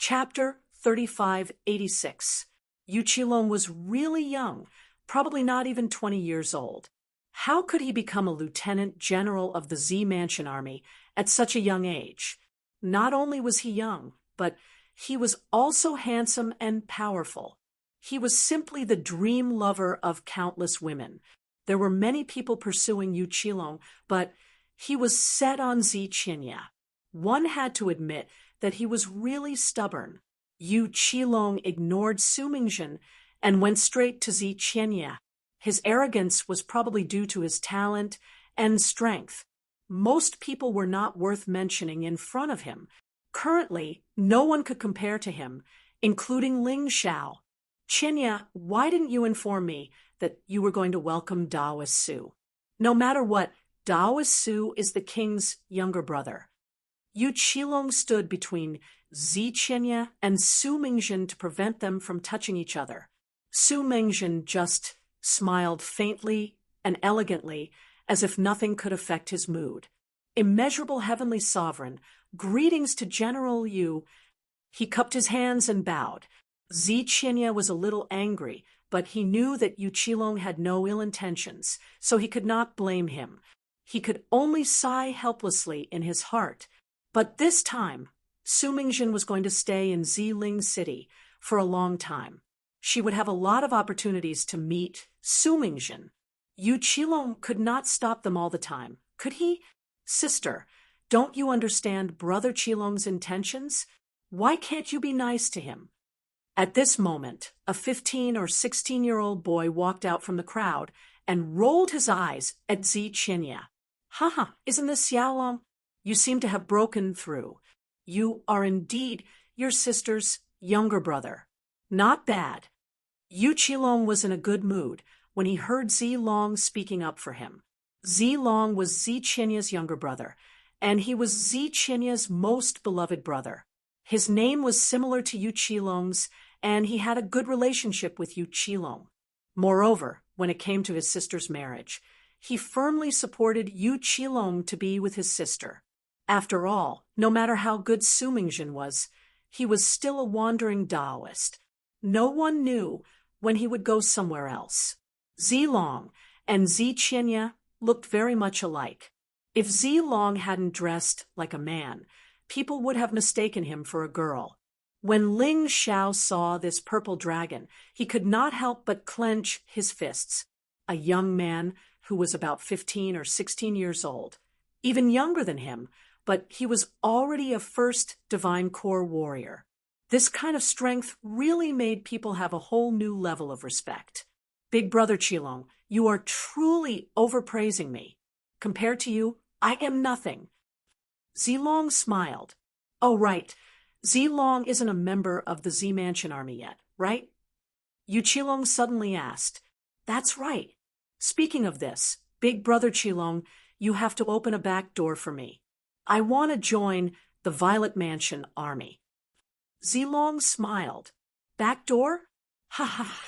Chapter 3586. Yu Qilong was really young, probably not even 20 years old. How could he become a lieutenant general of the Z Mansion Army at such a young age? Not only was he young, but he was also handsome and powerful. He was simply the dream lover of countless women. There were many people pursuing Yu Qilong, but he was set on Zi Qinya. One had to admit that he was really stubborn. Yu Qilong ignored Su Mingjin and went straight to Zi Qinya. His arrogance was probably due to his talent and strength. Most people were not worth mentioning in front of him. Currently, no one could compare to him, including Ling Xiao. Qinya, why didn't you inform me that you were going to welcome Daoist Su? No matter what, Daoist Su is the king's younger brother. Yu Qilong stood between Zi Qinya and Su Mingjin to prevent them from touching each other. Su Mingjin just smiled faintly and elegantly, as if nothing could affect his mood. Immeasurable heavenly sovereign, greetings to General Yu. He cupped his hands and bowed. Zi Qinya was a little angry, but he knew that Yu Qilong had no ill intentions, so he could not blame him. He could only sigh helplessly in his heart. But this time, Su Mingjin was going to stay in Ziling City for a long time. She would have a lot of opportunities to meet Su Mingjin. Yu Qilong could not stop them all the time, could he? Sister, don't you understand Brother Qilong's intentions? Why can't you be nice to him? At this moment, a 15 or 16-year-old boy walked out from the crowd and rolled his eyes at Zi Qinya. Haha, isn't this Xiaolong? You seem to have broken through. You are indeed your sister's younger brother. Not bad. Yu Qilong was in a good mood when he heard Zi Long speaking up for him. Zi Long was Zi Qinya's younger brother, and he was Zi Qinya's most beloved brother. His name was similar to Yu Qilong's, and he had a good relationship with Yu Qilong. Moreover, when it came to his sister's marriage, he firmly supported Yu Qilong to be with his sister. After all, no matter how good Su Mingjin was, he was still a wandering Taoist. No one knew when he would go somewhere else. Zi Long and Zi Qinya looked very much alike. If Zi Long hadn't dressed like a man, people would have mistaken him for a girl. When Ling Xiao saw this purple dragon, he could not help but clench his fists. A young man who was about 15 or 16 years old, even younger than him, but he was already a first divine core warrior. This kind of strength really made people have a whole new level of respect. Big Brother Qilong, you are truly overpraising me. Compared to you, I am nothing. Zilong smiled. Oh, right. Zilong isn't a member of the Z Mansion Army yet, right? Yu Qilong suddenly asked. That's right. Speaking of this, Big Brother Qilong, you have to open a back door for me. I want to join the Violet Mansion Army. Zilong smiled. Back door? Ha ha.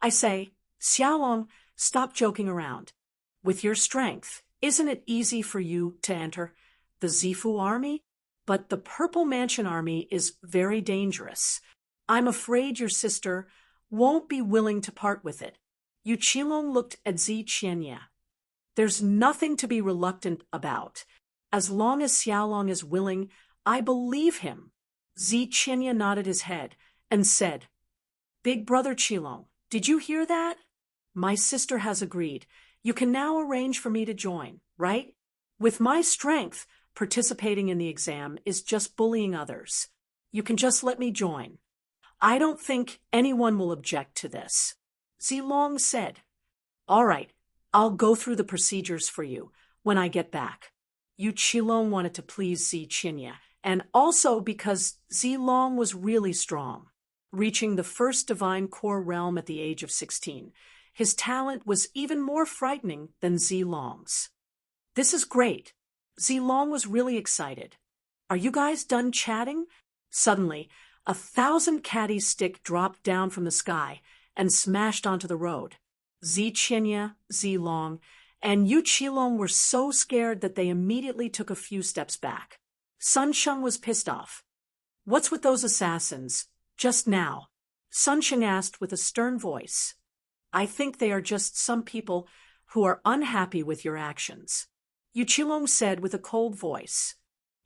I say, Xiaolong, stop joking around. With your strength, isn't it easy for you to enter the Zifu army? But the Purple Mansion Army is very dangerous. I'm afraid your sister won't be willing to part with it. Yu Qilong looked at Zi Qinya. There's nothing to be reluctant about. As long as Xiaolong is willing, I believe him. Zi Qinya nodded his head and said, Big Brother Qilong, did you hear that? My sister has agreed. You can now arrange for me to join, right? With my strength, participating in the exam is just bullying others. You can just let me join. I don't think anyone will object to this. Zilong said, All right, I'll go through the procedures for you when I get back. Yu Qilong wanted to please Zi Qinya, and also because Zilong was really strong. Reaching the first divine core realm at the age of 16, his talent was even more frightening than Zilong's. This is great. Zilong was really excited. Are you guys done chatting? Suddenly, 1,000 caddy stick dropped down from the sky and smashed onto the road. Zi Qinya, Zilong, and Yu Qilong were so scared that they immediately took a few steps back. Sun Sheng was pissed off. What's with those assassins? Just now. Sun Sheng asked with a stern voice. I think they are just some people who are unhappy with your actions. Yu Qilong said with a cold voice.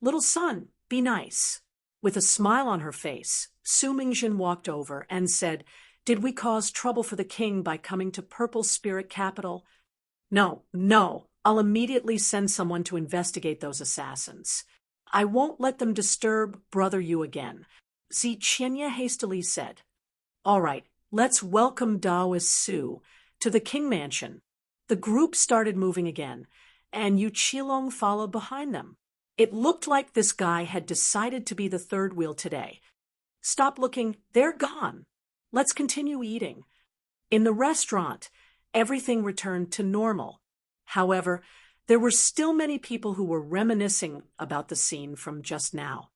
Little son, be nice. With a smile on her face, Su Mingjin walked over and said, Did we cause trouble for the king by coming to Purple Spirit Capital? No, no. I'll immediately send someone to investigate those assassins. I won't let them disturb Brother Yu again, Zi Qianye hastily said. All right, let's welcome Daoist Su to the King Mansion. The group started moving again, and Yu Qilong followed behind them. It looked like this guy had decided to be the third wheel today. Stop looking, they're gone. Let's continue eating. In the restaurant, everything returned to normal. However, there were still many people who were reminiscing about the scene from just now.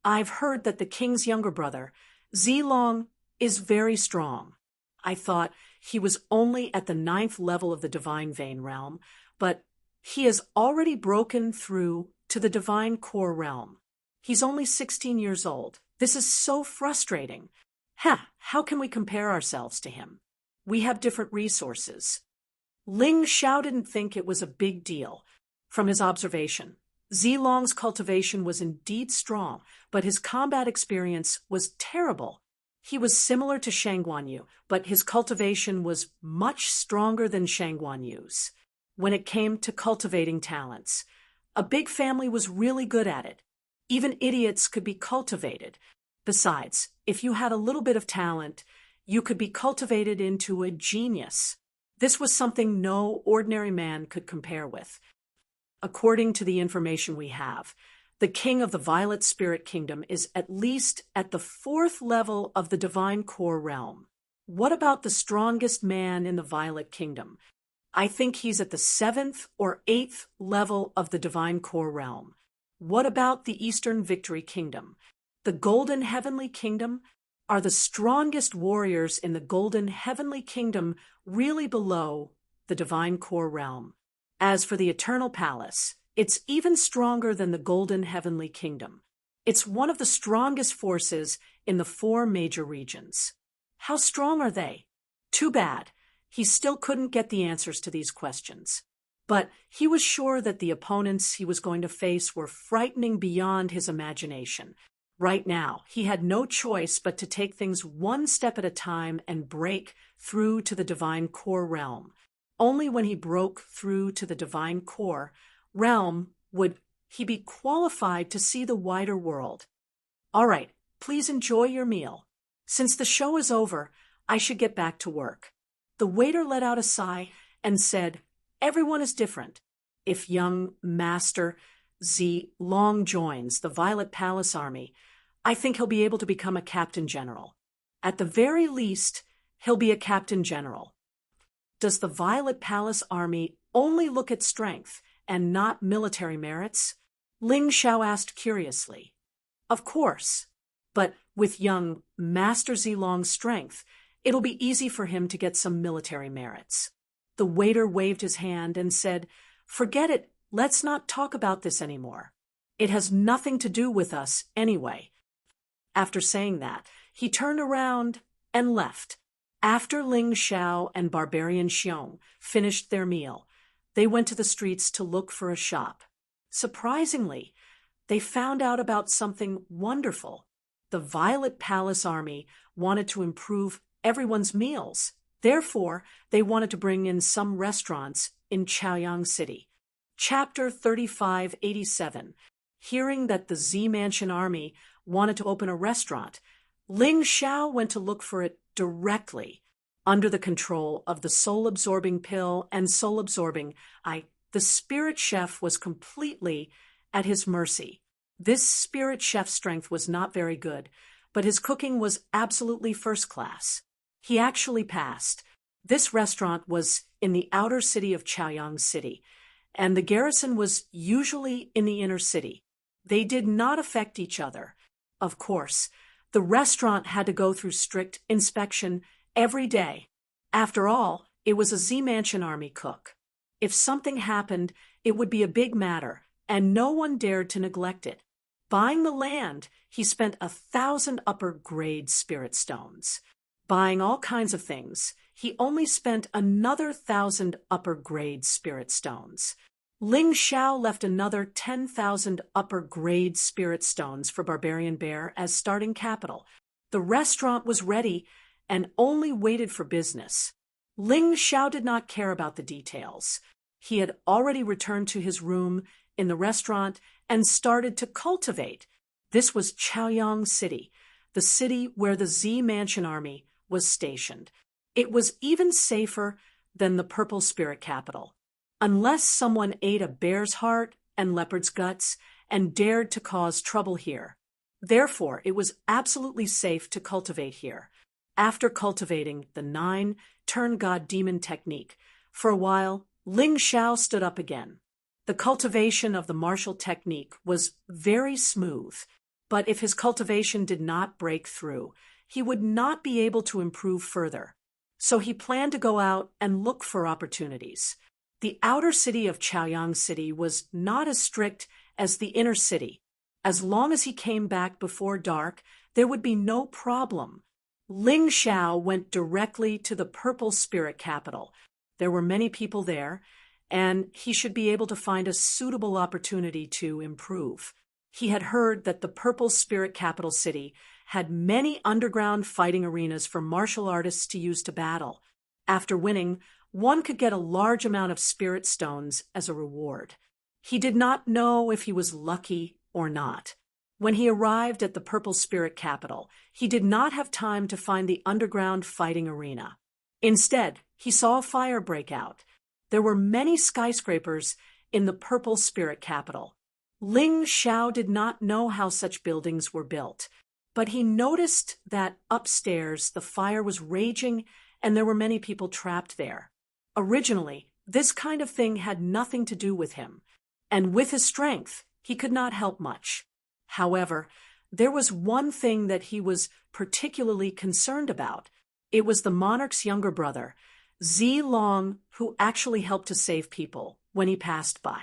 I've heard that the king's younger brother, Zilong, is very strong. I thought he was only at the 9th level of the Divine Vein realm, but he has already broken through to the Divine Core realm. He's only 16 years old. This is so frustrating. How can we compare ourselves to him? We have different resources. Ling Xiao didn't think it was a big deal. From his observation, Zilong's cultivation was indeed strong, but his combat experience was terrible. He was similar to Shang Guanyu, but his cultivation was much stronger than Shang Guanyu's. When it came to cultivating talents, a big family was really good at it. Even idiots could be cultivated. Besides, if you had a little bit of talent, you could be cultivated into a genius. This was something no ordinary man could compare with. According to the information we have, the king of the Violet Spirit Kingdom is at least at the 4th level of the Divine Core realm. What about the strongest man in the Violet Kingdom? I think he's at the 7th or 8th level of the Divine Core realm. What about the Eastern Victory Kingdom? The Golden Heavenly Kingdom? Are the strongest warriors in the Golden Heavenly Kingdom really below the Divine Core realm? As for the Eternal Palace, it's even stronger than the Golden Heavenly Kingdom. It's one of the strongest forces in the 4 major regions. How strong are they? Too bad. He still couldn't get the answers to these questions. But he was sure that the opponents he was going to face were frightening beyond his imagination. Right now, he had no choice but to take things one step at a time and break through to the Divine Core realm. Only when he broke through to the Divine Core realm would he be qualified to see the wider world. All right, please enjoy your meal. Since the show is over, I should get back to work. The waiter let out a sigh and said, Everyone is different. If young Master Zi Long joins the Violet Palace Army, I think he'll be able to become a captain general. At the very least, he'll be a captain general. Does the Violet Palace Army only look at strength and not military merits? Ling Xiao asked curiously. Of course, but with young Master Zilong's strength, it'll be easy for him to get some military merits. The waiter waved his hand and said, Forget it, let's not talk about this anymore. It has nothing to do with us anyway. After saying that, he turned around and left. After Ling Xiao and Barbarian Xiong finished their meal, they went to the streets to look for a shop. Surprisingly, they found out about something wonderful. The Violet Palace Army wanted to improve everyone's meals. Therefore, they wanted to bring in some restaurants in Chaoyang City. Chapter 3587. Hearing that the Z Mansion Army wanted to open a restaurant, Ling Xiao went to look for it directly. Under the control of the soul-absorbing pill and soul-absorbing the spirit chef was completely at his mercy. This spirit chef's strength was not very good, but his cooking was absolutely first class. He actually passed. This restaurant was in the outer city of Chaoyang City, and the garrison was usually in the inner city. They did not affect each other. Of course, the restaurant had to go through strict inspection every day. After all, it was a Z Mansion Army cook. If something happened, it would be a big matter, and no one dared to neglect it. Buying the land, he spent 1,000 upper-grade spirit stones. Buying all kinds of things, he only spent another 1,000 upper-grade spirit stones. Ling Xiao left another 10,000 upper-grade spirit stones for Barbarian Bear as starting capital. The restaurant was ready and only waited for business. Ling Xiao did not care about the details. He had already returned to his room in the restaurant and started to cultivate. This was Chaoyang City, the city where the Z Mansion Army was stationed. It was even safer than the Purple Spirit Capital. Unless someone ate a bear's heart and leopard's guts and dared to cause trouble here. Therefore, it was absolutely safe to cultivate here. After cultivating the 9-turn-god-demon technique, for a while, Ling Xiao stood up again. The cultivation of the martial technique was very smooth, but if his cultivation did not break through, he would not be able to improve further. So he planned to go out and look for opportunities. The outer city of Chaoyang City was not as strict as the inner city. As long as he came back before dark, there would be no problem. Ling Xiao went directly to the Purple Spirit Capital. There were many people there, and he should be able to find a suitable opportunity to improve. He had heard that the Purple Spirit Capital City had many underground fighting arenas for martial artists to use to battle. After winning, one could get a large amount of spirit stones as a reward. He did not know if he was lucky or not. When he arrived at the Purple Spirit Capital, he did not have time to find the underground fighting arena. Instead, he saw a fire break out. There were many skyscrapers in the Purple Spirit Capital. Ling Xiao did not know how such buildings were built, but he noticed that upstairs the fire was raging and there were many people trapped there. Originally, this kind of thing had nothing to do with him, and with his strength, he could not help much. However, there was one thing that he was particularly concerned about. It was the monarch's younger brother, Zi Long, who actually helped to save people when he passed by.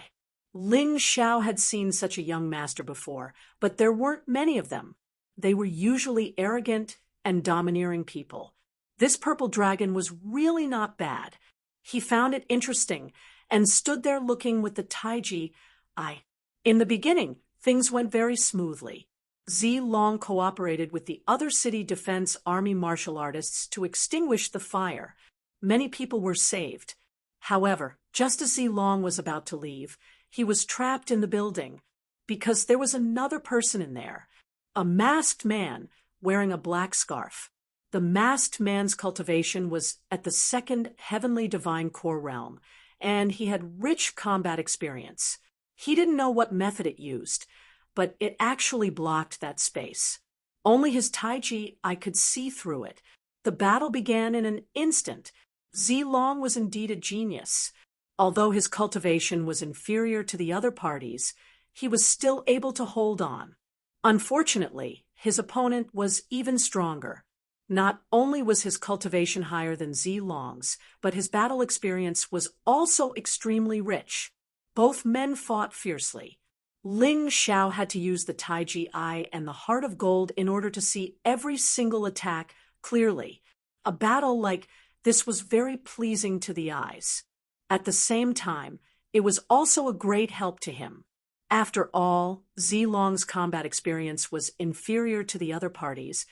Ling Xiao had seen such a young master before, but there weren't many of them. They were usually arrogant and domineering people. This purple dragon was really not bad. He found it interesting and stood there looking with the taiji eye. In the beginning, things went very smoothly. Zi Long cooperated with the other city defense army martial artists to extinguish the fire. Many people were saved. However, just as Zi Long was about to leave, he was trapped in the building because there was another person in there, a masked man wearing a black scarf. The masked man's cultivation was at the second heavenly divine core realm, and he had rich combat experience. He didn't know what method it used, but it actually blocked that space. Only his taiji eye could see through it. The battle began in an instant. Zi Long was indeed a genius. Although his cultivation was inferior to the other parties, he was still able to hold on. Unfortunately, his opponent was even stronger. Not only was his cultivation higher than Zi Long's, but his battle experience was also extremely rich. Both men fought fiercely. Ling Xiao had to use the taiji eye and the heart of gold in order to see every single attack clearly. A battle like this was very pleasing to the eyes. At the same time, it was also a great help to him. After all, Zi Long's combat experience was inferior to the other parties,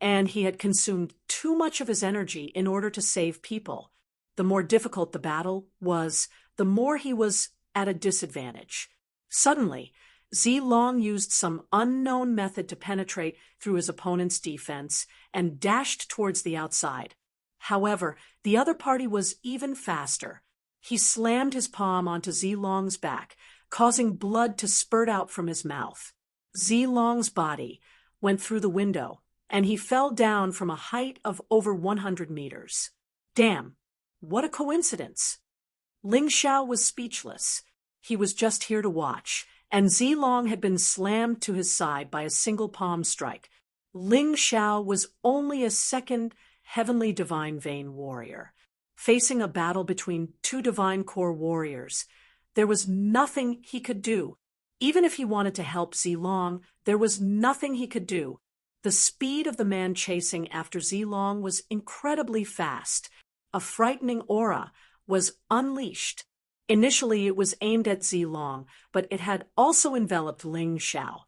and he had consumed too much of his energy in order to save people. The more difficult the battle was, the more he was at a disadvantage. Suddenly, Zi Long used some unknown method to penetrate through his opponent's defense and dashed towards the outside. However, the other party was even faster. He slammed his palm onto Zi Long's back, causing blood to spurt out from his mouth. Zi Long's body went through the window, and he fell down from a height of over 100 meters. Damn, what a coincidence! Ling Xiao was speechless. He was just here to watch, and Zi Long had been slammed to his side by a single palm strike. Ling Xiao was only a second heavenly divine vein warrior. Facing a battle between two divine core warriors, there was nothing he could do. Even if he wanted to help Zilong, there was nothing he could do. The speed of the man chasing after Zilong was incredibly fast. A frightening aura was unleashed. Initially, it was aimed at Zilong, but it had also enveloped Ling Xiao.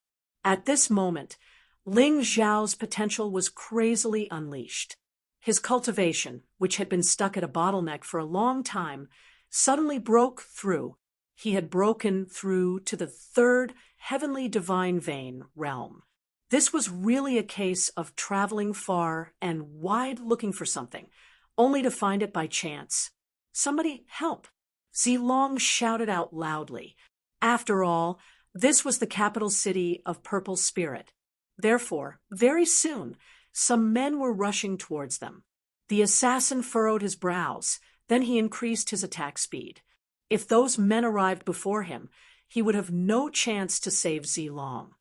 At this moment, Ling Xiao's potential was crazily unleashed. His cultivation, which had been stuck at a bottleneck for a long time, suddenly broke through. He had broken through to the third heavenly divine vein realm. This was really a case of traveling far and wide looking for something, only to find it by chance. Somebody help! Zilong shouted out loudly. After all, this was the capital city of Purple Spirit. Therefore, very soon, some men were rushing towards them. The assassin furrowed his brows, then he increased his attack speed. If those men arrived before him, he would have no chance to save Zilong.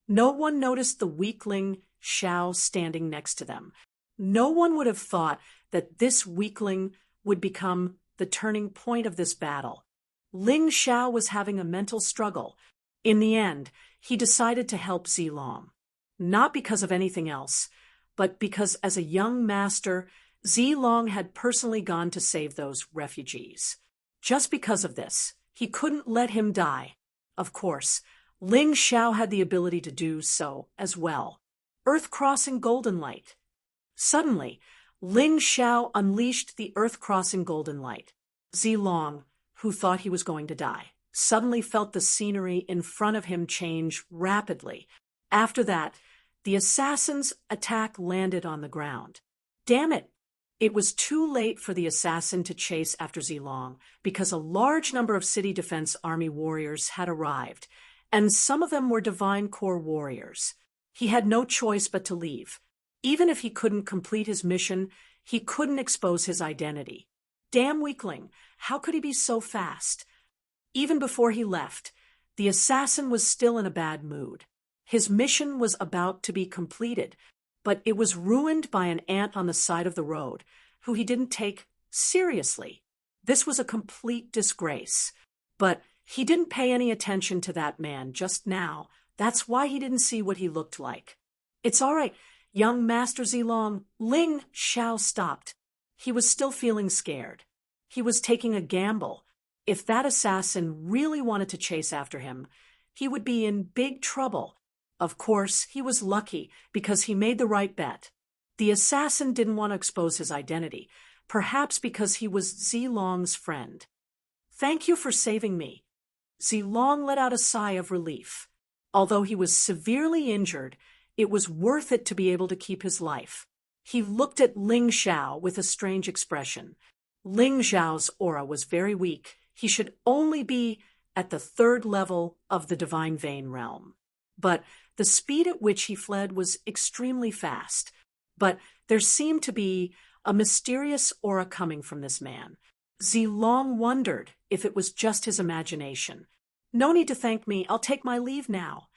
No one noticed the weakling Xiao standing next to them. No one would have thought that this weakling would become the turning point of this battle. Ling Xiao was having a mental struggle. In the end, he decided to help Zilong. Not because of anything else, but because as a young master, Zilong had personally gone to save those refugees. Just because of this, he couldn't let him die. Of course, Ling Xiao had the ability to do so as well. Earth-crossing golden light. Suddenly, Ling Xiao unleashed the earth-crossing golden light. Zilong, who thought he was going to die, suddenly felt the scenery in front of him change rapidly. After that, the assassin's attack landed on the ground. Damn it! It was too late for the assassin to chase after Zilong because a large number of City Defense Army warriors had arrived, and some of them were Divine Corps warriors. He had no choice but to leave. Even if he couldn't complete his mission, he couldn't expose his identity. Damn weakling, how could he be so fast? Even before he left, the assassin was still in a bad mood. His mission was about to be completed, but it was ruined by an ant on the side of the road, who he didn't take seriously. This was a complete disgrace. But he didn't pay any attention to that man just now. That's why he didn't see what he looked like. It's all right, young Master Zilong. Ling Xiao stopped. He was still feeling scared. He was taking a gamble. If that assassin really wanted to chase after him, he would be in big trouble. Of course, he was lucky because he made the right bet. The assassin didn't want to expose his identity, perhaps because he was Zilong's friend. Thank you for saving me. Zilong let out a sigh of relief. Although he was severely injured, it was worth it to be able to keep his life. He looked at Ling Xiao with a strange expression. Ling Xiao's aura was very weak. He should only be at the third level of the Divine Vein realm. But the speed at which he fled was extremely fast. But there seemed to be a mysterious aura coming from this man. Zilong wondered if it was just his imagination. No need to thank me. I'll take my leave now.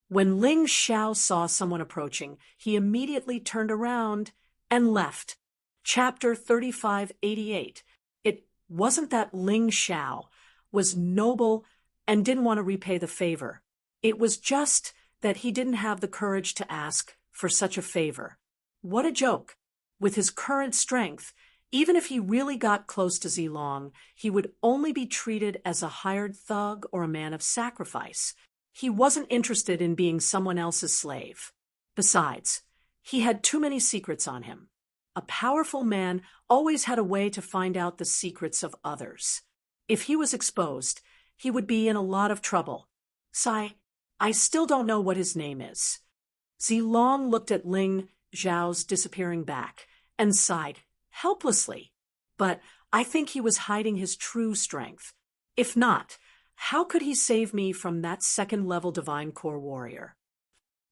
When Ling Xiao saw someone approaching, he immediately turned around and left. Chapter 3588. It wasn't that Ling Xiao was noble and didn't want to repay the favor. It was just that he didn't have the courage to ask for such a favor. What a joke! With his current strength, even if he really got close to Zilong, he would only be treated as a hired thug or a man of sacrifice. He wasn't interested in being someone else's slave. Besides, he had too many secrets on him. A powerful man always had a way to find out the secrets of others. If he was exposed, he would be in a lot of trouble. I still don't know what his name is. Zilong looked at Ling Xiao's disappearing back and sighed helplessly. But I think he was hiding his true strength. If not, how could he save me from that second-level Divine Corps warrior?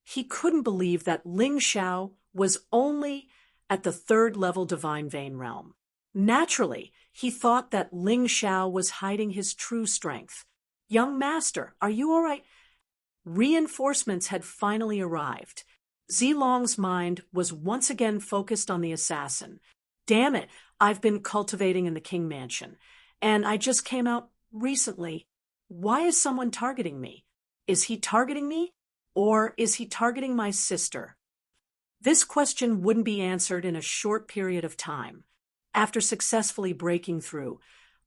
He couldn't believe that Ling Xiao was only at the third-level Divine Vein realm. Naturally, he thought that Ling Xiao was hiding his true strength. Young master, are you all right? Reinforcements had finally arrived. Zilong's mind was once again focused on the assassin. Damn it, I've been cultivating in the King Mansion, and I just came out recently. Why is someone targeting me? Is he targeting me? Or is he targeting my sister? This question wouldn't be answered in a short period of time. After successfully breaking through,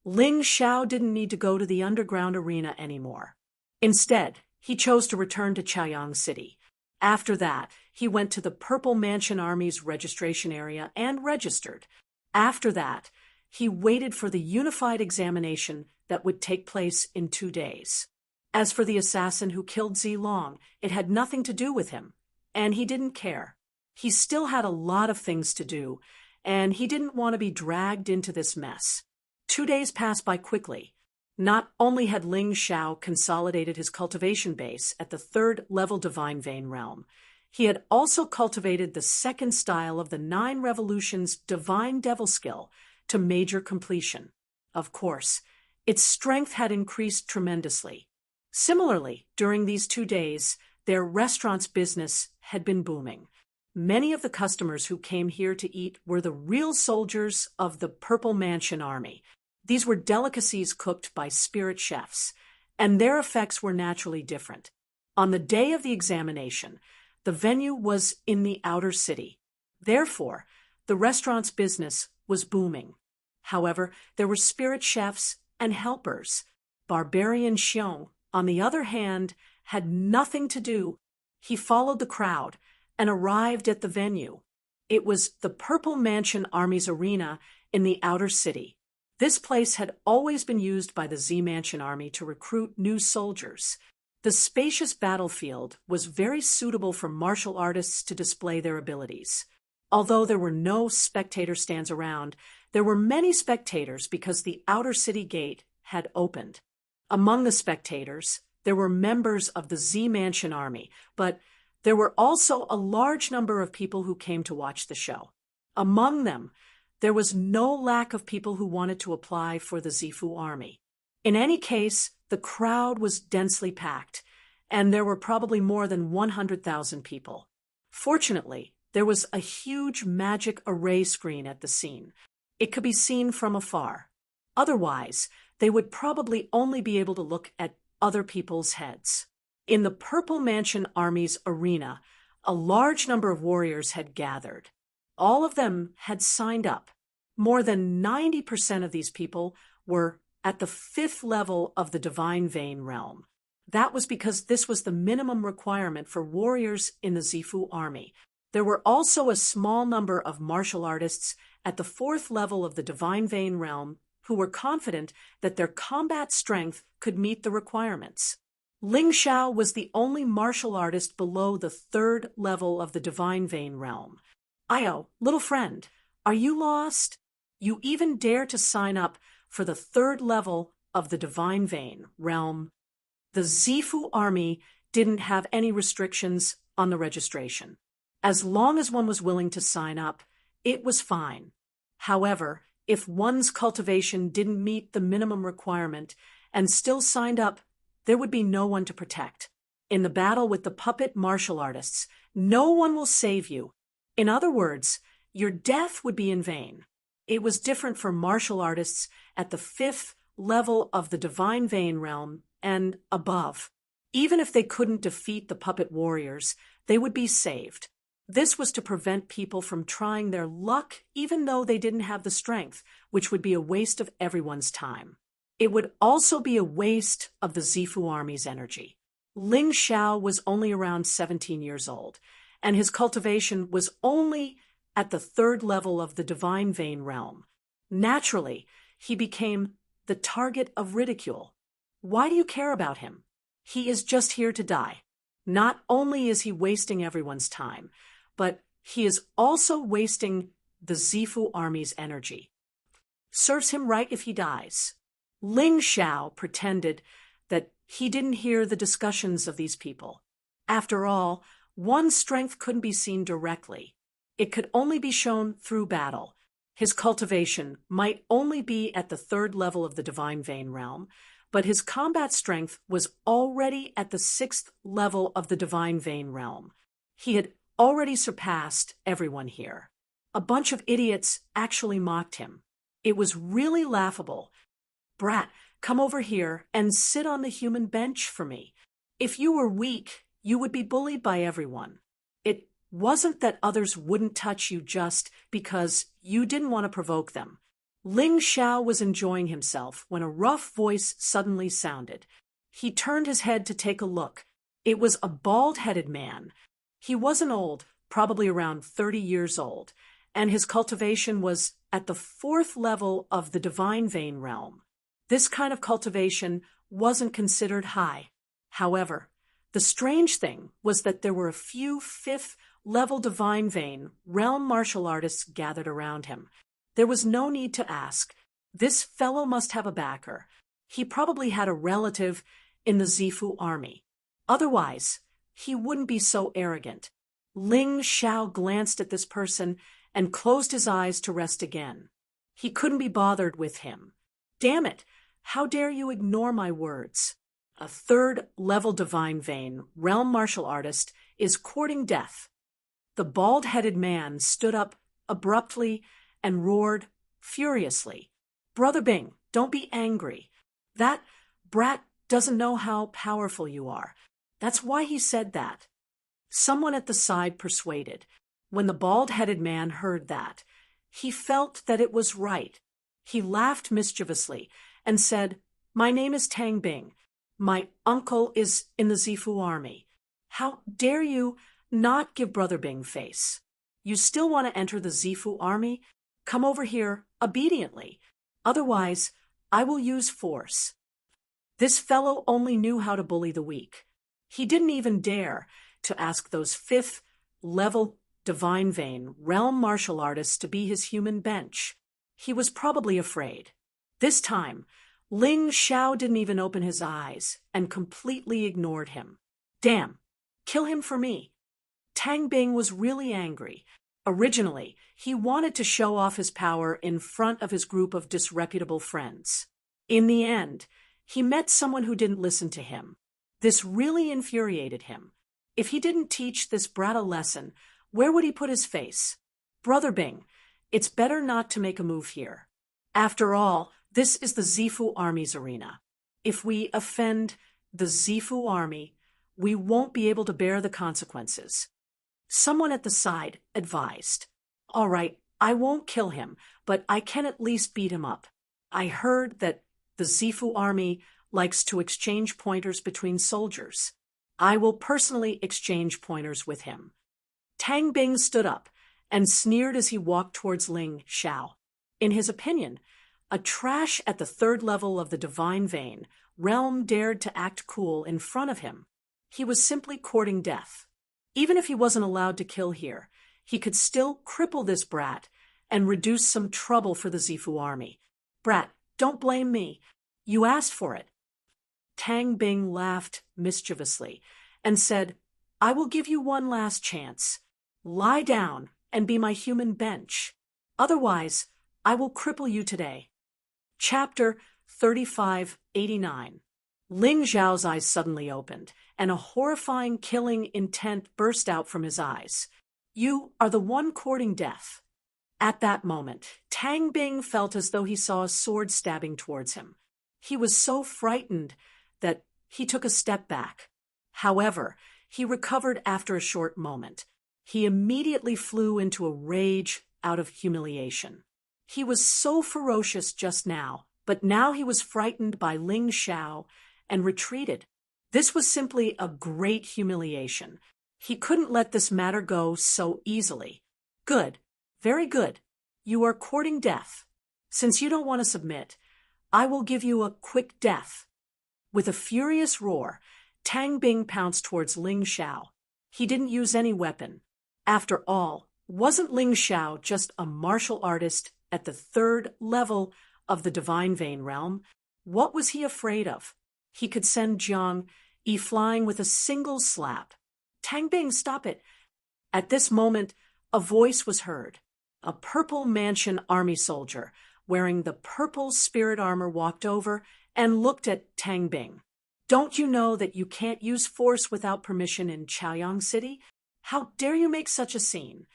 Ling Xiao didn't need to go to the underground arena anymore. Instead, he chose to return to Chaoyang City. After that, he went to the Purple Mansion Army's registration area and registered. After that, he waited for the unified examination that would take place in 2 days. As for the assassin who killed Zilong, it had nothing to do with him, and he didn't care. He still had a lot of things to do, and he didn't want to be dragged into this mess. 2 days passed by quickly. Not only had Ling Xiao consolidated his cultivation base at the 3rd level Divine Vein realm, he had also cultivated the 2nd style of the 9 Revolutions Divine Devil skill to major completion. Of course, its strength had increased tremendously. Similarly, during these 2 days, their restaurant's business had been booming. Many of the customers who came here to eat were the real soldiers of the Purple Mansion Army. These were delicacies cooked by spirit chefs, and their effects were naturally different. On the day of the examination, the venue was in the outer city. Therefore, the restaurant's business was booming. However, there were spirit chefs and helpers. Barbarian Xiong, on the other hand, had nothing to do. He followed the crowd and arrived at the venue. It was the Purple Mansion Army's arena in the outer city. This place had always been used by the Z Mansion Army to recruit new soldiers. The spacious battlefield was very suitable for martial artists to display their abilities. Although there were no spectator stands around, there were many spectators because the outer city gate had opened. Among the spectators, there were members of the Z Mansion Army, but there were also a large number of people who came to watch the show. Among them, there was no lack of people who wanted to apply for the Zifu Army. In any case, the crowd was densely packed, and there were probably more than 100,000 people. Fortunately, there was a huge magic array screen at the scene. It could be seen from afar. Otherwise, they would probably only be able to look at other people's heads. In the Purple Mansion Army's arena, a large number of warriors had gathered. All of them had signed up. More than 90% of these people were at the 5th level of the Divine Vein realm. That was because this was the minimum requirement for warriors in the Zifu army. There were also a small number of martial artists at the 4th level of the Divine Vein realm who were confident that their combat strength could meet the requirements. Ling Xiao was the only martial artist below the 3rd level of the Divine Vein realm. Io, little friend, are you lost? You even dare to sign up for the 3rd level of the Divine Vein realm. The Zifu army didn't have any restrictions on the registration. As long as one was willing to sign up, it was fine. However, if one's cultivation didn't meet the minimum requirement and still signed up, there would be no one to protect. In the battle with the puppet martial artists, no one will save you. In other words, your death would be in vain. It was different for martial artists at the 5th level of the Divine Vein realm and above. Even if they couldn't defeat the puppet warriors, they would be saved. This was to prevent people from trying their luck even though they didn't have the strength, which would be a waste of everyone's time. It would also be a waste of the Zifu army's energy. Ling Xiao was only around 17 years old, and his cultivation was only at the 3rd level of the Divine Vein realm. Naturally, he became the target of ridicule. Why do you care about him? He is just here to die. Not only is he wasting everyone's time, but he is also wasting the Zifu army's energy. Serves him right if he dies. Ling Xiao pretended that he didn't hear the discussions of these people. After all, one's strength couldn't be seen directly. It could only be shown through battle. His cultivation might only be at the 3rd level of the Divine Vein realm, but his combat strength was already at the 6th level of the Divine Vein realm. He had already surpassed everyone here. A bunch of idiots actually mocked him. It was really laughable. Brat, come over here and sit on the human bench for me. If you were weak, you would be bullied by everyone. It wasn't that others wouldn't touch you just because you didn't want to provoke them. Ling Xiao was enjoying himself when a rough voice suddenly sounded. He turned his head to take a look. It was a bald-headed man. He wasn't old, probably around 30 years old, and his cultivation was at the 4th level of the divine vein realm. This kind of cultivation wasn't considered high. However, the strange thing was that there were a few 5th-level divine vein realm martial artists gathered around him. There was no need to ask. This fellow must have a backer. He probably had a relative in the Zifu army. Otherwise, he wouldn't be so arrogant. Ling Xiao glanced at this person and closed his eyes to rest again. He couldn't be bothered with him. Damn it! How dare you ignore my words? A 3rd-level divine vein realm martial artist is courting death. The bald-headed man stood up abruptly and roared furiously. Brother Bing, don't be angry. That brat doesn't know how powerful you are. That's why he said that. Someone at the side persuaded. When the bald-headed man heard that, he felt that it was right. He laughed mischievously and said, "My name is Tang Bing. My uncle is in the Zifu army. How dare you not give Brother Bing face? You still want to enter the Zifu army? Come over here obediently. Otherwise, I will use force." This fellow only knew how to bully the weak. He didn't even dare to ask those 5th-level divine vein realm martial artists to be his human bench. He was probably afraid. This time, Ling Xiao didn't even open his eyes and completely ignored him. Damn, kill him for me. Tang Bing was really angry. Originally, he wanted to show off his power in front of his group of disreputable friends. In the end, he met someone who didn't listen to him. This really infuriated him. If he didn't teach this brat a lesson, where would he put his face? Brother Bing, it's better not to make a move here. After all, this is the Zifu army's arena. If we offend the Zifu army, we won't be able to bear the consequences. Someone at the side advised. All right, I won't kill him, but I can at least beat him up. I heard that the Zifu army likes to exchange pointers between soldiers. I will personally exchange pointers with him. Tang Bing stood up and sneered as he walked towards Ling Xiao. In his opinion, a trash at the 3rd level of the divine vein realm dared to act cool in front of him. He was simply courting death. Even if he wasn't allowed to kill here, he could still cripple this brat and reduce some trouble for the Zifu army. Brat, don't blame me. You asked for it. Tang Bing laughed mischievously and said, I will give you one last chance. Lie down and be my human bench. Otherwise, I will cripple you today. Chapter 3589. Ling Zhao's eyes suddenly opened, and a horrifying killing intent burst out from his eyes. You are the one courting death. At that moment, Tang Bing felt as though he saw a sword stabbing towards him. He was so frightened that he took a step back. However, he recovered after a short moment. He immediately flew into a rage out of humiliation. He was so ferocious just now, but now he was frightened by Ling Xiao and retreated. This was simply a great humiliation. He couldn't let this matter go so easily. Good, very good. You are courting death. Since you don't want to submit, I will give you a quick death. With a furious roar, Tang Bing pounced towards Ling Xiao. He didn't use any weapon. After all, wasn't Ling Xiao just a martial artist at the 3rd level of the divine vein realm? What was he afraid of? He could send Jiang Yi flying with a single slap. Tang Bing, stop it. At this moment, a voice was heard. A purple mansion army soldier wearing the purple spirit armor walked over and looked at Tang Bing. Don't you know that you can't use force without permission in Chaoyang City? How dare you make such a scene?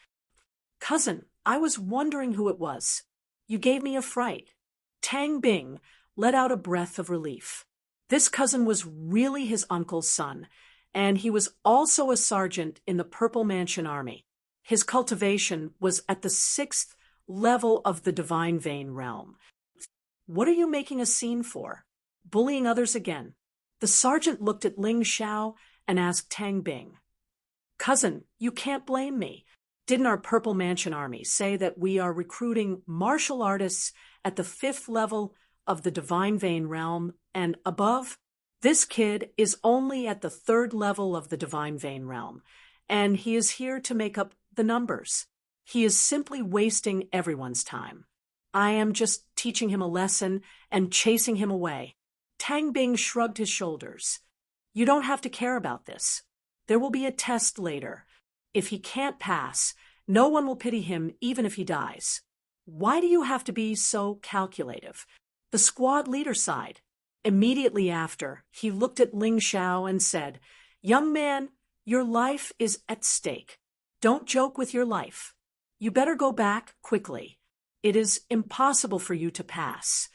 Cousin, I was wondering who it was. You gave me a fright. Tang Bing let out a breath of relief. This cousin was really his uncle's son, and he was also a sergeant in the Purple Mansion Army. His cultivation was at the 6th level of the Divine Vein realm. What are you making a scene for? Bullying others again? The sergeant looked at Ling Xiao and asked Tang Bing. Cousin, you can't blame me. Didn't our Purple Mansion Army say that we are recruiting martial artists at the 5th level of the Divine Vein realm and above? This kid is only at the 3rd level of the Divine Vein realm, and he is here to make up the numbers. He is simply wasting everyone's time. I am just teaching him a lesson and chasing him away. Tang Bing shrugged his shoulders. You don't have to care about this. There will be a test later. If he can't pass, no one will pity him even if he dies. Why do you have to be so calculative? The squad leader sighed. Immediately after, he looked at Ling Xiao and said, Young man, your life is at stake. Don't joke with your life. You better go back quickly. It is impossible for you to pass.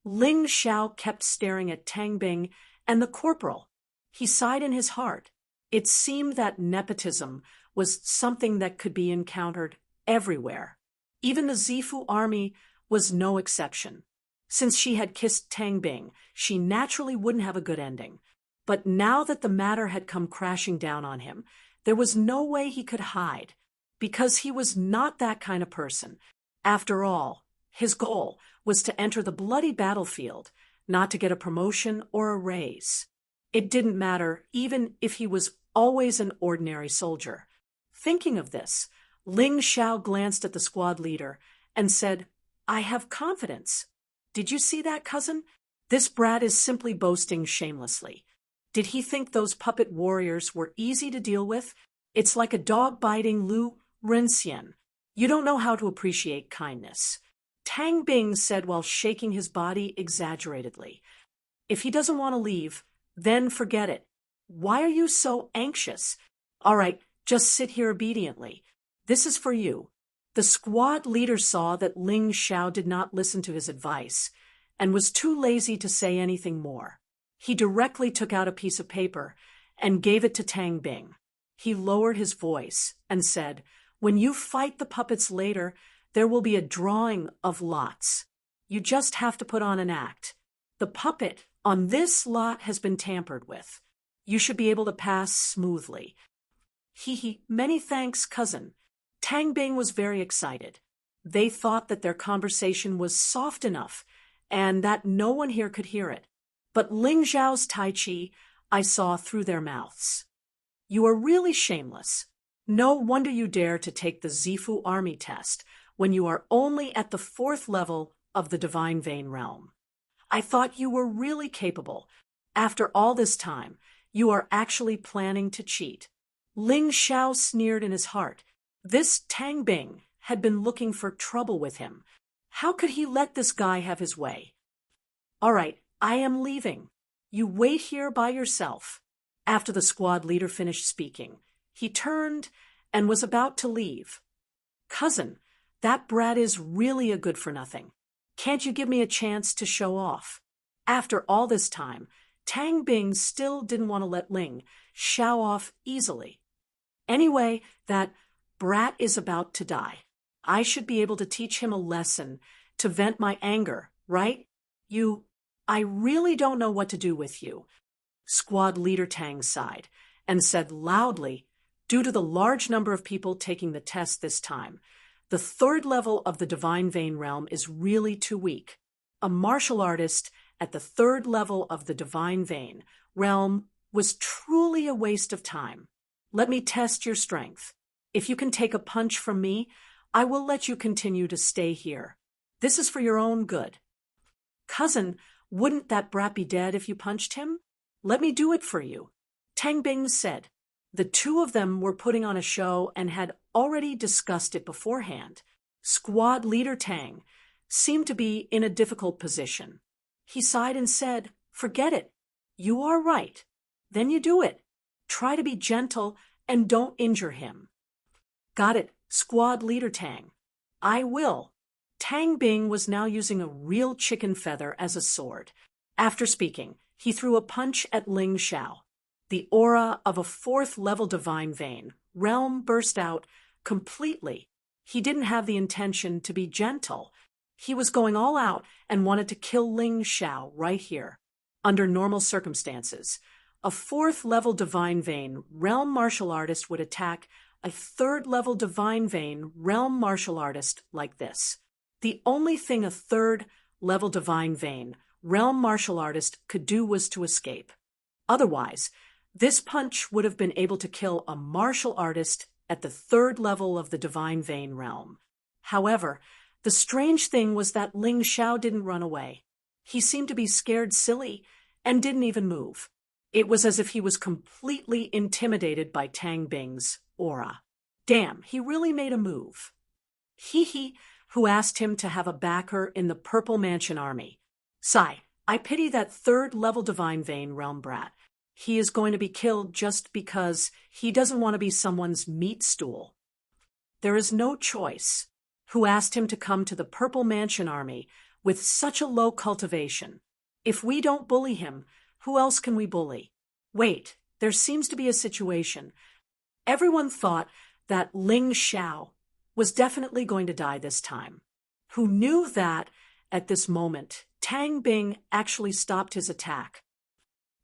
Ling Xiao kept staring at Tang Bing and the corporal. He sighed in his heart. It seemed that nepotism was something that could be encountered everywhere. Even the Zifu army was no exception. Since she had kissed Tang Bing, she naturally wouldn't have a good ending. But now that the matter had come crashing down on him, there was no way he could hide, because he was not that kind of person. After all, his goal was to enter the bloody battlefield, not to get a promotion or a raise. It didn't matter even if he was always an ordinary soldier. Thinking of this, Ling Xiao glanced at the squad leader and said, I have confidence. Did you see that, cousin? This brat is simply boasting shamelessly. Did he think those puppet warriors were easy to deal with? It's like a dog biting Lu Renxian. You don't know how to appreciate kindness. Tang Bing said while shaking his body exaggeratedly. If he doesn't want to leave, then forget it. Why are you so anxious? All right, just sit here obediently. This is for you. The squad leader saw that Ling Xiao did not listen to his advice and was too lazy to say anything more. He directly took out a piece of paper and gave it to Tang Bing. He lowered his voice and said, When you fight the puppets later, there will be a drawing of lots. You just have to put on an act. The puppet on this lot has been tampered with. You should be able to pass smoothly. Many thanks, cousin. Tang Bing was very excited. They thought that their conversation was soft enough and that no one here could hear it. But Ling Xiao's Tai Chi I saw through their mouths. You are really shameless. No wonder you dare to take the Zifu army test when you are only at the 4th level of the Divine Vein realm. I thought you were really capable. After all this time, you are actually planning to cheat. Ling Xiao sneered in his heart. This Tang Bing had been looking for trouble with him. How could he let this guy have his way? All right, I am leaving. You wait here by yourself. After the squad leader finished speaking, he turned and was about to leave. Cousin, that brat is really a good-for-nothing. Can't you give me a chance to show off? After all this time, Tang Bing still didn't want to let Ling Xiao off easily. Anyway, that brat is about to die. I should be able to teach him a lesson to vent my anger, right? I really don't know what to do with you. Squad leader Tang sighed and said loudly, due to the large number of people taking the test this time, the 3rd level of the Divine Vein realm is really too weak. A martial artist at the 3rd level of the Divine Vein realm was truly a waste of time. Let me test your strength. If you can take a punch from me, I will let you continue to stay here. This is for your own good. Cousin, wouldn't that brat be dead if you punched him? Let me do it for you. Tang Bing said. The two of them were putting on a show and had already discussed it beforehand. Squad leader Tang seemed to be in a difficult position. He sighed and said, Forget it. You are right. Then you do it. Try to be gentle and don't injure him. Got it, squad leader Tang. I will. Tang Bing was now using a real chicken feather as a sword. After speaking, He threw a punch at Ling Xiao. The aura of a fourth-level divine vein realm burst out completely. He didn't have the intention to be gentle. He was going all out and wanted to kill Ling Xiao right here. Under normal circumstances, a fourth-level divine vein realm martial artist would attack a third-level divine vein realm martial artist like this. The only thing a third-level divine vein realm martial artist could do was to escape. Otherwise, this punch would have been able to kill a martial artist at the third level of the divine vein realm. However, the strange thing was that Ling Xiao didn't run away. He seemed to be scared silly and didn't even move. It was as if he was completely intimidated by Tang Bing's aura. Damn, he really made a move. He who asked him to have a backer in the Purple Mansion army. Sigh, I pity that third-level divine vein realm brat. He is going to be killed just because he doesn't want to be someone's meat stool. There is no choice. Who asked him to come to the Purple Mansion army with such a low cultivation? If we don't bully him, who else can we bully? Wait, there seems to be a situation. Everyone thought that Ling Xiao was definitely going to die this time. Who knew that, at this moment, Tang Bing actually stopped his attack?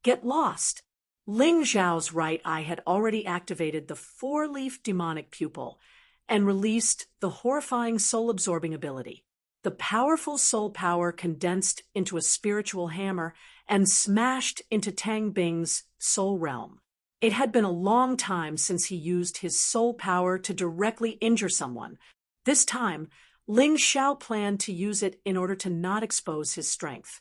Get lost. Ling Xiao's right eye had already activated the four-leaf demonic pupil and released the horrifying soul-absorbing ability. The powerful soul power condensed into a spiritual hammer and smashed into Tang Bing's soul realm. It had been a long time since he used his soul power to directly injure someone. This time, Ling Xiao planned to use it in order to not expose his strength.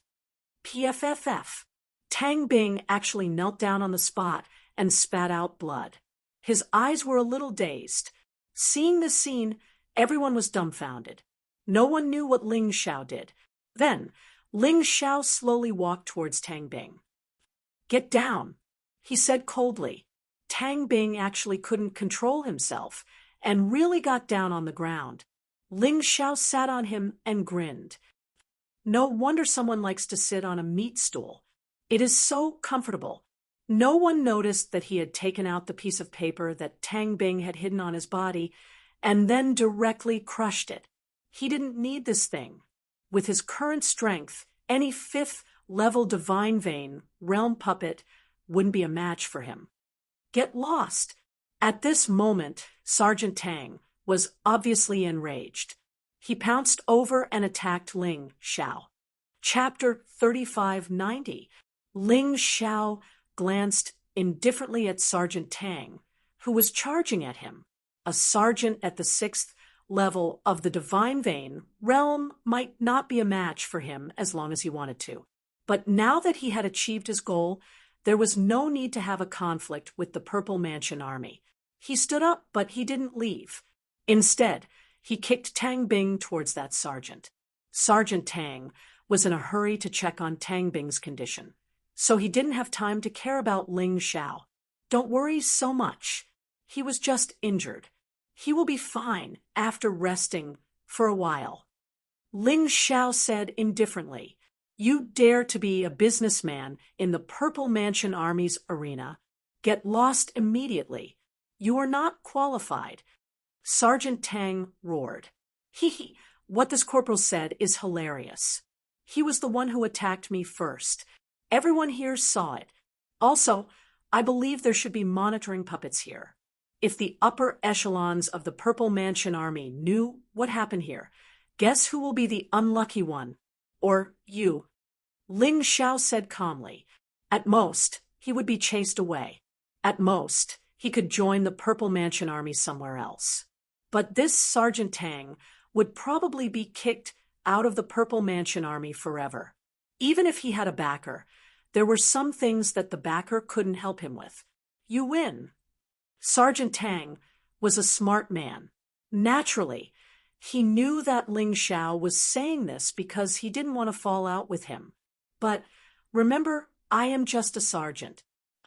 PFFF. Tang Bing actually knelt down on the spot and spat out blood. His eyes were a little dazed. Seeing this scene, everyone was dumbfounded. No one knew what Ling Xiao did. Then, Ling Xiao slowly walked towards Tang Bing. Get down, he said coldly. Tang Bing actually couldn't control himself and really got down on the ground. Ling Xiao sat on him and grinned. No wonder someone likes to sit on a meat stool. It is so comfortable. No one noticed that he had taken out the piece of paper that Tang Bing had hidden on his body and then directly crushed it. He didn't need this thing. With his current strength, any fifth-level divine vein realm puppet wouldn't be a match for him. Get lost. At this moment, Sergeant Tang was obviously enraged. He pounced over and attacked Ling Xiao. Chapter 3590. Ling Xiao glanced indifferently at Sergeant Tang, who was charging at him. A sergeant at the sixth level of the divine vein realm might not be a match for him as long as he wanted to. But now that he had achieved his goal, there was no need to have a conflict with the Purple Mansion army. He stood up, but he didn't leave. Instead, he kicked Tang Bing towards that sergeant. Sergeant Tang was in a hurry to check on Tang Bing's condition, so he didn't have time to care about Ling Xiao. Don't worry so much. He was just injured. He will be fine after resting for a while. Ling Xiao said indifferently, You dare to be a businessman in the Purple Mansion Army's arena? Get lost immediately. You are not qualified. Sergeant Tang roared. Hee, what this corporal said is hilarious. He was the one who attacked me first. Everyone here saw it. Also, I believe there should be monitoring puppets here. If the upper echelons of the Purple Mansion Army knew what happened here, guess who will be the unlucky one? Or you. Ling Xiao said calmly. At most, he would be chased away. At most, he could join the Purple Mansion Army somewhere else. But this Sergeant Tang would probably be kicked out of the Purple Mansion Army forever. Even if he had a backer, there were some things that the backer couldn't help him with. You win. Sergeant Tang was a smart man. Naturally, he knew that Ling Xiao was saying this because he didn't want to fall out with him. But remember, I am just a sergeant.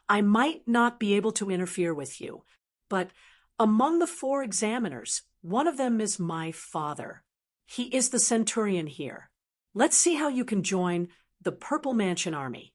I might not be able to interfere with you, but among the 4 examiners, one of them is my father. He is the centurion here. Let's see how you can join the Purple Mansion Army.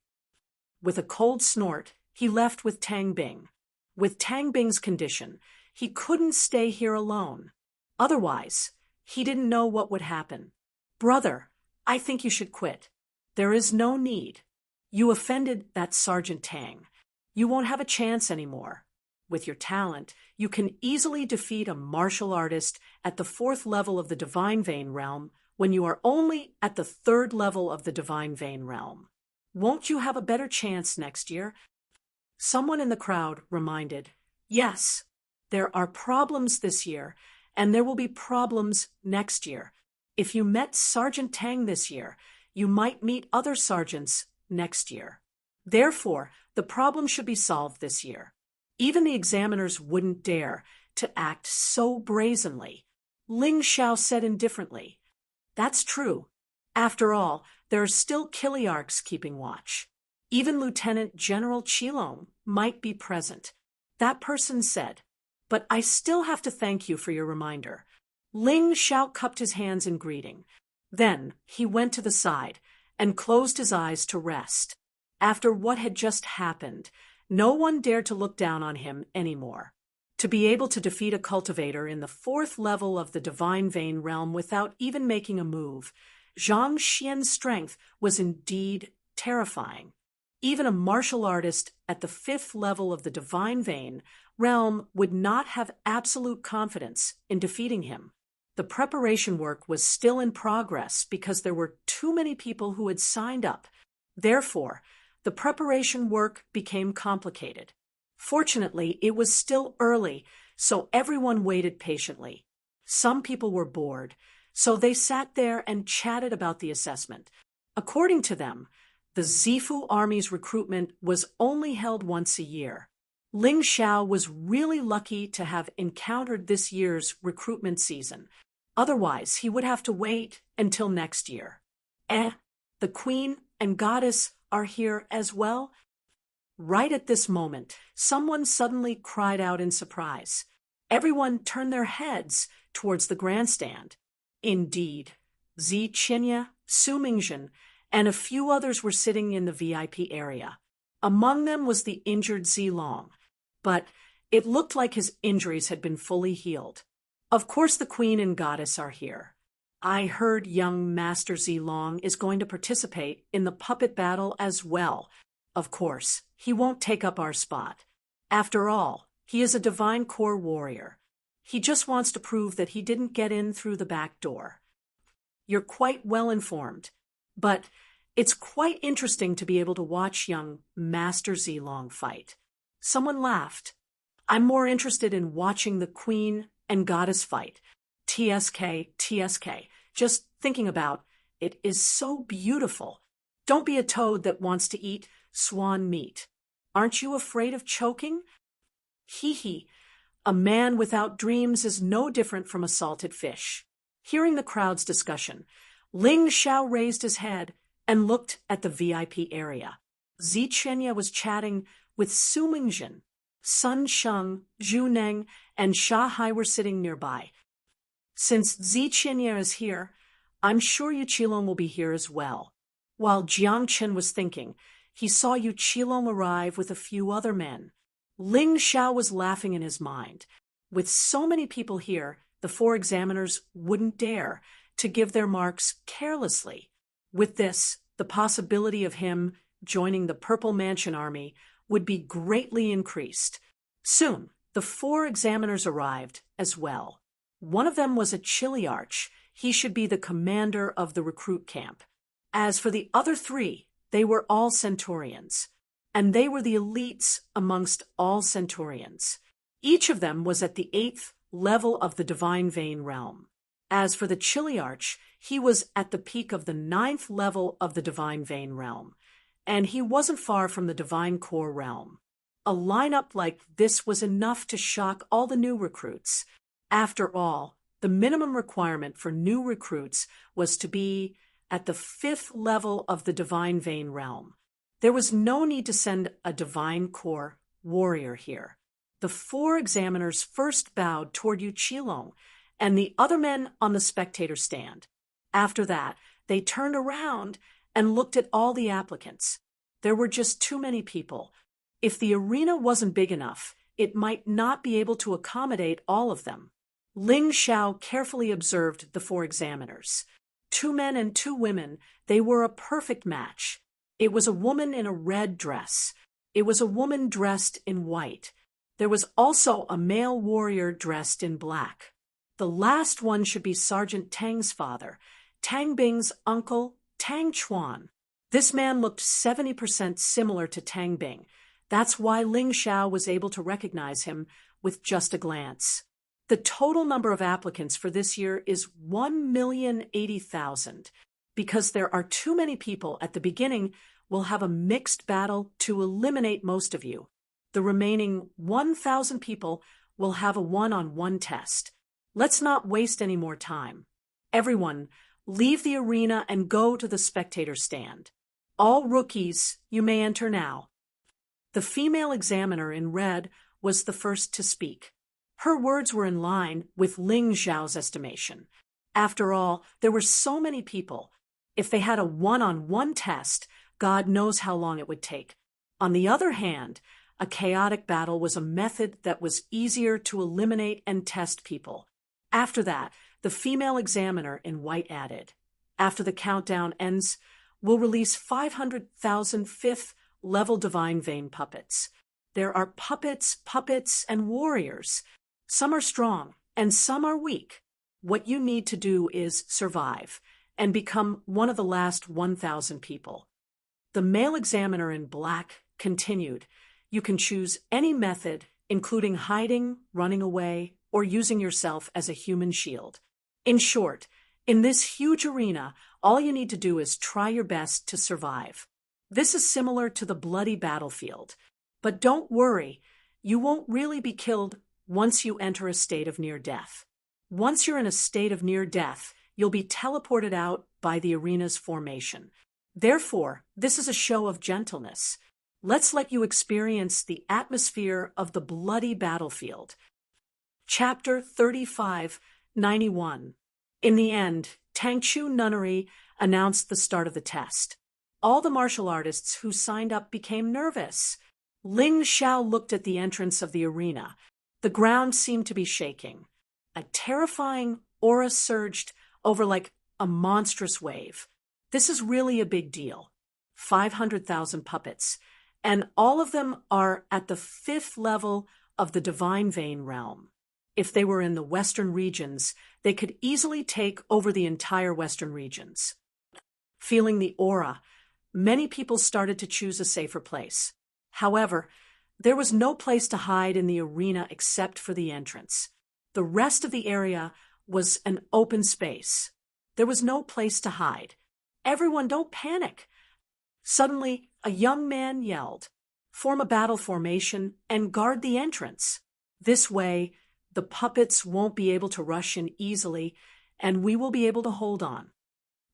With a cold snort, he left with Tang Bing. With Tang Bing's condition, he couldn't stay here alone. Otherwise, he didn't know what would happen. Brother, I think you should quit. There is no need. You offended that Sergeant Tang. You won't have a chance anymore. With your talent, you can easily defeat a martial artist at the 4th level of the Divine Vein realm when you are only at the 3rd level of the Divine Vein realm. Won't you have a better chance next year? Someone in the crowd reminded, Yes, there are problems this year, and there will be problems next year. If you met Sergeant Tang this year, you might meet other sergeants next year. Therefore, the problem should be solved this year. Even the examiners wouldn't dare to act so brazenly. Ling Xiao said indifferently, That's true. After all, there are still Kiliarchs keeping watch. Even Lieutenant General Qilong might be present. That person said, But I still have to thank you for your reminder. Ling Xiao cupped his hands in greeting. Then he went to the side and closed his eyes to rest. After what had just happened, no one dared to look down on him anymore. To be able to defeat a cultivator in the 4th level of the Divine Vein realm without even making a move, Zhang Xian's strength was indeed terrifying. Even a martial artist at the 5th level of the Divine Vein realm would not have absolute confidence in defeating him. The preparation work was still in progress because there were too many people who had signed up. Therefore, the preparation work became complicated. Fortunately, it was still early, so everyone waited patiently. Some people were bored, so they sat there and chatted about the assessment. According to them, the Zifu army's recruitment was only held once a year. Ling Xiao was really lucky to have encountered this year's recruitment season. Otherwise, he would have to wait until next year. The Queen and Goddess are here as well? Right at this moment, someone suddenly cried out in surprise. Everyone turned their heads towards the grandstand. Indeed, Zi Qinya, Su Mingjun, and a few others were sitting in the VIP area. Among them was the injured Zi Long, but it looked like his injuries had been fully healed. Of course the Queen and Goddess are here. I heard young Master Zi Long is going to participate in the puppet battle as well. Of course, he won't take up our spot. After all, he is a divine core warrior. He just wants to prove that he didn't get in through the back door. You're quite well informed, but it's quite interesting to be able to watch young Master Zi Long fight. Someone laughed. I'm more interested in watching the Queen and Goddess fight. TSK. Just thinking about it is so beautiful. Don't be a toad that wants to eat swan meat. Aren't you afraid of choking? Hee. A man without dreams is no different from a salted fish. Hearing the crowd's discussion, Ling Xiao raised his head and looked at the VIP area. Zi Qinya was chatting with Su Mingjun. Sun Sheng, Zhu Neng, and Sha Hai were sitting nearby. Since Zi Qinya is here, I'm sure Yu Qilong will be here as well. While Jiang Chen was thinking, he saw Yu Qilong arrive with a few other men. Ling Xiao was laughing in his mind. With so many people here, the 4 examiners wouldn't dare to give their marks carelessly. With this, the possibility of him joining the Purple Mansion Army would be greatly increased. Soon, the 4 examiners arrived as well. One of them was a Chiliarch. He should be the commander of the recruit camp. As for the other 3, they were all Centaurians, and they were the elites amongst all Centaurians. Each of them was at the 8th level of the Divine Vein realm. As for the Chiliarch, he was at the peak of the 9th level of the Divine Vein realm, and he wasn't far from the Divine Core realm. A lineup like this was enough to shock all the new recruits. After all, the minimum requirement for new recruits was to be at the 5th level of the Divine Vein realm. There was no need to send a Divine Core warrior here. The 4 examiners first bowed toward Yu Qilong and the other men on the spectator stand. After that, they turned around and looked at all the applicants. There were just too many people. If the arena wasn't big enough, it might not be able to accommodate all of them. Ling Xiao carefully observed the four examiners. 2 men and 2 women, they were a perfect match. It was a woman in a red dress. It was a woman dressed in white. There was also a male warrior dressed in black. The last one should be Sergeant Tang's father, Tang Bing's uncle, Tang Chuan. This man looked 70% similar to Tang Bing. That's why Ling Xiao was able to recognize him with just a glance. The total number of applicants for this year is 1,080,000. Because there are too many people at the beginning, we'll have a mixed battle to eliminate most of you. The remaining 1,000 people will have a one-on-one test. Let's not waste any more time. Everyone, leave the arena and go to the spectator stand. All rookies, you may enter now. The female examiner in red was the first to speak. Her words were in line with Ling Xiao's estimation. After all, there were so many people. If they had a one-on-one test, God knows how long it would take. On the other hand, a chaotic battle was a method that was easier to eliminate and test people. After that, the female examiner in white added, after the countdown ends, we'll release 500,000 fifth-level divine vein puppets. There are puppets, and warriors. Some are strong, and some are weak. What you need to do is survive and become one of the last 1,000 people. The male examiner in black continued, you can choose any method, including hiding, running away, or using yourself as a human shield. In short, in this huge arena, all you need to do is try your best to survive. This is similar to the bloody battlefield. But don't worry, you won't really be killed once you enter a state of near death. Once you're in a state of near death, you'll be teleported out by the arena's formation. Therefore, this is a show of gentleness. Let's let you experience the atmosphere of the bloody battlefield. Chapter 3591. In the end, Tangchu Nunnery announced the start of the test. All the martial artists who signed up became nervous. Ling Xiao looked at the entrance of the arena. The ground seemed to be shaking. A terrifying aura surged over like a monstrous wave. This is really a big deal. 500,000 puppets, and all of them are at the 5th level of the divine vein realm. If they were in the western regions, they could easily take over the entire western regions. Feeling the aura, many people started to choose a safer place. However, there was no place to hide in the arena except for the entrance. The rest of the area was an open space. There was no place to hide. Everyone, don't panic. Suddenly, a young man yelled, form a battle formation and guard the entrance. This way, the puppets won't be able to rush in easily, and we will be able to hold on.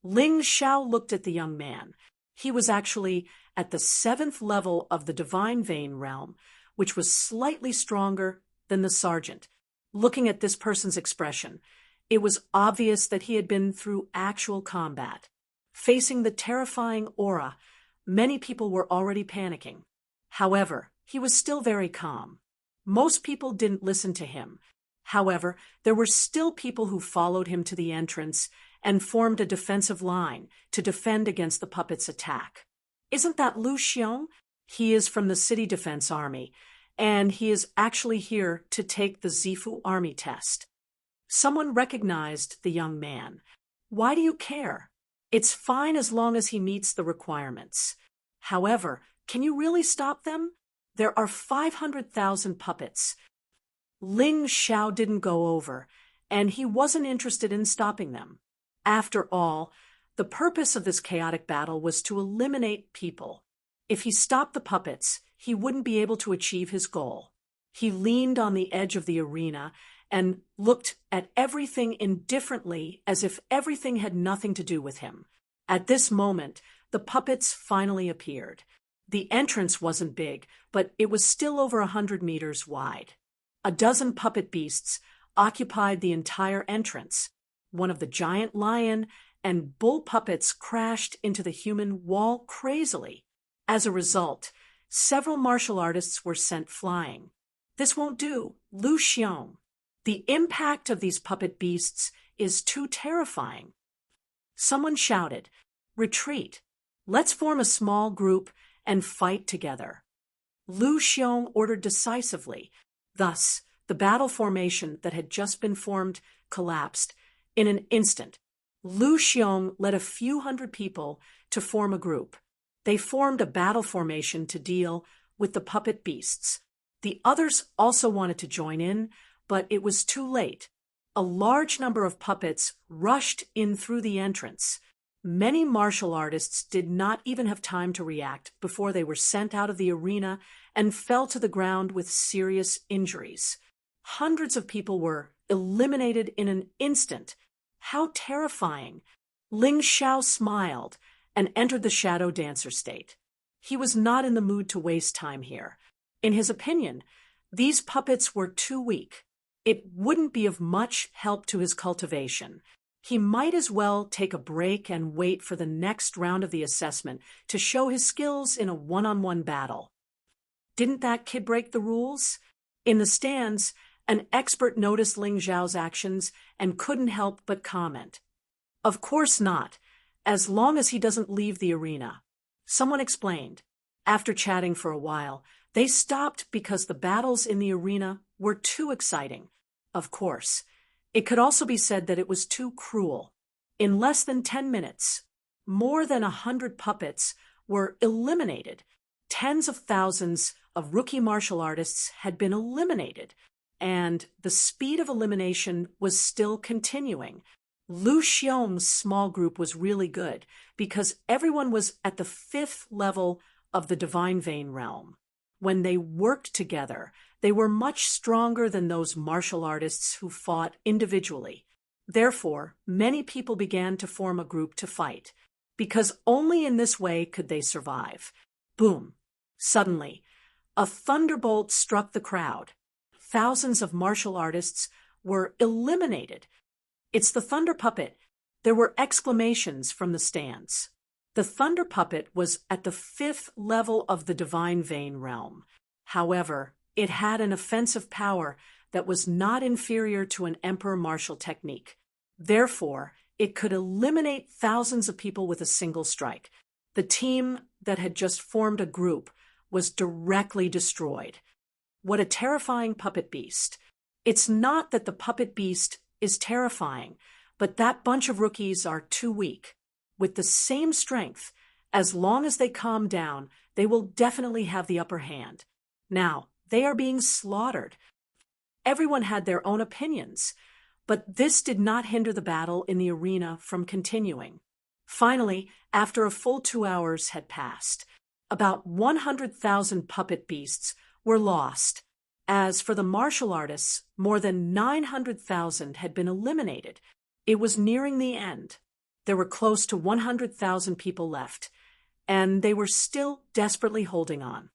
Ling Xiao looked at the young man. He was actually at the 7th level of the divine vein realm, which was slightly stronger than the sergeant. Looking at this person's expression, it was obvious that he had been through actual combat. Facing the terrifying aura, many people were already panicking. However, he was still very calm. Most people didn't listen to him. However, there were still people who followed him to the entrance and formed a defensive line to defend against the puppet's attack. Isn't that Lu Xiong? He is from the City Defense Army, and he is actually here to take the Zifu Army test. Someone recognized the young man. Why do you care? It's fine as long as he meets the requirements. However, can you really stop them? There are 500,000 puppets. Ling Xiao didn't go over, and he wasn't interested in stopping them. After all, the purpose of this chaotic battle was to eliminate people. If he stopped the puppets, he wouldn't be able to achieve his goal. He leaned on the edge of the arena and looked at everything indifferently as if everything had nothing to do with him. At this moment, the puppets finally appeared. The entrance wasn't big, but it was still over 100 meters wide. A dozen puppet beasts occupied the entire entrance. One of the giant lion and bull puppets crashed into the human wall crazily. As a result, several martial artists were sent flying. This won't do, Lu Xiong. The impact of these puppet beasts is too terrifying. Someone shouted, "Retreat! Let's form a small group and fight together." Lu Xiong ordered decisively. Thus, the battle formation that had just been formed collapsed. In an instant, Lu Xiong led a few hundred people to form a group. They formed a battle formation to deal with the puppet beasts. The others also wanted to join in, but it was too late. A large number of puppets rushed in through the entrance. Many martial artists did not even have time to react before they were sent out of the arena and fell to the ground with serious injuries. Hundreds of people were eliminated in an instant. How terrifying! Ling Xiao smiled and entered the shadow dancer state. He was not in the mood to waste time here. In his opinion, these puppets were too weak. It wouldn't be of much help to his cultivation. He might as well take a break and wait for the next round of the assessment to show his skills in a one-on-one battle. Didn't that kid break the rules? In the stands, an expert noticed Ling Xiao's actions and couldn't help but comment. Of course not, as long as he doesn't leave the arena. Someone explained. After chatting for a while, they stopped because the battles in the arena were too exciting. Of course, it could also be said that it was too cruel. In less than 10 minutes, more than 100 puppets were eliminated. Tens of thousands of rookie martial artists had been eliminated, and the speed of elimination was still continuing. Lu Xiong's small group was really good because everyone was at the 5th level of the divine vein realm. When they worked together, they were much stronger than those martial artists who fought individually. Therefore, many people began to form a group to fight, because only in this way could they survive. Boom! Suddenly, a thunderbolt struck the crowd. Thousands of martial artists were eliminated. "It's the thunder puppet!" There were exclamations from the stands. The thunder puppet was at the 5th level of the divine vein realm. However, it had an offensive power that was not inferior to an emperor martial technique. Therefore, it could eliminate thousands of people with a single strike. The team that had just formed a group was directly destroyed. What a terrifying puppet beast. It's not that the puppet beast is terrifying, but that bunch of rookies are too weak. With the same strength, as long as they calm down, they will definitely have the upper hand. Now, they are being slaughtered. Everyone had their own opinions, but this did not hinder the battle in the arena from continuing. Finally, after a full 2 hours had passed, about 100,000 puppet beasts were lost. As for the martial artists, more than 900,000 had been eliminated. It was nearing the end. There were close to 100,000 people left, and they were still desperately holding on.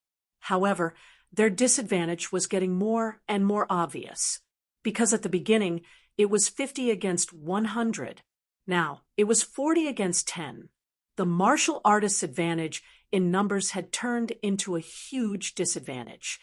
However, their disadvantage was getting more and more obvious, because at the beginning, it was 50 against 100. Now, it was 40 against 10. The martial artists' advantage in numbers had turned into a huge disadvantage.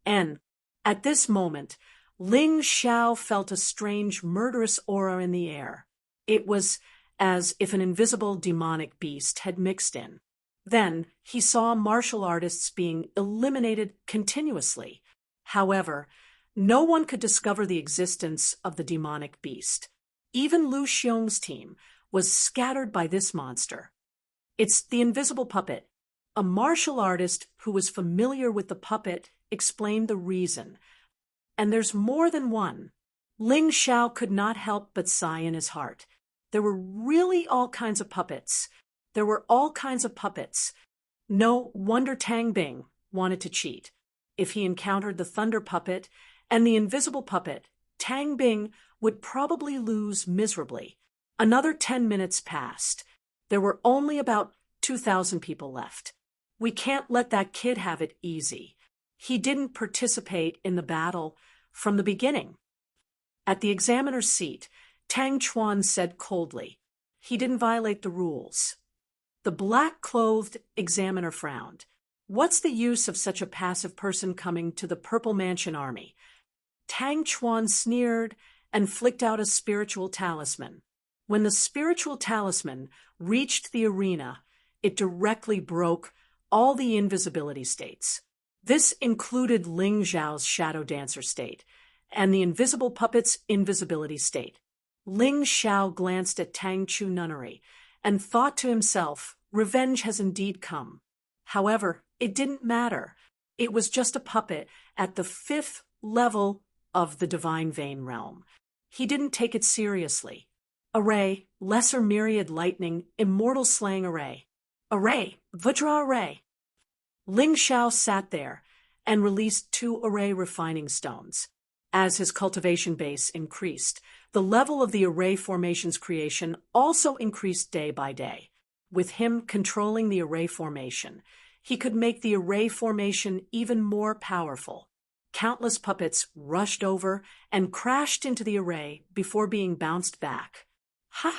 And at this moment, Ling Xiao felt a strange, murderous aura in the air. It was as if an invisible demonic beast had mixed in. Then he saw martial artists being eliminated continuously. However, no one could discover the existence of the demonic beast. Even Lu Xiong's team was scattered by this monster. It's the invisible puppet. A martial artist who was familiar with the puppet explained the reason. And there's more than one. Ling Xiao could not help but sigh in his heart. There were really all kinds of puppets. There were all kinds of puppets. No wonder Tang Bing wanted to cheat. If he encountered the thunder puppet and the invisible puppet, Tang Bing would probably lose miserably. Another 10 minutes passed. There were only about 2,000 people left. We can't let that kid have it easy. He didn't participate in the battle from the beginning. At the examiner's seat, Tang Chuan said coldly, "He didn't violate the rules." The black-clothed examiner frowned. What's the use of such a passive person coming to the Purple Mansion army? Tang Chuan sneered and flicked out a spiritual talisman. When the spiritual talisman reached the arena, it directly broke all the invisibility states. This included Ling Zhao's shadow dancer state and the invisible puppet's invisibility state. Ling Xiao glanced at Tang Chu nunnery and thought to himself, revenge has indeed come. However, it didn't matter. It was just a puppet at the 5th level of the divine vein realm. He didn't take it seriously. Array, lesser myriad lightning, immortal slaying array. Array, Vajra array. Ling Xiao sat there and released 2 array refining stones. As his cultivation base increased, the level of the array formation's creation also increased day by day. With him controlling the array formation, he could make the array formation even more powerful. Countless puppets rushed over and crashed into the array before being bounced back. Ha!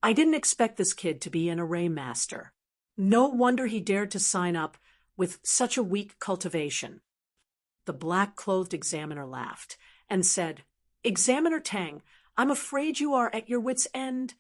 I didn't expect this kid to be an array master. No wonder he dared to sign up with such a weak cultivation. The black-clothed examiner laughed and said, Examiner Tang, I'm afraid you are at your wit's end.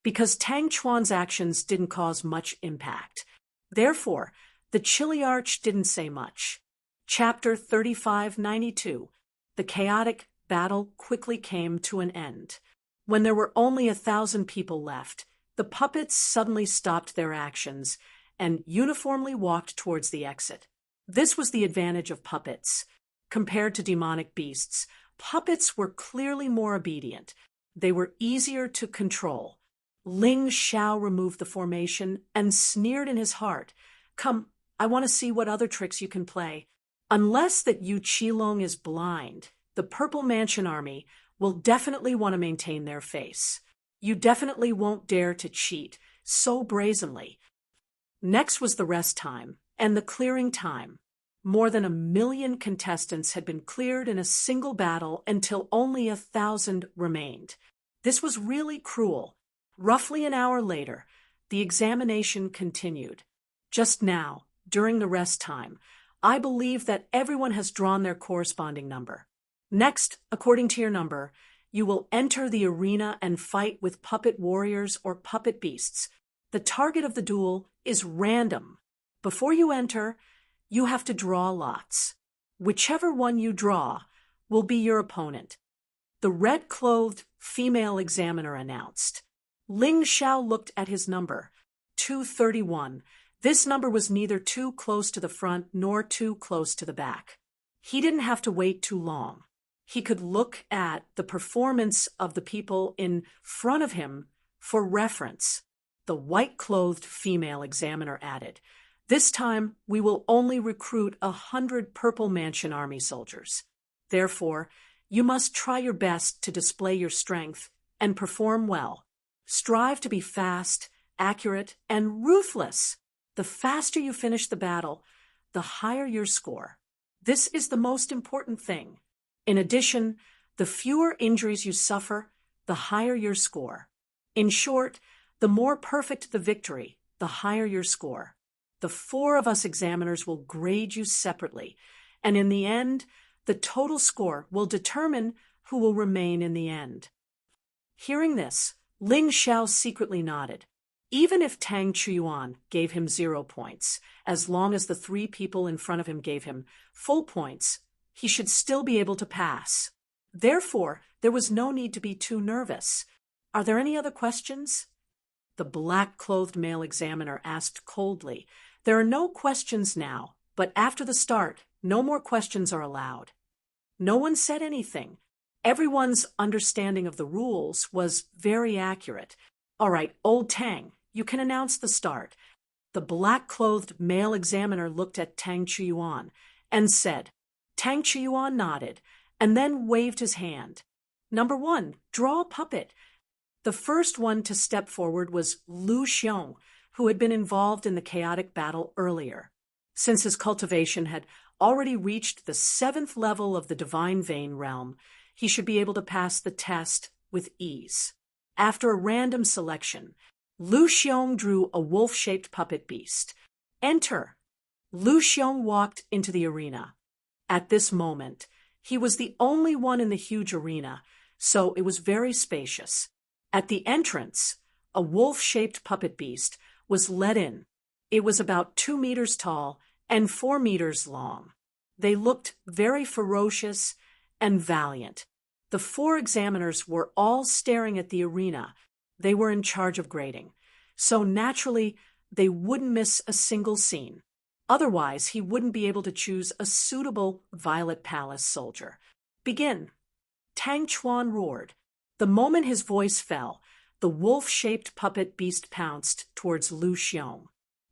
Because Tang Chuan's actions didn't cause much impact. Therefore, the Chiliarch didn't say much. Chapter 3592. The chaotic battle quickly came to an end. When there were only 1,000 people left, the puppets suddenly stopped their actions and uniformly walked towards the exit. This was the advantage of puppets. Compared to demonic beasts, puppets were clearly more obedient. They were easier to control. Ling Xiao removed the formation and sneered in his heart. Come, I want to see what other tricks you can play. Unless that Yu Qilong is blind, the Purple Mansion army will definitely want to maintain their face. You definitely won't dare to cheat so brazenly. Next was the rest time and the clearing time. More than 1 million contestants had been cleared in a single battle until only 1,000 remained. This was really cruel. Roughly an hour later, the examination continued. Just now, during the rest time, I believe that everyone has drawn their corresponding number. Next, according to your number, you will enter the arena and fight with puppet warriors or puppet beasts. The target of the duel is random. Before you enter, you have to draw lots. Whichever one you draw will be your opponent. The red-clothed female examiner announced. Ling Xiao looked at his number, 231. This number was neither too close to the front nor too close to the back. He didn't have to wait too long. He could look at the performance of the people in front of him for reference. The white-clothed female examiner added, This time we will only recruit 100 Purple Mansion army soldiers. Therefore, you must try your best to display your strength and perform well. Strive to be fast, accurate, and ruthless. The faster you finish the battle, the higher your score. This is the most important thing. In addition, the fewer injuries you suffer, the higher your score. In short, the more perfect the victory, the higher your score. The 4 of us examiners will grade you separately, and in the end, the total score will determine who will remain in the end. Hearing this, Ling Xiao secretly nodded. Even if Tang Chuyuan gave him 0 points, as long as the 3 people in front of him gave him full points, he should still be able to pass. Therefore, there was no need to be too nervous. Are there any other questions? The black-clothed male examiner asked coldly. There are no questions now, but after the start, no more questions are allowed. No one said anything. Everyone's understanding of the rules was very accurate. All right, old Tang, you can announce the start. The black-clothed male examiner looked at Tang Chuyuan and said. Tang Chuyuan nodded and then waved his hand. Number 1, draw a puppet. The first one to step forward was Lu Xiong, who had been involved in the chaotic battle earlier. Since his cultivation had already reached the 7th level of the divine vein realm, he should be able to pass the test with ease. After a random selection, Lu Xiong drew a wolf-shaped puppet beast. Enter! Lu Xiong walked into the arena. At this moment, he was the only one in the huge arena, so it was very spacious. At the entrance, a wolf-shaped puppet beast was led in. It was about 2 meters tall and 4 meters long. They looked very ferocious and valiant. The 4 examiners were all staring at the arena. They were in charge of grading, so naturally they wouldn't miss a single scene. Otherwise, he wouldn't be able to choose a suitable Violet Palace soldier. Begin. Tang Chuan roared. The moment his voice fell, the wolf-shaped puppet beast pounced towards Lu Xiong.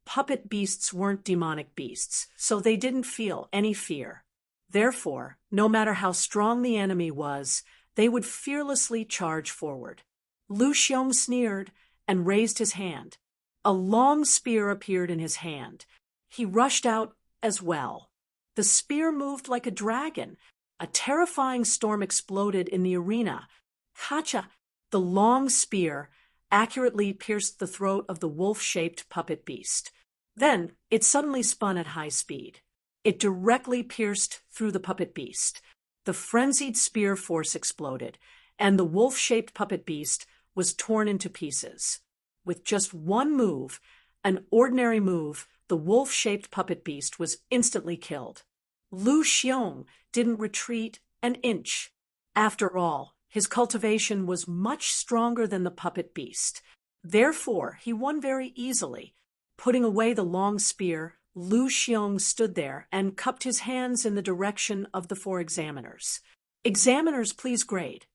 Puppet beasts weren't demonic beasts, so they didn't feel any fear. Therefore, no matter how strong the enemy was, they would fearlessly charge forward. Lu Xiong sneered and raised his hand. A long spear appeared in his hand. He rushed out as well. The spear moved like a dragon. A terrifying storm exploded in the arena. Hacha! The long spear accurately pierced the throat of the wolf-shaped puppet beast. Then it suddenly spun at high speed. It directly pierced through the puppet beast. The frenzied spear force exploded, and the wolf-shaped puppet beast was torn into pieces. With just one move, an ordinary move, the wolf-shaped puppet beast was instantly killed. Lu Xiong didn't retreat an inch. After all, his cultivation was much stronger than the puppet beast. Therefore, he won very easily. Putting away the long spear, Lu Xiong stood there and cupped his hands in the direction of the 4 examiners. Examiners, please grade.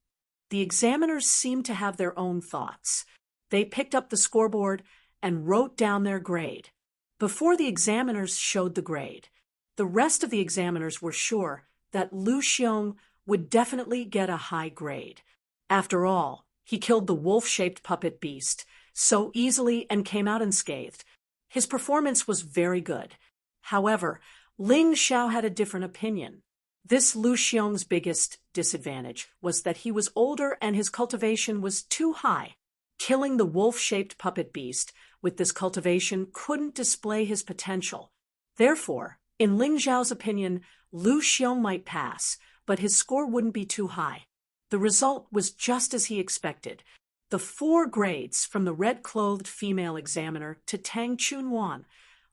The examiners seemed to have their own thoughts. They picked up the scoreboard and wrote down their grade. Before the examiners showed the grade, the rest of the examiners were sure that Lu Xiong would definitely get a high grade. After all, he killed the wolf-shaped puppet beast so easily and came out unscathed. His performance was very good. However, Ling Xiao had a different opinion. This Lu Xiong's biggest disadvantage was that he was older and his cultivation was too high. Killing the wolf-shaped puppet beast with this cultivation couldn't display his potential. Therefore, in Ling Xiao's opinion, Lu Xiong might pass, but his score wouldn't be too high. The result was just as he expected. The 4 grades from the red-clothed female examiner to Tang Chunwan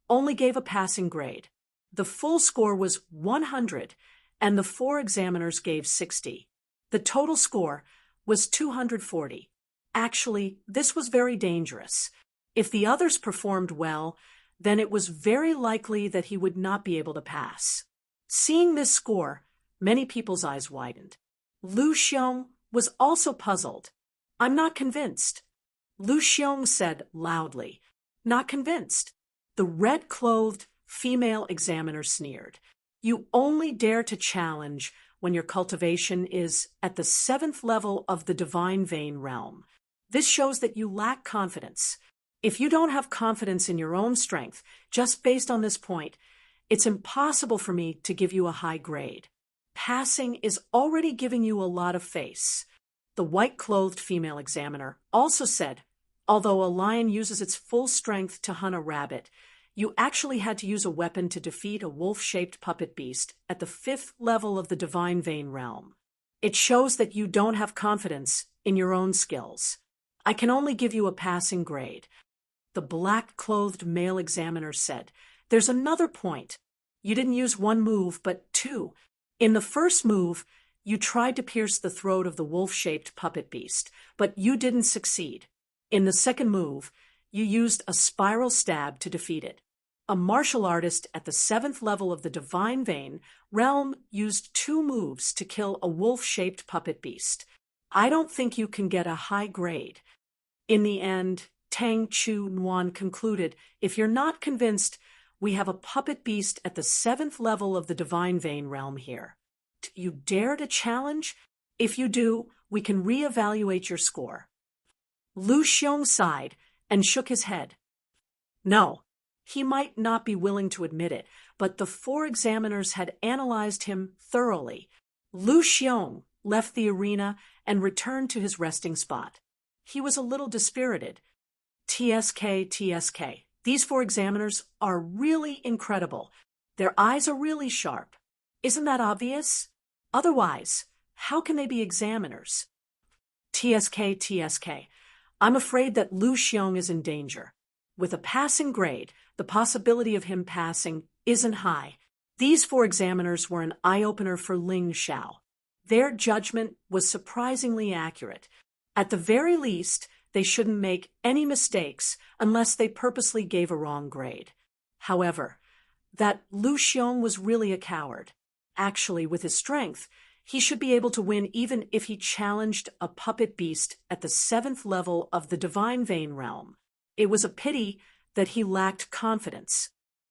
only gave a passing grade. The full score was 100, and the 4 examiners gave 60. The total score was 240. Actually, this was very dangerous. If the others performed well, then it was very likely that he would not be able to pass. Seeing this score, many people's eyes widened. Lu Xiong was also puzzled. I'm not convinced. Lu Xiong said loudly. Not convinced. The red-clothed female examiner sneered. You only dare to challenge when your cultivation is at the 7th level of the divine vein realm. This shows that you lack confidence. If you don't have confidence in your own strength, just based on this point, it's impossible for me to give you a high grade. Passing is already giving you a lot of face. The white-clothed female examiner also said, although a lion uses its full strength to hunt a rabbit, you actually had to use a weapon to defeat a wolf-shaped puppet beast at the 5th level of the divine vein realm. It shows that you don't have confidence in your own skills. I can only give you a passing grade. The black-clothed male examiner said, there's another point. You didn't use 1 move, but 2. In the first move, you tried to pierce the throat of the wolf-shaped puppet beast, but you didn't succeed. In the second move, you used a spiral stab to defeat it. A martial artist at the 7th level of the divine vein realm used 2 moves to kill a wolf-shaped puppet beast. I don't think you can get a high grade. In the end, Tang Chunwan concluded, if you're not convinced, we have a puppet beast at the 7th level of the divine vein realm here. You dare to challenge? If you do, we can reevaluate your score. Lu Xiong sighed and shook his head. No, he might not be willing to admit it, but the 4 examiners had analyzed him thoroughly. Lu Xiong left the arena and returned to his resting spot. He was a little dispirited. TSK. These four examiners are really incredible. Their eyes are really sharp. Isn't that obvious? Otherwise, how can they be examiners? TSK. I'm afraid that Lu Xiong is in danger. With a passing grade, the possibility of him passing isn't high. These four examiners were an eye-opener for Ling Xiao. Their judgment was surprisingly accurate. At the very least, they shouldn't make any mistakes unless they purposely gave a wrong grade. However, that Lu Xiong was really a coward. Actually, with his strength, he should be able to win even if he challenged a puppet beast at the 7th level of the Divine Vein realm. It was a pity that he lacked confidence.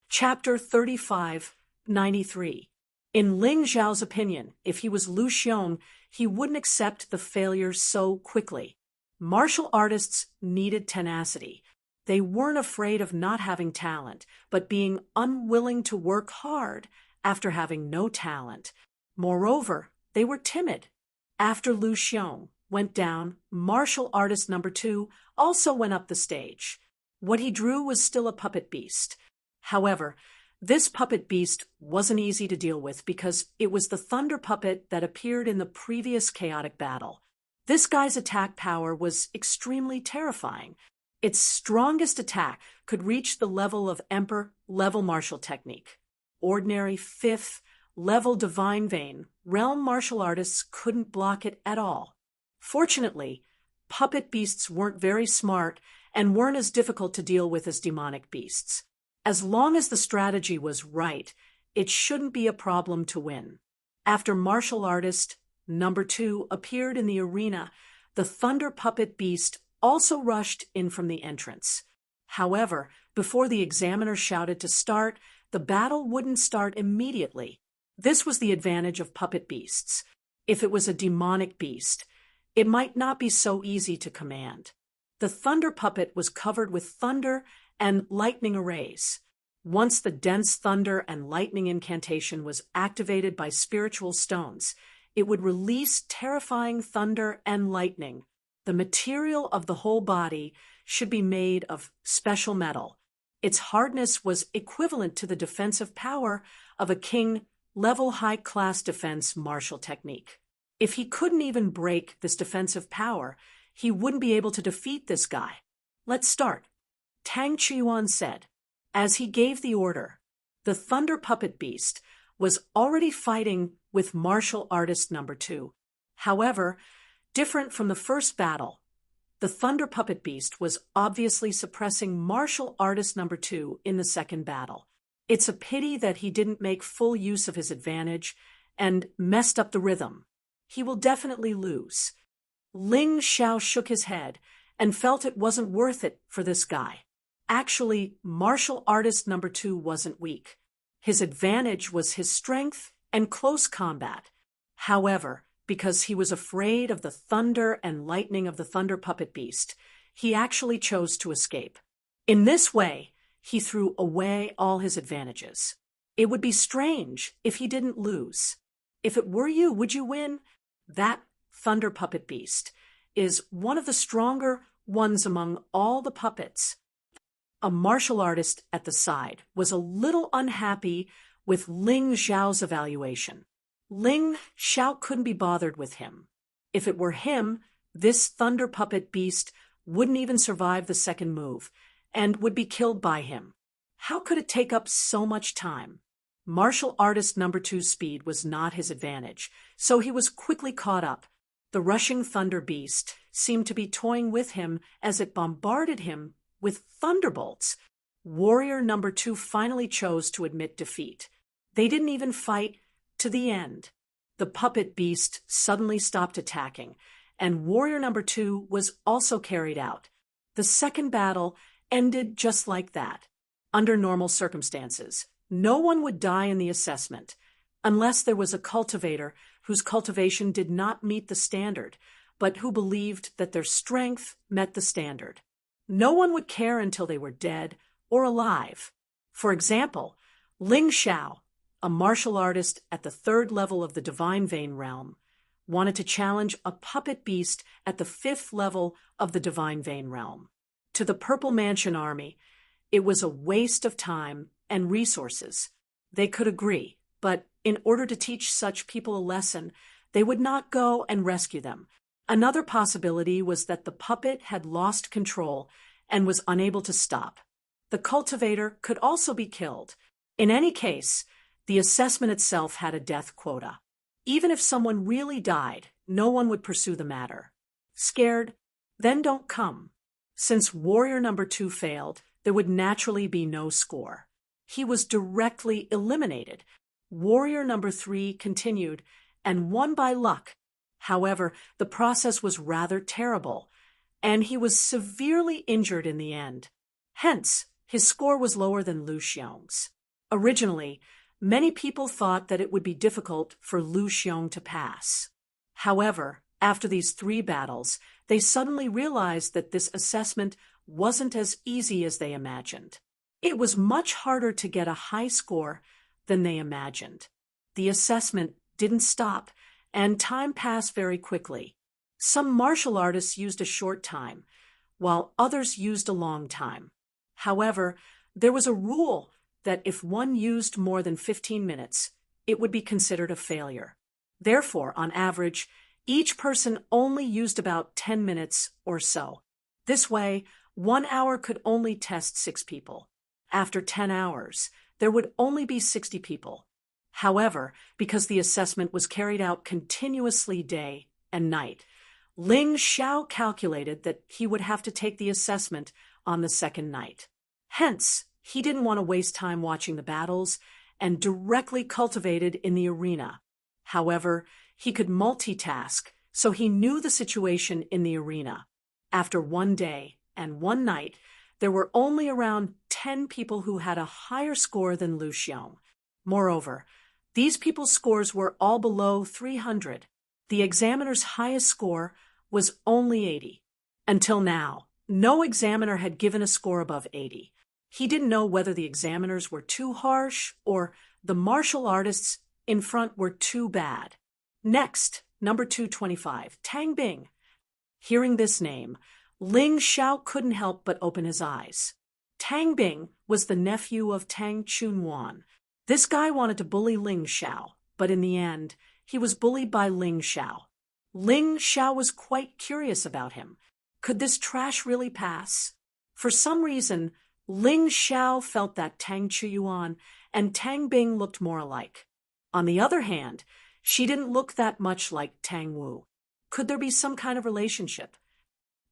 Chapter 3593. In Ling Xiao's opinion, if he was Lu Xiong, he wouldn't accept the failure so quickly. Martial artists needed tenacity. They weren't afraid of not having talent, but being unwilling to work hard after having no talent. Moreover, they were timid. After Lu Xiong went down, martial artist number 2 also went up the stage. What he drew was still a puppet beast. However, this puppet beast wasn't easy to deal with because it was the thunder puppet that appeared in the previous chaotic battle. This guy's attack power was extremely terrifying. Its strongest attack could reach the level of Emperor-level martial technique. Ordinary 5th level Divine Vein realm martial artists couldn't block it at all. Fortunately, puppet beasts weren't very smart and weren't as difficult to deal with as demonic beasts. As long as the strategy was right, it shouldn't be a problem to win. After martial artist number 2 appeared in the arena, the thunder puppet beast also rushed in from the entrance. However, before the examiner shouted to start, the battle wouldn't start immediately. This was the advantage of puppet beasts. If it was a demonic beast, it might not be so easy to command. The thunder puppet was covered with thunder and lightning arrays. Once the dense thunder and lightning incantation was activated by spiritual stones, it would release terrifying thunder and lightning. The material of the whole body should be made of special metal. Its hardness was equivalent to the defensive power of a king-level high-class defense martial technique. If he couldn't even break this defensive power, he wouldn't be able to defeat this guy. Let's start. Tang Qiyuan said. As he gave the order, the thunder puppet beast was already fighting with martial artist number 2. However, different from the first battle, the thunder puppet beast was obviously suppressing martial artist number 2 in the second battle. It's a pity that he didn't make full use of his advantage and messed up the rhythm. He will definitely lose. Ling Xiao shook his head and felt it wasn't worth it for this guy. Actually, martial artist number 2 wasn't weak. His advantage was his strength and close combat. However, because he was afraid of the thunder and lightning of the thunder puppet beast, he actually chose to escape. In this way, he threw away all his advantages. It would be strange if he didn't lose. If it were you, would you win? That thunder puppet beast is one of the stronger ones among all the puppets. A martial artist at the side was a little unhappy with Ling Xiao's evaluation. Ling Xiao couldn't be bothered with him. If it were him, this thunder puppet beast wouldn't even survive the second move and would be killed by him. How could it take up so much time? Martial artist number 2's speed was not his advantage, so he was quickly caught up. The rushing thunder beast seemed to be toying with him as it bombarded him with thunderbolts. Warrior number 2 finally chose to admit defeat. They didn't even fight to the end. The puppet beast suddenly stopped attacking, and warrior number 2 was also carried out. The second battle ended just like that. Under normal circumstances, no one would die in the assessment, unless there was a cultivator whose cultivation did not meet the standard, but who believed that their strength met the standard. No one would care until they were dead or alive. For example, Ling Xiao, a martial artist at the 3rd level of the Divine Vein realm, wanted to challenge a puppet beast at the 5th level of the Divine Vein realm. To the Purple Mansion Army, it was a waste of time and resources. They could agree, but in order to teach such people a lesson, they would not go and rescue them. Another possibility was that the puppet had lost control and was unable to stop. The cultivator could also be killed. In any case, the assessment itself had a death quota. Even if someone really died, no one would pursue the matter. Scared? Then don't come. Since warrior number 2 failed, there would naturally be no score. He was directly eliminated. Warrior number 3 continued and won by luck. However, the process was rather terrible, and he was severely injured in the end. Hence, his score was lower than Lu Xiong's. Originally, many people thought that it would be difficult for Lu Xiong to pass. However, after these 3 battles, they suddenly realized that this assessment wasn't as easy as they imagined. It was much harder to get a high score than they imagined. The assessment didn't stop, and time passed very quickly. Some martial artists used a short time, while others used a long time. However, there was a rule that if one used more than 15 minutes, it would be considered a failure. Therefore, on average, each person only used about 10 minutes or so. This way, 1 hour could only test 6 people. After 10 hours, there would only be 60 people. However, because the assessment was carried out continuously day and night, Ling Xiao calculated that he would have to take the assessment on the second night. Hence, he didn't want to waste time watching the battles and directly cultivated in the arena. However, he could multitask, so he knew the situation in the arena. After 1 day and 1 night, there were only around 10 people who had a higher score than Lu Xiong. Moreover, these people's scores were all below 300. The examiner's highest score was only 80. Until now, no examiner had given a score above 80. He didn't know whether the examiners were too harsh or the martial artists in front were too bad. Next, number 225, Tang Bing. Hearing this name, Ling Xiao couldn't help but open his eyes. Tang Bing was the nephew of Tang Chunwan. This guy wanted to bully Ling Xiao, but in the end, he was bullied by Ling Xiao. Ling Xiao was quite curious about him. Could this trash really pass? For some reason, Ling Xiao felt that Tang Chuyuan and Tang Bing looked more alike. On the other hand, she didn't look that much like Tang Wu. Could there be some kind of relationship?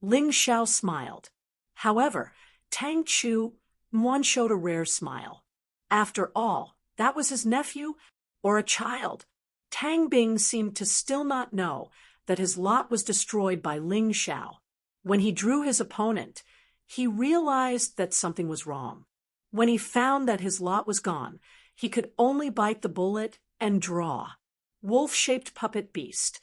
Ling Xiao smiled. However, Tang Chuyuan showed a rare smile. After all, that was his nephew or a child. Tang Bing seemed to still not know that his lot was destroyed by Ling Xiao. When he drew his opponent, he realized that something was wrong. When he found that his lot was gone, he could only bite the bullet and draw. Wolf-shaped puppet beast.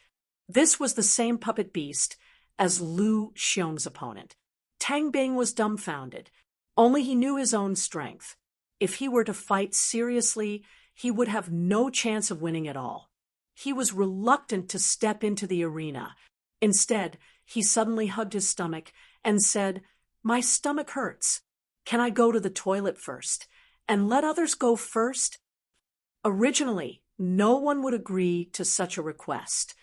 This was the same puppet beast as Lu Xiong's opponent. Tang Bing was dumbfounded. Only he knew his own strength. If he were to fight seriously, he would have no chance of winning at all. He was reluctant to step into the arena. Instead, he suddenly hugged his stomach and said, "My stomach hurts. Can I go to the toilet first? And let others go first?" Originally, no one would agree to such a request.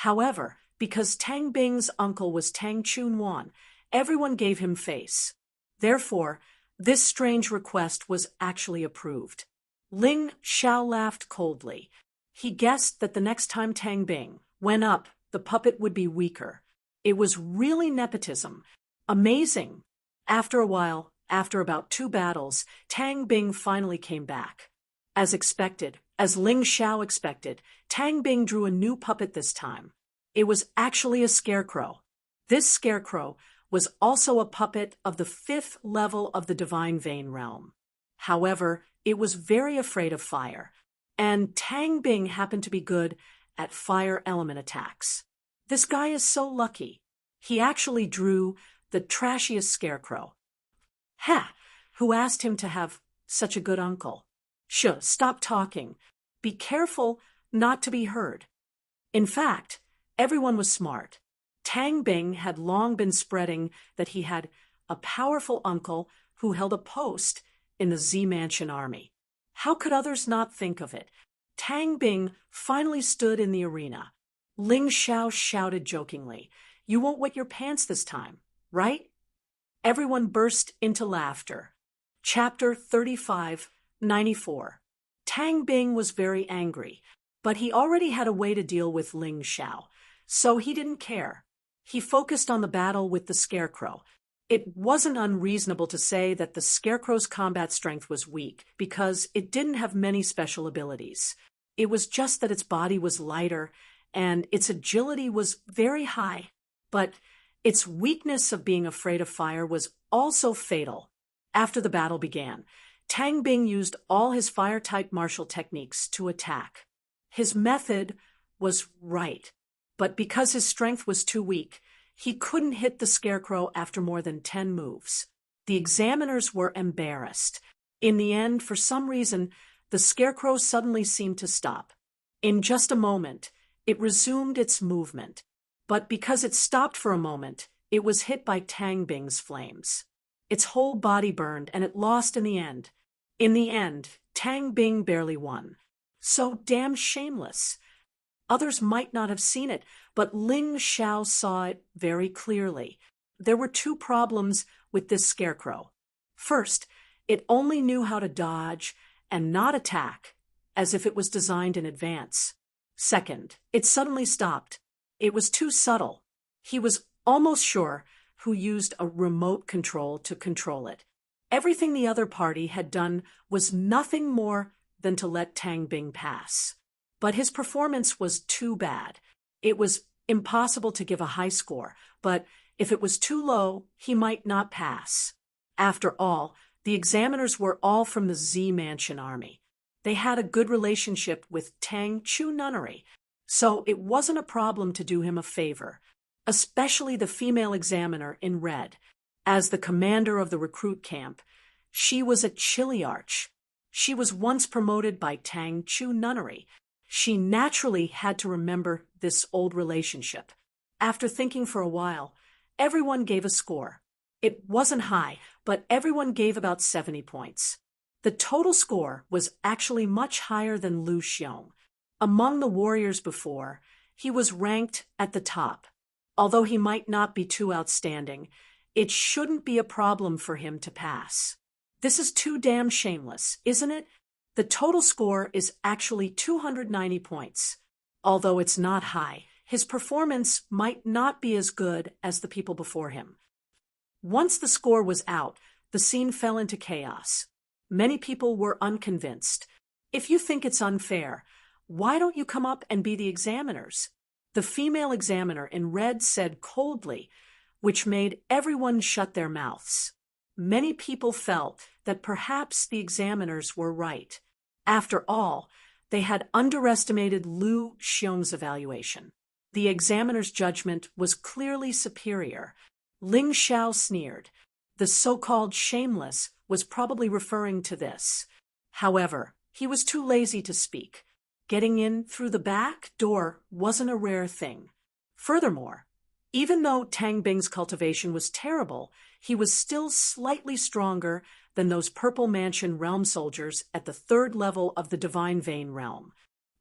However, because Tang Bing's uncle was Tang Chunwan, everyone gave him face. Therefore, this strange request was actually approved. Ling Xiao laughed coldly. He guessed that the next time Tang Bing went up, the puppet would be weaker. It was really nepotism. Amazing. After a while, after about 2 battles, Tang Bing finally came back. As expected, as Ling Xiao expected, Tang Bing drew a new puppet this time. It was actually a scarecrow. This scarecrow was also a puppet of the 5th level of the Divine Vein realm. However, it was very afraid of fire, and Tang Bing happened to be good at fire element attacks. This guy is so lucky. He actually drew the trashiest scarecrow. Who asked him to have such a good uncle? Stop talking. Be careful not to be heard. In fact, everyone was smart. Tang Bing had long been spreading that he had a powerful uncle who held a post in the Z Mansion army. How could others not think of it? Tang Bing finally stood in the arena. Ling Xiao shouted jokingly, "You won't wet your pants this time, right?" Everyone burst into laughter. Chapter 3594. Tang Bing was very angry, but he already had a way to deal with Ling Xiao, so he didn't care. He focused on the battle with the Scarecrow. It wasn't unreasonable to say that the Scarecrow's combat strength was weak, because it didn't have many special abilities. It was just that its body was lighter, and its agility was very high. But its weakness of being afraid of fire was also fatal. After the battle began, Tang Bing used all his fire-type martial techniques to attack. His method was right, but because his strength was too weak, he couldn't hit the Scarecrow after more than 10 moves. The examiners were embarrassed. In the end, for some reason, the Scarecrow suddenly seemed to stop. In just a moment, it resumed its movement. But because it stopped for a moment, it was hit by Tang Bing's flames. Its whole body burned, and it lost in the end. In the end, Tang Bing barely won. So damn shameless. Others might not have seen it, but Ling Xiao saw it very clearly. There were two problems with this Scarecrow. First, it only knew how to dodge and not attack, as if it was designed in advance. Second, it suddenly stopped. It was too subtle. He was almost sure who used a remote control to control it. Everything the other party had done was nothing more than to let Tang Bing pass. But his performance was too bad. It was impossible to give a high score, but if it was too low, he might not pass. After all, the examiners were all from the Z Mansion army. They had a good relationship with Tang Chu Nunnery, so it wasn't a problem to do him a favor, especially the female examiner in red. As the commander of the recruit camp, she was a Chiliarch. She was once promoted by Tang Chu Nunnery. She naturally had to remember this old relationship. After thinking for a while, everyone gave a score. It wasn't high, but everyone gave about 70 points. The total score was actually much higher than Lu Xiong. Among the warriors before, he was ranked at the top. Although he might not be too outstanding, it shouldn't be a problem for him to pass. This is too damn shameless, isn't it? The total score is actually 290 points. Although it's not high, his performance might not be as good as the people before him. Once the score was out, the scene fell into chaos. Many people were unconvinced. If you think it's unfair, why don't you come up and be the examiners? The female examiner in red said coldly, which made everyone shut their mouths. Many people felt that perhaps the examiners were right. After all, they had underestimated Lu Xiong's evaluation. The examiner's judgment was clearly superior. Ling Xiao sneered. The so-called shameless was probably referring to this. However, he was too lazy to speak. Getting in through the back door wasn't a rare thing. Furthermore, even though Tang Bing's cultivation was terrible, he was still slightly stronger than those Purple Mansion realm soldiers at the 3rd level of the Divine Vein realm.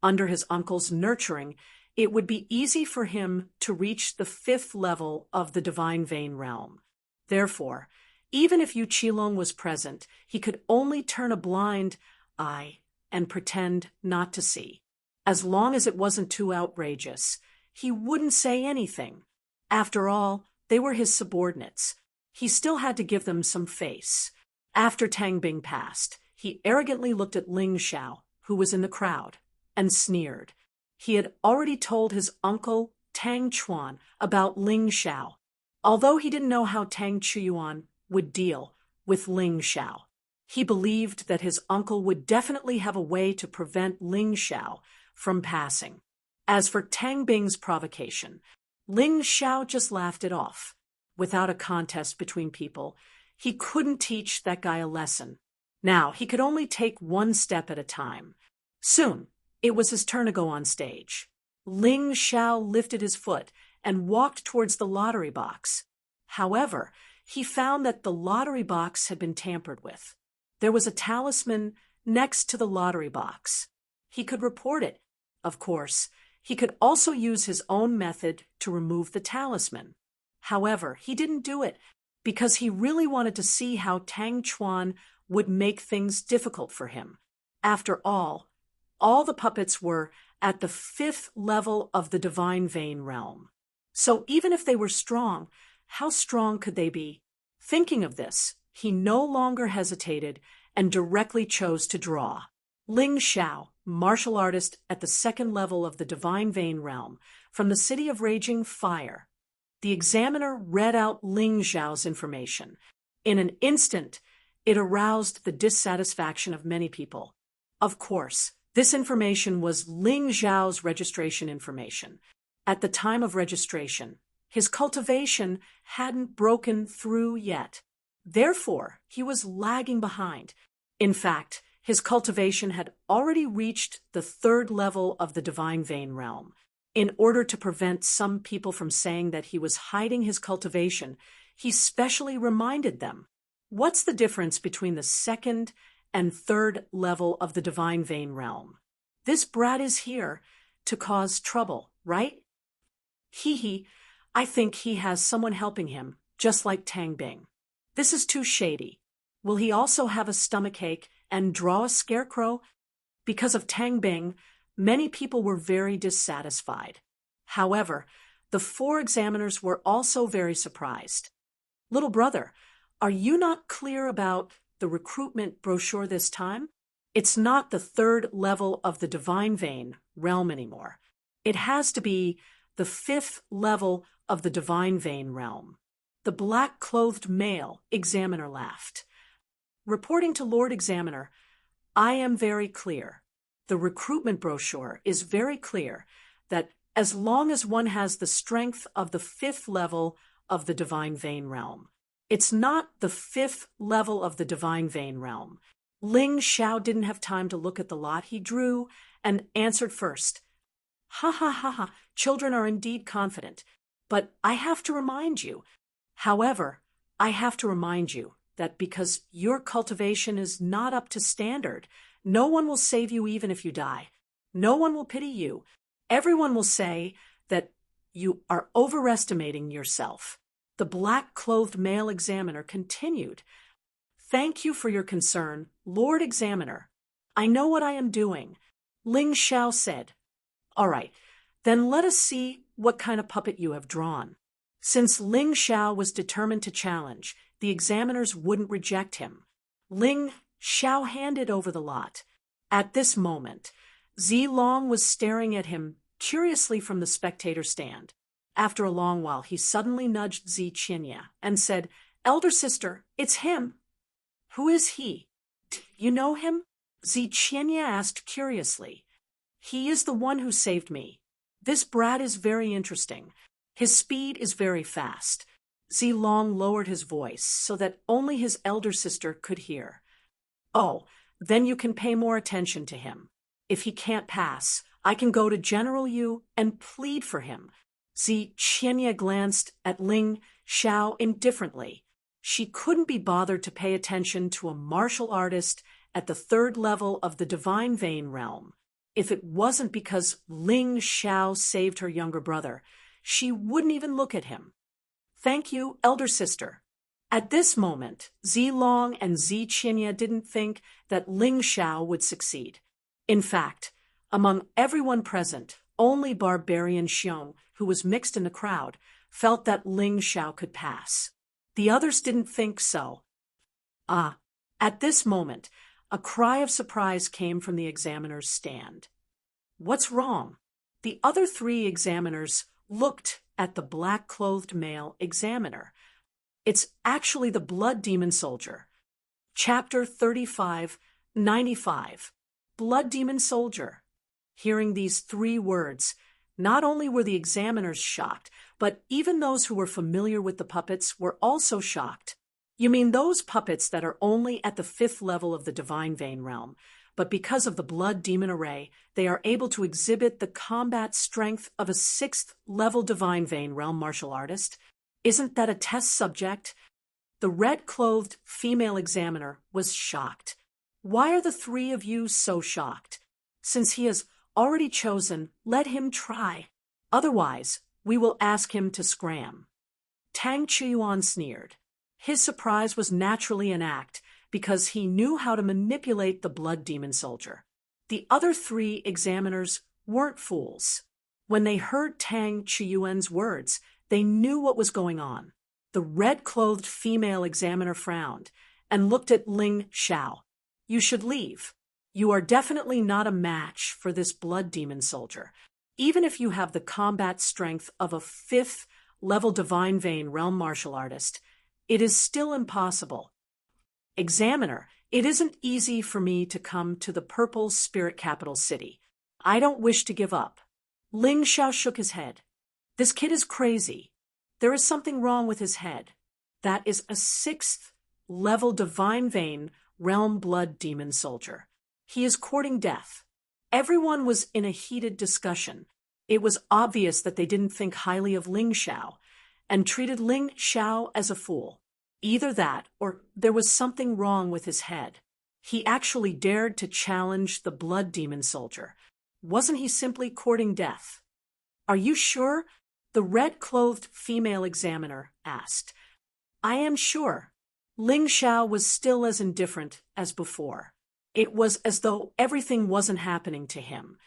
Under his uncle's nurturing, it would be easy for him to reach the 5th level of the Divine Vein realm. Therefore, even if Yu Qilong was present, he could only turn a blind eye and pretend not to see. As long as it wasn't too outrageous, he wouldn't say anything. After all, they were his subordinates. He still had to give them some face. After Tang Bing passed, he arrogantly looked at Ling Xiao, who was in the crowd, and sneered. He had already told his uncle, Tang Chuan, about Ling Xiao, although he didn't know how Tang Chuyuan would deal with Ling Xiao. He believed that his uncle would definitely have a way to prevent Ling Xiao from passing. As for Tang Bing's provocation, Ling Xiao just laughed it off. Without a contest between people, he couldn't teach that guy a lesson. Now, he could only take one step at a time. Soon, it was his turn to go on stage. Ling Xiao lifted his foot and walked towards the lottery box. However, he found that the lottery box had been tampered with. There was a talisman next to the lottery box. He could report it. Of course, he could also use his own method to remove the talisman. However, he didn't do it because he really wanted to see how Tang Chuan would make things difficult for him. After all the puppets were at the 5th level of the divine vein realm. So even if they were strong, how strong could they be? Thinking of this, he no longer hesitated and directly chose to draw. Ling Xiao, martial artist at the 2nd level of the divine vein realm, from the city of raging fire. The examiner read out Ling Xiao's information. In an instant, it aroused the dissatisfaction of many people. Of course, this information was Ling Xiao's registration information. At the time of registration, his cultivation hadn't broken through yet. Therefore, he was lagging behind. In fact, his cultivation had already reached the 3rd level of the divine vein realm. In order to prevent some people from saying that he was hiding his cultivation, he specially reminded them, what's the difference between the 2nd and 3rd level of the divine vein realm? This brat is here to cause trouble, right? Hee, I think he has someone helping him, just like Tang Bing. This is too shady. Will he also have a stomachache and draw a scarecrow? Because of Tang Bing, many people were very dissatisfied. However, the 4 examiners were also very surprised. Little brother, are you not clear about the recruitment brochure this time? It's not the 3rd level of the divine vein realm anymore. It has to be the 5th level of the divine vein realm. The black-clothed male examiner laughed. Reporting to Lord Examiner, I am very clear. The recruitment brochure is very clear that as long as one has the strength of the 5th level of the divine vein realm, it's not the 5th level of the divine vein realm. Ling Xiao didn't have time to look at the lot he drew and answered first. Ha ha ha ha, children are indeed confident, but I have to remind you. However, I have to remind you that because your cultivation is not up to standard, no one will save you even if you die. No one will pity you. Everyone will say that you are overestimating yourself. The black-clothed male examiner continued. Thank you for your concern, Lord Examiner. I know what I am doing. Ling Xiao said. All right, then let us see what kind of puppet you have drawn. Since Ling Xiao was determined to challenge, the examiners wouldn't reject him. Ling Xiao handed over the lot. At this moment, Zi Long was staring at him curiously from the spectator stand. After a long while, he suddenly nudged Zi Qinya and said, Elder sister, it's him. Who is he? You know him? Zi Qinya asked curiously. He is the one who saved me. This brat is very interesting. His speed is very fast. Zi Long lowered his voice so that only his elder sister could hear. Oh, then you can pay more attention to him. If he can't pass, I can go to General Yu and plead for him. Zi Qinya glanced at Ling Xiao indifferently. She couldn't be bothered to pay attention to a martial artist at the 3rd level of the divine vein realm. If it wasn't because Ling Xiao saved her younger brother, she wouldn't even look at him. Thank you, elder sister. At this moment, Zi Long and Zi Qinya didn't think that Ling Xiao would succeed. In fact, among everyone present, only Barbarian Xiong, who was mixed in the crowd, felt that Ling Xiao could pass. The others didn't think so. At this moment, a cry of surprise came from the examiner's stand. What's wrong? The other 3 examiners looked at the black-clothed male examiner. It's actually the Blood Demon Soldier. Chapter 3595. Blood Demon Soldier. Hearing these 3 words, not only were the examiners shocked, but even those who were familiar with the puppets were also shocked. You mean those puppets that are only at the 5th level of the divine vein realm, but because of the blood demon array, they are able to exhibit the combat strength of a 6th level divine vein realm martial artist? Isn't that a test subject? The red-clothed female examiner was shocked. Why are the three of you so shocked? Since he has already chosen, let him try. Otherwise, we will ask him to scram. Tang Chuyuan sneered. His surprise was naturally an act, because he knew how to manipulate the blood demon soldier. The other three examiners weren't fools. When they heard Tang Chuyuan's words, they knew what was going on. The red-clothed female examiner frowned and looked at Ling Xiao. You should leave. You are definitely not a match for this blood demon soldier. Even if you have the combat strength of a 5th-level Divine Vein realm martial artist, it is still impossible. Examiner, it isn't easy for me to come to the Purple Spirit Capital City. I don't wish to give up. Ling Xiao shook his head. This kid is crazy. There is something wrong with his head. That is a 6th-level Divine Vein realm blood demon soldier. He is courting death. Everyone was in a heated discussion. It was obvious that they didn't think highly of Ling Xiao and treated Ling Xiao as a fool. Either that, or there was something wrong with his head. He actually dared to challenge the blood demon soldier. Wasn't he simply courting death? Are you sure? The red-clothed female examiner asked. I am sure. Ling Xiao was still as indifferent as before. It was as though everything wasn't happening to him.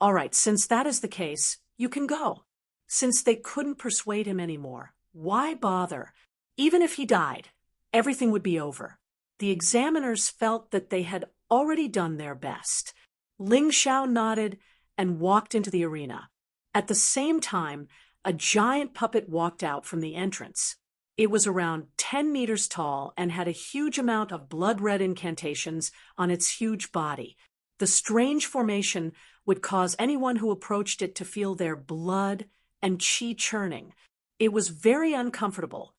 All right, since that is the case, you can go. Since they couldn't persuade him anymore, why bother? Even if he died, everything would be over. The examiners felt that they had already done their best. Ling Xiao nodded and walked into the arena. At the same time, a giant puppet walked out from the entrance. It was around 10 meters tall and had a huge amount of blood-red incantations on its huge body. The strange formation would cause anyone who approached it to feel their blood and qi churning. It was very uncomfortable.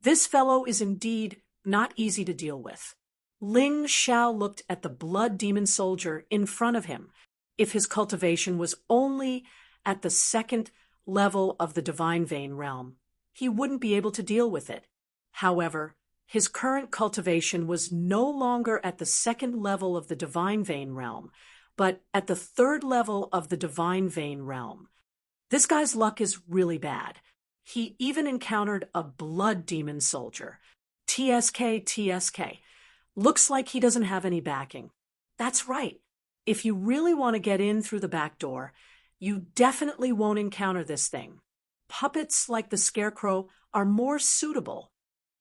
This fellow is indeed not easy to deal with. Ling Xiao looked at the blood demon soldier in front of him. If his cultivation was only at the 2nd level of the Divine Vein realm, he wouldn't be able to deal with it. However, his current cultivation was no longer at the 2nd level of the Divine Vein realm, but at the 3rd level of the Divine Vein realm. This guy's luck is really bad. He even encountered a blood demon soldier. TSK. Looks like he doesn't have any backing. That's right. If you really want to get in through the back door, you definitely won't encounter this thing. Puppets like the Scarecrow are more suitable.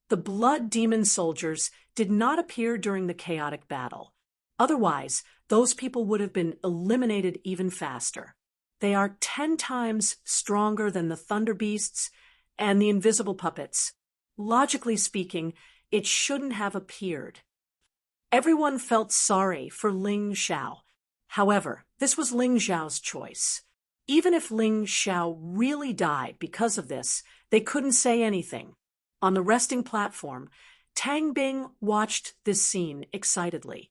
The blood demon soldiers did not appear during the chaotic battle. Otherwise, those people would have been eliminated even faster. They are 10 times stronger than the Thunder Beasts and the invisible puppets. Logically speaking, it shouldn't have appeared. Everyone felt sorry for Ling Xiao. However, this was Ling Xiao's choice. Even if Ling Xiao really died because of this, they couldn't say anything. On the resting platform, Tang Bing watched this scene excitedly.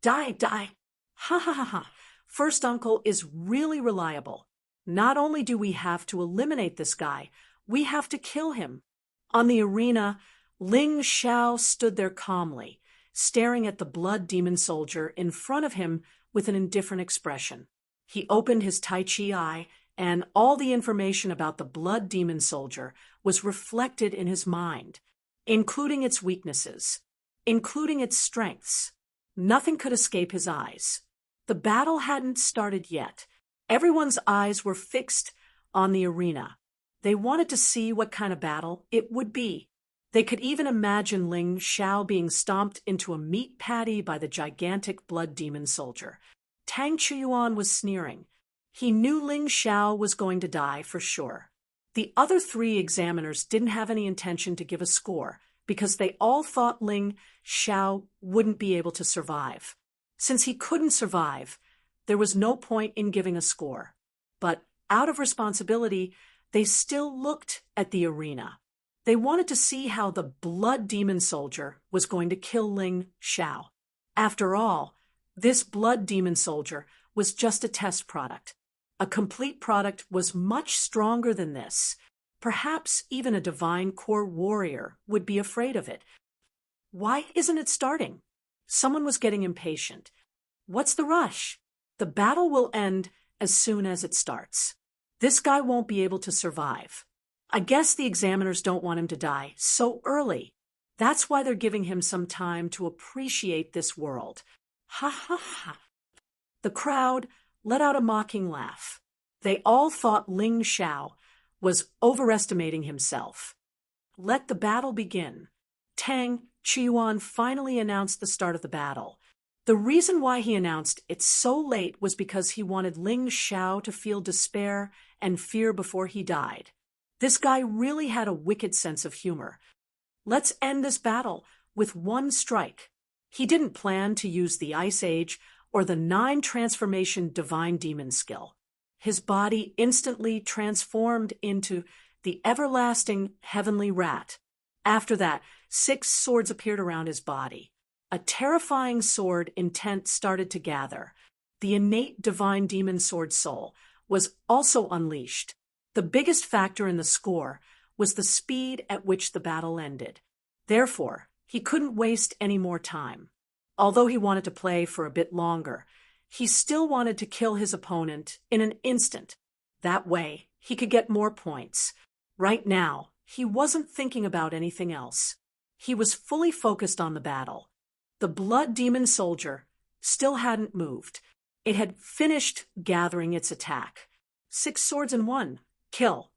Die. Ha ha ha ha. First Uncle is really reliable. Not only do we have to eliminate this guy, we have to kill him. On the arena, Ling Xiao stood there calmly, staring at the blood demon soldier in front of him with an indifferent expression. He opened his Tai Chi eye, and all the information about the blood demon soldier was reflected in his mind, including its weaknesses, including its strengths. Nothing could escape his eyes. The battle hadn't started yet. Everyone's eyes were fixed on the arena. They wanted to see what kind of battle it would be. They could even imagine Ling Xiao being stomped into a meat patty by the gigantic blood demon soldier. Tang Chuyuan was sneering. He knew Ling Xiao was going to die for sure. The other three examiners didn't have any intention to give a score because they all thought Ling Xiao wouldn't be able to survive. Since he couldn't survive, there was no point in giving a score. But out of responsibility, they still looked at the arena. They wanted to see how the blood demon soldier was going to kill Ling Xiao. After all, this blood demon soldier was just a test product. A complete product was much stronger than this. Perhaps even a divine core warrior would be afraid of it. Why isn't it starting? Someone was getting impatient. What's the rush? The battle will end as soon as it starts. This guy won't be able to survive. I guess the examiners don't want him to die so early. That's why they're giving him some time to appreciate this world. Ha ha ha. The crowd let out a mocking laugh. They all thought Ling Xiao was overestimating himself. Let the battle begin. Tang Qiyuan finally announced the start of the battle. The reason why he announced it so late was because he wanted Ling Xiao to feel despair and fear before he died. This guy really had a wicked sense of humor. Let's end this battle with one strike. He didn't plan to use the Ice Age or the 9 transformation divine demon skill. His body instantly transformed into the everlasting heavenly rat. After that, 6 swords appeared around his body. A terrifying sword intent started to gather. The innate divine demon sword soul was also unleashed. The biggest factor in the score was the speed at which the battle ended. Therefore, he couldn't waste any more time. Although he wanted to play for a bit longer, he still wanted to kill his opponent in an instant. That way, he could get more points. Right now, he wasn't thinking about anything else. He was fully focused on the battle. The blood demon soldier still hadn't moved. It had finished gathering its attack. 6 swords in 1. Kill.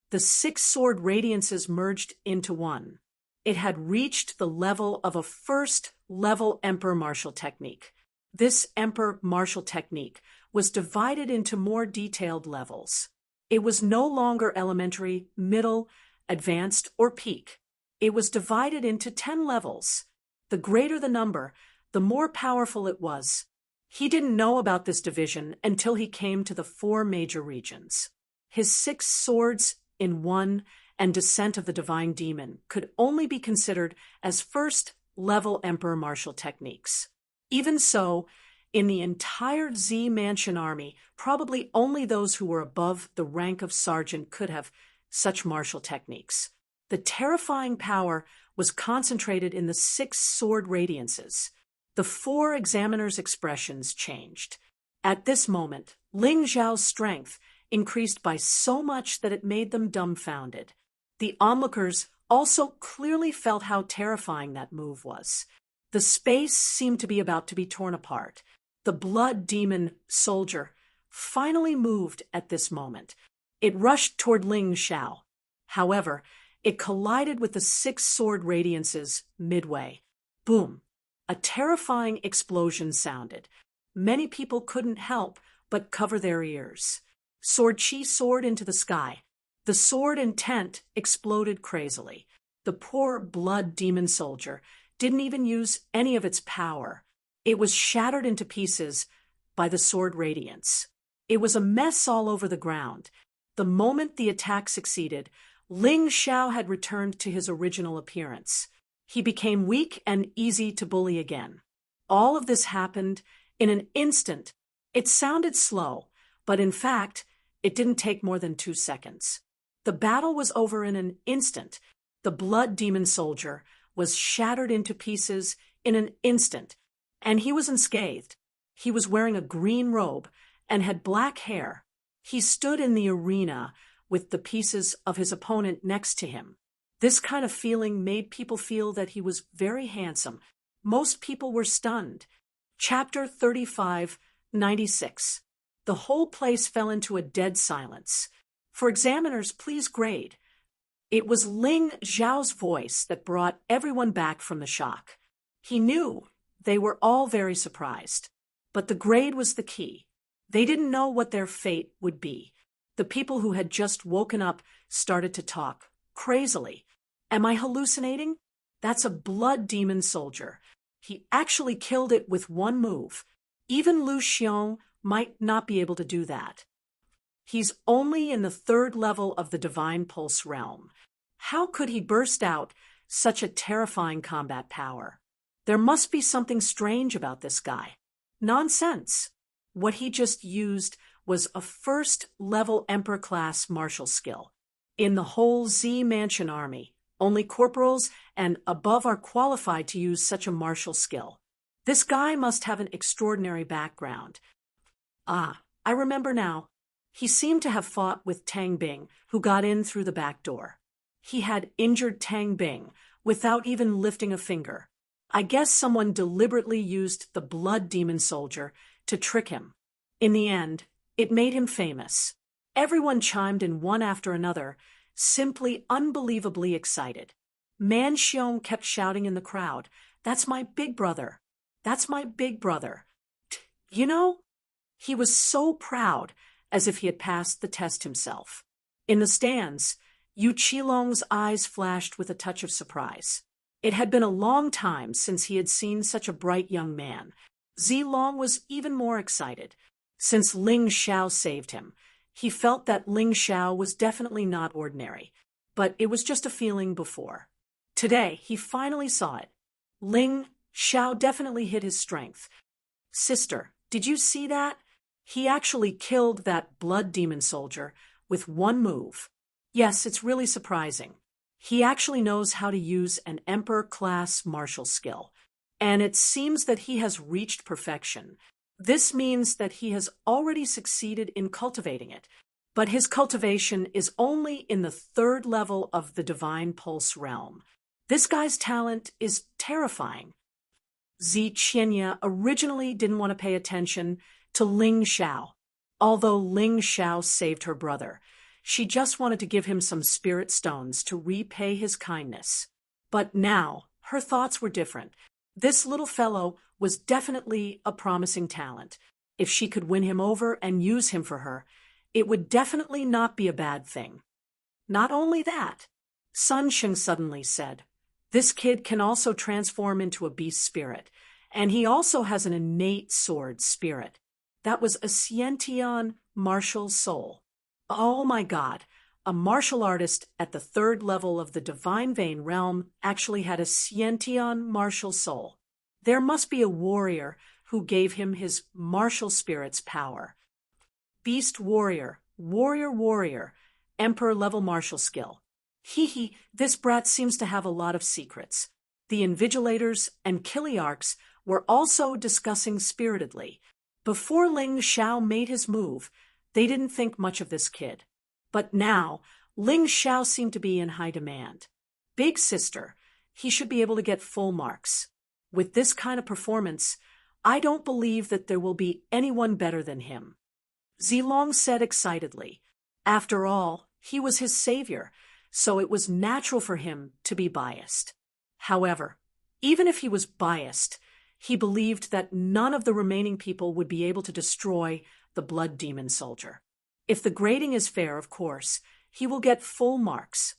The 6 sword radiances merged into one. It had reached the level of a first-level Emperor martial technique. This Emperor martial technique was divided into more detailed levels. It was no longer elementary, middle, advanced, or peak. It was divided into 10 levels. The greater the number, the more powerful it was. He didn't know about this division until he came to the 4 major regions. His 6 swords in 1 and Descent of the Divine Demon could only be considered as first-level Emperor martial techniques. Even so, in the entire Z Mansion army, probably only those who were above the rank of sergeant could have such martial techniques. The terrifying power was concentrated in the 6 sword radiances. The 4 examiners' expressions changed. At this moment, Ling Xiao's strength increased by so much that it made them dumbfounded. The onlookers also clearly felt how terrifying that move was. The space seemed to be about to be torn apart. The blood demon soldier finally moved at this moment. It rushed toward Ling Xiao. However, it collided with the 6 sword radiances midway. Boom! A terrifying explosion sounded. Many people couldn't help but cover their ears. Sword Qi soared into the sky. The sword intent exploded crazily. The poor blood demon soldier didn't even use any of its power. It was shattered into pieces by the sword radiance. It was a mess all over the ground. The moment the attack succeeded, Ling Xiao had returned to his original appearance. He became weak and easy to bully again. All of this happened in an instant. It sounded slow, but in fact, it didn't take more than 2 seconds. The battle was over in an instant. The blood demon soldier was shattered into pieces in an instant, and he was unscathed. He was wearing a green robe and had black hair. He stood in the arena with the pieces of his opponent next to him. This kind of feeling made people feel that he was very handsome. Most people were stunned. Chapter 3596. The whole place fell into a dead silence. For examiners, please grade. It was Ling Xiao's voice that brought everyone back from the shock. He knew they were all very surprised. But the grade was the key. They didn't know what their fate would be. The people who had just woken up started to talk crazily. Am I hallucinating? That's a blood demon soldier. He actually killed it with one move. Even Lu Xiong might not be able to do that. He's only in the 3rd level of the Divine Pulse realm. How could he burst out such a terrifying combat power? There must be something strange about this guy. Nonsense. What he just used was a 1st-level Emperor-class martial skill. In the whole Z Mansion army, only corporals and above are qualified to use such a martial skill. This guy must have an extraordinary background. Ah, I remember now. He seemed to have fought with Tang Bing, who got in through the back door. He had injured Tang Bing without even lifting a finger. I guess someone deliberately used the blood demon soldier to trick him. In the end, it made him famous. Everyone chimed in one after another, simply unbelievably excited. Man Xiong kept shouting in the crowd, "That's my big brother! That's my big brother!" You know? He was so proud, as if he had passed the test himself. In the stands, Yu Qilong's eyes flashed with a touch of surprise. It had been a long time since he had seen such a bright young man. Zilong was even more excited. Since Ling Xiao saved him, he felt that Ling Xiao was definitely not ordinary, but it was just a feeling before. Today, he finally saw it. Ling Xiao definitely hid his strength. "Sister, did you see that? He actually killed that blood demon soldier with one move." Yes, it's really surprising. He actually knows how to use an emperor-class martial skill, and it seems that he has reached perfection. This means that he has already succeeded in cultivating it, but his cultivation is only in the 3rd level of the Divine Pulse realm. This guy's talent is terrifying. Zi Qianya originally didn't want to pay attention to Ling Xiao, although Ling Xiao saved her brother. She just wanted to give him some spirit stones to repay his kindness. But now, her thoughts were different. This little fellow was definitely a promising talent. If she could win him over and use him for her, it would definitely not be a bad thing. Not only that, Sun Sheng suddenly said, "This kid can also transform into a beast spirit, and he also has an innate sword spirit. That was a Xiantian martial soul. Oh my God, a martial artist at the 3rd level of the Divine Vein realm actually had a Xiantian martial soul. There must be a warrior who gave him his martial spirit's power. Beast warrior, warrior, emperor-level martial skill. Hee, this brat seems to have a lot of secrets." The Invigilators and Kiliarchs were also discussing spiritedly. Before Ling Xiao made his move, they didn't think much of this kid. But now, Ling Xiao seemed to be in high demand. Big sister, he should be able to get full marks. With this kind of performance, I don't believe that there will be anyone better than him. Zilong said excitedly. After all, he was his savior, so it was natural for him to be biased. However, even if he was biased, he believed that none of the remaining people would be able to destroy the blood demon soldier. If the grading is fair, of course, he will get full marks.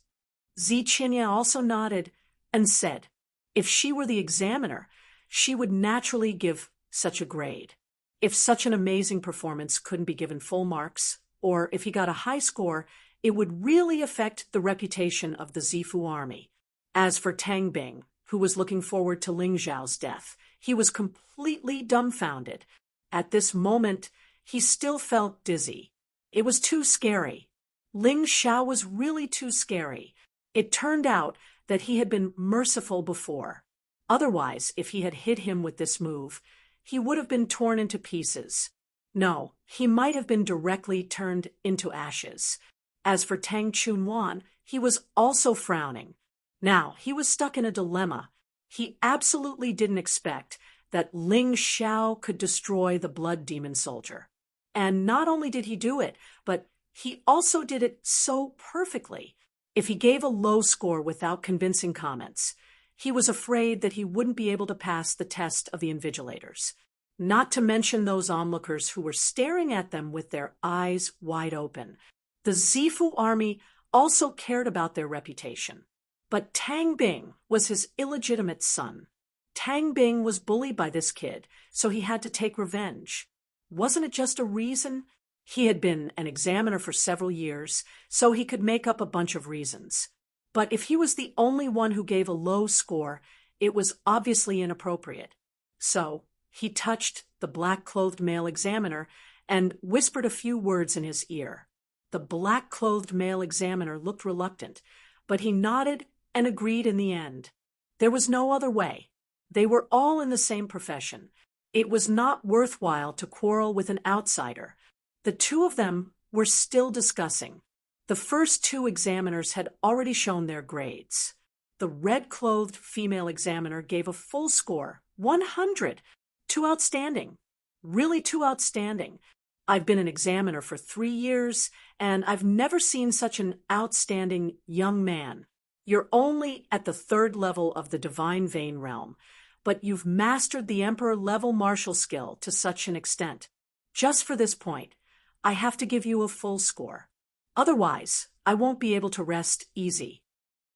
Zi Qianya also nodded and said, if she were the examiner, she would naturally give such a grade. If such an amazing performance couldn't be given full marks, or if he got a high score, it would really affect the reputation of the Zifu army. As for Tang Bing, who was looking forward to Ling Zhao's death, he was completely dumbfounded. At this moment, he still felt dizzy. It was too scary. Ling Xiao was really too scary. It turned out that he had been merciful before. Otherwise, if he had hit him with this move, he would have been torn into pieces. No, he might have been directly turned into ashes. As for Tang Chunwan, he was also frowning. Now, he was stuck in a dilemma. He absolutely didn't expect that Ling Xiao could destroy the blood demon soldier. And not only did he do it, but he also did it so perfectly. If he gave a low score without convincing comments, he was afraid that he wouldn't be able to pass the test of the Invigilators. Not to mention those onlookers who were staring at them with their eyes wide open. The Zifu army also cared about their reputation. But Tang Bing was his illegitimate son. Tang Bing was bullied by this kid, so he had to take revenge. Wasn't it just a reason? He had been an examiner for several years, so he could make up a bunch of reasons. But if he was the only one who gave a low score, it was obviously inappropriate. So he touched the black-clothed male examiner and whispered a few words in his ear. The black-clothed male examiner looked reluctant, but he nodded and agreed in the end. There was no other way. They were all in the same profession. It was not worthwhile to quarrel with an outsider. The two of them were still discussing. The first two examiners had already shown their grades. The red-clothed female examiner gave a full score, 100. Too outstanding. Really too outstanding. I've been an examiner for 3 years, and I've never seen such an outstanding young man. You're only at the 3rd level of the divine vein realm, but you've mastered the emperor-level martial skill to such an extent. Just for this point, I have to give you a full score. Otherwise, I won't be able to rest easy.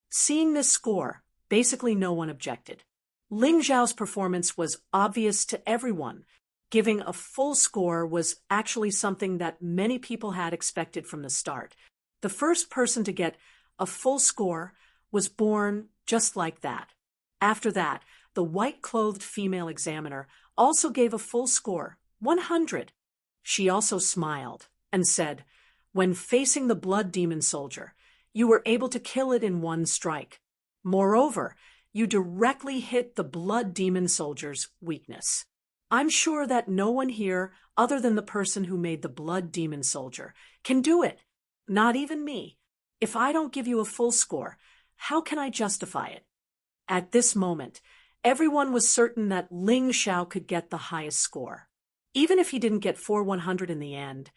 Seeing this score, basically no one objected. Ling Zhao's performance was obvious to everyone. Giving a full score was actually something that many people had expected from the start. The first person to get a full score was born just like that. After that, the white-clothed female examiner also gave a full score, 100. She also smiled and said, "When facing the blood demon soldier, you were able to kill it in one strike. Moreover, you directly hit the blood demon soldier's weakness. I'm sure that no one here, other than the person who made the blood demon soldier, can do it. Not even me. If I don't give you a full score, how can I justify it?" At this moment, everyone was certain that Ling Zhao could get the highest score. Even if he didn't get 100 in the end,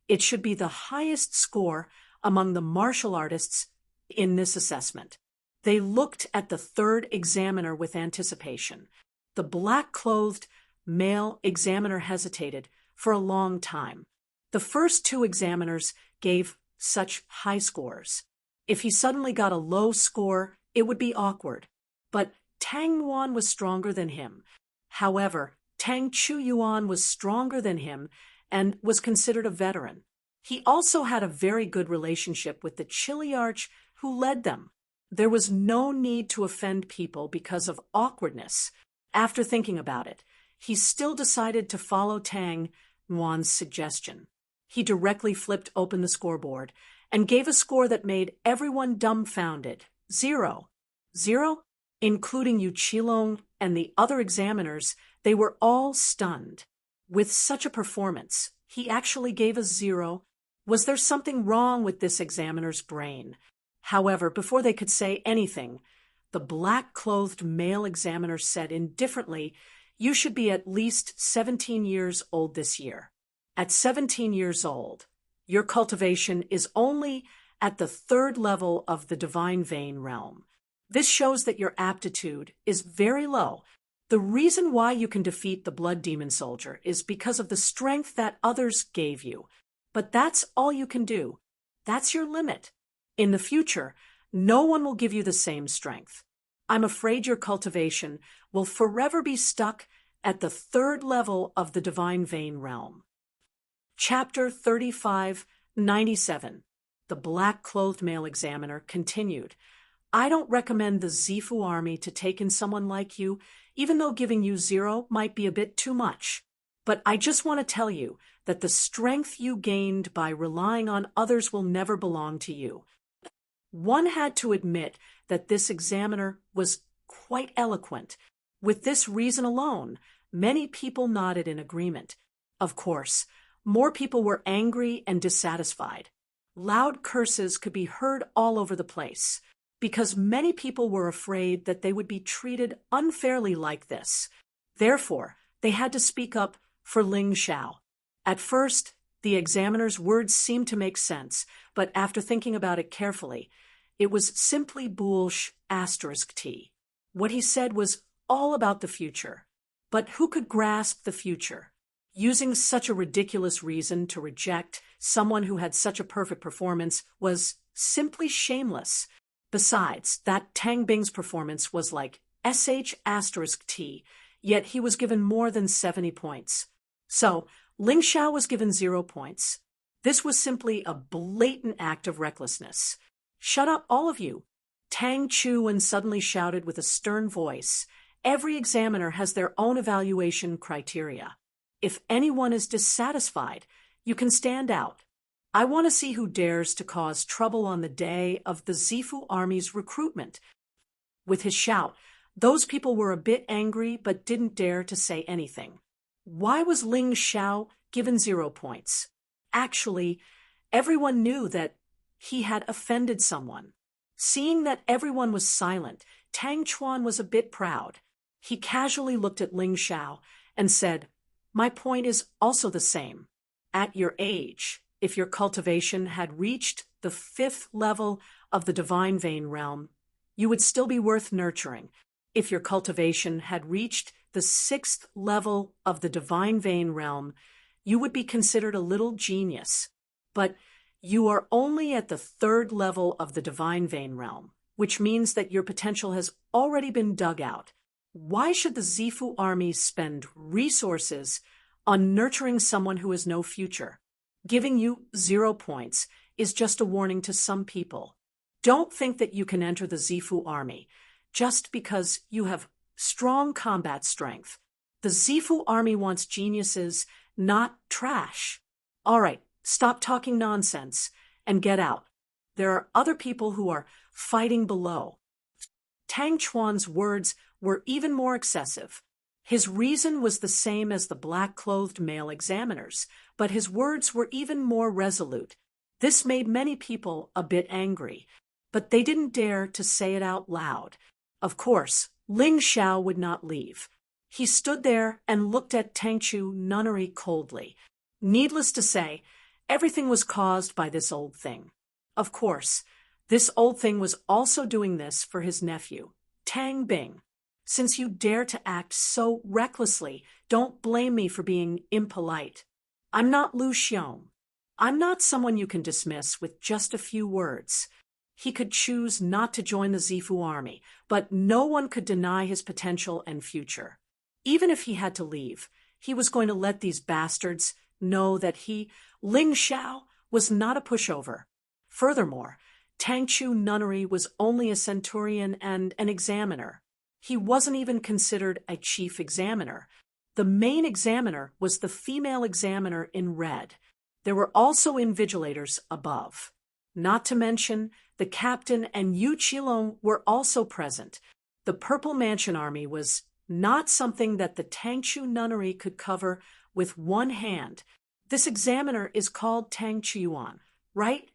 it should be the highest score among the martial artists in this assessment. They looked at the 3rd examiner with anticipation. The black-clothed male examiner hesitated for a long time. The first 2 examiners gave such high scores. If he suddenly got a low score, it would be awkward. But Tang Yuan was stronger than him. However, Tang Chu Yuan was stronger than him and was considered a veteran. He also had a very good relationship with the Chiliarch who led them. There was no need to offend people because of awkwardness. After thinking about it, he still decided to follow Tang Yuan's suggestion. He directly flipped open the scoreboard and gave a score that made everyone dumbfounded. 0. 0? Including Yu Qilong and the other examiners, they were all stunned. With such a performance, he actually gave a 0. Was there something wrong with this examiner's brain? However, before they could say anything, the black-clothed male examiner said indifferently, "You should be at least 17 years old this year. At 17 years old, your cultivation is only at the 3rd level of the divine vein realm. This shows that your aptitude is very low. The reason why you can defeat the blood demon soldier is because of the strength that others gave you. But that's all you can do. That's your limit. In the future, no one will give you the same strength. I'm afraid your cultivation will forever be stuck at the 3rd level of the divine vein realm." Chapter 3597. The black-clothed male examiner continued, "I don't recommend the Zifu army to take in someone like you, even though giving you 0 might be a bit too much. But I just want to tell you that the strength you gained by relying on others will never belong to you." One had to admit that this examiner was quite eloquent. With this reason alone, many people nodded in agreement. Of course, more people were angry and dissatisfied. Loud curses could be heard all over the place, because many people were afraid that they would be treated unfairly like this. Therefore, they had to speak up for Ling Zhao. At first, the examiner's words seemed to make sense, but after thinking about it carefully, it was simply bullsh*t. What he said was all about the future. But who could grasp the future? Using such a ridiculous reason to reject someone who had such a perfect performance was simply shameless. Besides, that Tang Bing's performance was like **t, yet he was given more than 70 points. So, Ling Zhao was given 0 points. This was simply a blatant act of recklessness. "Shut up, all of you!" Tang Chuan suddenly shouted with a stern voice. "Every examiner has their own evaluation criteria. If anyone is dissatisfied, you can stand out." I want to see who dares to cause trouble on the day of the Zifu army's recruitment. With his shout, those people were a bit angry but didn't dare to say anything. Why was Ling Xiao given 0 points? Actually, everyone knew that he had offended someone. Seeing that everyone was silent, Tang Chuan was a bit proud. He casually looked at Ling Xiao and said, "My point is also the same. At your age, if your cultivation had reached the 5th level of the divine vein realm, you would still be worth nurturing. If your cultivation had reached the 6th level of the divine vein realm, you would be considered a little genius. But you are only at the 3rd level of the divine vein realm, which means that your potential has already been dug out. Why should the Zifu army spend resources on nurturing someone who has no future? Giving you 0 points is just a warning to some people. Don't think that you can enter the Zifu army just because you have strong combat strength. The Zifu army wants geniuses, not trash. All right, stop talking nonsense and get out. There are other people who are fighting below." Tang Chuan's words were even more excessive. His reason was the same as the black-clothed male examiners, but his words were even more resolute. This made many people a bit angry, but they didn't dare to say it out loud. Of course, Ling Xiao would not leave. He stood there and looked at Tangchu nunnery coldly. Needless to say, everything was caused by this old thing. Of course, this old thing was also doing this for his nephew, Tang Bing. Since you dare to act so recklessly, don't blame me for being impolite. I'm not Lu Xiong. I'm not someone you can dismiss with just a few words. He could choose not to join the Zifu army, but no one could deny his potential and future. Even if he had to leave, he was going to let these bastards know that he, Ling Xiao, was not a pushover. Furthermore, Tangchu Nunnery was only a centurion and an examiner. He wasn't even considered a chief examiner. The main examiner was the female examiner in red. There were also invigilators above. Not to mention, the captain and Yu Qilong were also present. The Purple Mansion Army was not something that the Tangchu Nunnery could cover with one hand. This examiner is called Tang Chuan, right?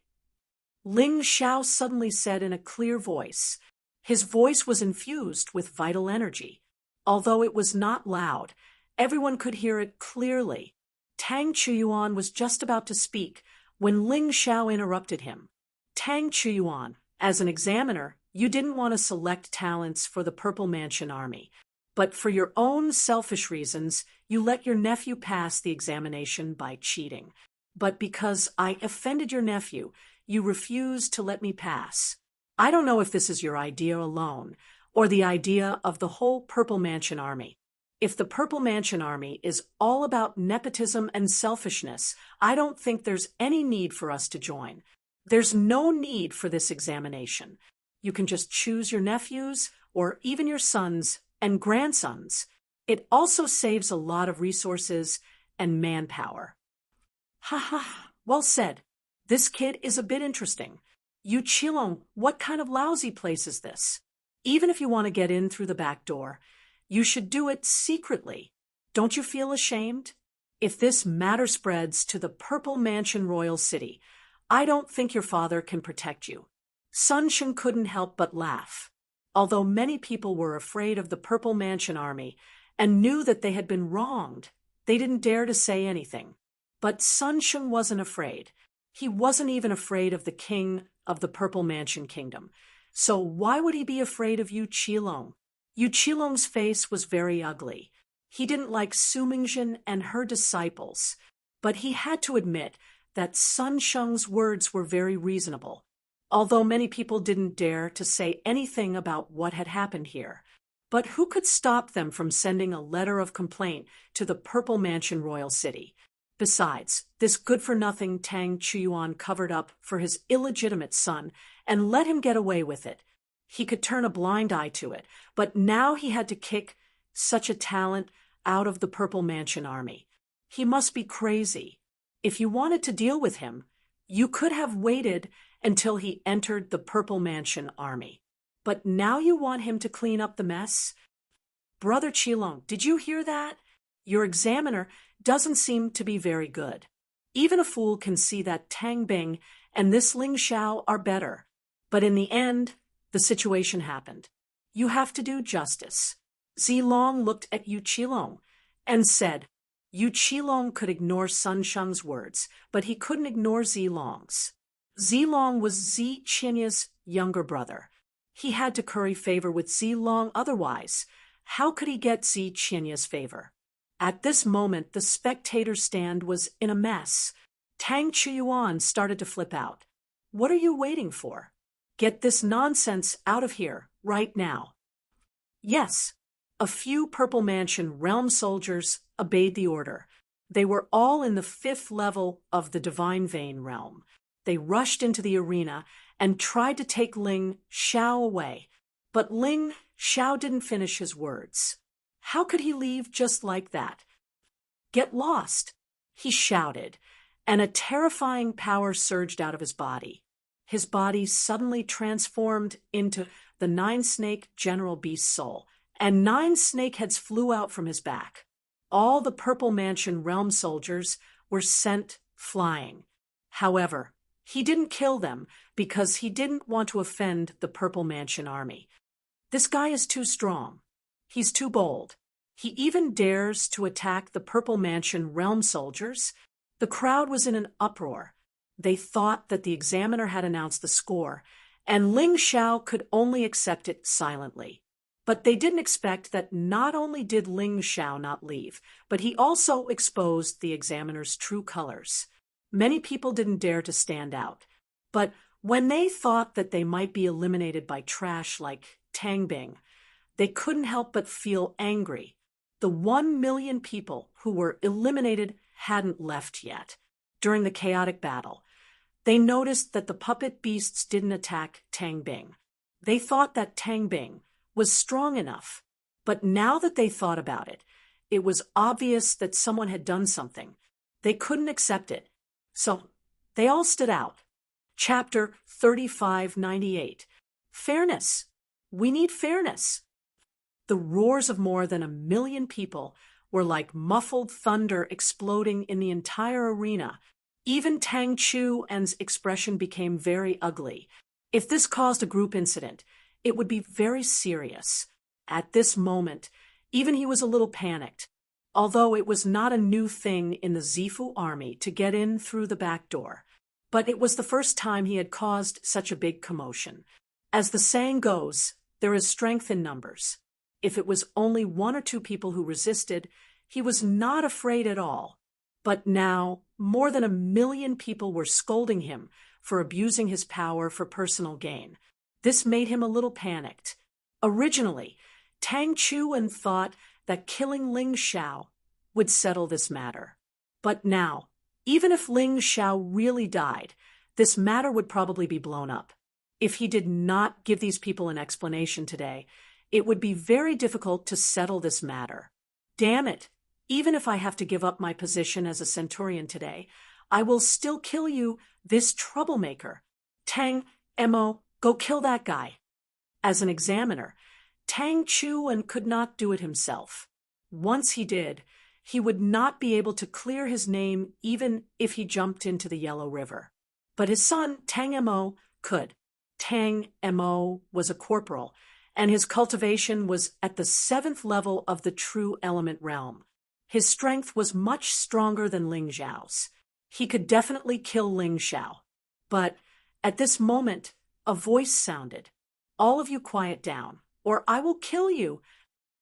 Ling Xiao suddenly said in a clear voice. His voice was infused with vital energy. Although it was not loud, everyone could hear it clearly. Tang Chuyuan was just about to speak when Ling Xiao interrupted him. Tang Chuyuan, as an examiner, you didn't want to select talents for the Purple Mansion Army, but for your own selfish reasons, you let your nephew pass the examination by cheating. But because I offended your nephew, you refused to let me pass. I don't know if this is your idea alone, or the idea of the whole Purple Mansion Army. If the Purple Mansion Army is all about nepotism and selfishness, I don't think there's any need for us to join. There's no need for this examination. You can just choose your nephews, or even your sons and grandsons. It also saves a lot of resources and manpower. Ha ha, well said. This kid is a bit interesting. Yu Qilong, what kind of lousy place is this? Even if you want to get in through the back door, you should do it secretly. Don't you feel ashamed? If this matter spreads to the Purple Mansion Royal City, I don't think your father can protect you. Sun Sheng couldn't help but laugh. Although many people were afraid of the Purple Mansion Army and knew that they had been wronged, they didn't dare to say anything. But Sun Sheng wasn't afraid. He wasn't even afraid of the king of the Purple Mansion Kingdom. So why would he be afraid of Yu Qilong? Yu Qilong's face was very ugly. He didn't like Su Mingjin and her disciples, but he had to admit that Sun Sheng's words were very reasonable, although many people didn't dare to say anything about what had happened here. But who could stop them from sending a letter of complaint to the Purple Mansion Royal City? Besides, this good-for-nothing Tang Chuyuan covered up for his illegitimate son and let him get away with it. He could turn a blind eye to it, but now he had to kick such a talent out of the Purple Mansion Army. He must be crazy. If you wanted to deal with him, You could have waited until he entered the Purple Mansion army. But now you want him to clean up the mess? Brother Qilong, did you hear that? Your examiner doesn't seem to be very good. Even a fool can see that Tang Bing and this Ling Xiao are better. But in the end, the situation happened. You have to do justice. Zilong looked at Yu Qilong and said, Yu Qilong could ignore Sun Sheng's words, but he couldn't ignore Zilong's. Zilong was Zi Qinya's younger brother. He had to curry favor with Zilong, otherwise, how could he get Zi Qinya's favor? At this moment, the spectator stand was in a mess. Tang Chuyuan started to flip out. What are you waiting for? Get this nonsense out of here, right now. Yes, a few Purple Mansion realm soldiers obeyed the order. They were all in the 5th level of the Divine Vein realm. They rushed into the arena and tried to take Ling Xiao away. But Ling Xiao didn't finish his words. How could he leave just like that? Get lost, he shouted, and a terrifying power surged out of his body. His body suddenly transformed into the 9-snake General Beast soul, and 9 snake heads flew out from his back. All the Purple Mansion realm soldiers were sent flying. However, he didn't kill them because he didn't want to offend the Purple Mansion army. This guy is too strong. He's too bold. He even dares to attack the Purple Mansion realm soldiers. The crowd was in an uproar. They thought that the examiner had announced the score, and Ling Xiao could only accept it silently. But they didn't expect that not only did Ling Xiao not leave, but he also exposed the examiner's true colors. Many people didn't dare to stand out. But when they thought that they might be eliminated by trash like Tang Bing, they couldn't help but feel angry. The 1 million people who were eliminated hadn't left yet. During the chaotic battle, they noticed that the puppet beasts didn't attack Tang Bing. They thought that Tang Bing was strong enough. But now that they thought about it, it was obvious that someone had done something. They couldn't accept it. So they all stood out. Chapter 3598. Fairness. We need fairness. The roars of more than 1 million people were like muffled thunder exploding in the entire arena. Even Tang Chuan's expression became very ugly. If this caused a group incident, it would be very serious. At this moment, even he was a little panicked. Although it was not a new thing in the Zifu army to get in through the back door, but it was the first time he had caused such a big commotion. As the saying goes, there is strength in numbers. If it was only 1 or 2 people who resisted, he was not afraid at all. But now, more than 1 million people were scolding him for abusing his power for personal gain. This made him a little panicked. Originally, Tang Chuan thought that killing Ling Xiao would settle this matter. But now, even if Ling Xiao really died, this matter would probably be blown up. If he did not give these people an explanation today, it would be very difficult to settle this matter. Damn it! Even if I have to give up my position as a centurion today, I will still kill you, this troublemaker. Tang, Mo, go kill that guy. As an examiner, Tang Chuan could not do it himself. Once he did, he would not be able to clear his name even if he jumped into the Yellow River. But his son, Tang Mo, could. Tang Mo was a corporal, and his cultivation was at the 7th level of the true element realm. His strength was much stronger than Ling Xiao's. He could definitely kill Ling Xiao. But at this moment, a voice sounded. All of you quiet down, or I will kill you.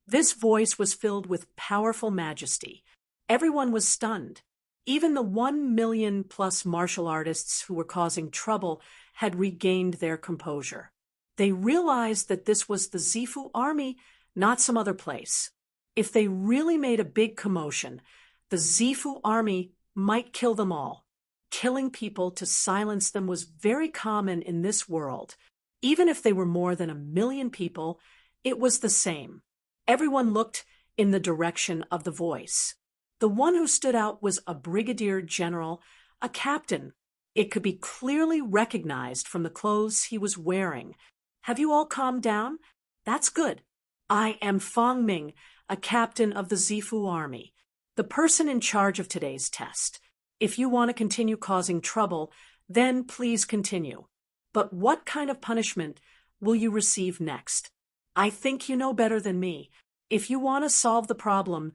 This voice was filled with powerful majesty. Everyone was stunned. Even the 1 million plus martial artists who were causing trouble had regained their composure. They realized that this was the Zifu army, not some other place. If they really made a big commotion, the Zifu army might kill them all. Killing people to silence them was very common in this world. Even if they were more than 1 million people, it was the same. Everyone looked in the direction of the voice. The one who stood out was a brigadier general, a captain. It could be clearly recognized from the clothes he was wearing. Have you all calmed down? That's good. I am Fong Ming, a captain of the Zifu army, the person in charge of today's test. If you want to continue causing trouble, then please continue. But what kind of punishment will you receive next? I think you know better than me. If you want to solve the problem,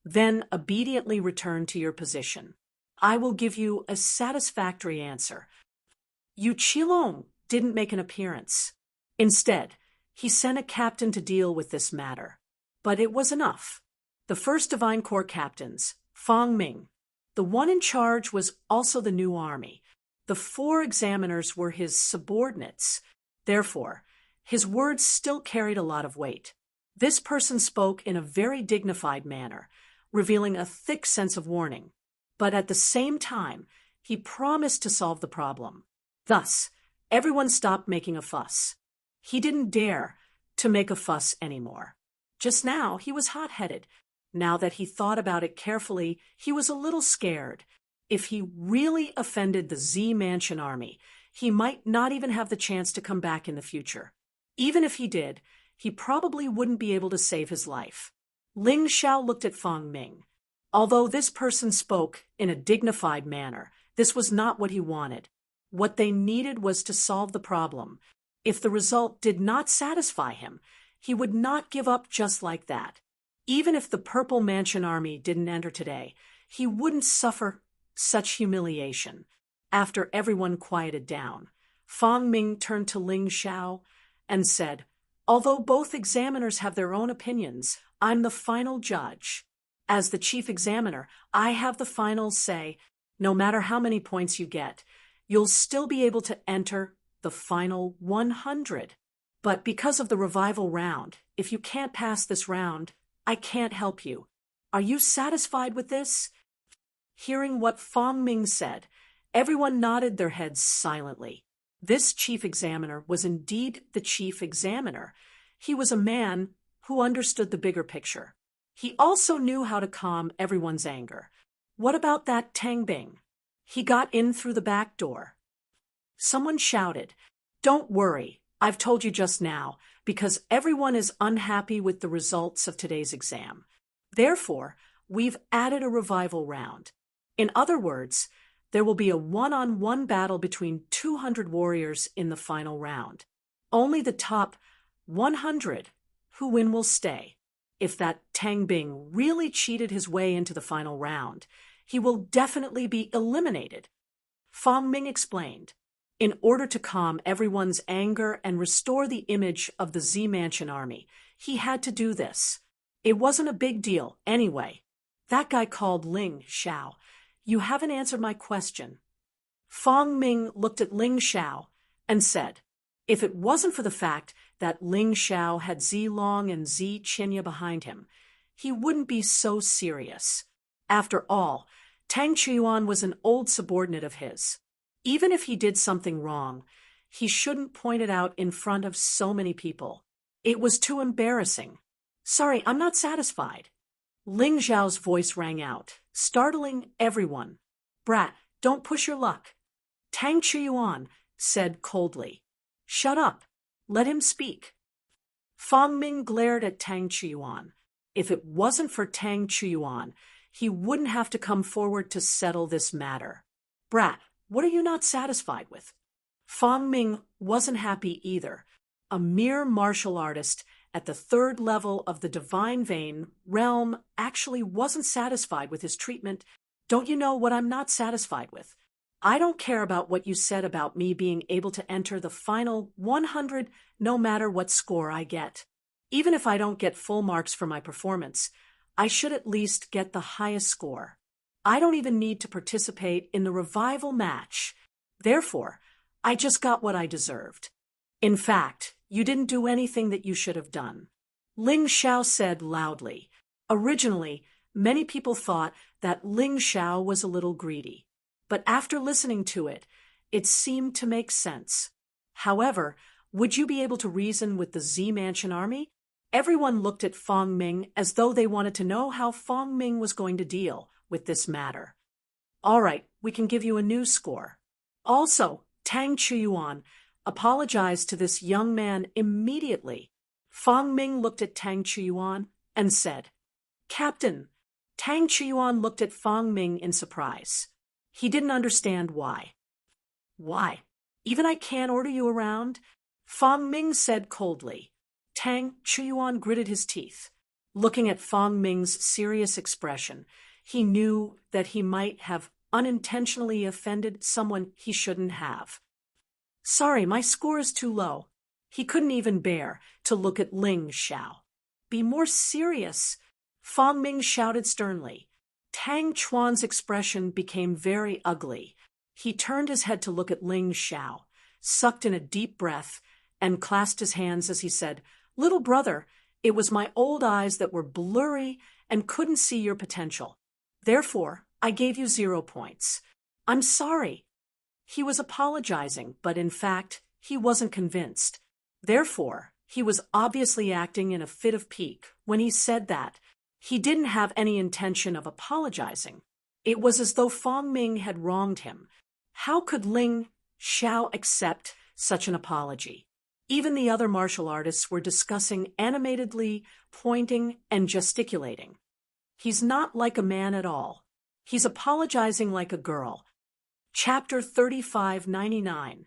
then obediently return to your position. I will give you a satisfactory answer. Yu Qilong didn't make an appearance. Instead, he sent a captain to deal with this matter. But it was enough. The first Divine Court captains, Fong Ming. The one in charge was also the new army. The 4 examiners were his subordinates. Therefore, his words still carried a lot of weight. This person spoke in a very dignified manner, revealing a thick sense of warning. But at the same time, he promised to solve the problem. Thus, everyone stopped making a fuss. He didn't dare to make a fuss anymore. Just now, he was hot-headed. Now that he thought about it carefully, he was a little scared. If he really offended the Z Mansion army, he might not even have the chance to come back in the future. Even if he did, he probably wouldn't be able to save his life. Ling Xiao looked at Fong Ming. Although this person spoke in a dignified manner, this was not what he wanted. What they needed was to solve the problem. If the result did not satisfy him, he would not give up just like that. Even if the Purple Mansion army didn't enter today, he wouldn't suffer such humiliation. After everyone quieted down, Fong Ming turned to Ling Xiao and said, "Although both examiners have their own opinions, I'm the final judge. As the chief examiner, I have the final say. No matter how many points you get, you'll still be able to enter the final 100. But because of the revival round, if you can't pass this round, I can't help you. Are you satisfied with this?" Hearing what Fong Ming said, everyone nodded their heads silently. This chief examiner was indeed the chief examiner. He was a man who understood the bigger picture. He also knew how to calm everyone's anger. What about that Tang Bing? He got in through the back door. Someone shouted, "Don't worry, I've told you just now, because everyone is unhappy with the results of today's exam. Therefore, we've added a revival round. In other words, there will be a one-on-one battle between 200 warriors in the final round. Only the top 100 who win will stay. If that Tang Bing really cheated his way into the final round, he will definitely be eliminated." Fong Ming explained. In order to calm everyone's anger and restore the image of the Z Mansion army, he had to do this. It wasn't a big deal, anyway. That guy called Ling Xiao. "You haven't answered my question." Fong Ming looked at Ling Xiao and said, if it wasn't for the fact that Ling Xiao had Z Long and Z Qinya behind him, he wouldn't be so serious. After all, Tang Chuyuan was an old subordinate of his. Even if he did something wrong, he shouldn't point it out in front of so many people. It was too embarrassing. "Sorry, I'm not satisfied." Ling Xiao's voice rang out, startling everyone. "Brat, don't push your luck." Tang Chuyuan said coldly, "Shut up. Let him speak." Fong Ming glared at Tang Chuyuan. If it wasn't for Tang Chuyuan, he wouldn't have to come forward to settle this matter. "Brat, what are you not satisfied with?" Fong Ming wasn't happy either. A mere martial artist at the 3rd level of the Divine Vein realm actually wasn't satisfied with his treatment. "Don't you know what I'm not satisfied with? I don't care about what you said about me being able to enter the final 100 no matter what score I get. Even if I don't get full marks for my performance, I should at least get the highest score. I don't even need to participate in the revival match. Therefore, I just got what I deserved. In fact, you didn't do anything that you should have done." Ling Xiao said loudly. Originally, many people thought that Ling Xiao was a little greedy. But after listening to it, it seemed to make sense. However, would you be able to reason with the Z Mansion army? Everyone looked at Fong Ming as though they wanted to know how Fong Ming was going to deal with this matter. "All right, we can give you a new score." Also, Tang Chuyuan apologized to this young man immediately. Fang Ming looked at Tang Chuyuan and said, "Captain." Tang Chuyuan looked at Fang Ming in surprise. He didn't understand why. "Why? Even I can't order you around?" Fang Ming said coldly. Tang Chuyuan gritted his teeth. Looking at Fang Ming's serious expression, he knew that he might have unintentionally offended someone he shouldn't have. "Sorry, my score is too low." He couldn't even bear to look at Ling Xiao. "Be more serious," Fang Ming shouted sternly. Tang Chuan's expression became very ugly. He turned his head to look at Ling Xiao, sucked in a deep breath, and clasped his hands as he said, "Little brother, it was my old eyes that were blurry and couldn't see your potential. Therefore, I gave you 0 points. I'm sorry." He was apologizing, but in fact, he wasn't convinced. Therefore, he was obviously acting in a fit of pique when he said that. He didn't have any intention of apologizing. It was as though Fang Ming had wronged him. How could Ling Xiao accept such an apology? Even the other martial artists were discussing animatedly, pointing and gesticulating. He's not like a man at all. He's apologizing like a girl. Chapter 3599.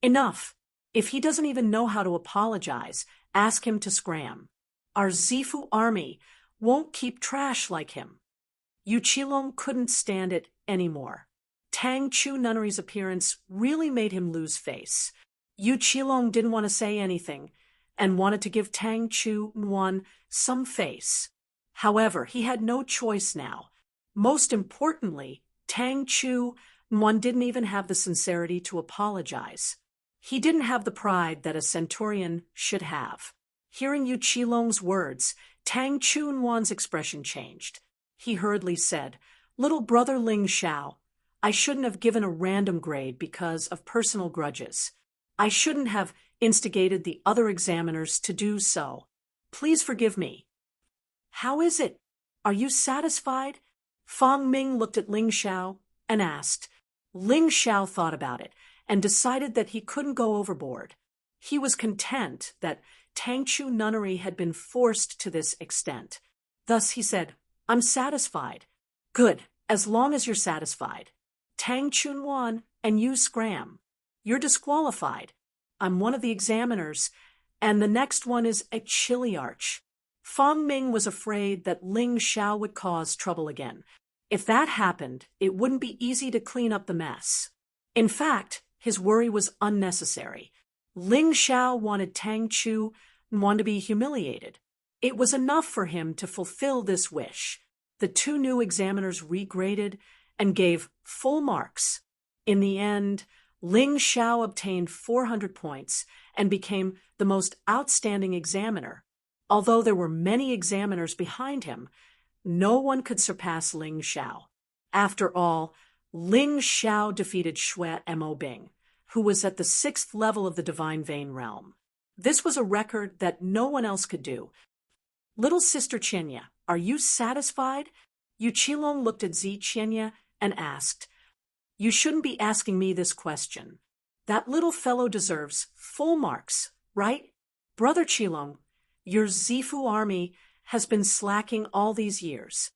Enough. If he doesn't even know how to apologize, ask him to scram. Our Zifu army won't keep trash like him. Yu Qilong couldn't stand it anymore. Tang Chu Nunnery's appearance really made him lose face. Yu Qilong didn't want to say anything and wanted to give Tang Chu Nuan some face. However, he had no choice now. Most importantly, Tang Chu Nuan didn't even have the sincerity to apologize. He didn't have the pride that a centurion should have. Hearing Yu Qilong's words, Tang Chu Nuan's expression changed. He hurriedly said, "Little brother Ling Xiao, I shouldn't have given a random grade because of personal grudges. I shouldn't have instigated the other examiners to do so. Please forgive me." "How is it? Are you satisfied?" Fang Ming looked at Ling Xiao and asked. Ling Xiao thought about it and decided that he couldn't go overboard. He was content that Tangchu Nunnery had been forced to this extent. Thus he said, "I'm satisfied." "Good, as long as you're satisfied. Tang Chunwan and you scram. You're disqualified. I'm one of the examiners, and the next one is a chiliarch." Fang Ming was afraid that Ling Xiao would cause trouble again. If that happened, it wouldn't be easy to clean up the mess. In fact, his worry was unnecessary. Ling Xiao wanted Tang Chu Nuan to be humiliated. It was enough for him to fulfill this wish. The 2 new examiners regraded and gave full marks. In the end, Ling Xiao obtained 400 points and became the most outstanding examiner. Although there were many examiners behind him, no one could surpass Ling Xiao. After all, Ling Xiao defeated Xue Mo Bing, who was at the 6th level of the Divine Vein realm. This was a record that no one else could do. "Little sister Qianya, are you satisfied?" Yu Qilong looked at Zi Qianya and asked. "You shouldn't be asking me this question. That little fellow deserves full marks, right? Brother Qilong, your Zifu army has been slacking all these years.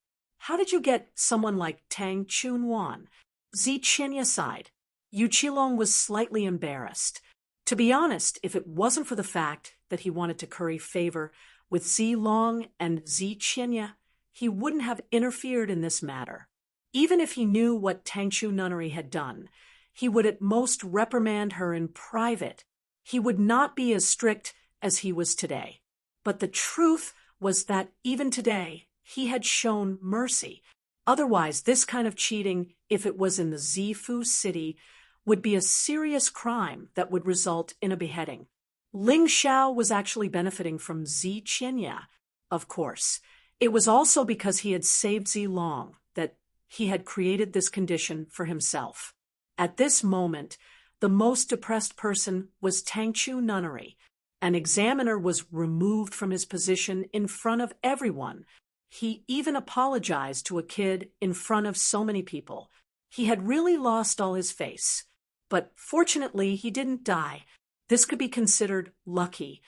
How did you get someone like Tang Chunwan?" Zi Qianya sighed. Yu Qilong was slightly embarrassed. To be honest, if it wasn't for the fact that he wanted to curry favor with Zi Long and Zi Qianya, he wouldn't have interfered in this matter. Even if he knew what Tangchu Nunnery had done, he would at most reprimand her in private. He would not be as strict as he was today. But the truth was that even today, he had shown mercy. Otherwise, this kind of cheating, if it was in the Zifu city, would be a serious crime that would result in a beheading. Ling Xiao was actually benefiting from Zi Qianya, of course. It was also because he had saved Zi Long that he had created this condition for himself. At this moment, the most depressed person was Tangchu Nunnery. An examiner was removed from his position in front of everyone. He even apologized to a kid in front of so many people. He had really lost all his face. But fortunately, he didn't die. This could be considered lucky.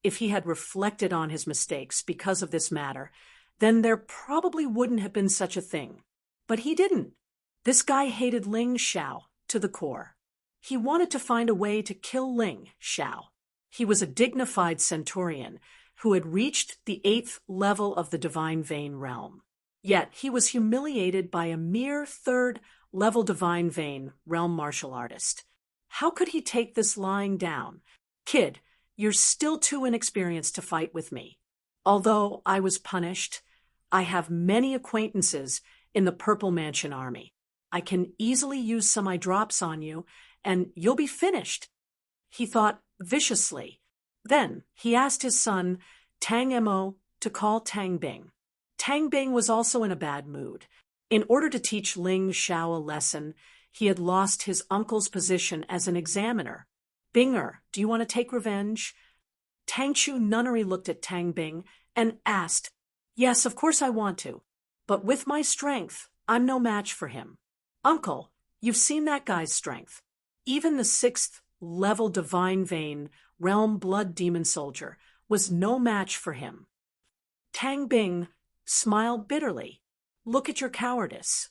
If he had reflected on his mistakes because of this matter, then there probably wouldn't have been such a thing. But he didn't. This guy hated Ling Xiao to the core. He wanted to find a way to kill Ling Xiao. He was a dignified centurion who had reached the 8th level of the divine vein realm. Yet he was humiliated by a mere 3rd level divine vein realm martial artist. How could he take this lying down? Kid, you're still too inexperienced to fight with me. Although I was punished, I have many acquaintances in the Purple Mansion army. I can easily use some eye drops on you, and you'll be finished. He thought viciously. Then he asked his son, Tang Mo, to call Tang Bing. Tang Bing was also in a bad mood. In order to teach Ling Xiao a lesson, he had lost his uncle's position as an examiner. Binger, do you want to take revenge? Tang Chu Nunnery looked at Tang Bing and asked, Yes, of course I want to. But with my strength, I'm no match for him. Uncle, you've seen that guy's strength. Even the 6th level divine vein realm blood demon soldier was no match for him. Tang Bing smiled bitterly. Look at your cowardice.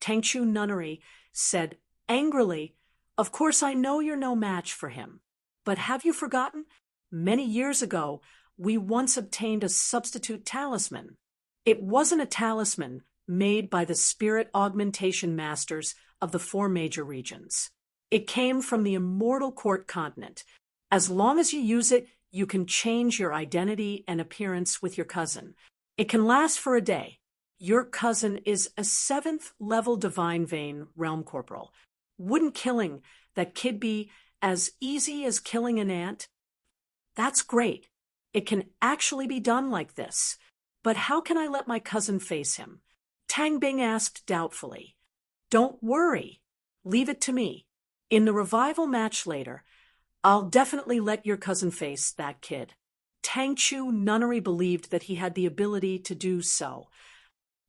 Tang Chu Nunnery said angrily, Of course I know you're no match for him. But have you forgotten? Many years ago, we once obtained a substitute talisman. It wasn't a talisman made by the spirit augmentation masters of the 4 major regions. It came from the immortal court continent. As long as you use it, you can change your identity and appearance with your cousin. It can last for a day. Your cousin is a 7th level divine vein realm corporal. Wouldn't killing that kid be as easy as killing an ant? That's great. It can actually be done like this. But how can I let my cousin face him? Tang Bing asked doubtfully. Don't worry. Leave it to me. In the revival match later, I'll definitely let your cousin face that kid. Tang Chu Nunnery believed that he had the ability to do so.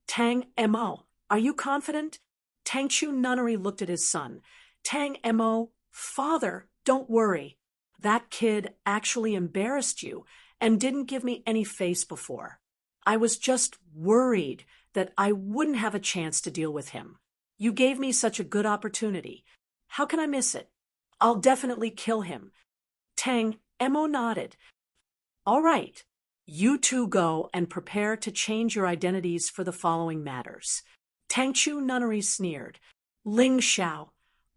Tang Mo, are you confident? Tang Chu Nunnery looked at his son. Tang Mo, father, don't worry. That kid actually embarrassed you and didn't give me any face before. I was just worried that I wouldn't have a chance to deal with him. You gave me such a good opportunity. How can I miss it? I'll definitely kill him. Tang Mo nodded. All right. You two go and prepare to change your identities for the following matters. Tang Chu Nunnery sneered. Ling Xiao.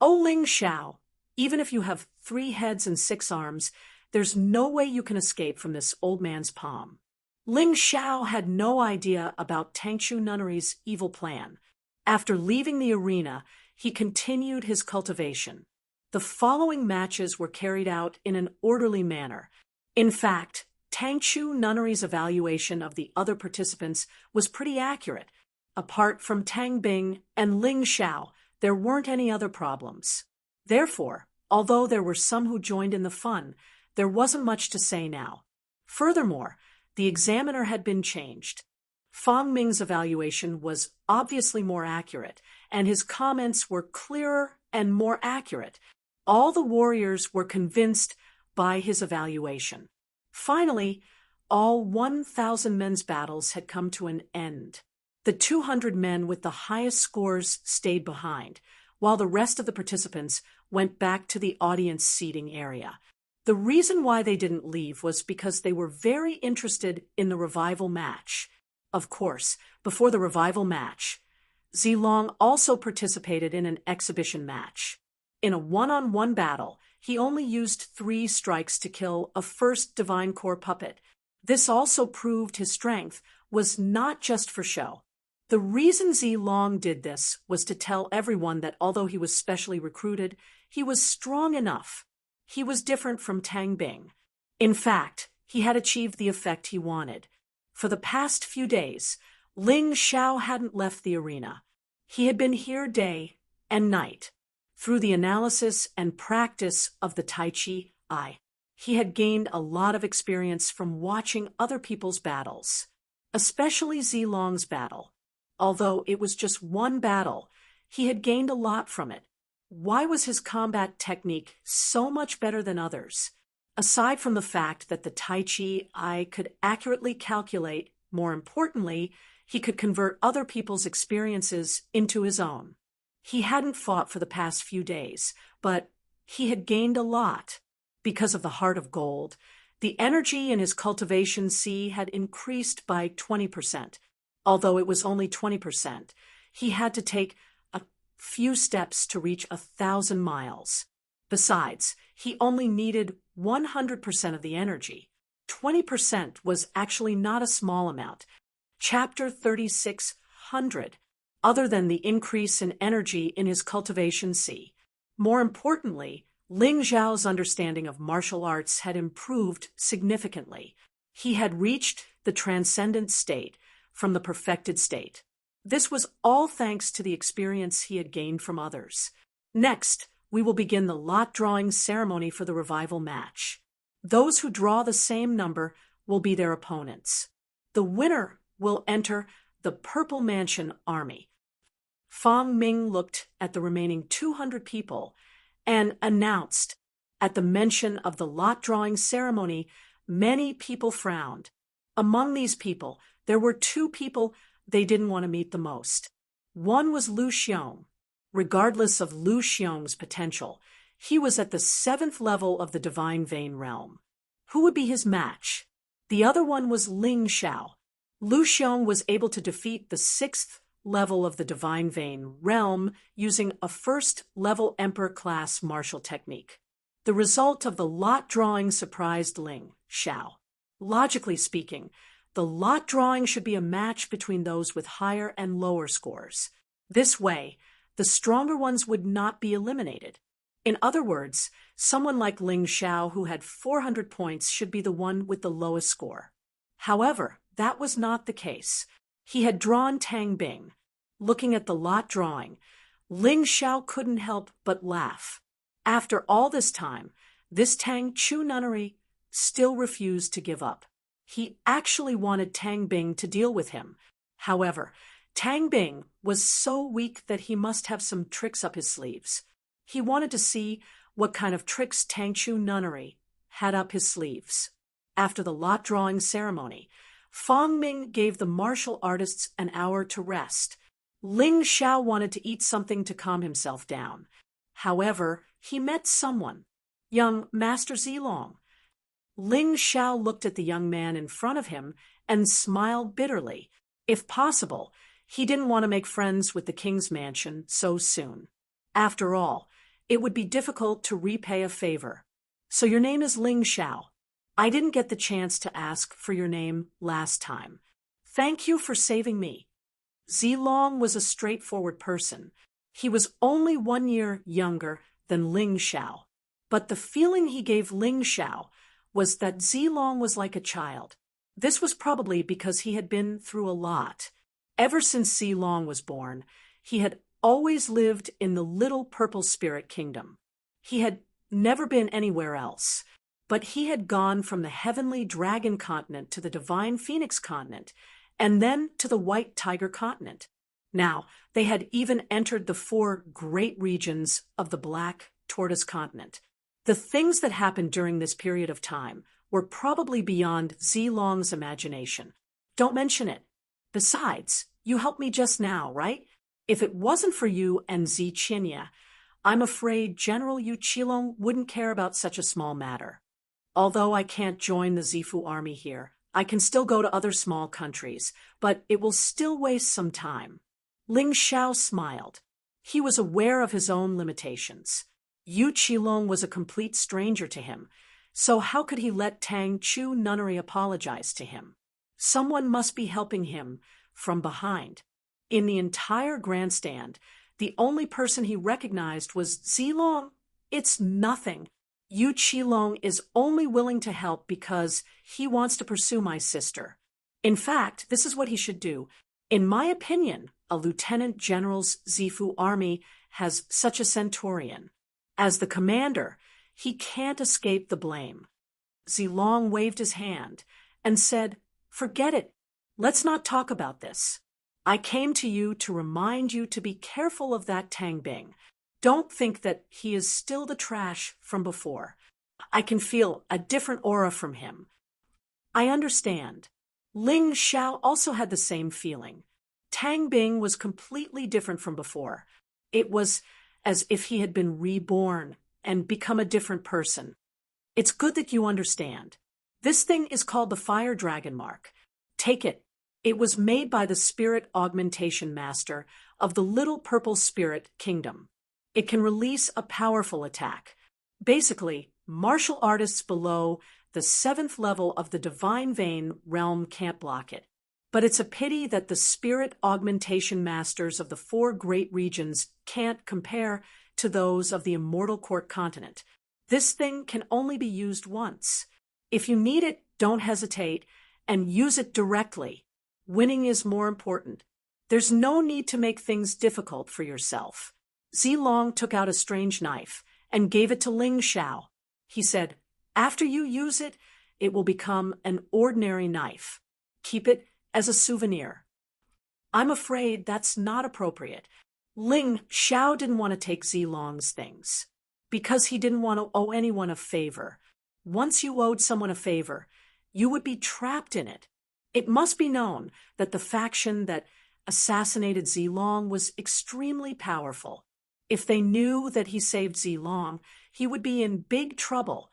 Oh, Ling Xiao. Even if you have 3 heads and 6 arms, there's no way you can escape from this old man's palm. Ling Xiao had no idea about Tang Chu Nunnery's evil plan. After leaving the arena, he continued his cultivation. The following matches were carried out in an orderly manner. In fact, Tang Chu Nunnery's evaluation of the other participants was pretty accurate. Apart from Tang Bing and Ling Xiao, there weren't any other problems. Therefore, although there were some who joined in the fun, there wasn't much to say now. Furthermore, the examiner had been changed. Fang Ming's evaluation was obviously more accurate, and his comments were clearer and more accurate. All the warriors were convinced by his evaluation. Finally, all 1,000 men's battles had come to an end. The 200 men with the highest scores stayed behind, while the rest of the participants went back to the audience seating area. The reason why they didn't leave was because they were very interested in the revival match. Of course, before the revival match, Zilong also participated in an exhibition match. In a one-on-one battle, he only used 3 strikes to kill a first Divine Core puppet. This also proved his strength was not just for show. The reason Zilong did this was to tell everyone that although he was specially recruited, he was strong enough. He was different from Tang Bing. In fact, he had achieved the effect he wanted. For the past few days, Ling Xiao hadn't left the arena. He had been here day and night. Through the analysis and practice of the Tai Chi Eye, he had gained a lot of experience from watching other people's battles, especially Zilong's battle. Although it was just one battle, he had gained a lot from it. Why was his combat technique so much better than others? Aside from the fact that the Tai Chi eye could accurately calculate, more importantly, he could convert other people's experiences into his own. He hadn't fought for the past few days, but he had gained a lot. Because of the heart of gold, the energy in his cultivation C had increased by 20%. Although it was only 20%, he had to take a few steps to reach 1,000 miles. Besides, he only needed 100% of the energy. 20% was actually not a small amount. Chapter 3600, other than the increase in energy in his cultivation C. More importantly, Ling Zhao's understanding of martial arts had improved significantly. He had reached the transcendent state from the perfected state. This was all thanks to the experience he had gained from others. Next, we will begin the lot drawing ceremony for the revival match. Those who draw the same number will be their opponents. The winner will enter the Purple Mansion Army. Fang Ming looked at the remaining 200 people and announced. At the mention of the lot drawing ceremony, many people frowned. Among these people, there were two people they didn't want to meet the most. One was Lu Xiong. Regardless of Lu Xiong's potential, he was at the 7th level of the Divine Vein realm. Who would be his match? The other one was Ling Xiao. Lu Xiong was able to defeat the 6th level of the Divine Vein realm using a 1st-level Emperor-class martial technique. The result of the lot drawing surprised Ling Xiao. Logically speaking, the lot drawing should be a match between those with higher and lower scores. This way, the stronger ones would not be eliminated. In other words, someone like Ling Xiao who had 400 points should be the one with the lowest score. However, that was not the case. He had drawn Tang Bing. Looking at the lot drawing, Ling Xiao couldn't help but laugh. After all this time, this Tang Chu nunnery still refused to give up. He actually wanted Tang Bing to deal with him. However, Tang Bing was so weak that he must have some tricks up his sleeves. He wanted to see what kind of tricks Tang Chu nunnery had up his sleeves. After the lot drawing ceremony, Fang Ming gave the martial artists an hour to rest. Ling Xiao wanted to eat something to calm himself down. However, he met someone, young Master Zilong. Ling Xiao looked at the young man in front of him and smiled bitterly. If possible, he didn't want to make friends with the king's mansion so soon. After all, it would be difficult to repay a favor. So your name is Ling Xiao. I didn't get the chance to ask for your name last time. Thank you for saving me. Zilong was a straightforward person. He was only 1 year younger than Ling Xiao. But the feeling he gave Ling Xiao was that Zilong was like a child. This was probably because he had been through a lot. Ever since Zilong was born, he had always lived in the little purple spirit kingdom. He had never been anywhere else. But he had gone from the heavenly dragon continent to the divine phoenix continent, and then to the white tiger continent. Now, they had even entered the 4 great regions of the black tortoise continent. The things that happened during this period of time were probably beyond Zilong's imagination. Don't mention it. Besides, you helped me just now, right? If it wasn't for you and Ziqinya, I'm afraid General Yu Qilong wouldn't care about such a small matter. Although I can't join the Zifu army here, I can still go to other small countries, but it will still waste some time. Ling Xiao smiled. He was aware of his own limitations. Yu Qilong was a complete stranger to him, so how could he let Tang Chu nunnery apologize to him? Someone must be helping him from behind. In the entire grandstand, the only person he recognized was Zilong. It's nothing. Yu Qilong is only willing to help because he wants to pursue my sister. In fact, this is what he should do. In my opinion, a lieutenant general's Zifu army has such a centurion. As the commander, he can't escape the blame. Zilong waved his hand and said, "Forget it. Let's not talk about this. I came to you to remind you to be careful of that Tang Bing. Don't think that he is still the trash from before. I can feel a different aura from him. I understand. Ling Xiao also had the same feeling. Tang Bing was completely different from before. It was as if he had been reborn and become a different person. It's good that you understand. This thing is called the Fire Dragon Mark. Take it. It was made by the Spirit Augmentation Master of the Little Purple Spirit Kingdom. It can release a powerful attack. Basically, martial artists below the 7th level of the Divine Vein realm can't block it. But it's a pity that the Spirit Augmentation Masters of the 4 great regions can't compare to those of the Immortal Court continent. This thing can only be used once. If you need it, don't hesitate and use it directly. Winning is more important. There's no need to make things difficult for yourself. Zilong took out a strange knife and gave it to Ling Xiao. He said, "After you use it, it will become an ordinary knife. Keep it as a souvenir." I'm afraid that's not appropriate. Ling Xiao didn't want to take Zilong's things because he didn't want to owe anyone a favor. Once you owed someone a favor, you would be trapped in it. It must be known that the faction that assassinated Zilong was extremely powerful. If they knew that he saved Zilong, he would be in big trouble.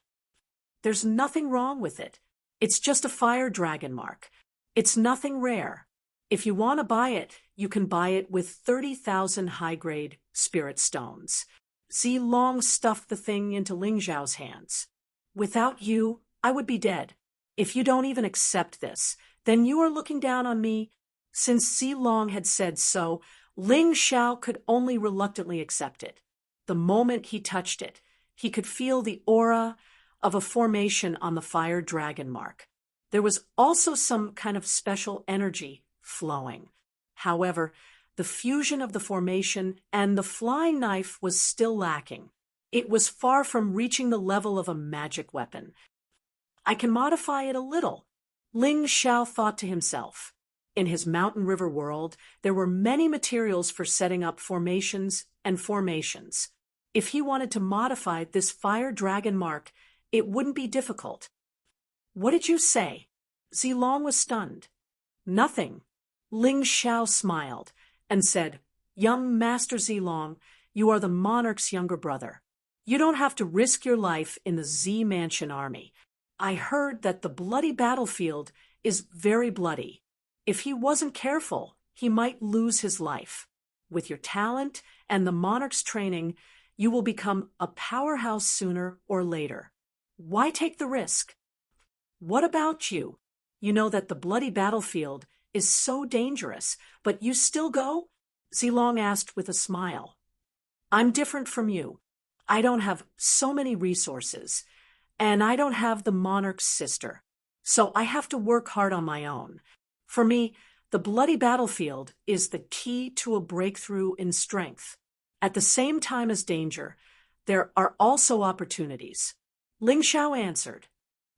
There's nothing wrong with it. It's just a fire dragon mark. It's nothing rare. If you want to buy it, you can buy it with 30,000 high-grade spirit stones. Zilong stuffed the thing into Ling Xiao's hands. Without you, I would be dead. If you don't even accept this, then you are looking down on me. Since Zilong had said so, Ling Xiao could only reluctantly accept it. The moment he touched it, he could feel the aura of a formation on the fire dragon mark. There was also some kind of special energy flowing. However, the fusion of the formation and the flying knife was still lacking. It was far from reaching the level of a magic weapon. I can modify it a little, Ling Xiao thought to himself. In his mountain river world, there were many materials for setting up formations and formations. If he wanted to modify this fire dragon mark, it wouldn't be difficult. What did you say? Zilong was stunned. Nothing. Ling Xiao smiled and said, "Young Master Zilong, you are the monarch's younger brother. You don't have to risk your life in the Z Mansion army. I heard that the bloody battlefield is very bloody. If he wasn't careful, he might lose his life. With your talent and the monarch's training, you will become a powerhouse sooner or later. Why take the risk? What about you? You know that the bloody battlefield is so dangerous, but you still go?" Zilong asked with a smile. "I'm different from you. I don't have so many resources, and I don't have the monarch's sister, so I have to work hard on my own. For me, the bloody battlefield is the key to a breakthrough in strength. At the same time as danger, there are also opportunities." Ling Xiao answered,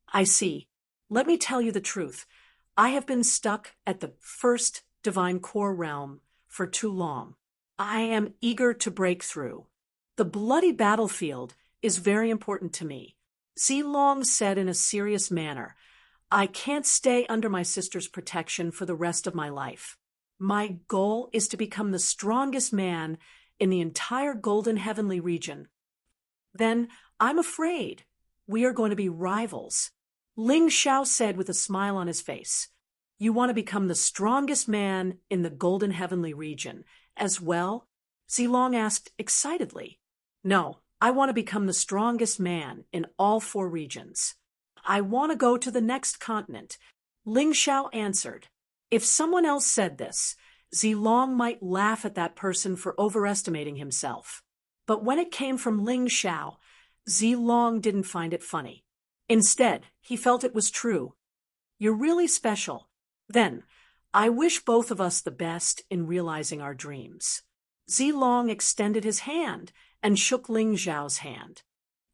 "I see. Let me tell you the truth. I have been stuck at the first divine core realm for too long. I am eager to break through. The bloody battlefield is very important to me." Zilong said in a serious manner, "I can't stay under my sister's protection for the rest of my life. My goal is to become the strongest man in the entire Golden Heavenly region. Then I'm afraid we are going to be rivals." Ling Xiao said with a smile on his face, "You want to become the strongest man in the Golden Heavenly region as well?" Zilong asked excitedly. "No, I want to become the strongest man in all 4 regions. I want to go to the next continent," Ling Xiao answered. If someone else said this, Zilong might laugh at that person for overestimating himself. But when it came from Ling Xiao, Zilong didn't find it funny. Instead, he felt it was true. "You're really special. Then, I wish both of us the best in realizing our dreams." Zilong extended his hand and shook Ling Xiao's hand.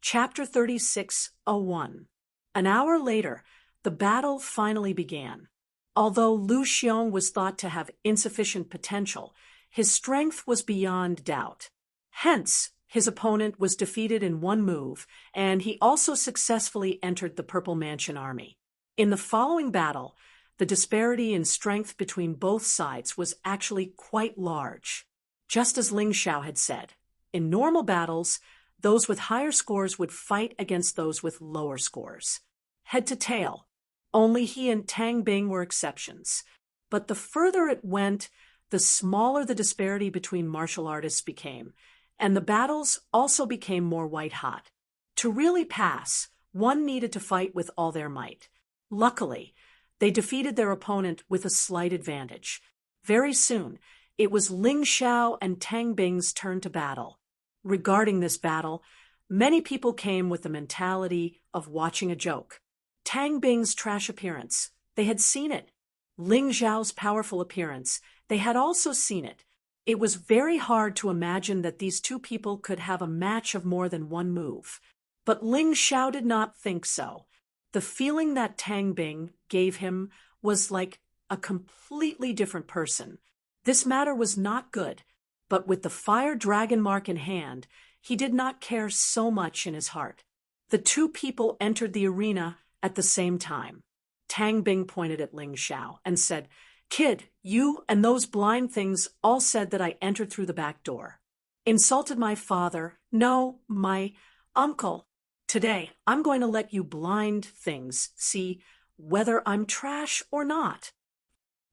Chapter 36:01. An hour later, the battle finally began. Although Lu Xiong was thought to have insufficient potential, his strength was beyond doubt. Hence, His opponent was defeated in one move, and he also successfully entered the Purple Mansion army. In the following battle, the disparity in strength between both sides was actually quite large. Just as Ling Xiao had said, in normal battles, those with higher scores would fight against those with lower scores. Head to tail. Only he and Tang Bing were exceptions. But the further it went, the smaller the disparity between martial artists became, and the battles also became more white-hot. To really pass, one needed to fight with all their might. Luckily, they defeated their opponent with a slight advantage. Very soon, it was Ling Xiao and Tang Bing's turn to battle. Regarding this battle, many people came with the mentality of watching a joke. Tang Bing's trash appearance, they had seen it. Ling Xiao's powerful appearance, they had also seen it. It was very hard to imagine that these two people could have a match of more than one move. But Ling Xiao did not think so. The feeling that Tang Bing gave him was like a completely different person. This matter was not good, but with the fire dragon mark in hand, he did not care so much in his heart. The two people entered the arena at the same time. Tang Bing pointed at Ling Xiao and said, "Kid, you and those blind things all said that I entered through the back door. Insulted my father, no, my uncle. Today, I'm going to let you blind things see whether I'm trash or not."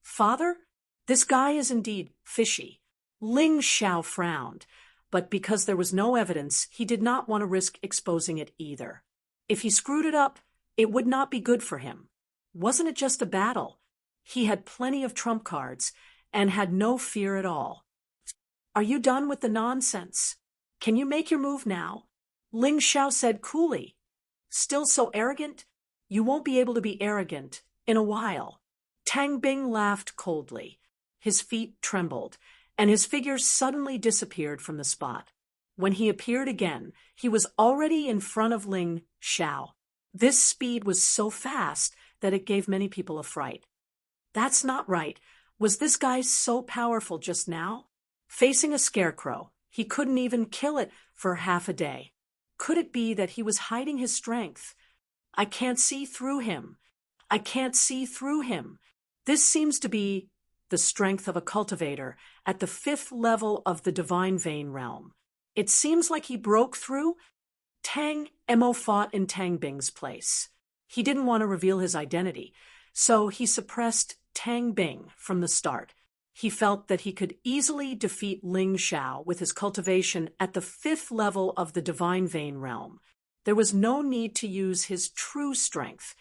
Father? This guy is indeed fishy. Ling Xiao frowned, but because there was no evidence, he did not want to risk exposing it either. If he screwed it up, it would not be good for him. Wasn't it just a battle? He had plenty of trump cards and had no fear at all. "Are you done with the nonsense? Can you make your move now?" Ling Xiao said coolly. "Still so arrogant? You won't be able to be arrogant in a while." Tang Bing laughed coldly. His feet trembled, and his figure suddenly disappeared from the spot. When he appeared again, he was already in front of Ling Xiao. This speed was so fast that it gave many people a fright. That's not right. Was this guy so powerful just now? Facing a scarecrow, he couldn't even kill it for half a day. Could it be that he was hiding his strength? I can't see through him. I can't see through him. This seems to be the strength of a cultivator at the 5th level of the divine vein realm. It seems like he broke through. Tang Mo fought in Tang Bing's place. He didn't want to reveal his identity, so he suppressed Tang Bing from the start. He felt that he could easily defeat Ling Xiao with his cultivation at the 5th level of the divine vein realm. There was no need to use his true strength.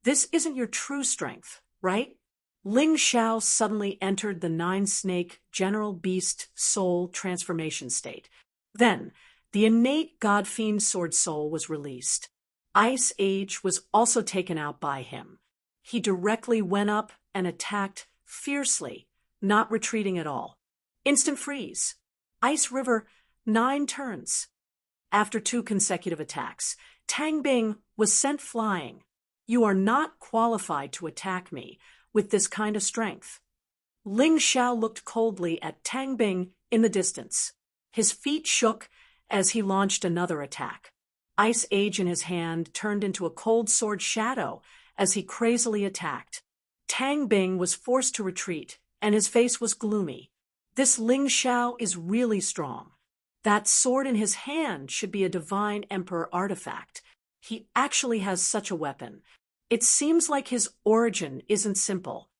This isn't your true strength, right? Ling Xiao suddenly entered the 9-snake general beast soul transformation state. Then, the innate God-fiend sword soul was released. Ice Age was also taken out by him. He directly went up and attacked fiercely, not retreating at all. Instant freeze. Ice River, 9 turns. After 2 consecutive attacks, Tang Bing was sent flying. "You are not qualified to attack me with this kind of strength." Ling Xiao looked coldly at Tang Bing in the distance. His feet shook as he launched another attack. Ice Age in his hand turned into a cold sword shadow as he crazily attacked. Tang Bing was forced to retreat, and his face was gloomy. This Ling Xiao is really strong. That sword in his hand should be a divine emperor artifact. He actually has such a weapon. It seems like his origin isn't simple.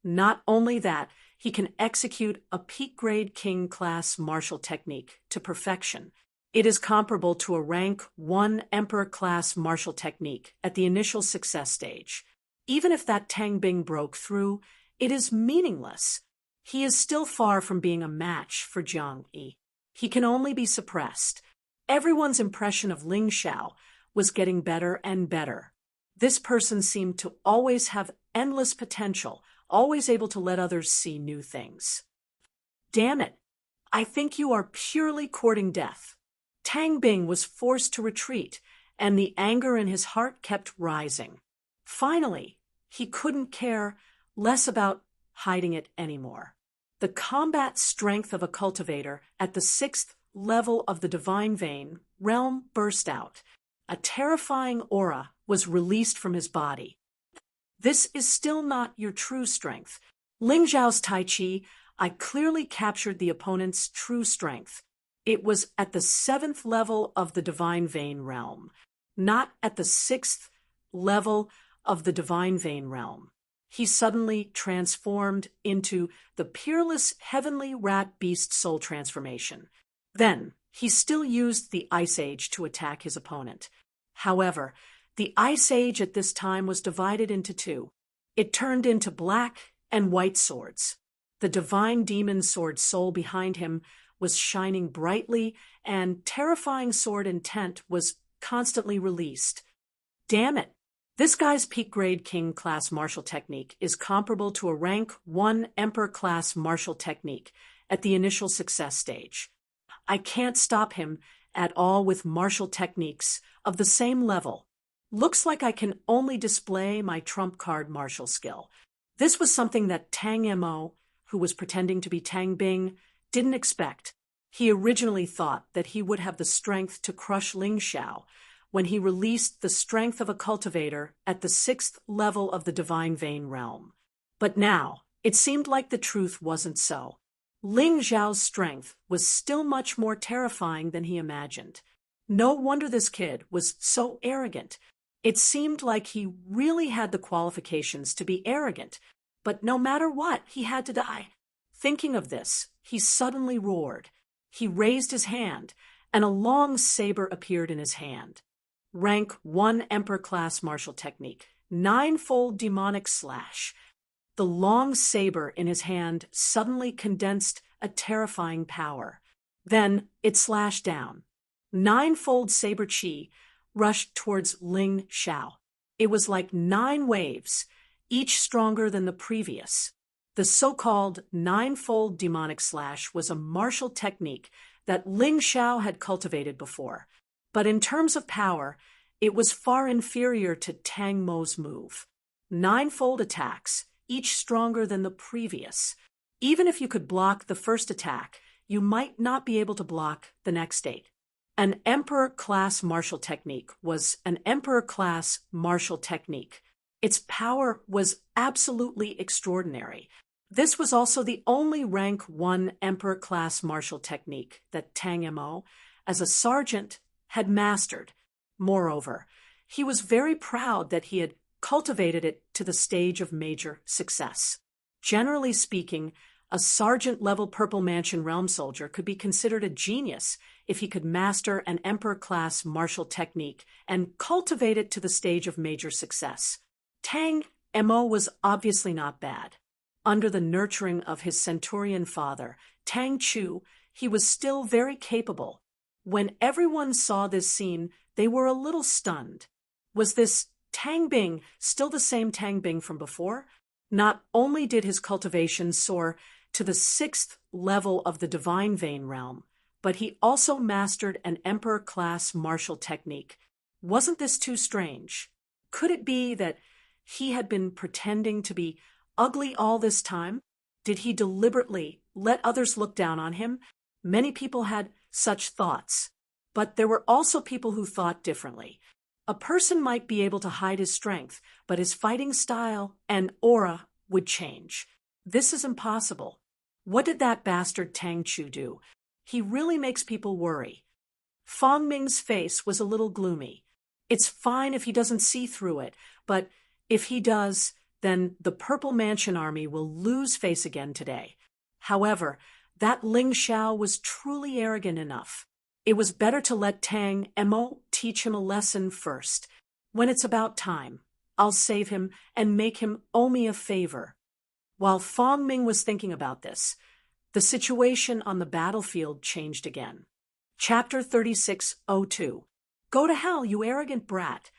Not only that, he can execute a peak-grade king-class martial technique to perfection. It is comparable to a rank 1 emperor-class martial technique at the initial success stage. Even if that Tang Bing broke through, it is meaningless. He is still far from being a match for Jiang Yi. He can only be suppressed. Everyone's impression of Ling Xiao was getting better and better. This person seemed to always have endless potential, always able to let others see new things. Damn it! I think you are purely courting death. Tang Bing was forced to retreat, and the anger in his heart kept rising. Finally, he couldn't care less about hiding it anymore. The combat strength of a cultivator at the 6th level of the divine vein realm burst out. A terrifying aura was released from his body. This is still not your true strength. Ling Zhao's Tai Chi, I clearly captured the opponent's true strength. It was at the 7th level of the divine vein realm, not at the 6th level of the divine vein realm. He suddenly transformed into the peerless heavenly rat beast soul transformation. Then, he still used the Ice Age to attack his opponent. However, the Ice Age at this time was divided into two. It turned into black and white swords. The divine demon sword soul behind him was shining brightly, and terrifying sword intent was constantly released. Damn it! This guy's peak-grade king-class martial technique is comparable to a rank 1 emperor-class martial technique at the initial success stage. I can't stop him at all with martial techniques of the same level. Looks like I can only display my trump card martial skill. This was something that Tang Mo, who was pretending to be Tang Bing, didn't expect. He originally thought that he would have the strength to crush Ling Xiao when he released the strength of a cultivator at the 6th level of the divine vein realm. But now, it seemed like the truth wasn't so. Ling Zhao's strength was still much more terrifying than he imagined. No wonder this kid was so arrogant. It seemed like he really had the qualifications to be arrogant, but no matter what, he had to die. Thinking of this, he suddenly roared. He raised his hand, and a long saber appeared in his hand. Rank 1 Emperor-class martial technique, 9-fold demonic slash. The long saber in his hand suddenly condensed a terrifying power. Then it slashed down. 9-fold saber chi rushed towards Ling Xiao. It was like 9 waves, each stronger than the previous. The so-called 9-fold demonic slash was a martial technique that Ling Xiao had cultivated before. But in terms of power, it was far inferior to Tang Mo's move. 9-fold attacks, each stronger than the previous. Even if you could block the first attack, you might not be able to block the next 8. An Emperor-class martial technique was an Emperor-class martial technique. Its power was absolutely extraordinary. This was also the only rank 1 Emperor-class martial technique that Tang Mo, as a sergeant, had mastered. Moreover, he was very proud that he had cultivated it to the stage of major success. Generally speaking, a sergeant-level Purple Mansion realm soldier could be considered a genius if he could master an Emperor-class martial technique and cultivate it to the stage of major success. Tang Mo was obviously not bad. Under the nurturing of his centurion father, Tang Chu, he was still very capable. When everyone saw this scene, they were a little stunned. Was this Tang Bing still the same Tang Bing from before? Not only did his cultivation soar to the 6th level of the divine vein realm, but he also mastered an Emperor-class martial technique. Wasn't this too strange? Could it be that he had been pretending to be ugly all this time? Did he deliberately let others look down on him? Many people had such thoughts, but there were also people who thought differently. A person might be able to hide his strength, but his fighting style and aura would change. This is impossible. What did that bastard Tang Chu do? He really makes people worry. Fong Ming's face was a little gloomy. It's fine if he doesn't see through it, but if he does, then the Purple Mansion army will lose face again today. However, that Ling Xiao was truly arrogant enough. It was better to let Tang Mo teach him a lesson first. When it's about time, I'll save him and make him owe me a favor. While Fong Ming was thinking about this, the situation on the battlefield changed again. Chapter 36:02. Go to hell, you arrogant brat.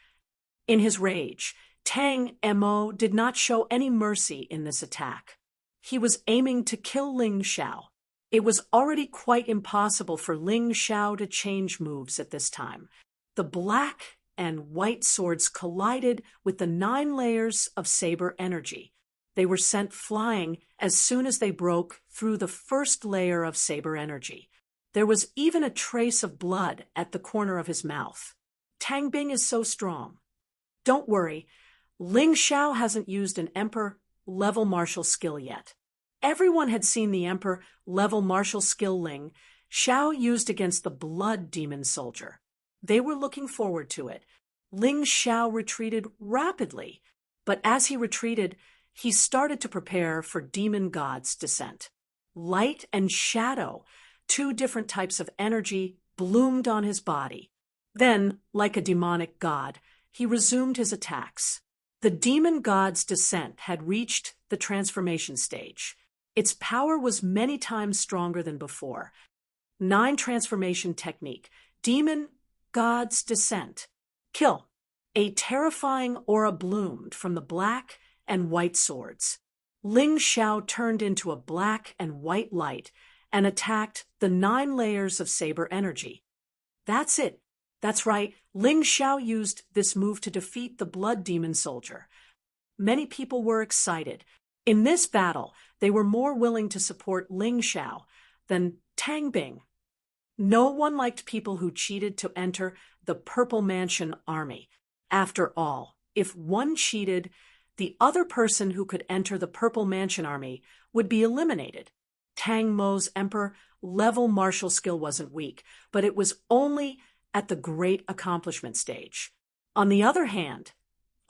In his rage, Tang Mo did not show any mercy in this attack. He was aiming to kill Ling Xiao. It was already quite impossible for Ling Xiao to change moves at this time. The black and white swords collided with the 9 layers of saber energy. They were sent flying as soon as they broke through the first layer of saber energy. There was even a trace of blood at the corner of his mouth. Tang Bing is so strong. Don't worry, Ling Xiao hasn't used an Emperor-level martial skill yet. Everyone had seen the Emperor-level martial skill Ling Xiao used against the blood demon soldier. They were looking forward to it. Ling Xiao retreated rapidly, but as he retreated, he started to prepare for Demon God's descent. Light and shadow, two different types of energy, bloomed on his body. Then, like a demonic god, he resumed his attacks. The Demon God's descent had reached the transformation stage. Its power was many times stronger than before. 9 transformation technique. Demon God's descent. Kill. A terrifying aura bloomed from the black and white swords. Ling Xiao turned into a black and white light and attacked the 9 layers of saber energy. That's it. That's right, Ling Xiao used this move to defeat the blood demon soldier. Many people were excited. In this battle, they were more willing to support Ling Xiao than Tang Bing. No one liked people who cheated to enter the Purple Mansion army. After all, if one cheated, the other person who could enter the Purple Mansion army would be eliminated. Tang Mo's Emperor-level martial skill wasn't weak, but it was only at the great accomplishment stage. On the other hand,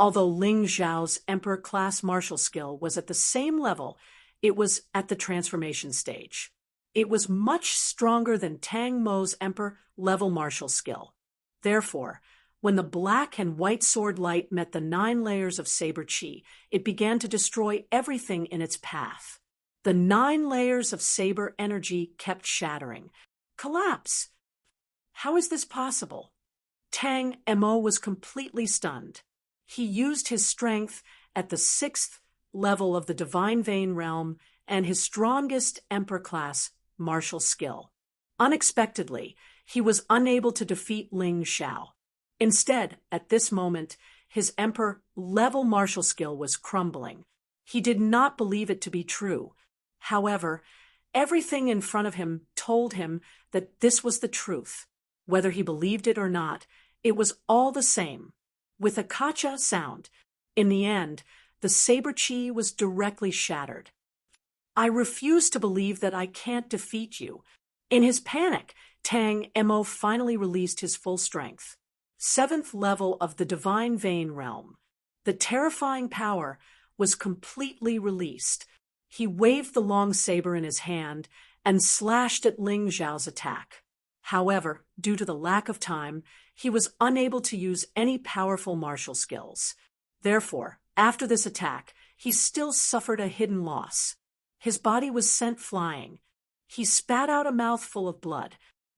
although Ling Xiao's Emperor-class martial skill was at the same level, it was at the transformation stage. It was much stronger than Tang Mo's Emperor-level martial skill. Therefore, when the black and white sword light met the 9 layers of saber chi, it began to destroy everything in its path. The 9 layers of saber energy kept shattering. Collapse! How is this possible? Tang Mo was completely stunned. He used his strength at the 6th level of the Divine Vein realm and his strongest Emperor-class martial skill. Unexpectedly, he was unable to defeat Ling Xiao. Instead, at this moment, his Emperor-level martial skill was crumbling. He did not believe it to be true. However, everything in front of him told him that this was the truth. Whether he believed it or not, it was all the same. With a kacha sound, in the end, the saber chi was directly shattered. I refuse to believe that I can't defeat you. In his panic, Tang Mo finally released his full strength. 7th level of the Divine Vein realm. The terrifying power was completely released. He waved the long saber in his hand and slashed at Ling Xiao's attack. However, due to the lack of time, he was unable to use any powerful martial skills. Therefore, after this attack, he still suffered a hidden loss. His body was sent flying. He spat out a mouthful of blood.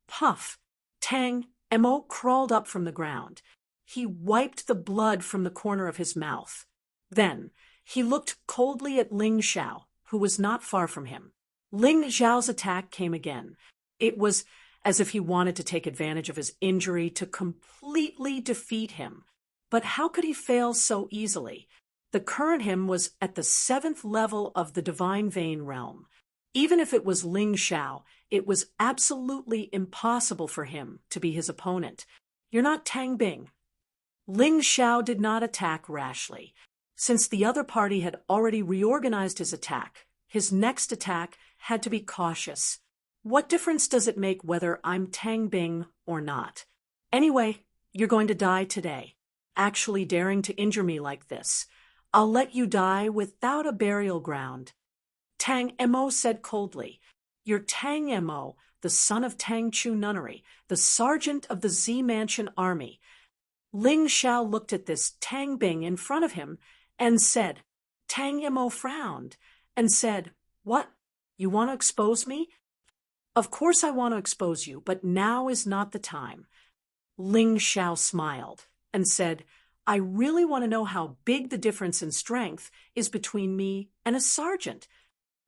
Puff! Tang Mo crawled up from the ground. He wiped the blood from the corner of his mouth. Then, he looked coldly at Ling Xiao, who was not far from him. Ling Xiao's attack came again. It was as if he wanted to take advantage of his injury to completely defeat him. But how could he fail so easily? The current him was at the 7th level of the Divine Vein realm. Even if it was Ling Xiao, it was absolutely impossible for him to be his opponent. You're not Tang Bing. Ling Xiao did not attack rashly. Since the other party had already reorganized his attack, his next attack had to be cautious. What difference does it make whether I'm Tang Bing or not? Anyway, you're going to die today. Actually daring to injure me like this. I'll let you die without a burial ground. Tang Mo said coldly. You're Tang Mo, the son of Tang Chu Nunnery, the sergeant of the Z Mansion army. Ling Xiao looked at this Tang Bing in front of him and said. Tang Mo frowned and said, What? You want to expose me? Of course I want to expose you, but now is not the time. Ling Xiao smiled and said, I really want to know how big the difference in strength is between me and a sergeant.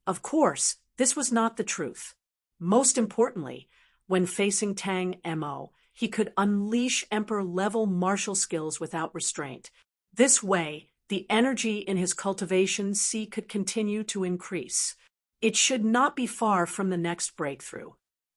Of course, this was not the truth. Most importantly, when facing Tang Mo, he could unleash Emperor-level martial skills without restraint. This way, the energy in his cultivation C could continue to increase. It should not be far from the next breakthrough.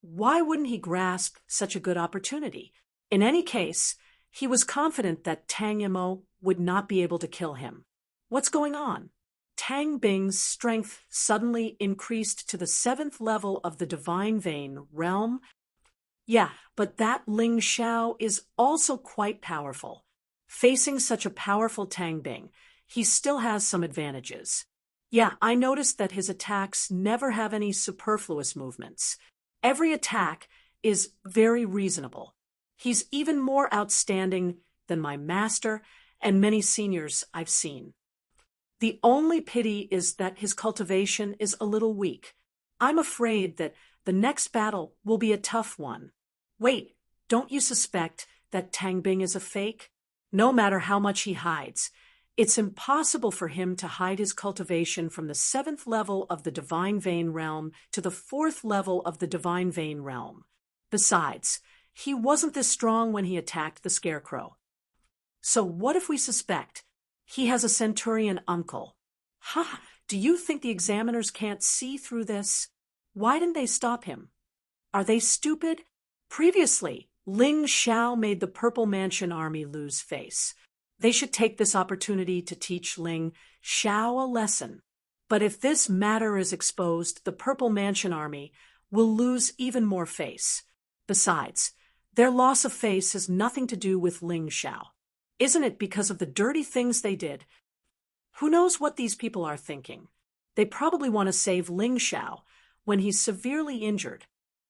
Why wouldn't he grasp such a good opportunity? In any case, he was confident that Tang Mo would not be able to kill him. What's going on? Tang Bing's strength suddenly increased to the 7th level of the Divine Vein realm. Yeah, but that Ling Xiao is also quite powerful. Facing such a powerful Tang Bing, he still has some advantages. Yeah, I noticed that his attacks never have any superfluous movements. Every attack is very reasonable. He's even more outstanding than my master and many seniors I've seen. The only pity is that his cultivation is a little weak. I'm afraid that the next battle will be a tough one. Wait, don't you suspect that Tang Bing is a fake? No matter how much he hides, it's impossible for him to hide his cultivation from the 7th level of the Divine Vein realm to the 4th level of the Divine Vein realm. Besides, he wasn't this strong when he attacked the Scarecrow. So what if we suspect he has a Centurion uncle? Ha! Do you think the examiners can't see through this? Why didn't they stop him? Are they stupid? Previously, Ling Xiao made the Purple Mansion army lose face. They should take this opportunity to teach Ling Xiao a lesson. But if this matter is exposed, the Purple Mansion army will lose even more face. Besides, their loss of face has nothing to do with Ling Xiao. Isn't it because of the dirty things they did? Who knows what these people are thinking? They probably want to save Ling Xiao when he's severely injured.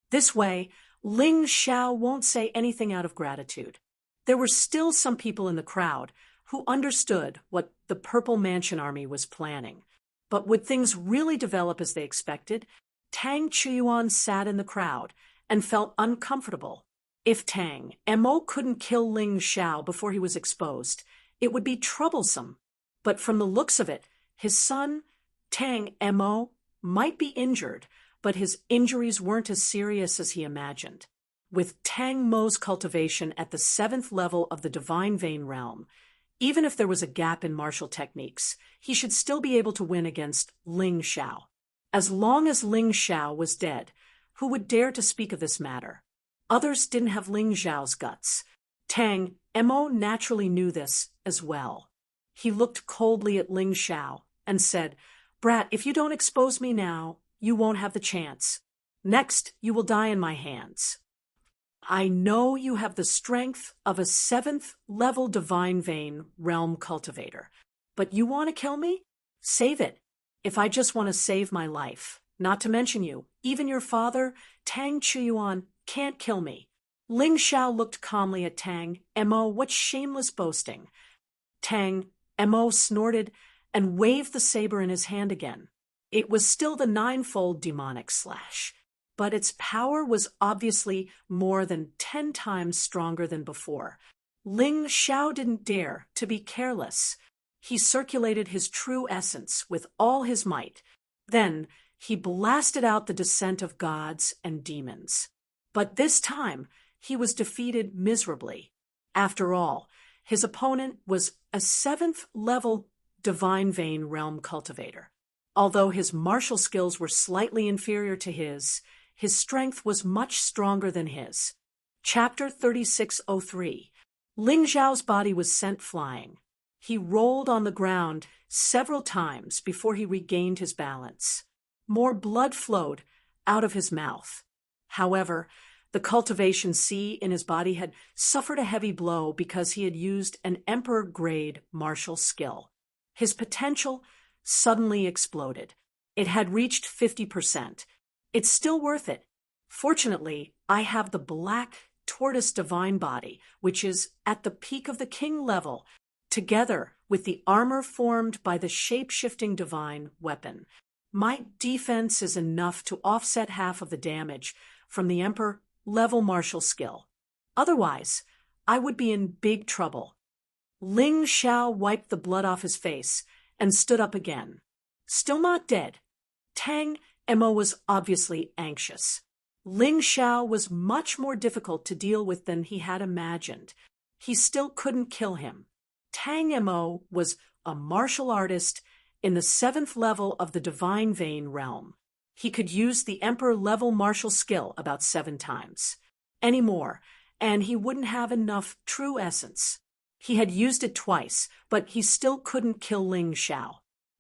This way, Ling Xiao won't say anything out of gratitude. There were still some people in the crowd who understood what the Purple Mansion army was planning. But would things really develop as they expected? Tang Chuyuan sat in the crowd and felt uncomfortable. If Tang Mo couldn't kill Ling Xiao before he was exposed, it would be troublesome. But from the looks of it, his son, Tang Mo, might be injured, but his injuries weren't as serious as he imagined. With Tang Mo's cultivation at the 7th level of the Divine Vein realm, even if there was a gap in martial techniques, he should still be able to win against Ling Xiao. As long as Ling Xiao was dead, who would dare to speak of this matter? Others didn't have Ling Xiao's guts. Tang Mo naturally knew this as well. He looked coldly at Ling Xiao and said, "Brat, if you don't expose me now, you won't have the chance. Next, you will die in my hands. I know you have the strength of a 7th level Divine Vein realm cultivator, but you want to kill me? Save it. If I just want to save my life, not to mention you, even your father, Tang Chuyuan, can't kill me." Ling Xiao looked calmly at Tang Mo. What shameless boasting. Tang Mo snorted and waved the saber in his hand again. It was still the 9-fold demonic slash, but its power was obviously more than 10 times stronger than before. Ling Xiao didn't dare to be careless. He circulated his true essence with all his might. Then he blasted out the descent of gods and demons. But this time, he was defeated miserably. After all, his opponent was a 7th level Divine Vein realm cultivator. Although his martial skills were slightly inferior to his strength was much stronger than his. Chapter 3603. Ling Xiao's body was sent flying. He rolled on the ground several times before he regained his balance. More blood flowed out of his mouth. However, the cultivation C in his body had suffered a heavy blow because he had used an emperor-grade martial skill. His potential suddenly exploded. It had reached 50%. It's still worth it. Fortunately, I have the Black Tortoise Divine Body, which is at the peak of the king level, together with the armor formed by the shape-shifting divine weapon. My defense is enough to offset half of the damage from the Emperor-level martial skill. Otherwise, I would be in big trouble. Ling Xiao wiped the blood off his face and stood up again. Still not dead. Tang Mo was obviously anxious. Ling Xiao was much more difficult to deal with than he had imagined. He still couldn't kill him. Tang Mo was a martial artist in the 7th level of the Divine Vein realm. He could use the Emperor-level martial skill about 7 times. Any more, and he wouldn't have enough true essence. He had used it twice, but he still couldn't kill Ling Xiao.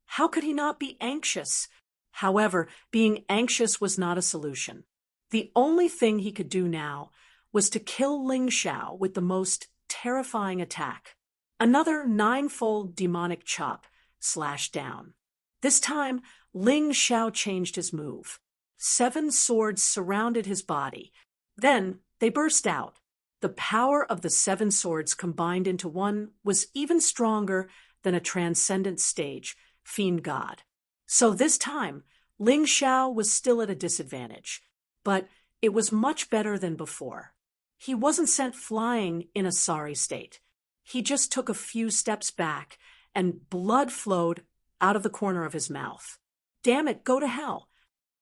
How could he not be anxious? However, being anxious was not a solution. The only thing he could do now was to kill Ling Xiao with the most terrifying attack. Another 9-fold demonic chop slashed down. This time, Ling Xiao changed his move. 7 swords surrounded his body. Then they burst out. The power of the 7 swords combined into one was even stronger than a transcendent stage, fiend god. So this time, Ling Xiao was still at a disadvantage, but it was much better than before. He wasn't sent flying in a sorry state. He just took a few steps back, and blood flowed out of the corner of his mouth. Damn it, go to hell.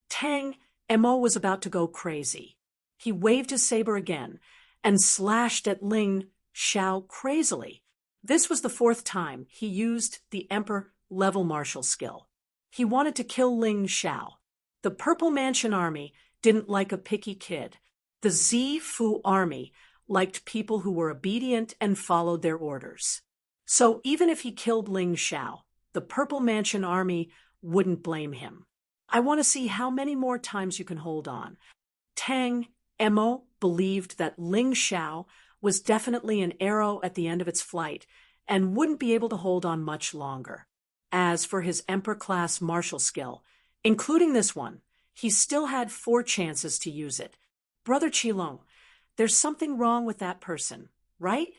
Tang Mo was about to go crazy. He waved his saber again and slashed at Ling Xiao crazily. This was the 4th time he used the Emperor-level martial skill. He wanted to kill Ling Xiao. The Purple Mansion Army didn't like a picky kid. The Zifu Army liked people who were obedient and followed their orders. So even if he killed Ling Xiao, the Purple Mansion Army wouldn't blame him. I want to see how many more times you can hold on. Tang Mo believed that Ling Xiao was definitely an arrow at the end of its flight and wouldn't be able to hold on much longer. As for his Emperor-class martial skill, including this one, he still had 4 chances to use it. Brother Qilong, there's something wrong with that person, right?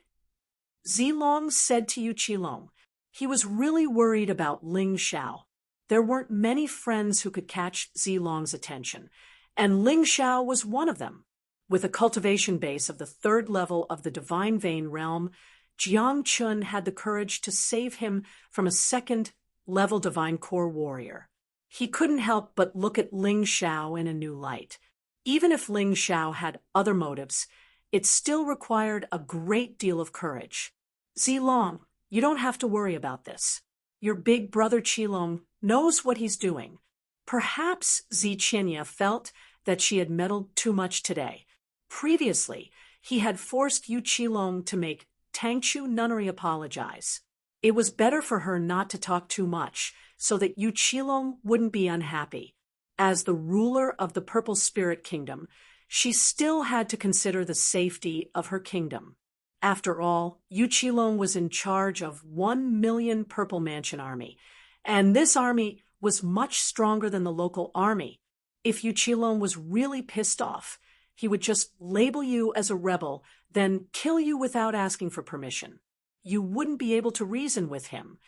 Zilong said to Yu Qilong. He was really worried about Ling Xiao. There weren't many friends who could catch Zilong's attention, and Ling Xiao was one of them. With a cultivation base of the 3rd level of the Divine Vein realm, Jiang Chun had the courage to save him from a 2nd-level Divine Core warrior. He couldn't help but look at Ling Xiao in a new light. Even if Ling Xiao had other motives, it still required a great deal of courage. Zilong, you don't have to worry about this. Your big brother Qilong knows what he's doing. Perhaps Ziqinya felt that she had meddled too much today. Previously, he had forced Yu Qilong to make Tangchu Nunnery apologize. It was better for her not to talk too much, so that Yu Qilong wouldn't be unhappy. As the ruler of the Purple Spirit Kingdom, she still had to consider the safety of her kingdom. After all, Yu Qilong was in charge of 1 million Purple Mansion Army, and this army was much stronger than the local army. If Yu Qilong was really pissed off, he would just label you as a rebel, then kill you without asking for permission. You wouldn't be able to reason with him.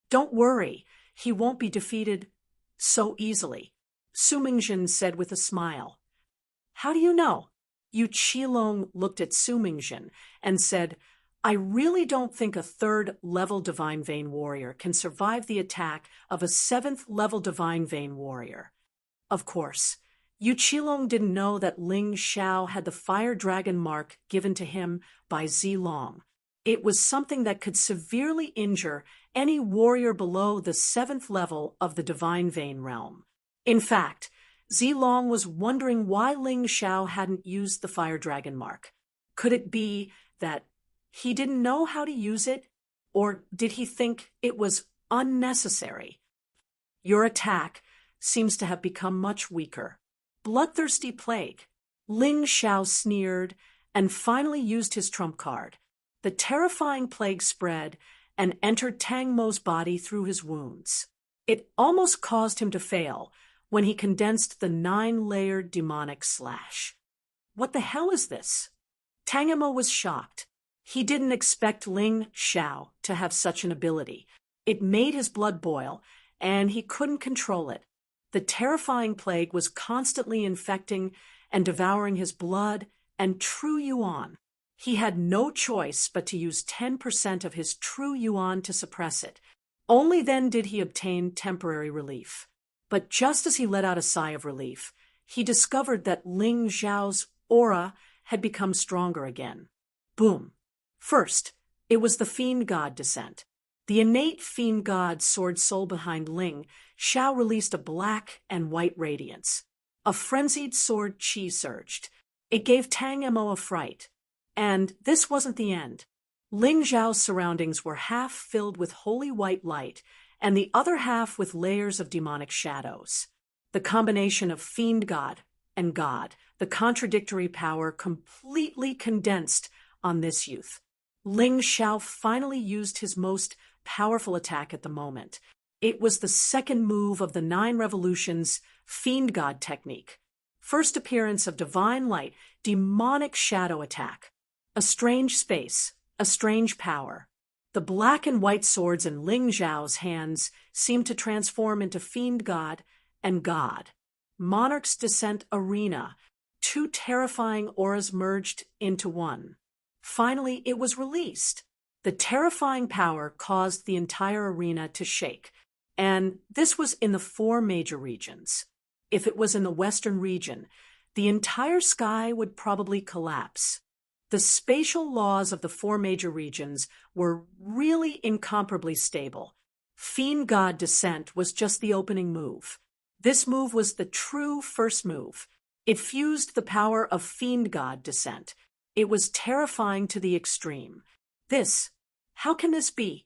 Don't worry, he won't be defeated so easily, Su Mingjin said with a smile. How do you know? Yu Qilong looked at Su Mingjin and said, I really don't think a 3rd-level Divine Vein warrior can survive the attack of a 7th-level Divine Vein warrior. Of course, Yu Qilong didn't know that Ling Xiao had the Fire Dragon mark given to him by Zilong. It was something that could severely injure any warrior below the 7th level of the Divine Vein realm. In fact, Zilong was wondering why Ling Xiao hadn't used the Fire Dragon mark. Could it be that he didn't know how to use it, or did he think it was unnecessary? Your attack seems to have become much weaker. Bloodthirsty plague. Ling Xiao sneered and finally used his trump card. The terrifying plague spread and entered Tang Mo's body through his wounds. It almost caused him to fail when he condensed the 9-layered demonic slash. What the hell is this? Tang Mo was shocked. He didn't expect Ling Xiao to have such an ability. It made his blood boil, and he couldn't control it. The terrifying plague was constantly infecting and devouring his blood and true yuan. He had no choice but to use 10% of his true yuan to suppress it. Only then did he obtain temporary relief. But just as he let out a sigh of relief, he discovered that Ling Xiao's aura had become stronger again. Boom. First, it was the Fiend God descent. The innate Fiend God sword soul behind Ling Xiao released a black and white radiance. A frenzied sword chi surged. It gave Tang Mo a fright. And this wasn't the end. Ling Zhao's surroundings were half filled with holy white light, and the other half with layers of demonic shadows. The combination of fiend god and god, the contradictory power completely condensed on this youth. Ling Xiao finally used his most powerful attack at the moment. It was the second move of the 9 Revolutions Fiend God technique. First appearance of divine light, demonic shadow attack. A strange space, a strange power. The black and white swords in Ling Zhao's hands seemed to transform into Fiend God and God. Monarch's Descent Arena. 2 terrifying auras merged into one. Finally, it was released. The terrifying power caused the entire arena to shake, and this was in the 4 major regions. If it was in the western region, the entire sky would probably collapse. The spatial laws of the 4 major regions were really incomparably stable. Fiend God Descent was just the opening move. This move was the true first move. It fused the power of Fiend God Descent. It was terrifying to the extreme. How can this be?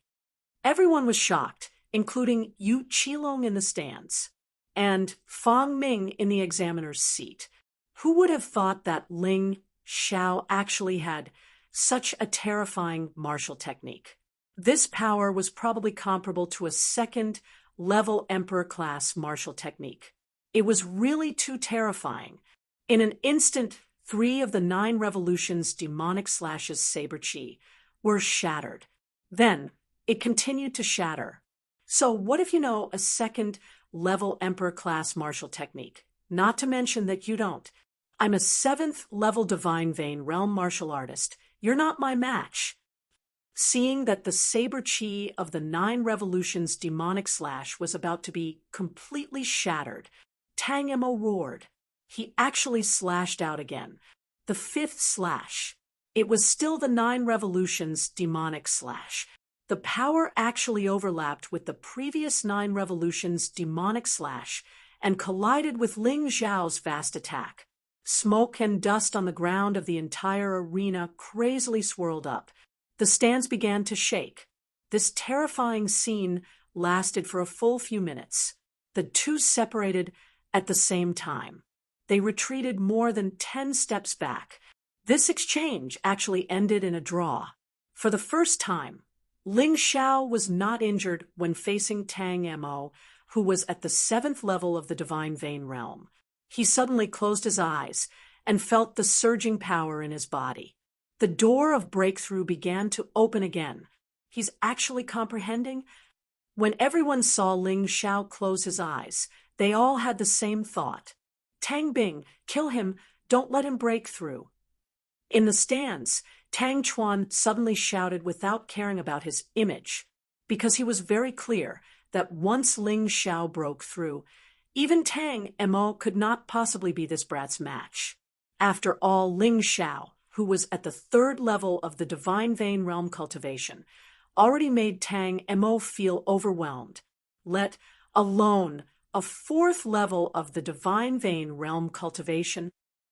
Everyone was shocked, including Yu Qilong in the stands, and Fang Ming in the examiner's seat. Who would have thought that Ling Xiao actually had such a terrifying martial technique? This power was probably comparable to a second-level emperor-class martial technique. It was really too terrifying. In an instant, 3 of the 9 Revolutions' demonic slashes saber chi were shattered. Then, it continued to shatter. So what if you know a second-level emperor-class martial technique? Not to mention that you don't. I'm a 7th-level Divine Vein Realm martial artist. You're not my match. Seeing that the saber chi of the 9 Revolutions' demonic slash was about to be completely shattered, Tang Mo roared. He actually slashed out again. The 5th slash. It was still the 9 Revolutions' demonic slash. The power actually overlapped with the previous 9 Revolutions' demonic slash and collided with Ling Zhao's vast attack. Smoke and dust on the ground of the entire arena crazily swirled up. The stands began to shake. This terrifying scene lasted for a full few minutes. The 2 separated at the same time. They retreated more than 10 steps back. This exchange actually ended in a draw. For the first time, Ling Xiao was not injured when facing Tang Mo, who was at the 7th level of the Divine Vein Realm. He suddenly closed his eyes and felt the surging power in his body. The door of breakthrough began to open again. He's actually comprehending? When everyone saw Ling Xiao close his eyes, they all had the same thought. Tang Bing, kill him, don't let him break through. In the stands, Tang Chuan suddenly shouted without caring about his image, because he was very clear that once Ling Xiao broke through, even Tang Mo could not possibly be this brat's match. After all, Ling Xiao, who was at the 3rd level of the Divine Vein Realm cultivation, already made Tang Mo feel overwhelmed, let alone a 4th level of the Divine Vein Realm cultivation.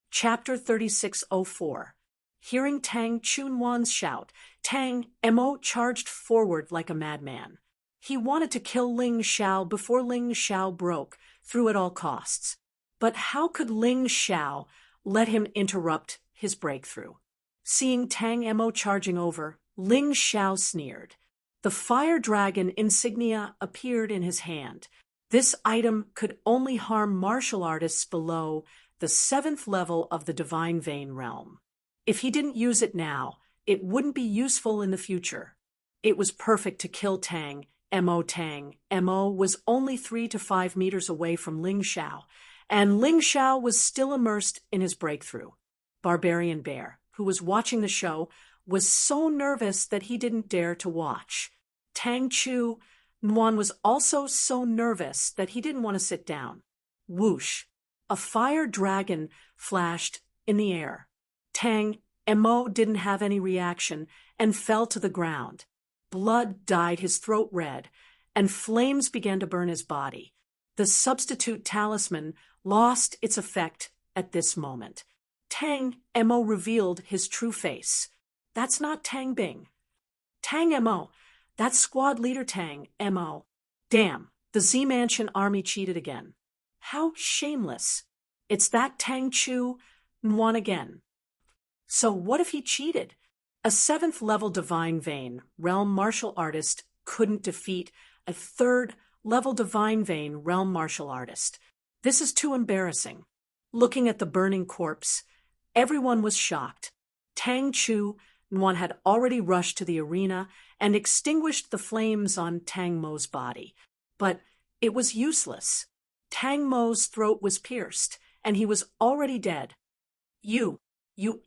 Chapter 3604. Hearing Tang Chunwan's shout, Tang Mo charged forward like a madman. He wanted to kill Ling Xiao before Ling Xiao broke through at all costs. But how could Ling Xiao let him interrupt his breakthrough? Seeing Tang Mo charging over, Ling Xiao sneered. The fire dragon insignia appeared in his hand. This item could only harm martial artists below the 7th level of the Divine Vein Realm. If he didn't use it now, it wouldn't be useful in the future. It was perfect to kill Tang Mo. Tang Mo was only 3 to 5 meters away from Ling Xiao, and Ling Xiao was still immersed in his breakthrough. Barbarian Bear, who was watching the show, was so nervous that he didn't dare to watch. Tang Chu Nuan was also so nervous that he didn't want to sit down. Whoosh! A fire dragon flashed in the air. Tang Mo didn't have any reaction and fell to the ground. Blood dyed his throat red, and flames began to burn his body. The substitute talisman lost its effect at this moment. Tang Mo revealed his true face. That's not Tang Bing. Tang Mo. That's squad leader Tang Mo. Damn, the Z Mansion army cheated again. How shameless. It's that Tang Chu won again. So what if he cheated? A 7th level divine vein realm martial artist couldn't defeat a 3rd level divine vein realm martial artist. This is too embarrassing. Looking at the burning corpse, everyone was shocked. Tang Chu Nguyen had already rushed to the arena and extinguished the flames on Tang Mo's body. But it was useless. Tang Mo's throat was pierced, and he was already dead. You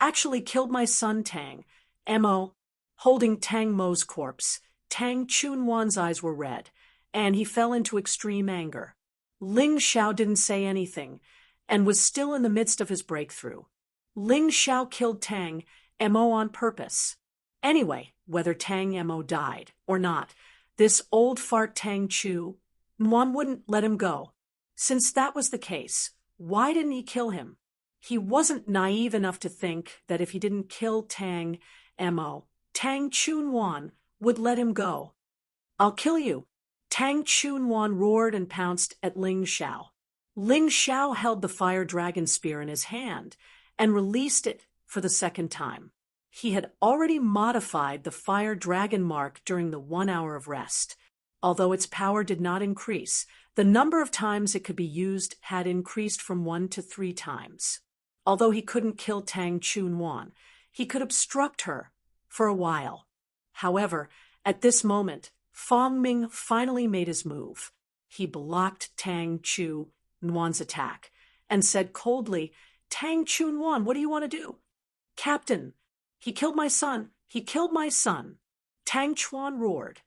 actually killed my son, Tang Mo. Holding Tang Mo's corpse, Tang Chunwan's eyes were red, and he fell into extreme anger. Ling Xiao didn't say anything, and was still in the midst of his breakthrough. Ling Xiao killed Tang Mo on purpose. Anyway, whether Tang Mo died or not, this old fart Tang Chu Nguyen wouldn't let him go. Since that was the case, why didn't he kill him? He wasn't naive enough to think that if he didn't kill Tang Mo, Tang Chunwan would let him go. I'll kill you. Tang Chunwan roared and pounced at Ling Xiao. Ling Xiao held the fire dragon spear in his hand and released it for the 2nd time. He had already modified the fire dragon mark during the 1 hour of rest. Although its power did not increase, the number of times it could be used had increased from 1 to 3 times. Although he couldn't kill Tang Chunwan, he could obstruct her for a while. However, at this moment, Fong Ming finally made his move. He blocked Tang Chunwan's attack and said coldly, Tang Chunwan, what do you want to do? Captain, he killed my son. He killed my son. Tang Chuan roared.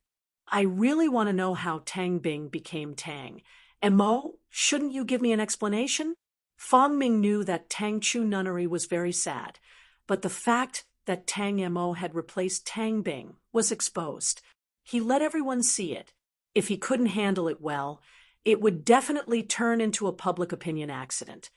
I really want to know how Tang Bing became Tang Mo. Shouldn't you give me an explanation? Fong Ming knew that Tang Chu nunnery was very sad, but the fact that Tang Mo had replaced Tang Bing was exposed. He let everyone see it. If he couldn't handle it well, it would definitely turn into a public opinion accident.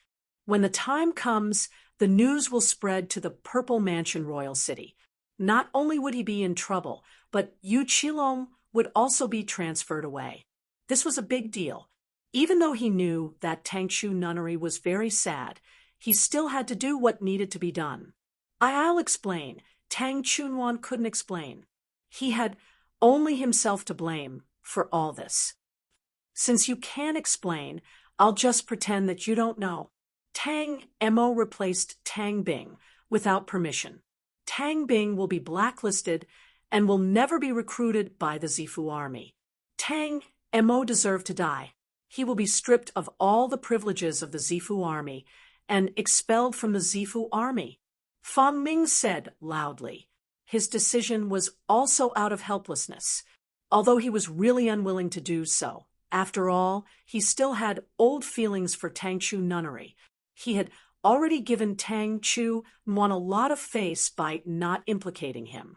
When the time comes, the news will spread to the Purple Mansion Royal City. Not only would he be in trouble, but Yu Qilong would also be transferred away. This was a big deal. Even though he knew that Tang Chu nunnery was very sad, he still had to do what needed to be done. I'll explain. Tang Chunwan couldn't explain. He had only himself to blame for all this. Since you can't explain, I'll just pretend that you don't know. Tang Mo replaced Tang Bing without permission. Tang Bing will be blacklisted and will never be recruited by the Zifu army. Tang Mo deserved to die. He will be stripped of all the privileges of the Zifu army and expelled from the Zifu army. Fong Ming said loudly. His decision was also out of helplessness, although he was really unwilling to do so. After all, he still had old feelings for Tang Chu nunnery. He had already given Tang Chu Nguyen a lot of face by not implicating him.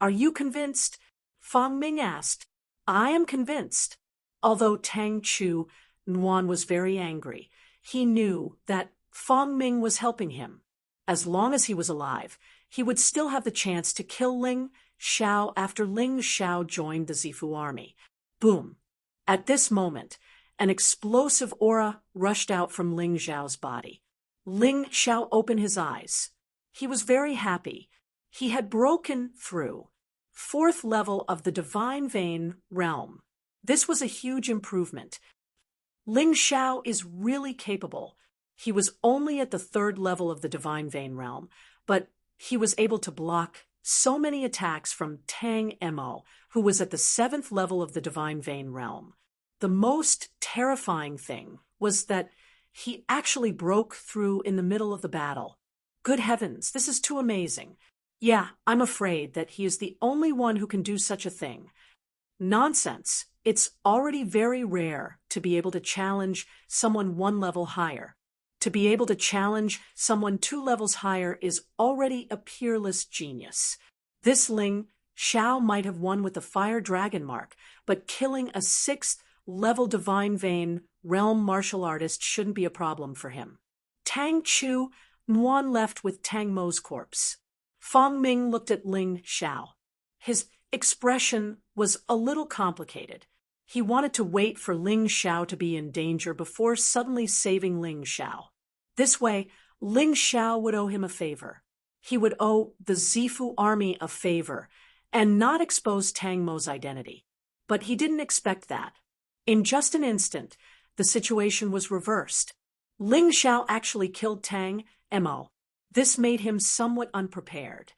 Are you convinced? Fong Ming asked. I am convinced. Although Tang Chu Nguyen was very angry, he knew that Fong Ming was helping him. As long as he was alive, he would still have the chance to kill Ling Xiao after Ling Xiao joined the Zifu army. Boom! At this moment, an explosive aura rushed out from Ling Xiao's body. Ling Xiao opened his eyes. He was very happy. He had broken through 4th level of the Divine Vein realm. This was a huge improvement. Ling Xiao is really capable. He was only at the 3rd level of the Divine Vein realm, but he was able to block so many attacks from Tang Mo, who was at the 7th level of the Divine Vein realm. The most terrifying thing was that he actually broke through in the middle of the battle. Good heavens, this is too amazing. Yeah, I'm afraid that he is the only one who can do such a thing. Nonsense. It's already very rare to be able to challenge someone 1 level higher. To be able to challenge someone 2 levels higher is already a peerless genius. This Ling Xiao might have won with the Fire Dragon mark, but killing a 6th level Divine Vein realm martial artist shouldn't be a problem for him. Tang Chu Nuan left with Tang Mo's corpse. Fang Ming looked at Ling Xiao. His expression was a little complicated. He wanted to wait for Ling Xiao to be in danger before suddenly saving Ling Xiao. This way, Ling Xiao would owe him a favor. He would owe the Zifu army a favor and not expose Tang Mo's identity. But he didn't expect that. In just an instant, the situation was reversed. Ling Xiao actually killed Tang Mo. This made him somewhat unprepared.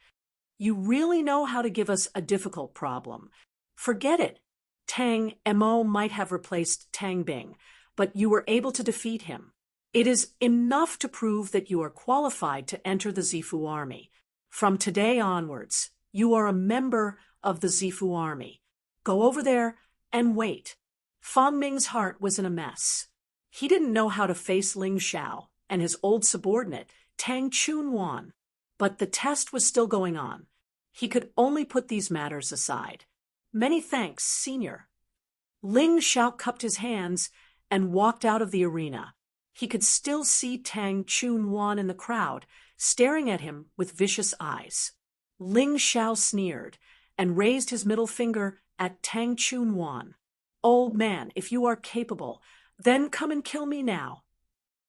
You really know how to give us a difficult problem. Forget it. Tang Mo might have replaced Tang Bing, but you were able to defeat him. It is enough to prove that you are qualified to enter the Zifu army. From today onwards, you are a member of the Zifu army. Go over there and wait. Fang Ming's heart was in a mess. He didn't know how to face Ling Xiao and his old subordinate, Tang Chunwan. But the test was still going on. He could only put these matters aside. Many thanks, Senior. Ling Xiao cupped his hands and walked out of the arena. He could still see Tang Chunwan in the crowd, staring at him with vicious eyes. Ling Xiao sneered and raised his middle finger at Tang Chunwan. Old man, if you are capable, then come and kill me now.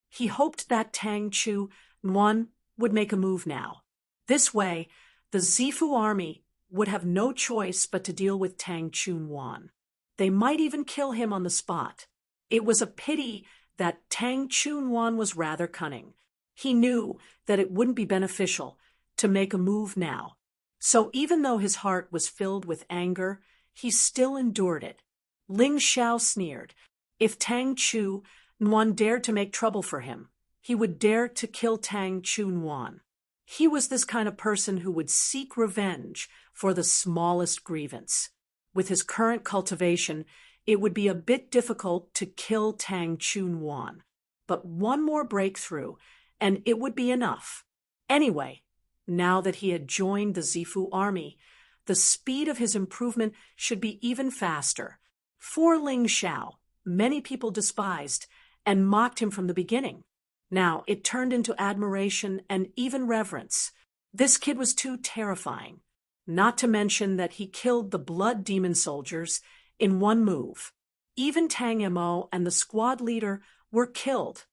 He hoped that Tang Chunwan would make a move now. This way, the Zifu army would have no choice but to deal with Tang Chunwan. They might even kill him on the spot. It was a pity that Tang Chunwan was rather cunning. He knew that it wouldn't be beneficial to make a move now. So even though his heart was filled with anger, he still endured it. Ling Xiao sneered. If Tang Chunwan dared to make trouble for him, he would dare to kill Tang Chunwan. He was this kind of person who would seek revenge for the smallest grievance. With his current cultivation, it would be a bit difficult to kill Tang Chunwan. But one more breakthrough, and it would be enough. Anyway, now that he had joined the Zifu army, the speed of his improvement should be even faster. For Ling Xiao, many people despised and mocked him from the beginning. Now it turned into admiration and even reverence. This kid was too terrifying. Not to mention that he killed the blood demon soldiers in one move. Even Tang Mo and the squad leader were killed,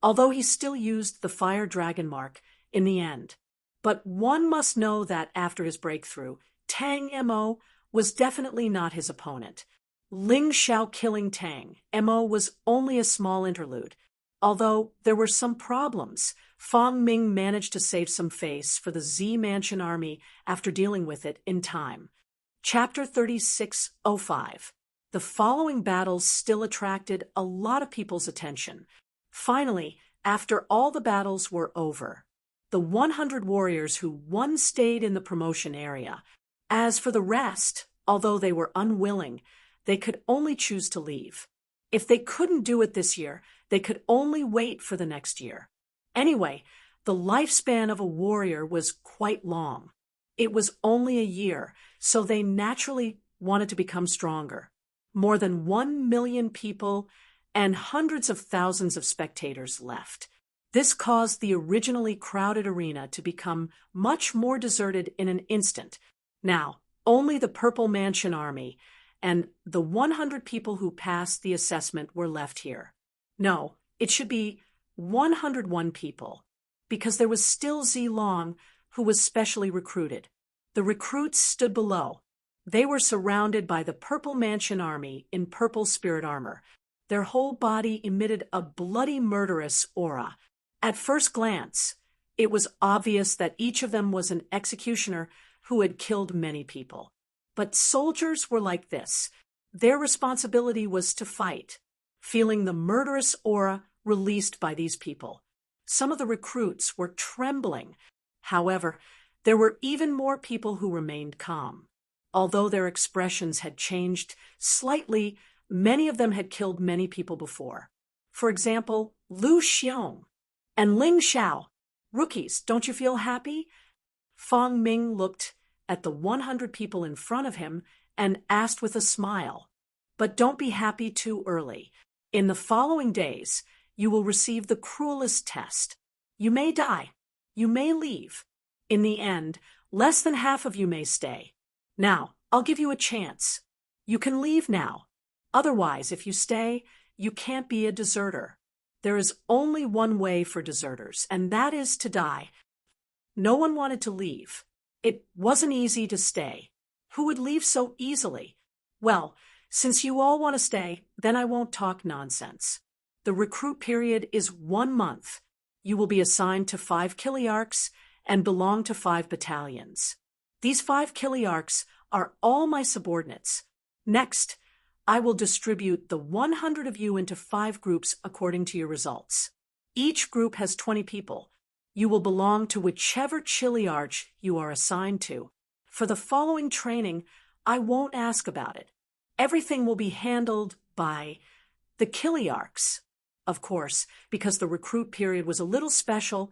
although he still used the fire dragon mark in the end. But one must know that after his breakthrough, Tang Mo was definitely not his opponent. Ling Xiao killing Tang Mo was only a small interlude. Although there were some problems, Fang Ming managed to save some face for the Z Mansion army after dealing with it in time. Chapter 3605. The following battles still attracted a lot of people's attention. Finally, after all the battles were over, the 100 warriors who won stayed in the promotion area. As for the rest, although they were unwilling, they could only choose to leave. If they couldn't do it this year, they could only wait for the next year. Anyway, the lifespan of a warrior was quite long. It was only a year, so they naturally wanted to become stronger. More than 1 million people and hundreds of thousands of spectators left. This caused the originally crowded arena to become much more deserted in an instant. Now, only the Purple Mansion army and the 100 people who passed the assessment were left here. No, it should be 101 people, because there was still Z Long, who was specially recruited. The recruits stood below. They were surrounded by the Purple Mansion army in purple spirit armor. Their whole body emitted a bloody murderous aura. At first glance, it was obvious that each of them was an executioner who had killed many people. But soldiers were like this. Their responsibility was to fight, feeling the murderous aura released by these people. Some of the recruits were trembling. However, there were even more people who remained calm. Although their expressions had changed slightly, many of them had killed many people before. For example, Lu Xiong and Ling Xiao. Rookies, don't you feel happy? Fang Ming looked at the 100 people in front of him and asked with a smile. But don't be happy too early. In the following days, you will receive the cruelest test. You may die. You may leave. In the end, less than half of you may stay. Now, I'll give you a chance. You can leave now. Otherwise, if you stay, you can't be a deserter. There is only one way for deserters, and that is to die. No one wanted to leave. It wasn't easy to stay. Who would leave so easily? Well, since you all want to stay, then I won't talk nonsense. The recruit period is 1 month. You will be assigned to 5 kiliarchs and belong to 5 battalions. These 5 kiliarchs are all my subordinates. Next, I will distribute the 100 of you into 5 groups according to your results. Each group has 20 people. You will belong to whichever chiliarch you are assigned to. For the following training, I won't ask about it. Everything will be handled by the kiliarchs. Of course, because the recruit period was a little special,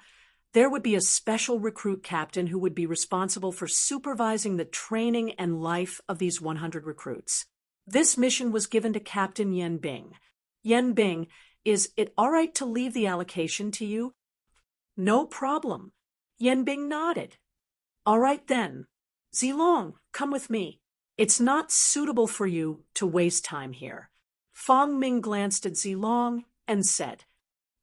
there would be a special recruit captain who would be responsible for supervising the training and life of these 100 recruits. This mission was given to Captain Yen Bing. Yen Bing, is it all right to leave the allocation to you? No problem. Yen Bing nodded. All right then. Zilong, come with me. It's not suitable for you to waste time here. Fong Ming glanced at Zilong and said,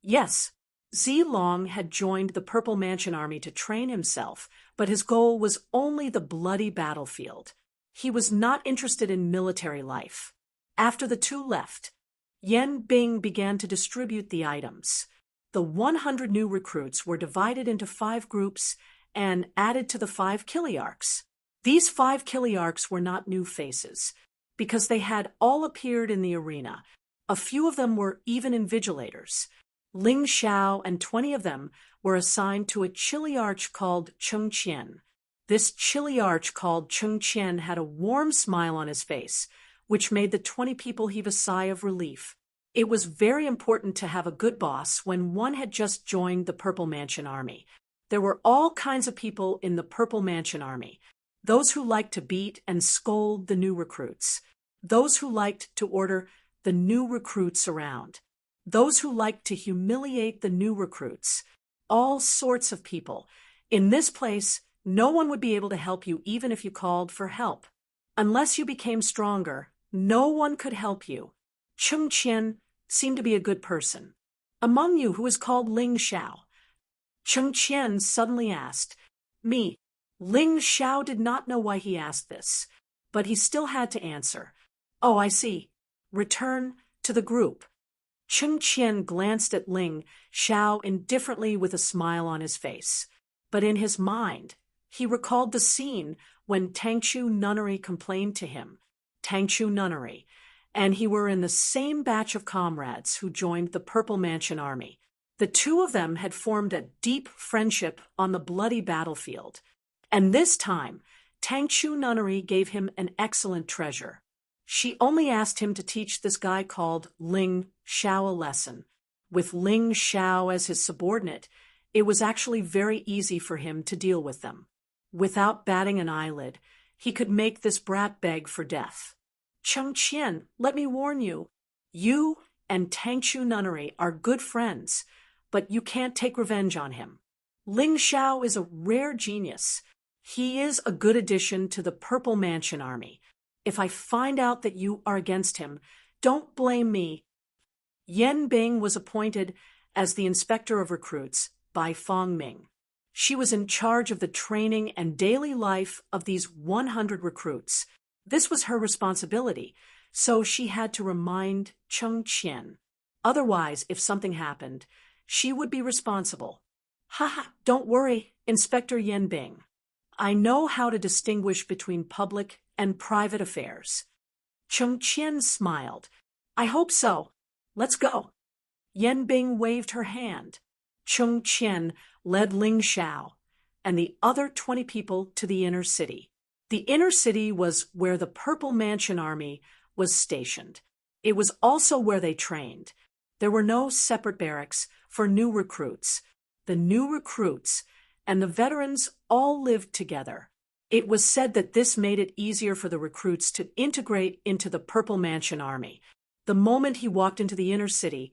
yes. Zilong had joined the Purple Mansion Army to train himself, but his goal was only the bloody battlefield. He was not interested in military life. After the two left, Yen Bing began to distribute the items. The 100 new recruits were divided into 5 groups and added to the 5 kiliarchs. These 5 kiliarchs were not new faces, because they had all appeared in the arena. A few of them were even invigilators. Ling Xiao and 20 of them were assigned to a chiliarch called Cheng Qian. This chiliarch called Cheng Qian had a warm smile on his face, which made the 20 people heave a sigh of relief. It was very important to have a good boss when one had just joined the Purple Mansion Army. There were all kinds of people in the Purple Mansion Army. Those who liked to beat and scold the new recruits. Those who liked to order the new recruits around. Those who liked to humiliate the new recruits. All sorts of people. In this place, no one would be able to help you even if you called for help. Unless you became stronger, no one could help you. Cheng Qian seemed to be a good person. Among you, who is called Ling Xiao? Cheng Qian suddenly asked. Me. Ling Xiao did not know why he asked this, but he still had to answer. Oh, I see. Return to the group. Cheng Qian glanced at Ling Xiao indifferently with a smile on his face. But in his mind, he recalled the scene when Tangchu Nunnery complained to him. Tangchu Nunnery. And he were in the same batch of comrades who joined the Purple Mansion Army. The two of them had formed a deep friendship on the bloody battlefield. And this time, Tangchu Nunnery gave him an excellent treasure. She only asked him to teach this guy called Ling Xiao a lesson. With Ling Xiao as his subordinate, it was actually very easy for him to deal with them. Without batting an eyelid, he could make this brat beg for death. Cheng Qian, let me warn you. You and Tangchu Nunnery are good friends, but you can't take revenge on him. Ling Xiao is a rare genius. He is a good addition to the Purple Mansion Army. If I find out that you are against him, don't blame me. Yen Bing was appointed as the inspector of recruits by Fong Ming. She was in charge of the training and daily life of these 100 recruits. This was her responsibility, so she had to remind Cheng Qian. Otherwise, if something happened, she would be responsible. Ha! Don't worry, Inspector Yen Bing. I know how to distinguish between public and private affairs. Cheng Qian smiled. I hope so. Let's go. Yen Bing waved her hand. Cheng Qian led Ling Xiao and the other 20 people to the inner city. The inner city was where the Purple Mansion Army was stationed. It was also where they trained. There were no separate barracks for new recruits. The new recruits and the veterans all lived together. It was said that this made it easier for the recruits to integrate into the Purple Mansion Army. The moment he walked into the inner city,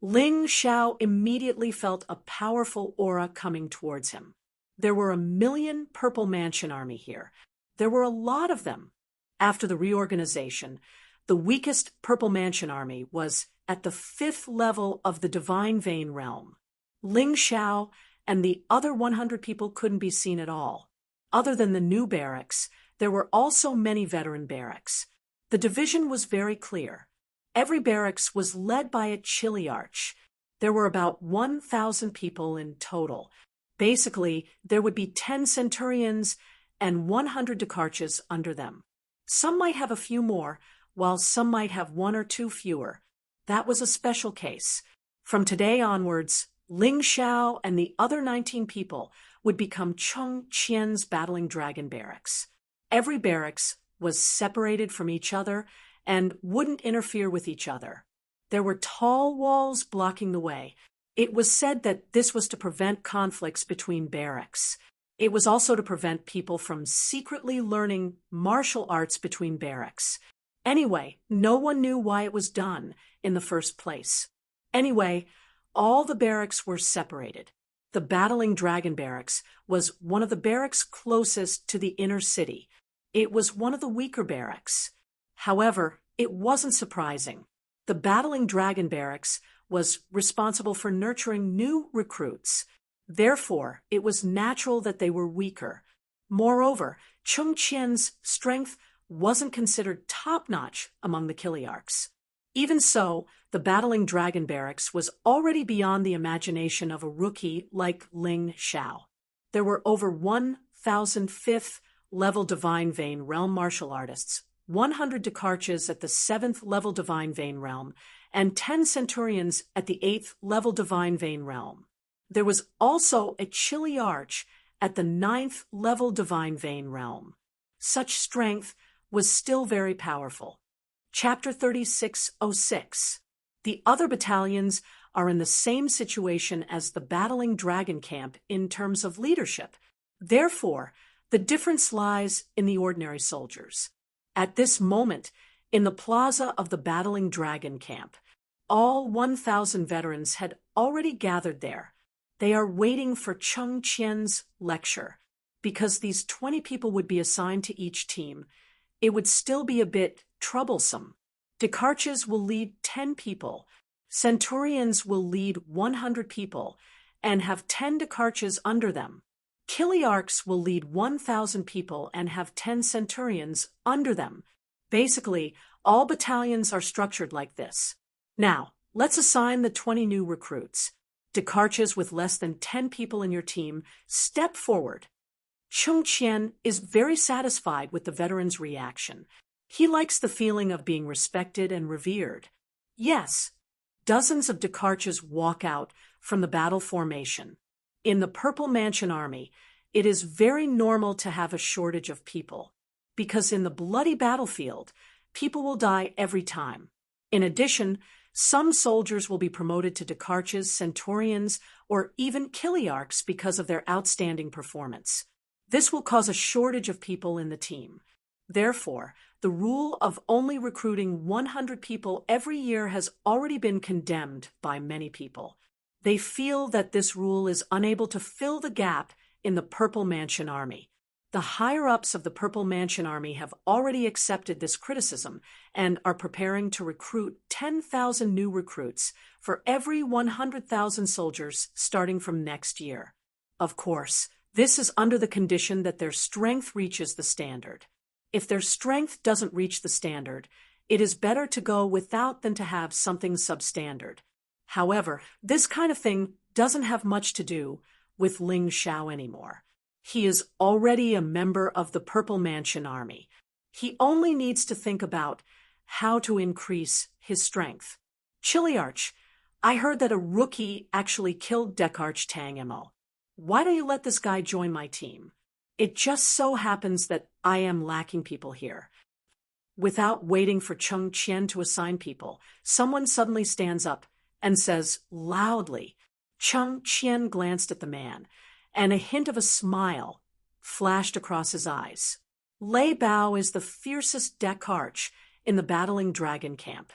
Ling Xiao immediately felt a powerful aura coming towards him. There were 1 million Purple Mansion Army here. There were a lot of them. After the reorganization, the weakest Purple Mansion Army was at the 5th level of the Divine Vein realm. Ling Xiao and the other 100 people couldn't be seen at all. Other than the new barracks, there were also many veteran barracks. The division was very clear. Every barracks was led by a chiliarch. There were about 1,000 people in total. Basically, there would be 10 centurions and 100 decharches under them. Some might have a few more, while some might have 1 or 2 fewer. That was a special case. From today onwards, Ling Xiao and the other 19 people would become Cheng Qian's battling dragon barracks. Every barracks was separated from each other and wouldn't interfere with each other. There were tall walls blocking the way. It was said that this was to prevent conflicts between barracks. It was also to prevent people from secretly learning martial arts between barracks. Anyway, no one knew why it was done in the first place. Anyway, all the barracks were separated. The battling dragon barracks was one of the barracks closest to the inner city. It was one of the weaker barracks. However, it wasn't surprising. The battling dragon barracks was responsible for nurturing new recruits. Therefore, it was natural that they were weaker. Moreover, Cheng Qian's strength wasn't considered top-notch among the chiliarchs. Even so, the battling dragon barracks was already beyond the imagination of a rookie like Ling Xiao. There were over 1,000 5th-level Divine Vein realm martial artists, 100 decharches at the 7th-level Divine Vein realm, and 10 centurions at the 8th-level Divine Vein realm. There was also a chiliarch at the 9th-level Divine Vein realm. Such strength was still very powerful. Chapter 3606. The other battalions are in the same situation as the battling dragon camp in terms of leadership. Therefore, the difference lies in the ordinary soldiers. At this moment, in the plaza of the battling dragon camp, all 1,000 veterans had already gathered there. They are waiting for Cheng Qian's lecture. Because these 20 people would be assigned to each team, it would still be a bit troublesome. Decharches will lead 10 people, centurions will lead 100 people, and have 10 decharches under them. Chiliarchs will lead 1,000 people and have 10 centurions under them. Basically, all battalions are structured like this. Now, let's assign the 20 new recruits. Decharches with less than 10 people in your team, step forward. Cheng Qian is very satisfied with the veteran's reaction. He likes the feeling of being respected and revered. Yes, dozens of decharches walk out from the battle formation. In the Purple Mansion Army, it is very normal to have a shortage of people, because in the bloody battlefield, people will die every time. In addition, some soldiers will be promoted to decharches, centurions, or even chiliarchs because of their outstanding performance. This will cause a shortage of people in the team. Therefore, the rule of only recruiting 100 people every year has already been condemned by many people. They feel that this rule is unable to fill the gap in the Purple Mansion Army. The higher-ups of the Purple Mansion Army have already accepted this criticism and are preparing to recruit 10,000 new recruits for every 100,000 soldiers starting from next year. Of course, this is under the condition that their strength reaches the standard. If their strength doesn't reach the standard, it is better to go without than to have something substandard. However, this kind of thing doesn't have much to do with Ling Xiao anymore. He is already a member of the Purple Mansion Army. He only needs to think about how to increase his strength. Chiliarch, I heard that a rookie actually killed Decharch Tang Mo. Why don't you let this guy join my team? It just so happens that I am lacking people here. Without waiting for Cheng Qian to assign people, someone suddenly stands up and says loudly. Cheng Qian glanced at the man, and a hint of a smile flashed across his eyes. Lei Bao is the fiercest Decharch in the battling dragon camp.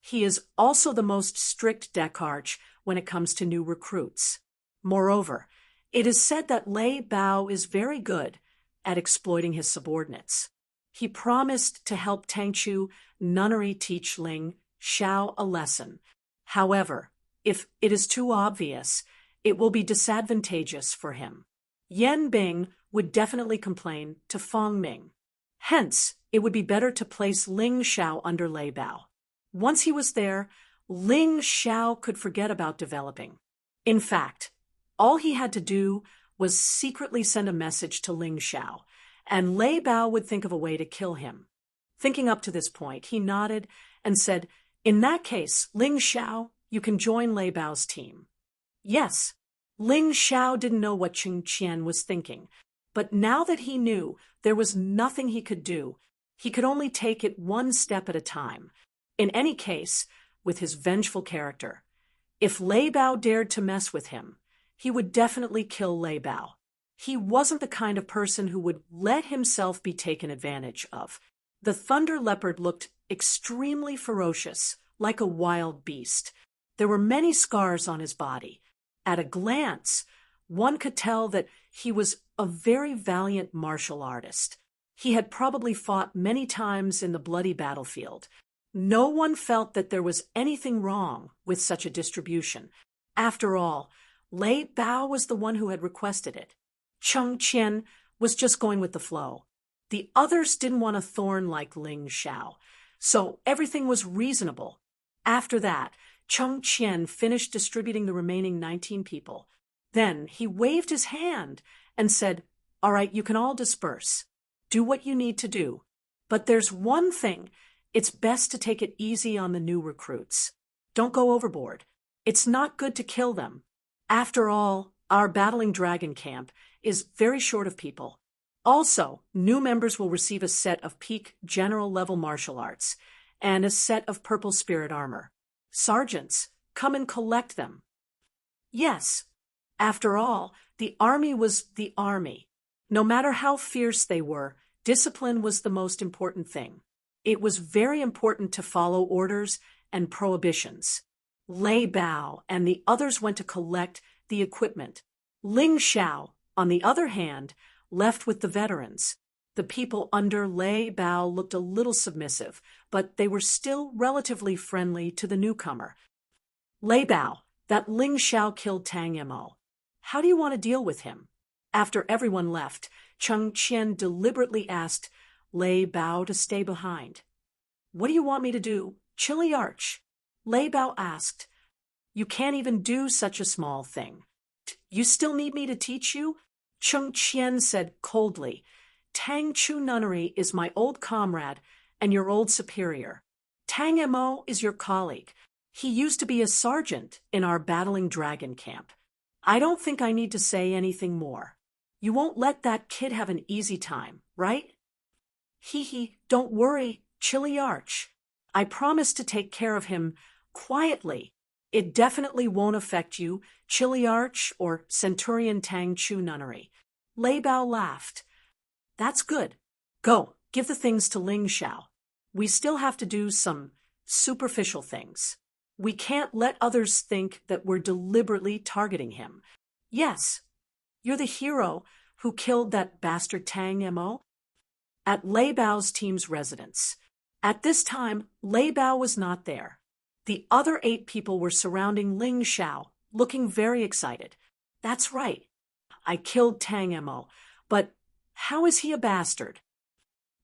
He is also the most strict Dekarch when it comes to new recruits. Moreover, it is said that Lei Bao is very good at exploiting his subordinates. He promised to help Tangchu nunnery teach Ling Xiao a lesson. However, if it is too obvious, it will be disadvantageous for him. Yan Bing would definitely complain to Feng Ming. Hence, it would be better to place Ling Xiao under Lei Bao. Once he was there, Ling Xiao could forget about developing. In fact, all he had to do was secretly send a message to Ling Xiao, and Lei Bao would think of a way to kill him. Thinking up to this point, he nodded and said, "In that case, Ling Xiao, you can join Lei Bao's team." Yes, Ling Xiao didn't know what Cheng Qian was thinking, but now that he knew there was nothing he could do, he could only take it one step at a time. In any case, with his vengeful character, if Lei Bao dared to mess with him, he would definitely kill Lei Bao. He wasn't the kind of person who would let himself be taken advantage of. The thunder leopard looked extremely ferocious, like a wild beast. There were many scars on his body. At a glance, one could tell that he was a very valiant martial artist. He had probably fought many times in the bloody battlefield. No one felt that there was anything wrong with such a distribution. After all, Lei Bao was the one who had requested it. Cheng Qian was just going with the flow. The others didn't want a thorn like Ling Xiao, so everything was reasonable. After that, Cheng Qian finished distributing the remaining 19 people. Then he waved his hand and said, "All right, you can all disperse. Do what you need to do. But there's one thing. It's best to take it easy on the new recruits. Don't go overboard. It's not good to kill them. After all, our battling dragon camp is very short of people. Also, new members will receive a set of peak general level martial arts and a set of purple spirit armor. Sergeants, come and collect them." Yes, after all, the army was the army. No matter how fierce they were, discipline was the most important thing. It was very important to follow orders and prohibitions. Lei Bao and the others went to collect the equipment. Ling Xiao, on the other hand, left with the veterans. The people under Lei Bao looked a little submissive, but they were still relatively friendly to the newcomer. "Lei Bao, that Ling Xiao killed Tang Mo. How do you want to deal with him?" After everyone left, Cheng Qian deliberately asked Lei Bao to stay behind. "What do you want me to do, Chili Arch?" Lei Bao asked. "You can't even do such a small thing. You still need me to teach you?" Cheng Qian said coldly, "Tang Chu Nunnery is my old comrade and your old superior. Tang Mo is your colleague. He used to be a sergeant in our battling dragon camp. I don't think I need to say anything more. You won't let that kid have an easy time, right?" "Hee, don't worry, Chili Arch. I promise to take care of him quietly. It definitely won't affect you, Chili Arch or Centurion Tang Chu Nunnery." Lei Bao laughed. "That's good. Go, give the things to Ling Xiao. We still have to do some superficial things. We can't let others think that we're deliberately targeting him. Yes, you're the hero who killed that bastard Tang Mo." At Lei Bao's team's residence. At this time, Lei Bao was not there. The other 8 people were surrounding Ling Xiao, looking very excited. "That's right. I killed Tang Mo, but how is he a bastard?"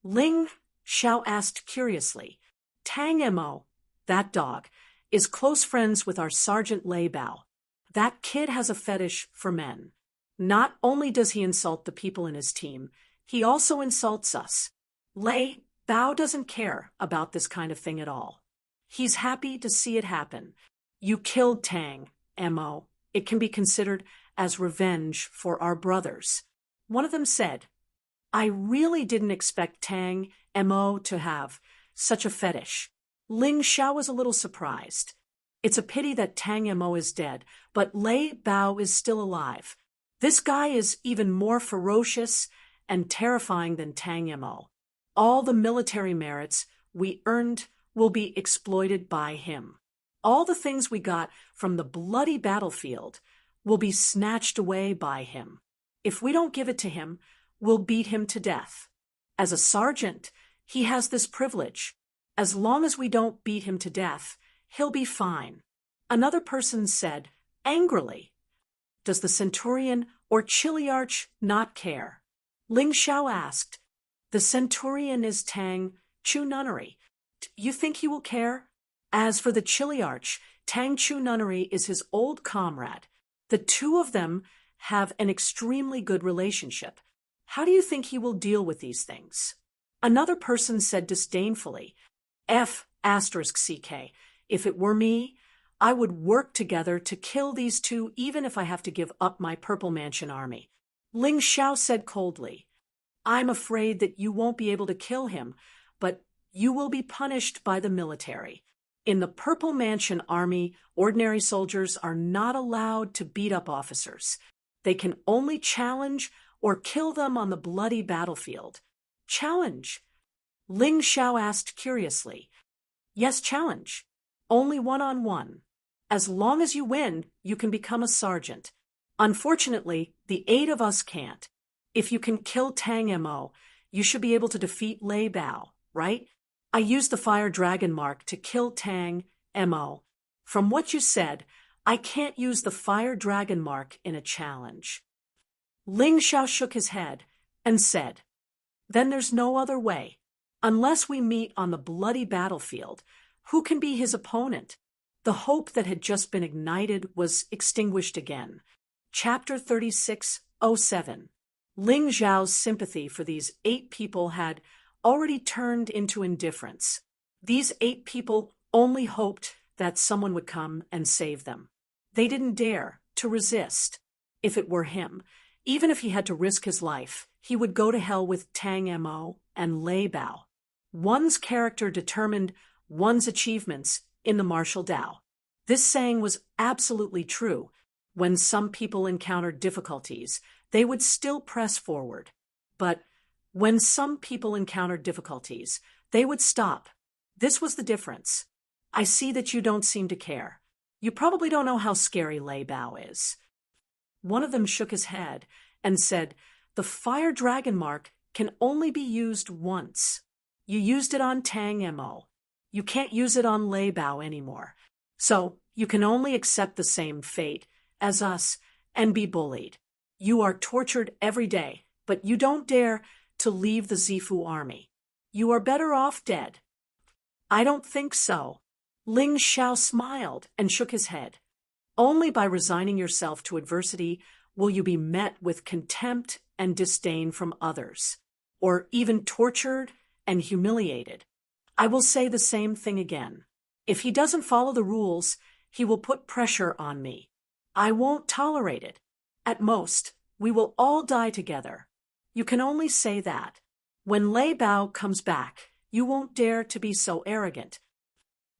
Ling Xiao asked curiously. "Tang Mo, that dog, is close friends with our Sergeant Lei Bao. That kid has a fetish for men. Not only does he insult the people in his team, he also insults us. Lei Bao doesn't care about this kind of thing at all. He's happy to see it happen. You killed Tang Mo. It can be considered as revenge for our brothers." One of them said, "I really didn't expect Tang Mo to have such a fetish." Ling Xiao was a little surprised. It's a pity that Tang Mo is dead, but Lei Bao is still alive. This guy is even more ferocious and terrifying than Tang Mo. All the military merits we earned will be exploited by him. All the things we got from the bloody battlefield will be snatched away by him. If we don't give it to him, we'll beat him to death. As a sergeant, he has this privilege. As long as we don't beat him to death, he'll be fine. Another person said, angrily, "Does the centurion or chiliarch not care?" Ling Xiao asked, "The centurion is Tang Chu Nunnery. You think he will care?" As for the chiliarch, Tang Chu Nunnery is his old comrade. The two of them have an extremely good relationship. How do you think he will deal with these things? Another person said disdainfully, F*CK, if it were me, I would work together to kill these two even if I have to give up my Purple Mansion army. Ling Xiao said coldly, I'm afraid that you won't be able to kill him, but you will be punished by the military. In the Purple Mansion army, ordinary soldiers are not allowed to beat up officers. They can only challenge or kill them on the bloody battlefield. Challenge? Ling Xiao asked curiously. Yes, challenge. Only one-on-one. As long as you win, you can become a sergeant. Unfortunately, the 8 of us can't. If you can kill Tang Mo, you should be able to defeat Lei Bao, right? I used the fire dragon mark to kill Tang Mo. From what you said, I can't use the fire dragon mark in a challenge. Ling Xiao shook his head and said, Then there's no other way. Unless we meet on the bloody battlefield, who can be his opponent? The hope that had just been ignited was extinguished again. Chapter 36:07. Ling Xiao's sympathy for these 8 people had already turned into indifference. These 8 people only hoped that someone would come and save them. They didn't dare to resist. If it were him, even if he had to risk his life, he would go to hell with Tang Mo and Lei Bao. One's character determined one's achievements in the martial Tao. This saying was absolutely true. When some people encountered difficulties, they would still press forward. But when some people encountered difficulties, they would stop. This was the difference. I see that you don't seem to care. You probably don't know how scary Lei Bao is. One of them shook his head and said, The fire dragon mark can only be used once. You used it on Tang Mo. You can't use it on Lei Bao anymore. So you can only accept the same fate as us and be bullied. You are tortured every day, but you don't dare to leave the Zifu army. You are better off dead. I don't think so. Ling Xiao smiled and shook his head. Only by resigning yourself to adversity will you be met with contempt and disdain from others, or even tortured and humiliated. I will say the same thing again. If he doesn't follow the rules, he will put pressure on me. I won't tolerate it. At most, we will all die together. You can only say that. When Lei Bao comes back, you won't dare to be so arrogant.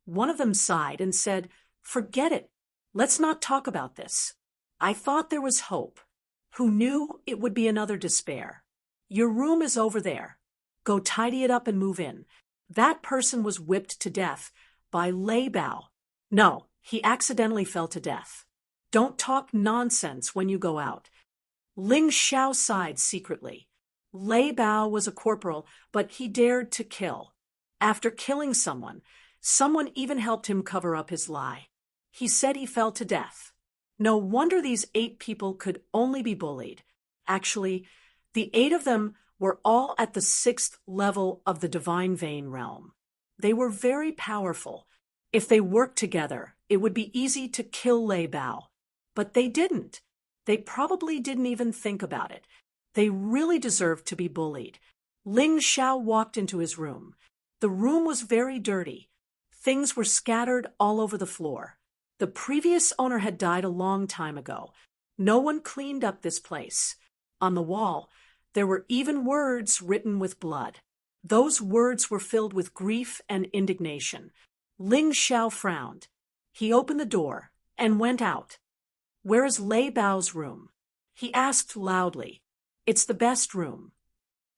One of them sighed and said, Forget it. Let's not talk about this. I thought there was hope. Who knew it would be another despair? Your room is over there. Go tidy it up and move in. That person was whipped to death by Lei Bao. No, he accidentally fell to death. Don't talk nonsense when you go out. Ling Xiao sighed secretly. Lei Bao was a corporal, but he dared to kill. After killing someone even helped him cover up his lie. He said he fell to death. No wonder these 8 people could only be bullied. Actually, the 8 of them were all at the 6th level of the divine vein realm. They were very powerful. If they worked together, it would be easy to kill Lei Bao. But they didn't. They probably didn't even think about it. They really deserved to be bullied. Ling Xiao walked into his room. The room was very dirty. Things were scattered all over the floor. The previous owner had died a long time ago. No one cleaned up this place. On the wall, there were even words written with blood. Those words were filled with grief and indignation. Ling Xiao frowned. He opened the door and went out. Where is Lei Bao's room? He asked loudly. It's the best room.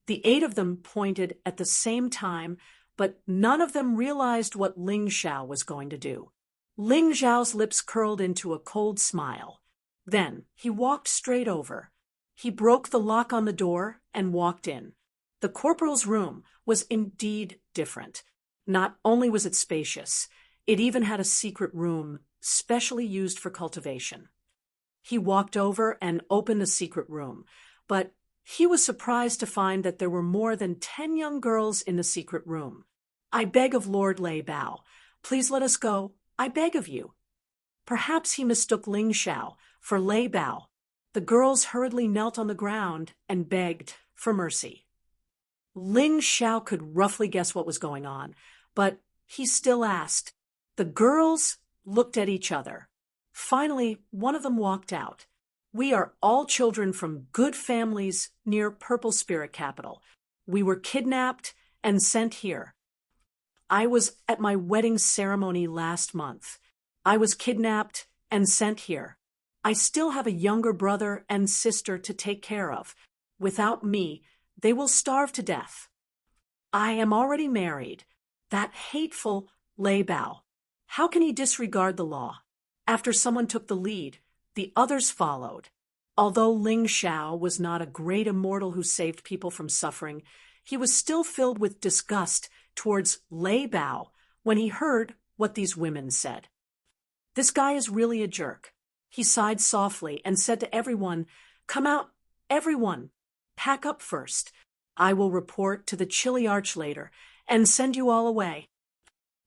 The 8 of them pointed at the same time, but none of them realized what Ling Xiao was going to do. Ling Xiao's lips curled into a cold smile. Then he walked straight over. He broke the lock on the door and walked in. The corporal's room was indeed different. Not only was it spacious, it even had a secret room specially used for cultivation. He walked over and opened the secret room, but he was surprised to find that there were more than 10 young girls in the secret room. "I beg of Lord Lei Bao, please let us go, I beg of you." Perhaps he mistook Ling Xiao for Lei Bao. The girls hurriedly knelt on the ground and begged for mercy. Ling Xiao could roughly guess what was going on, but he still asked. The girls looked at each other. Finally, one of them walked out. "We are all children from good families near Purple Spirit Capital. We were kidnapped and sent here. I was at my wedding ceremony last month. I was kidnapped and sent here. I still have a younger brother and sister to take care of. Without me, they will starve to death. I am already married. That hateful Lei Bao. How can he disregard the law?" After someone took the lead, the others followed. Although Ling Xiao was not a great immortal who saved people from suffering, he was still filled with disgust towards Lei Bao when he heard what these women said. "This guy is really a jerk." He sighed softly and said to everyone, "Come out, everyone. Pack up first. I will report to the Chili Arch later and send you all away."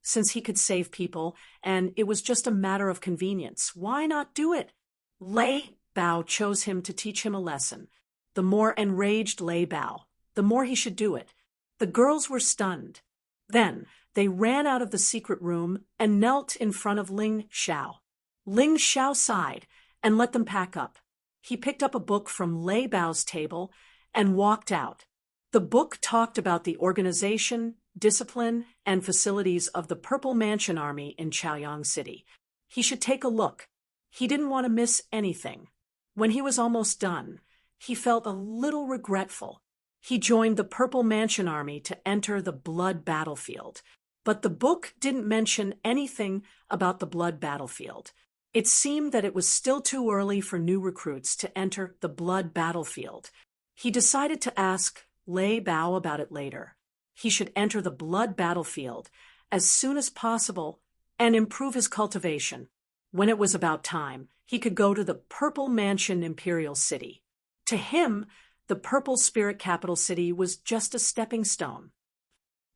Since he could save people, and it was just a matter of convenience, why not do it? Lei Bao chose him to teach him a lesson. The more enraged Lei Bao, the more he should do it. The girls were stunned. Then they ran out of the secret room and knelt in front of Ling Xiao. Ling Xiao sighed and let them pack up. He picked up a book from Lei Bao's table and walked out. The book talked about the organization, discipline, and facilities of the Purple Mansion Army in Chaoyang City. He should take a look. He didn't want to miss anything. When he was almost done, he felt a little regretful. He joined the Purple Mansion Army to enter the Blood Battlefield. But the book didn't mention anything about the Blood Battlefield. It seemed that it was still too early for new recruits to enter the Blood Battlefield. He decided to ask Lei Bao about it later. He should enter the Blood Battlefield as soon as possible and improve his cultivation. When it was about time, he could go to the Purple Mansion Imperial City. To him, the Purple Spirit Capital City was just a stepping stone.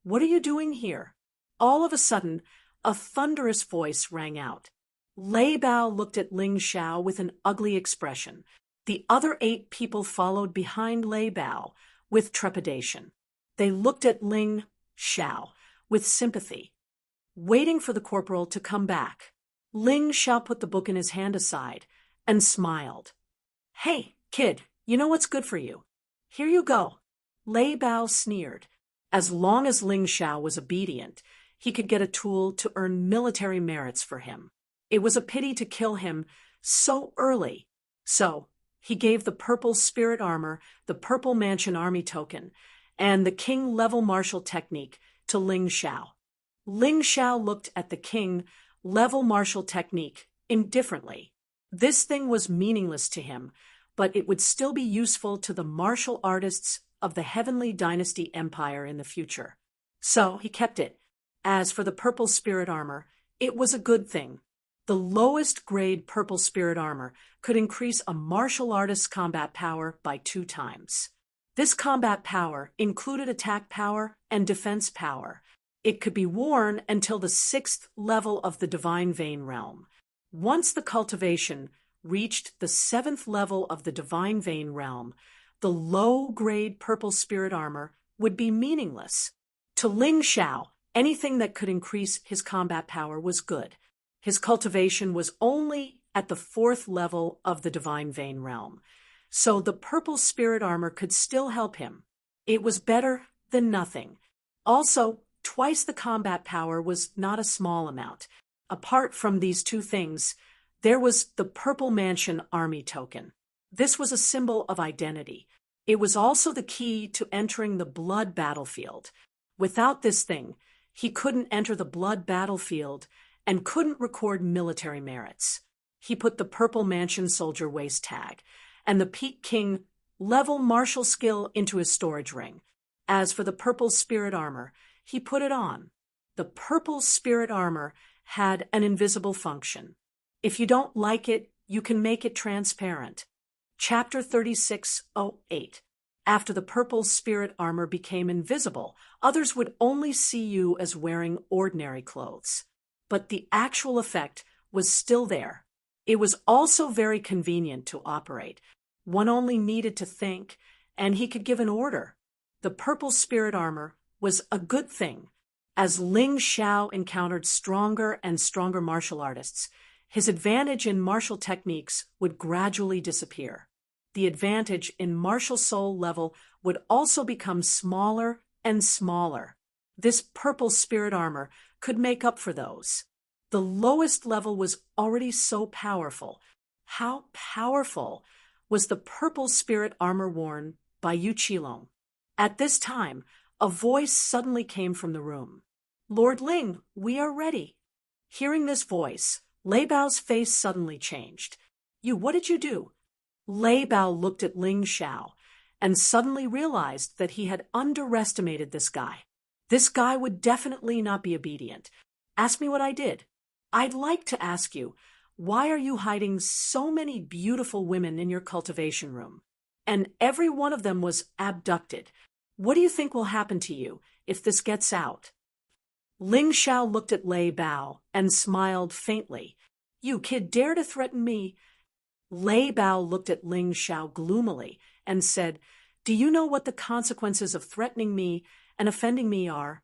"What are you doing here?" All of a sudden, a thunderous voice rang out. Lei Bao looked at Ling Xiao with an ugly expression. The other 8 people followed behind Lei Bao with trepidation. They looked at Ling Xiao with sympathy, waiting for the corporal to come back. Ling Xiao put the book in his hand aside and smiled. "Hey, kid, you know what's good for you. Here you go." Lei Bao sneered. As long as Ling Xiao was obedient, he could get a tool to earn military merits for him. It was a pity to kill him so early. So he gave the Purple Spirit Armor, the Purple Mansion Army token, and the King Level Martial Technique to Ling Xiao. Ling Xiao looked at the King Level Martial Technique indifferently. This thing was meaningless to him, but it would still be useful to the martial artists of the Heavenly Dynasty Empire in the future. So he kept it. As for the Purple Spirit Armor, it was a good thing. The lowest grade Purple Spirit Armor could increase a martial artist's combat power by 2 times. This combat power included attack power and defense power. It could be worn until the 6th level of the Divine Vein realm. Once the cultivation reached the 7th level of the Divine Vein realm, the low-grade Purple Spirit Armor would be meaningless. To Ling Xiao, anything that could increase his combat power was good. His cultivation was only at the 4th level of the Divine Vein realm, so the Purple Spirit Armor could still help him. It was better than nothing. Also, twice the combat power was not a small amount. Apart from these 2 things, there was the Purple Mansion Army token. This was a symbol of identity. It was also the key to entering the Blood Battlefield. Without this thing, He couldn't enter the blood battlefield and couldn't record military merits. He put the Purple Mansion Soldier waist tag and the Peak King level martial skill into his storage ring. As for the Purple Spirit Armor, he put it on. The Purple Spirit Armor had an invisible function. If you don't like it, you can make it transparent. Chapter 3608. After the Purple Spirit Armor became invisible, others would only see you as wearing ordinary clothes. But the actual effect was still there. It was also very convenient to operate. One only needed to think, and he could give an order. The Purple Spirit Armor was a good thing. As Ling Xiao encountered stronger and stronger martial artists, his advantage in martial techniques would gradually disappear. The advantage in martial soul level would also become smaller and smaller. This Purple Spirit Armor could make up for those. The lowest level was already so powerful. How powerful was the Purple Spirit Armor worn by Yu Qilong? At this time, a voice suddenly came from the room. "Lord Ling, we are ready." Hearing this voice, Lei Bao's face suddenly changed. What did you do?" Lei Bao looked at Ling Xiao and suddenly realized that he had underestimated this guy. This guy would definitely not be obedient. "Ask me what I did." "I'd like to ask you, why are you hiding so many beautiful women in your cultivation room? And every one of them was abducted. What do you think will happen to you if this gets out?" Ling Xiao looked at Lei Bao and smiled faintly. "You kid dare to threaten me?" Lei Bao looked at Ling Xiao gloomily and said, "Do you know what the consequences of threatening me and offending me are?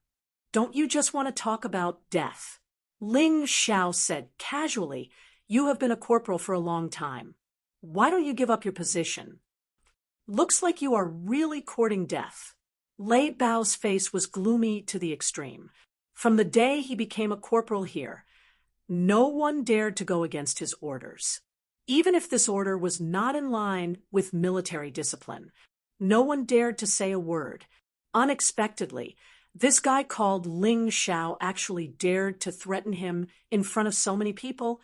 Don't you just want to talk about death?" Ling Xiao said casually, "You have been a corporal for a long time. Why don't you give up your position? Looks like you are really courting death." Lei Bao's face was gloomy to the extreme. From the day he became a corporal here, no one dared to go against his orders. Even if this order was not in line with military discipline, no one dared to say a word. Unexpectedly, this guy called Ling Xiao actually dared to threaten him in front of so many people.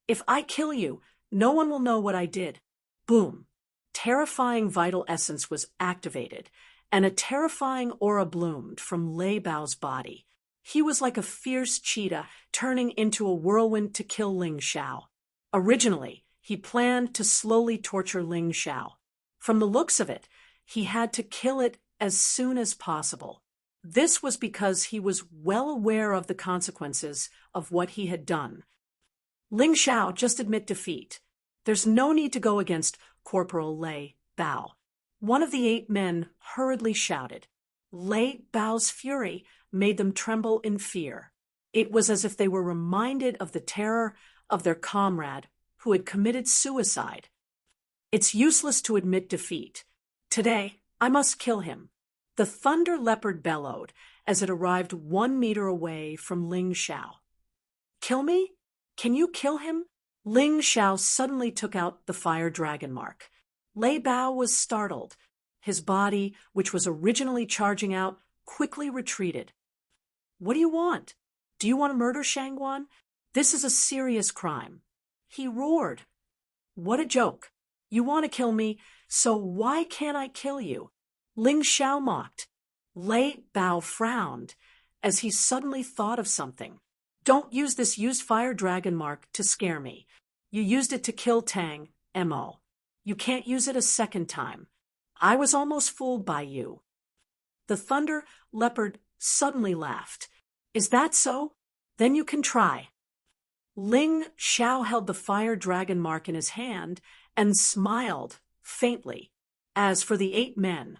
"If I kill you, no one will know what I did." Boom. Terrifying vital essence was activated, and a terrifying aura bloomed from Lei Bao's body. He was like a fierce cheetah turning into a whirlwind to kill Ling Xiao. Originally, he planned to slowly torture Ling Xiao. From the looks of it, he had to kill it as soon as possible. This was because he was well aware of the consequences of what he had done. "Ling Xiao, just admit defeat. There's no need to go against Corporal Lei Bao." One of the 8 men hurriedly shouted. Lei Bao's fury made them tremble in fear. It was as if they were reminded of the terror of their comrade who had committed suicide. "It's useless to admit defeat. Today, I must kill him." The thunder leopard bellowed as it arrived 1 meter away from Ling Xiao. "Kill me? Can you kill him?" Ling Xiao suddenly took out the fire dragon mark. Lei Bao was startled. His body, which was originally charging out, quickly retreated. "What do you want? Do you want to murder Shangguan? This is a serious crime." He roared. "What a joke. You want to kill me, so why can't I kill you?" Ling Xiao mocked. Lei Bao frowned as he suddenly thought of something. "Don't use this used fire dragon mark to scare me. You used it to kill Tang, Mo. You can't use it a second time. I was almost fooled by you." The thunder leopard suddenly laughed. "Is that so? Then you can try." Ling Xiao held the fire dragon mark in his hand and smiled faintly. As for the 8 men,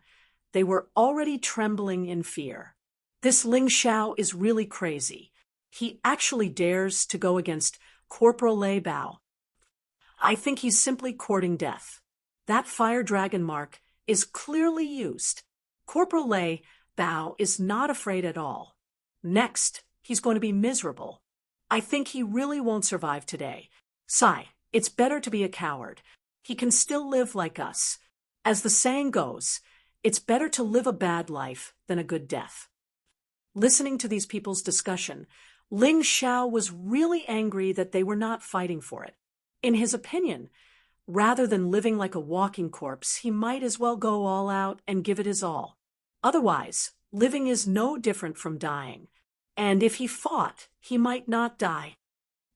they were already trembling in fear. This Ling Xiao is really crazy. He actually dares to go against Corporal Lei Bao. I think he's simply courting death. That fire dragon mark is clearly used. Corporal Lei Bao is not afraid at all. Next, he's going to be miserable. I think he really won't survive today. Sai, it's better to be a coward. He can still live like us. As the saying goes, it's better to live a bad life than a good death. Listening to these people's discussion, Ling Xiao was really angry that they were not fighting for it. In his opinion, rather than living like a walking corpse, he might as well go all out and give it his all. Otherwise, living is no different from dying. And if he fought, he might not die.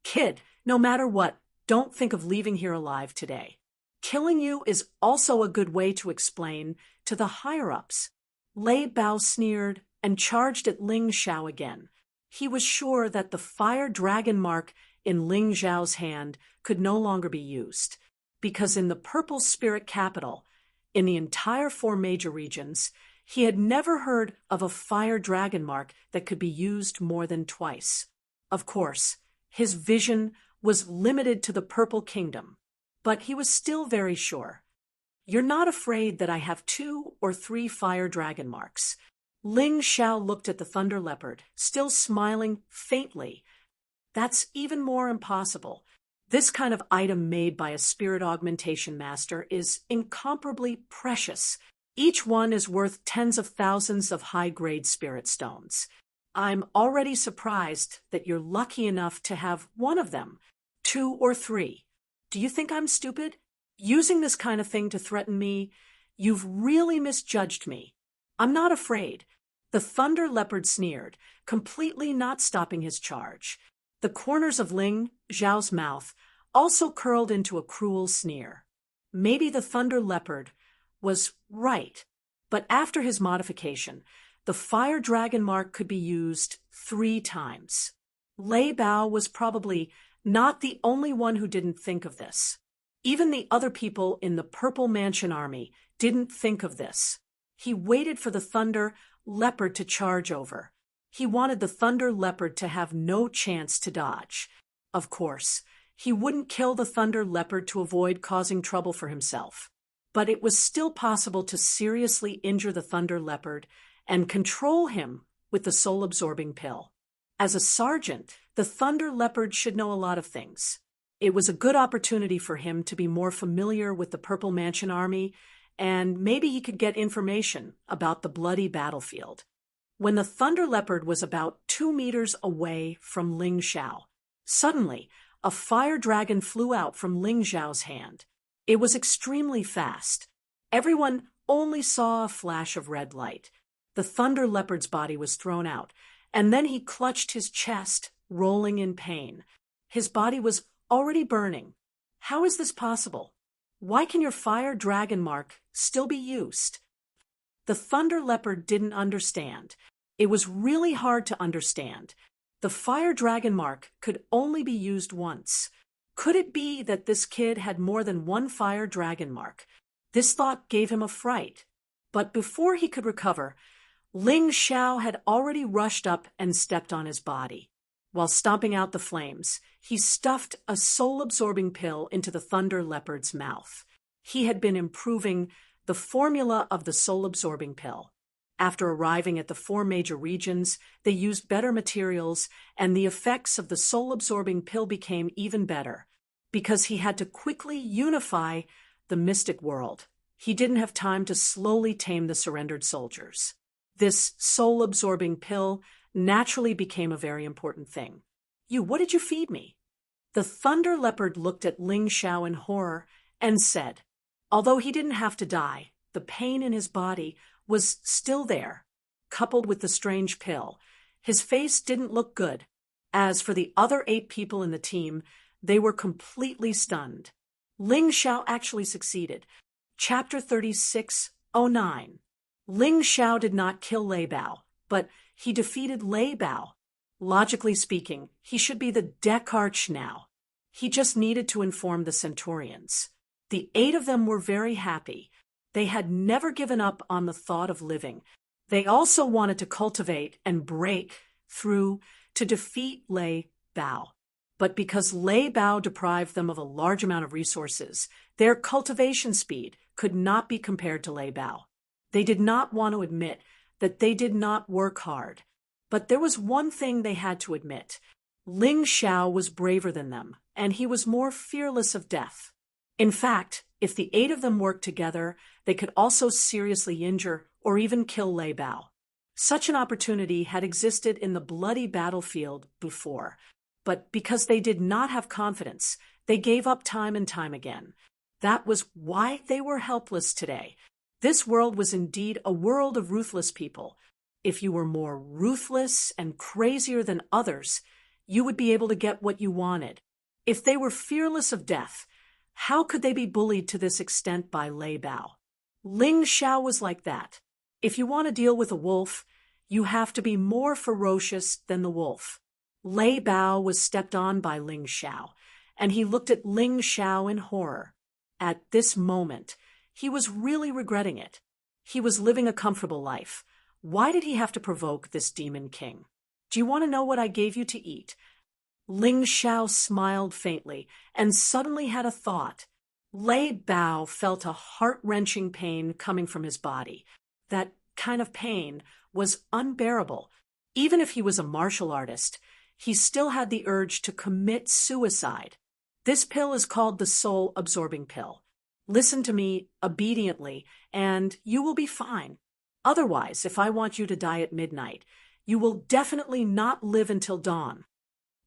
Kid, no matter what, don't think of leaving here alive today. Killing you is also a good way to explain to the higher-ups. Lei Bao sneered and charged at Ling Xiao again. He was sure that the fire dragon mark in Ling Xiao's hand could no longer be used, because in the purple spirit capital, in the entire 4 major regions, he had never heard of a fire dragon mark that could be used more than twice. Of course, his vision was limited to the Purple Kingdom, but he was still very sure. You're not afraid that I have 2 or 3 fire dragon marks. Ling Xiao looked at the thunder leopard, still smiling faintly. That's even more impossible. This kind of item made by a spirit augmentation master is incomparably precious. Each one is worth tens of thousands of high-grade spirit stones. I'm already surprised that you're lucky enough to have one of them, 2 or 3. Do you think I'm stupid? Using this kind of thing to threaten me? You've really misjudged me. I'm not afraid. The thunder leopard sneered, completely not stopping his charge. The corners of Ling Xiao's mouth also curled into a cruel sneer. Maybe the thunder leopard was right, but after his modification, the fire dragon mark could be used 3 times. Lei Bao was probably not the only one who didn't think of this. Even the other people in the Purple Mansion army didn't think of this. He waited for the thunder leopard to charge over. He wanted the thunder leopard to have no chance to dodge. Of course, he wouldn't kill the thunder leopard to avoid causing trouble for himself. But it was still possible to seriously injure the thunder leopard and control him with the soul-absorbing pill. As a sergeant, the thunder leopard should know a lot of things. It was a good opportunity for him to be more familiar with the Purple Mansion army, and maybe he could get information about the bloody battlefield. When the thunder leopard was about 2 meters away from Ling Xiao, suddenly a fire dragon flew out from Ling Xiao's hand. It was extremely fast. Everyone only saw a flash of red light. The thunder leopard's body was thrown out, and then he clutched his chest, rolling in pain. His body was already burning. How is this possible? Why can your fire dragon mark still be used? The thunder leopard didn't understand. It was really hard to understand. The fire dragon mark could only be used once. Could it be that this kid had more than 1 fire dragon mark? This thought gave him a fright. But before he could recover, Ling Xiao had already rushed up and stepped on his body. While stomping out the flames, he stuffed a soul-absorbing pill into the thunder leopard's mouth. He had been improving the formula of the soul-absorbing pill. After arriving at the 4 major regions, they used better materials, and the effects of the soul-absorbing pill became even better, because he had to quickly unify the mystic world. He didn't have time to slowly tame the surrendered soldiers. This soul-absorbing pill naturally became a very important thing. What did you feed me? The thunder leopard looked at Ling Xiao in horror and said, although he didn't have to die, the pain in his body was still there, coupled with the strange pill. His face didn't look good. As for the other 8 people in the team, they were completely stunned. Ling Xiao actually succeeded. Chapter 3609. Ling Xiao did not kill Lei Bao, but he defeated Lei Bao. Logically speaking, he should be the Dekarch now. He just needed to inform the Centaurians. The 8 of them were very happy. They had never given up on the thought of living. They also wanted to cultivate and break through to defeat Lei Bao. But because Lei Bao deprived them of a large amount of resources, their cultivation speed could not be compared to Lei Bao. They did not want to admit that they did not work hard. But there was one thing they had to admit. Ling Xiao was braver than them, and he was more fearless of death. In fact, if the 8 of them worked together, they could also seriously injure or even kill Lei Bao. Such an opportunity had existed in the bloody battlefield before, but because they did not have confidence, they gave up time and time again. That was why they were helpless today. This world was indeed a world of ruthless people. If you were more ruthless and crazier than others, you would be able to get what you wanted. If they were fearless of death, how could they be bullied to this extent by Lei Bao? Ling Xiao was like that. If you want to deal with a wolf, you have to be more ferocious than the wolf. Lei Bao was stepped on by Ling Xiao, and he looked at Ling Xiao in horror. At this moment, he was really regretting it. He was living a comfortable life. Why did he have to provoke this demon king? Do you want to know what I gave you to eat? Ling Xiao smiled faintly and suddenly had a thought. Lei Bao felt a heart-wrenching pain coming from his body. That kind of pain was unbearable. Even if he was a martial artist, he still had the urge to commit suicide. This pill is called the soul-absorbing pill. Listen to me obediently, and you will be fine. Otherwise, if I want you to die at midnight, you will definitely not live until dawn.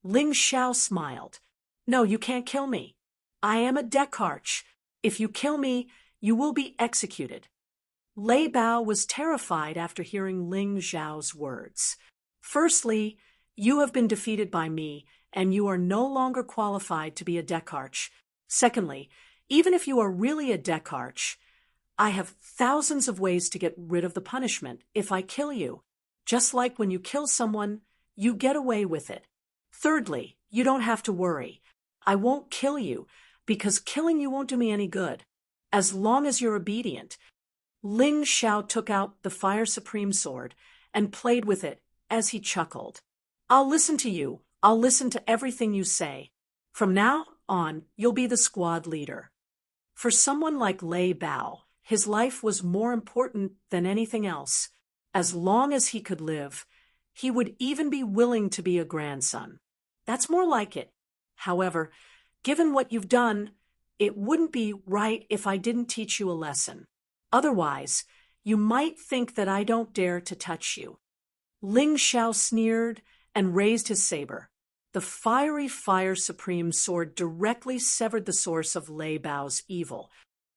Ling Xiao smiled. No, you can't kill me. I am a Descartes. If you kill me, you will be executed. Lei Bao was terrified after hearing Ling Xiao's words. Firstly, you have been defeated by me, and you are no longer qualified to be a Descartes. Secondly, even if you are really a Descartes, I have thousands of ways to get rid of the punishment if I kill you. Just like when you kill someone, you get away with it. Thirdly, you don't have to worry. I won't kill you, because killing you won't do me any good. As long as you're obedient. Ling Xiao took out the Fire Supreme sword and played with it as he chuckled. I'll listen to you. I'll listen to everything you say. From now on, you'll be the squad leader. For someone like Lei Bao, his life was more important than anything else. As long as he could live, he would even be willing to be a grandson. That's more like it. However, given what you've done, it wouldn't be right if I didn't teach you a lesson. Otherwise, you might think that I don't dare to touch you. Ling Xiao sneered and raised his saber. The fiery Fire Supreme sword directly severed the source of Lei Bao's evil.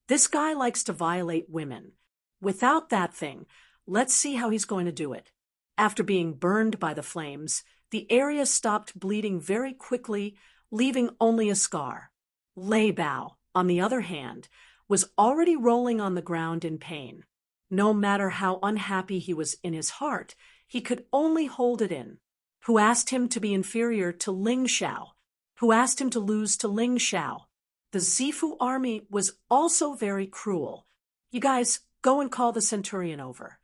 This guy likes to violate women. Without that thing, let's see how he's going to do it. After being burned by the flames, the area stopped bleeding very quickly, leaving only a scar. Lei Bao, on the other hand, was already rolling on the ground in pain. No matter how unhappy he was in his heart, he could only hold it in. Who asked him to be inferior to Ling Xiao? Who asked him to lose to Ling Xiao? The Zifu army was also very cruel. You guys, go and call the centurion over.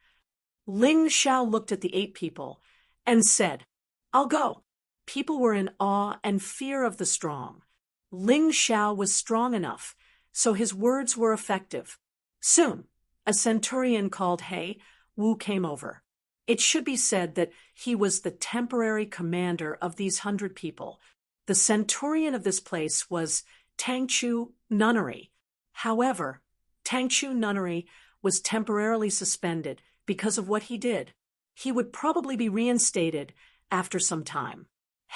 Ling Xiao looked at the 8 people and said, I'll go. People were in awe and fear of the strong. Ling Xiao was strong enough, so his words were effective. Soon, a centurion called He Wu came over. It should be said that he was the temporary commander of these 100 people. The centurion of this place was Tangchu Nunnery. However, Tangchu Nunnery was temporarily suspended because of what he did. He would probably be reinstated after some time.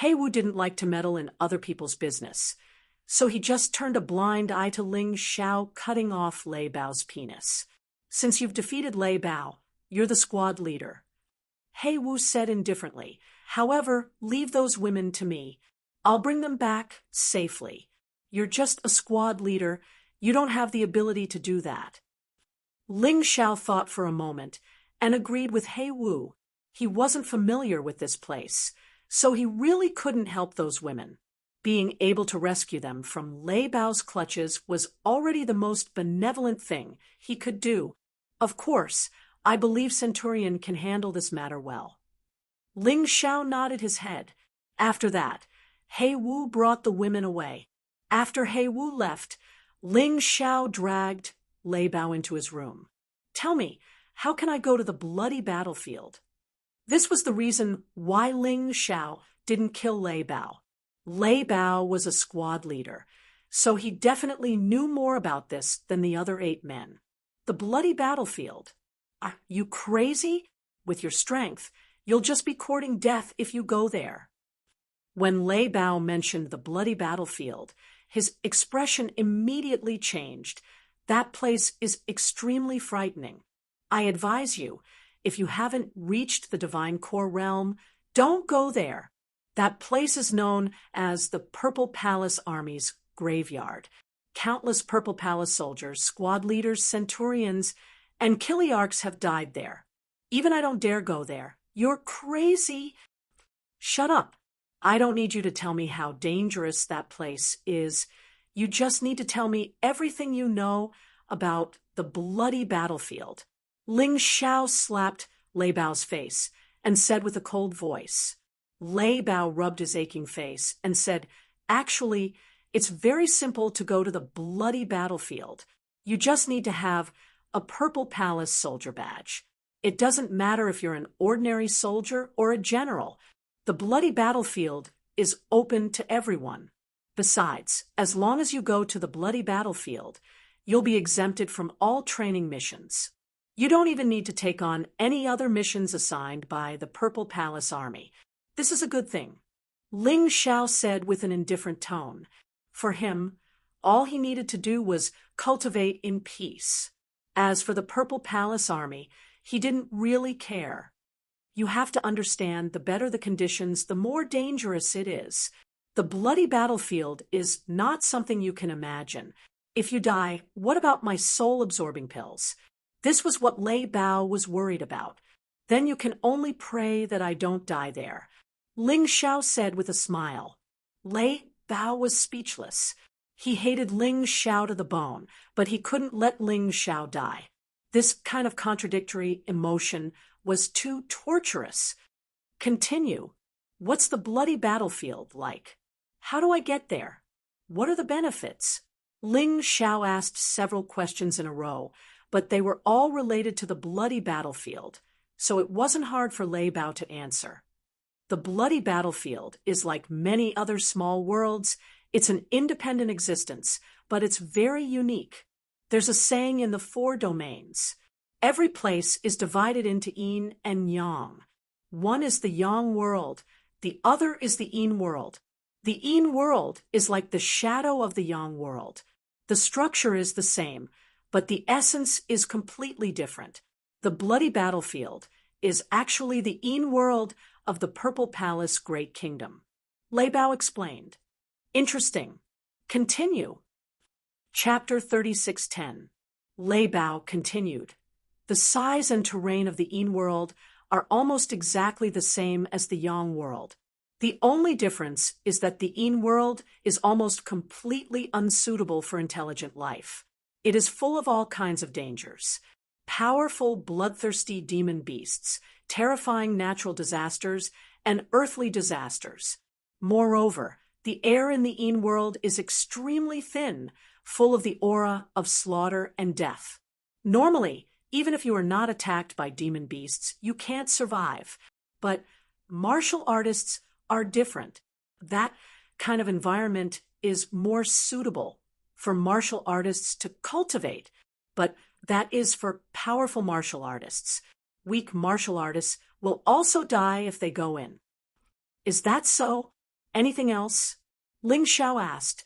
He Wu didn't like to meddle in other people's business, so he just turned a blind eye to Ling Xiao cutting off Lei Bao's penis. Since you've defeated Lei Bao, you're the squad leader. He Wu said indifferently, however, leave those women to me. I'll bring them back safely. You're just a squad leader. You don't have the ability to do that. Ling Xiao thought for a moment and agreed with He Wu. He wasn't familiar with this place, so he really couldn't help those women. Being able to rescue them from Lei Bao's clutches was already the most benevolent thing he could do. Of course, I believe Centurion can handle this matter well. Ling Xiao nodded his head. After that, He Wu brought the women away. After He Wu left, Ling Xiao dragged Lei Bao into his room. Tell me, how can I go to the bloody battlefield? This was the reason why Ling Xiao didn't kill Lei Bao. Lei Bao was a squad leader, so he definitely knew more about this than the other 8 men. The bloody battlefield. Are you crazy? with your strength. You'll just be courting death if you go there." When Lei Bao mentioned the bloody battlefield, his expression immediately changed. "That place is extremely frightening. I advise you, if you haven't reached the Divine Core realm, don't go there. That place is known as the Purple Palace Army's graveyard. Countless Purple Palace soldiers, squad leaders, centurions, and Kiliarchs have died there. Even I don't dare go there. You're crazy." "Shut up. I don't need you to tell me how dangerous that place is. You just need to tell me everything you know about the bloody battlefield." Ling Xiao slapped Lei Bao's face and said with a cold voice. Lei Bao rubbed his aching face and said, "Actually, it's very simple to go to the bloody battlefield. You just need to have a Purple Palace soldier badge. It doesn't matter if you're an ordinary soldier or a general. The bloody battlefield is open to everyone. Besides, as long as you go to the bloody battlefield, you'll be exempted from all training missions. You don't even need to take on any other missions assigned by the Purple Palace Army. This is a good thing." Ling Xiao said with an indifferent tone. For him, all he needed to do was cultivate in peace. As for the Purple Palace Army, he didn't really care. You have to understand, the better the conditions, the more dangerous it is. The bloody battlefield is not something you can imagine. If you die, what about my soul-absorbing pills? This was what Lei Bao was worried about. Then you can only pray that I don't die there. Ling Xiao said with a smile. Lei Bao was speechless. He hated Ling Xiao to the bone, but he couldn't let Ling Xiao die. This kind of contradictory emotion was too torturous. "Continue. What's the bloody battlefield like? How do I get there? What are the benefits?" Ling Xiao asked several questions in a row, but they were all related to the bloody battlefield, so it wasn't hard for Lei Bao to answer. The bloody battlefield is like many other small worlds. It's an independent existence, but it's very unique. There's a saying in the 4 domains. Every place is divided into yin and yang. One is the yang world, the other is the yin world. The yin world is like the shadow of the yang world. The structure is the same, but the essence is completely different. The bloody battlefield is actually the yin world of the Purple Palace Great Kingdom. Lei Bao explained. Interesting. Continue. Chapter 3610. Lei Bao continued. The size and terrain of the yin world are almost exactly the same as the yang world. The only difference is that the yin world is almost completely unsuitable for intelligent life. It is full of all kinds of dangers. Powerful, bloodthirsty demon beasts, terrifying natural disasters, and earthly disasters. Moreover, the air in the yin world is extremely thin, full of the aura of slaughter and death. Normally, even if you are not attacked by demon beasts, you can't survive. But martial artists are different. That kind of environment is more suitable for martial artists to cultivate, but that is for powerful martial artists. Weak martial artists will also die if they go in. Is that so? Anything else? Ling Xiao asked.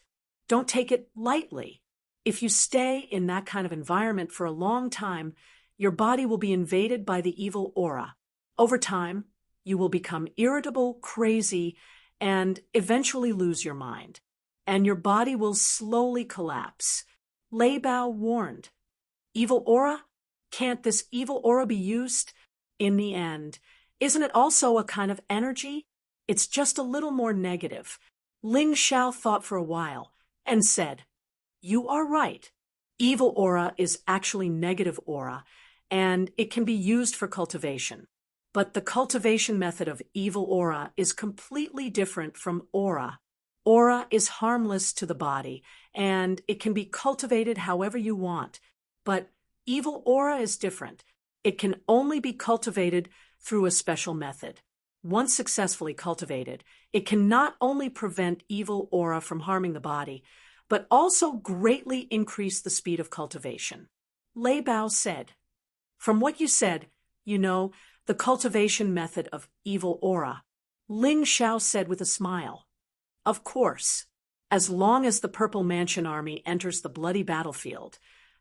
Don't take it lightly. If you stay in that kind of environment for a long time, your body will be invaded by the evil aura. Over time, you will become irritable, crazy, and eventually lose your mind. And your body will slowly collapse. Lei Bao warned. Evil aura? Can't this evil aura be used? In the end, isn't it also a kind of energy? It's just a little more negative. Ling Xiao thought for a while and said, You are right. Evil aura is actually negative aura, and it can be used for cultivation. But the cultivation method of evil aura is completely different from aura. Aura is harmless to the body, and it can be cultivated however you want. But evil aura is different. It can only be cultivated through a special method. Once successfully cultivated, it can not only prevent evil aura from harming the body, but also greatly increase the speed of cultivation. Lei Bao said, From what you said, you know, the cultivation method of evil aura. Ling Xiao said with a smile. Of course. As long as the Purple Mansion Army enters the bloody battlefield,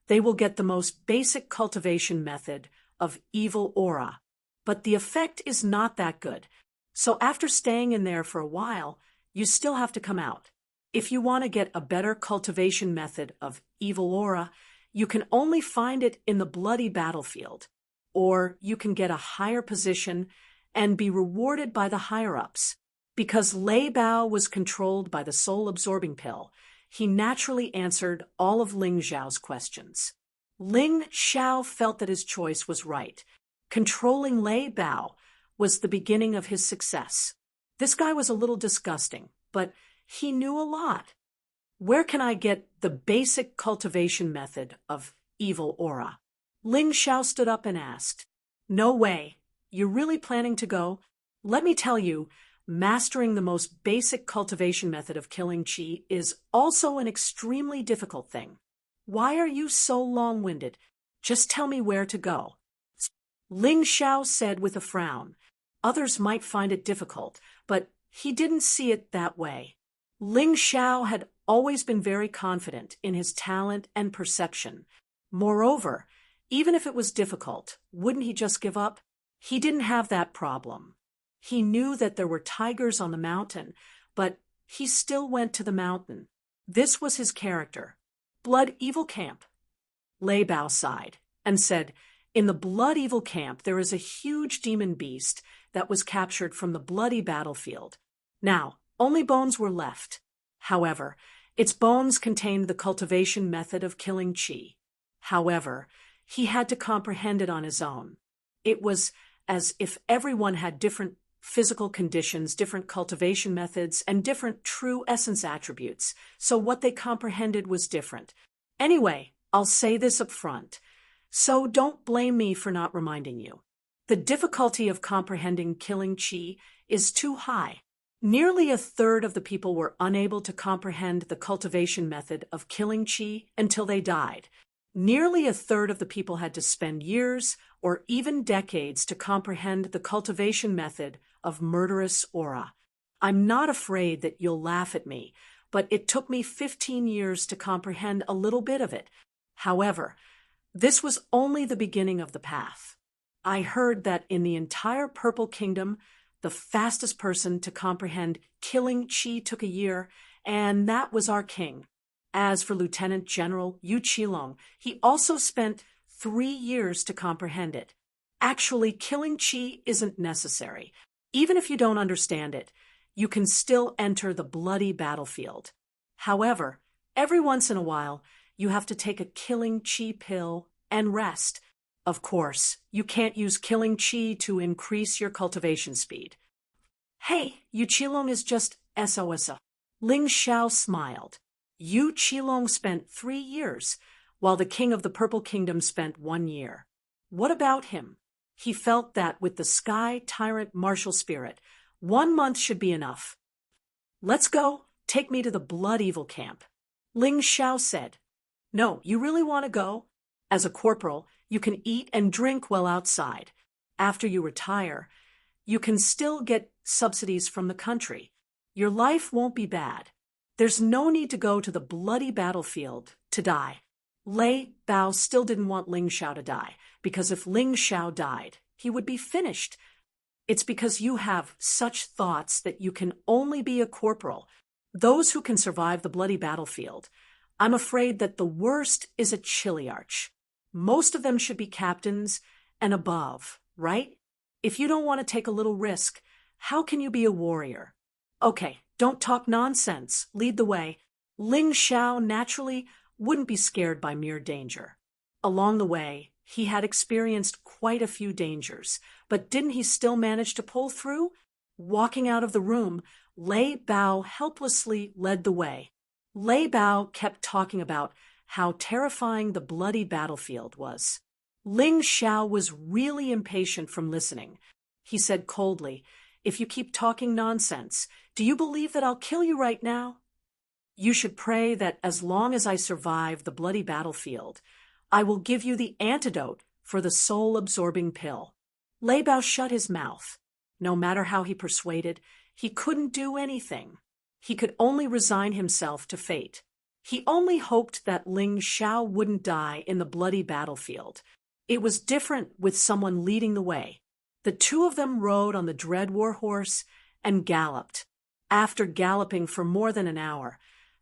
they will get the most basic cultivation method of evil aura. But the effect is not that good. So after staying in there for a while, you still have to come out. If you want to get a better cultivation method of evil aura, you can only find it in the bloody battlefield. Or you can get a higher position and be rewarded by the higher-ups. Because Lei Bao was controlled by the soul-absorbing pill, he naturally answered all of Ling Xiao's questions. Ling Xiao felt that his choice was right. Controlling Lei Bao was the beginning of his success. This guy was a little disgusting, but he knew a lot. Where can I get the basic cultivation method of evil aura? Ling Xiao stood up and asked. No way. You're really planning to go? Let me tell you, mastering the most basic cultivation method of killing qi is also an extremely difficult thing. Why are you so long-winded? Just tell me where to go. Ling Xiao said with a frown. Others might find it difficult, but he didn't see it that way. Ling Xiao had always been very confident in his talent and perception. Moreover, even if it was difficult, wouldn't he just give up? He didn't have that problem. He knew that there were tigers on the mountain, but he still went to the mountain. This was his character. Blood Evil Camp. Lei Bao sighed and said, in the Blood Evil Camp there is a huge demon beast that was captured from the bloody battlefield. Now, only bones were left. However, its bones contained the cultivation method of killing qi. However, he had to comprehend it on his own. It was as if everyone had different physical conditions, different cultivation methods, and different true essence attributes, so what they comprehended was different. Anyway, I'll say this up front, so don't blame me for not reminding you. The difficulty of comprehending killing qi is too high. Nearly a third of the people were unable to comprehend the cultivation method of killing qi until they died. Nearly a third of the people had to spend years or even decades to comprehend the cultivation method of murderous aura. I'm not afraid that you'll laugh at me, but it took me 15 years to comprehend a little bit of it. However, this was only the beginning of the path. I heard that in the entire Purple Kingdom, the fastest person to comprehend killing qi took a year, and that was our king. As for Lieutenant General Yu Qilong, he also spent 3 years to comprehend it. Actually, killing qi isn't necessary. Even if you don't understand it, you can still enter the bloody battlefield. However, every once in a while, you have to take a killing qi pill and rest. Of course, you can't use killing qi to increase your cultivation speed. Hey, Yu Qilong is just SOS. Ling Xiao smiled. Yu Qilong spent 3 years, while the king of the Purple Kingdom spent 1 year. What about him? He felt that with the Sky Tyrant martial spirit, 1 month should be enough. Let's go. Take me to the Blood Evil Camp. Ling Xiao said. No, you really want to go? As a corporal, you can eat and drink while outside. After you retire, you can still get subsidies from the country. Your life won't be bad. There's no need to go to the bloody battlefield to die. Lei Bao still didn't want Ling Xiao to die, because if Ling Xiao died, he would be finished. It's because you have such thoughts that you can only be a corporal. Those who can survive the bloody battlefield, I'm afraid that the worst is a chiliarch. Most of them should be captains and above, right? If you don't want to take a little risk, how can you be a warrior? Okay, don't talk nonsense. Lead the way. Ling Xiao naturally wouldn't be scared by mere danger. Along the way, he had experienced quite a few dangers, but didn't he still manage to pull through? Walking out of the room, Lei Bao helplessly led the way. Lei Bao kept talking about how terrifying the bloody battlefield was. Ling Xiao was really impatient from listening. He said coldly, "If you keep talking nonsense, do you believe that I'll kill you right now? You should pray that as long as I survive the bloody battlefield, I will give you the antidote for the soul-absorbing pill." Lei Bao shut his mouth. No matter how he persuaded, he couldn't do anything. He could only resign himself to fate. He only hoped that Ling Xiao wouldn't die in the bloody battlefield. It was different with someone leading the way. The two of them rode on the dread war horse and galloped. After galloping for more than an hour,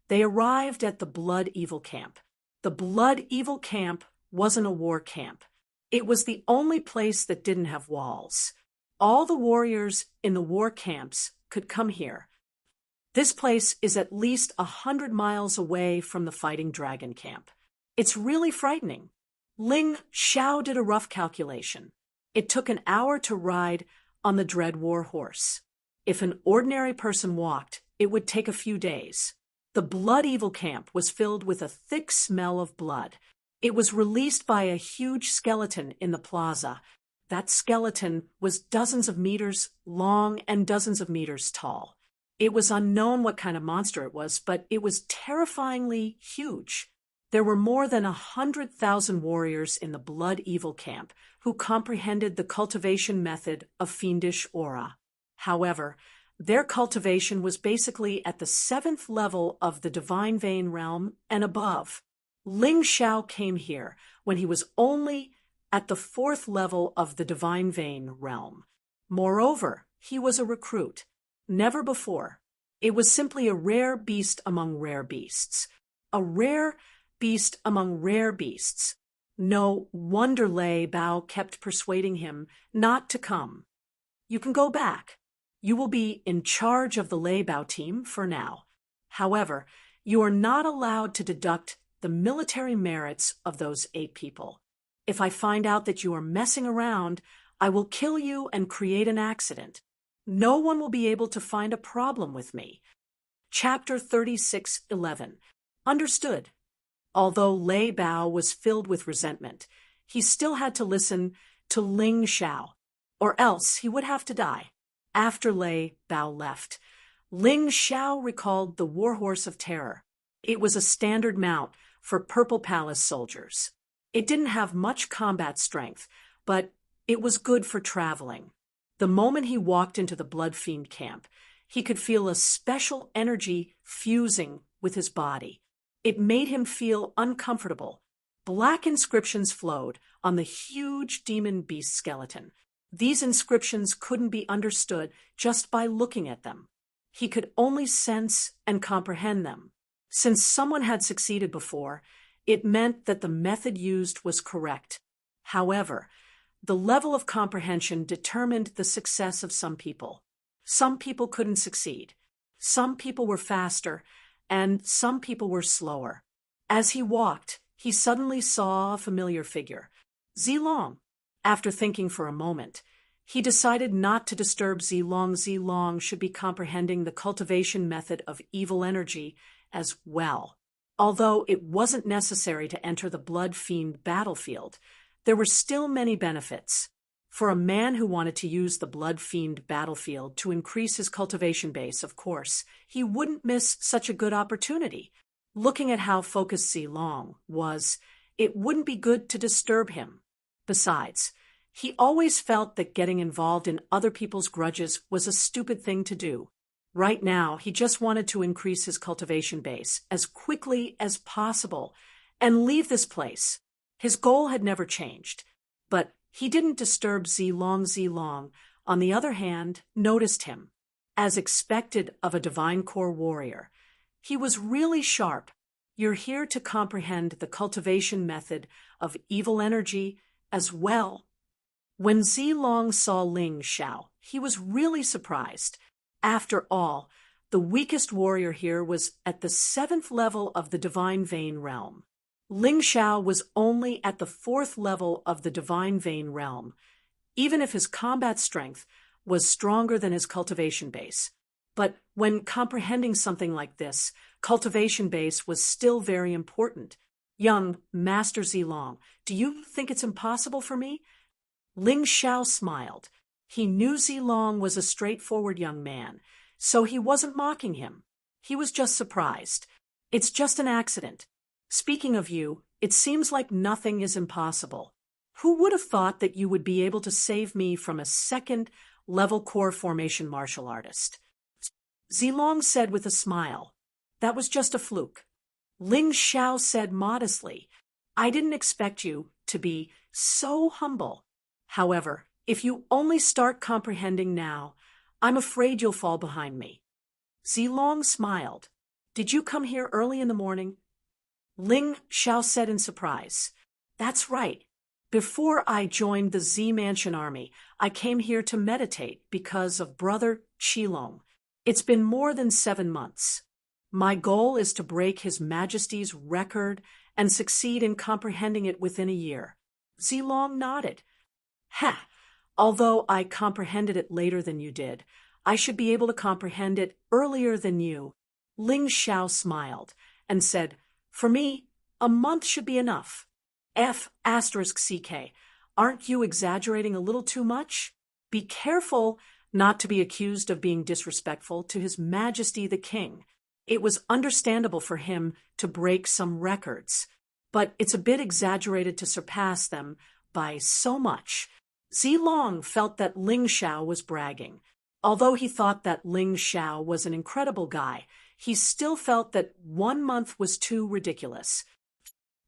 they arrived at the Blood Evil Camp. The Blood Evil Camp wasn't a war camp. It was the only place that didn't have walls. All the warriors in the war camps could come here. This place is at least 100 miles away from the Fighting Dragon Camp. It's really frightening. Ling Xiao did a rough calculation. It took an hour to ride on the dread war horse. If an ordinary person walked, it would take a few days. The Blood Evil Camp was filled with a thick smell of blood. It was released by a huge skeleton in the plaza. That skeleton was dozens of meters long and dozens of meters tall. It was unknown what kind of monster it was, but it was terrifyingly huge. There were more than 100,000 warriors in the Blood Evil Camp who comprehended the cultivation method of fiendish aura. However, their cultivation was basically at the 7th level of the Divine Vein realm and above. Ling Xiao came here when he was only at the 4th level of the Divine Vein realm. Moreover, he was a recruit. Never before. It was simply a rare beast among rare beasts. A rare beast among rare beasts. No wonder Lei Bao kept persuading him not to come. You can go back. You will be in charge of the Lei Bao team for now. However, you are not allowed to deduct the military merits of those 8 people. If I find out that you are messing around, I will kill you and create an accident. No one will be able to find a problem with me. Chapter 36:11. Understood. Although Lei Bao was filled with resentment, he still had to listen to Ling Xiao, or else he would have to die. After Lei Bao left, Ling Xiao recalled the Warhorse of Terror. It was a standard mount for Purple Palace soldiers. It didn't have much combat strength, but it was good for traveling. The moment he walked into the Blood Fiend camp, he could feel a special energy fusing with his body. It made him feel uncomfortable. Black inscriptions flowed on the huge demon beast skeleton. These inscriptions couldn't be understood just by looking at them. He could only sense and comprehend them. Since someone had succeeded before, it meant that the method used was correct. However, the level of comprehension determined the success of some people. Some people couldn't succeed. Some people were faster, and some people were slower. As he walked, he suddenly saw a familiar figure, Zilong. After thinking for a moment, he decided not to disturb Zilong. Zilong should be comprehending the cultivation method of evil energy as well. Although it wasn't necessary to enter the Blood Fiend battlefield, there were still many benefits. For a man who wanted to use the Blood Fiend battlefield to increase his cultivation base, of course, he wouldn't miss such a good opportunity. Looking at how focused Zilong was, it wouldn't be good to disturb him. Besides, he always felt that getting involved in other people's grudges was a stupid thing to do. Right now, he just wanted to increase his cultivation base as quickly as possible and leave this place. His goal had never changed, but he didn't disturb Zilong. Zilong, on the other hand, noticed him. As expected of a Divine Core warrior, he was really sharp. You're here to comprehend the cultivation method of evil energy as well. When Zilong saw Ling Xiao, he was really surprised. After all, the weakest warrior here was at the 7th level of the Divine Vein realm. Ling Xiao was only at the 4th level of the Divine Vein realm, even if his combat strength was stronger than his cultivation base. But when comprehending something like this, cultivation base was still very important. Young Master Zilong, do you think it's impossible for me? Ling Xiao smiled. He knew Zilong was a straightforward young man, so he wasn't mocking him. He was just surprised. It's just an accident. Speaking of you, it seems like nothing is impossible. Who would have thought that you would be able to save me from a second-level core formation martial artist? Zilong said with a smile. That was just a fluke. Ling Xiao said modestly, I didn't expect you to be so humble. However, if you only start comprehending now, I'm afraid you'll fall behind me. Zilong smiled. Did you come here early in the morning? Ling Xiao said in surprise. That's right. Before I joined the Z Mansion Army, I came here to meditate because of Brother Qilong. It's been more than 7 months. My goal is to break His Majesty's record and succeed in comprehending it within a year. Zilong nodded. Ha! Although I comprehended it later than you did, I should be able to comprehend it earlier than you. Ling Xiao smiled and said, For me, a month should be enough. F***CK, aren't you exaggerating a little too much? Be careful not to be accused of being disrespectful to His Majesty the King. It was understandable for him to break some records, but it's a bit exaggerated to surpass them by so much. Zilong felt that Ling Xiao was bragging. Although he thought that Ling Xiao was an incredible guy, he still felt that 1 month was too ridiculous.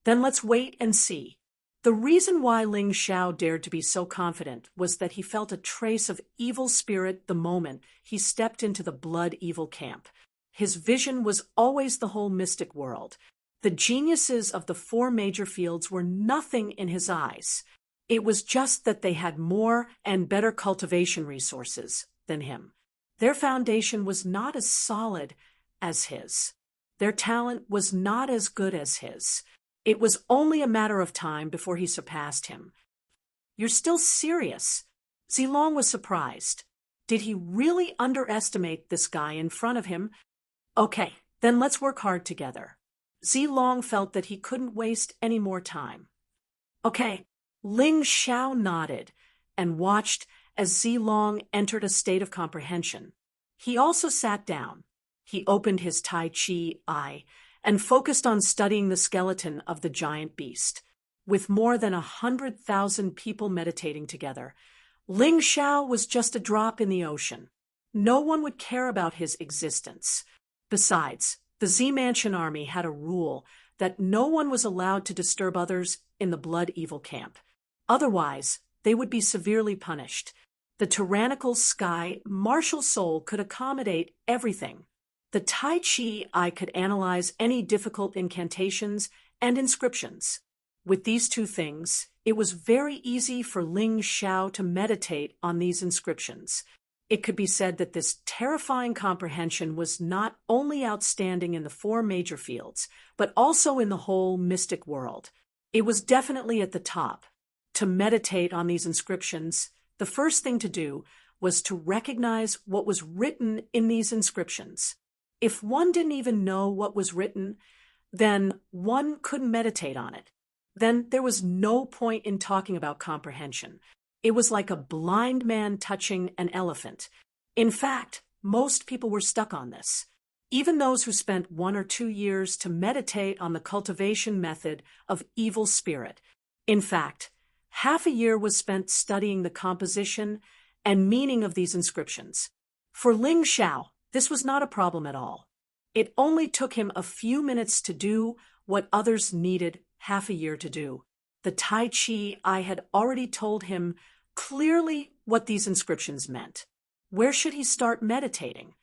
Then let's wait and see. The reason why Ling Xiao dared to be so confident was that he felt a trace of evil spirit the moment he stepped into the blood evil camp. His vision was always the whole mystic world. The geniuses of the 4 major fields were nothing in his eyes. It was just that they had more and better cultivation resources than him. Their foundation was not as solid as his. Their talent was not as good as his. It was only a matter of time before he surpassed him. You're still serious? Zilong was surprised. Did he really underestimate this guy in front of him? Okay, then let's work hard together. Zilong felt that he couldn't waste any more time. Okay, Ling Xiao nodded and watched as Zilong entered a state of comprehension. He also sat down. He opened his Tai Chi eye and focused on studying the skeleton of the giant beast. With more than 100,000 people meditating together, Ling Xiao was just a drop in the ocean. No one would care about his existence. Besides, the Z Mansion Army had a rule that no one was allowed to disturb others in the blood evil camp. Otherwise, they would be severely punished. The tyrannical sky martial soul could accommodate everything. The Tai Chi eye could analyze any difficult incantations and inscriptions. With these 2 things, it was very easy for Ling Xiao to meditate on these inscriptions. It could be said that this terrifying comprehension was not only outstanding in the 4 major fields, but also in the whole mystic world. It was definitely at the top. To meditate on these inscriptions, the first thing to do was to recognize what was written in these inscriptions. If one didn't even know what was written, then one couldn't meditate on it. Then there was no point in talking about comprehension. It was like a blind man touching an elephant. In fact, most people were stuck on this. Even those who spent 1 or 2 years to meditate on the cultivation method of evil spirit. In fact, half a year was spent studying the composition and meaning of these inscriptions. For Ling Xiao, this was not a problem at all. It only took him a few minutes to do what others needed half a year to do. The Tai Chi eye had already told him clearly what these inscriptions meant. Where should he start meditating?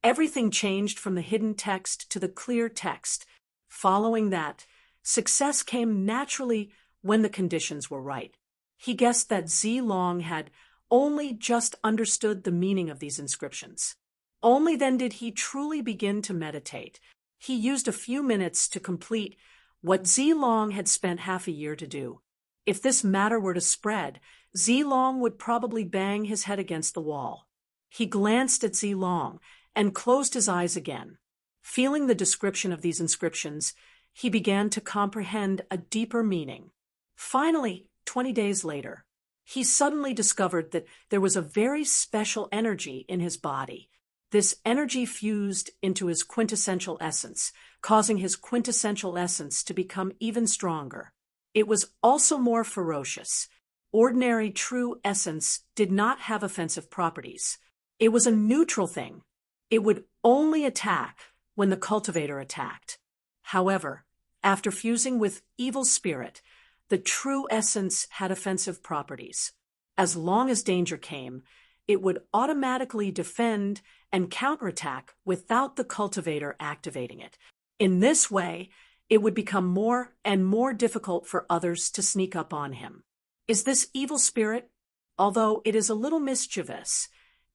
Everything changed from the hidden text to the clear text. Following that, success came naturally when the conditions were right. He guessed that Zilong had only just understood the meaning of these inscriptions. Only then did he truly begin to meditate. He used a few minutes to complete what Zilong had spent half a year to do. If this matter were to spread, Zilong would probably bang his head against the wall. He glanced at Zilong and closed his eyes again. Feeling the description of these inscriptions, he began to comprehend a deeper meaning. Finally, 20 days later, he suddenly discovered that there was a very special energy in his body. This energy fused into his quintessential essence, causing his quintessential essence to become even stronger. It was also more ferocious. ordinary true essence did not have offensive properties. It was a neutral thing. It would only attack when the cultivator attacked. However, after fusing with evil spirit, the true essence had offensive properties. As long as danger came, it would automatically defend and counterattack without the cultivator activating it. In this way, it would become more and more difficult for others to sneak up on him. Is this evil spirit? Although it is a little mischievous,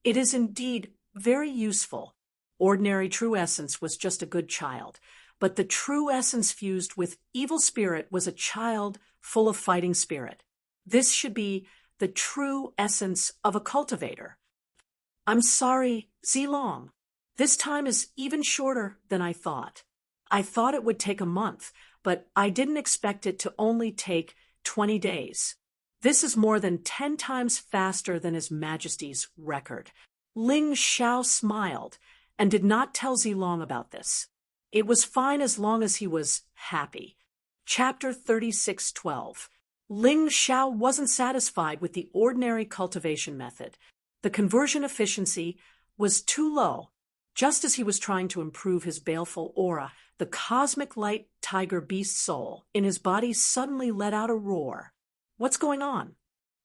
it is indeed very useful. Ordinary true essence was just a good child, but the true essence fused with evil spirit was a child full of fighting spirit. This should be the true essence of a cultivator. I'm sorry, Zilong. This time is even shorter than I thought. I thought it would take a month, but I didn't expect it to only take 20 days. This is more than 10 times faster than His Majesty's record. Ling Xiao smiled and did not tell Zilong about this. It was fine as long as he was happy. Chapter 36:12. Ling Xiao wasn't satisfied with the ordinary cultivation method. The conversion efficiency was too low. Just as he was trying to improve his baleful aura, the cosmic light tiger beast soul in his body suddenly let out a roar. What's going on?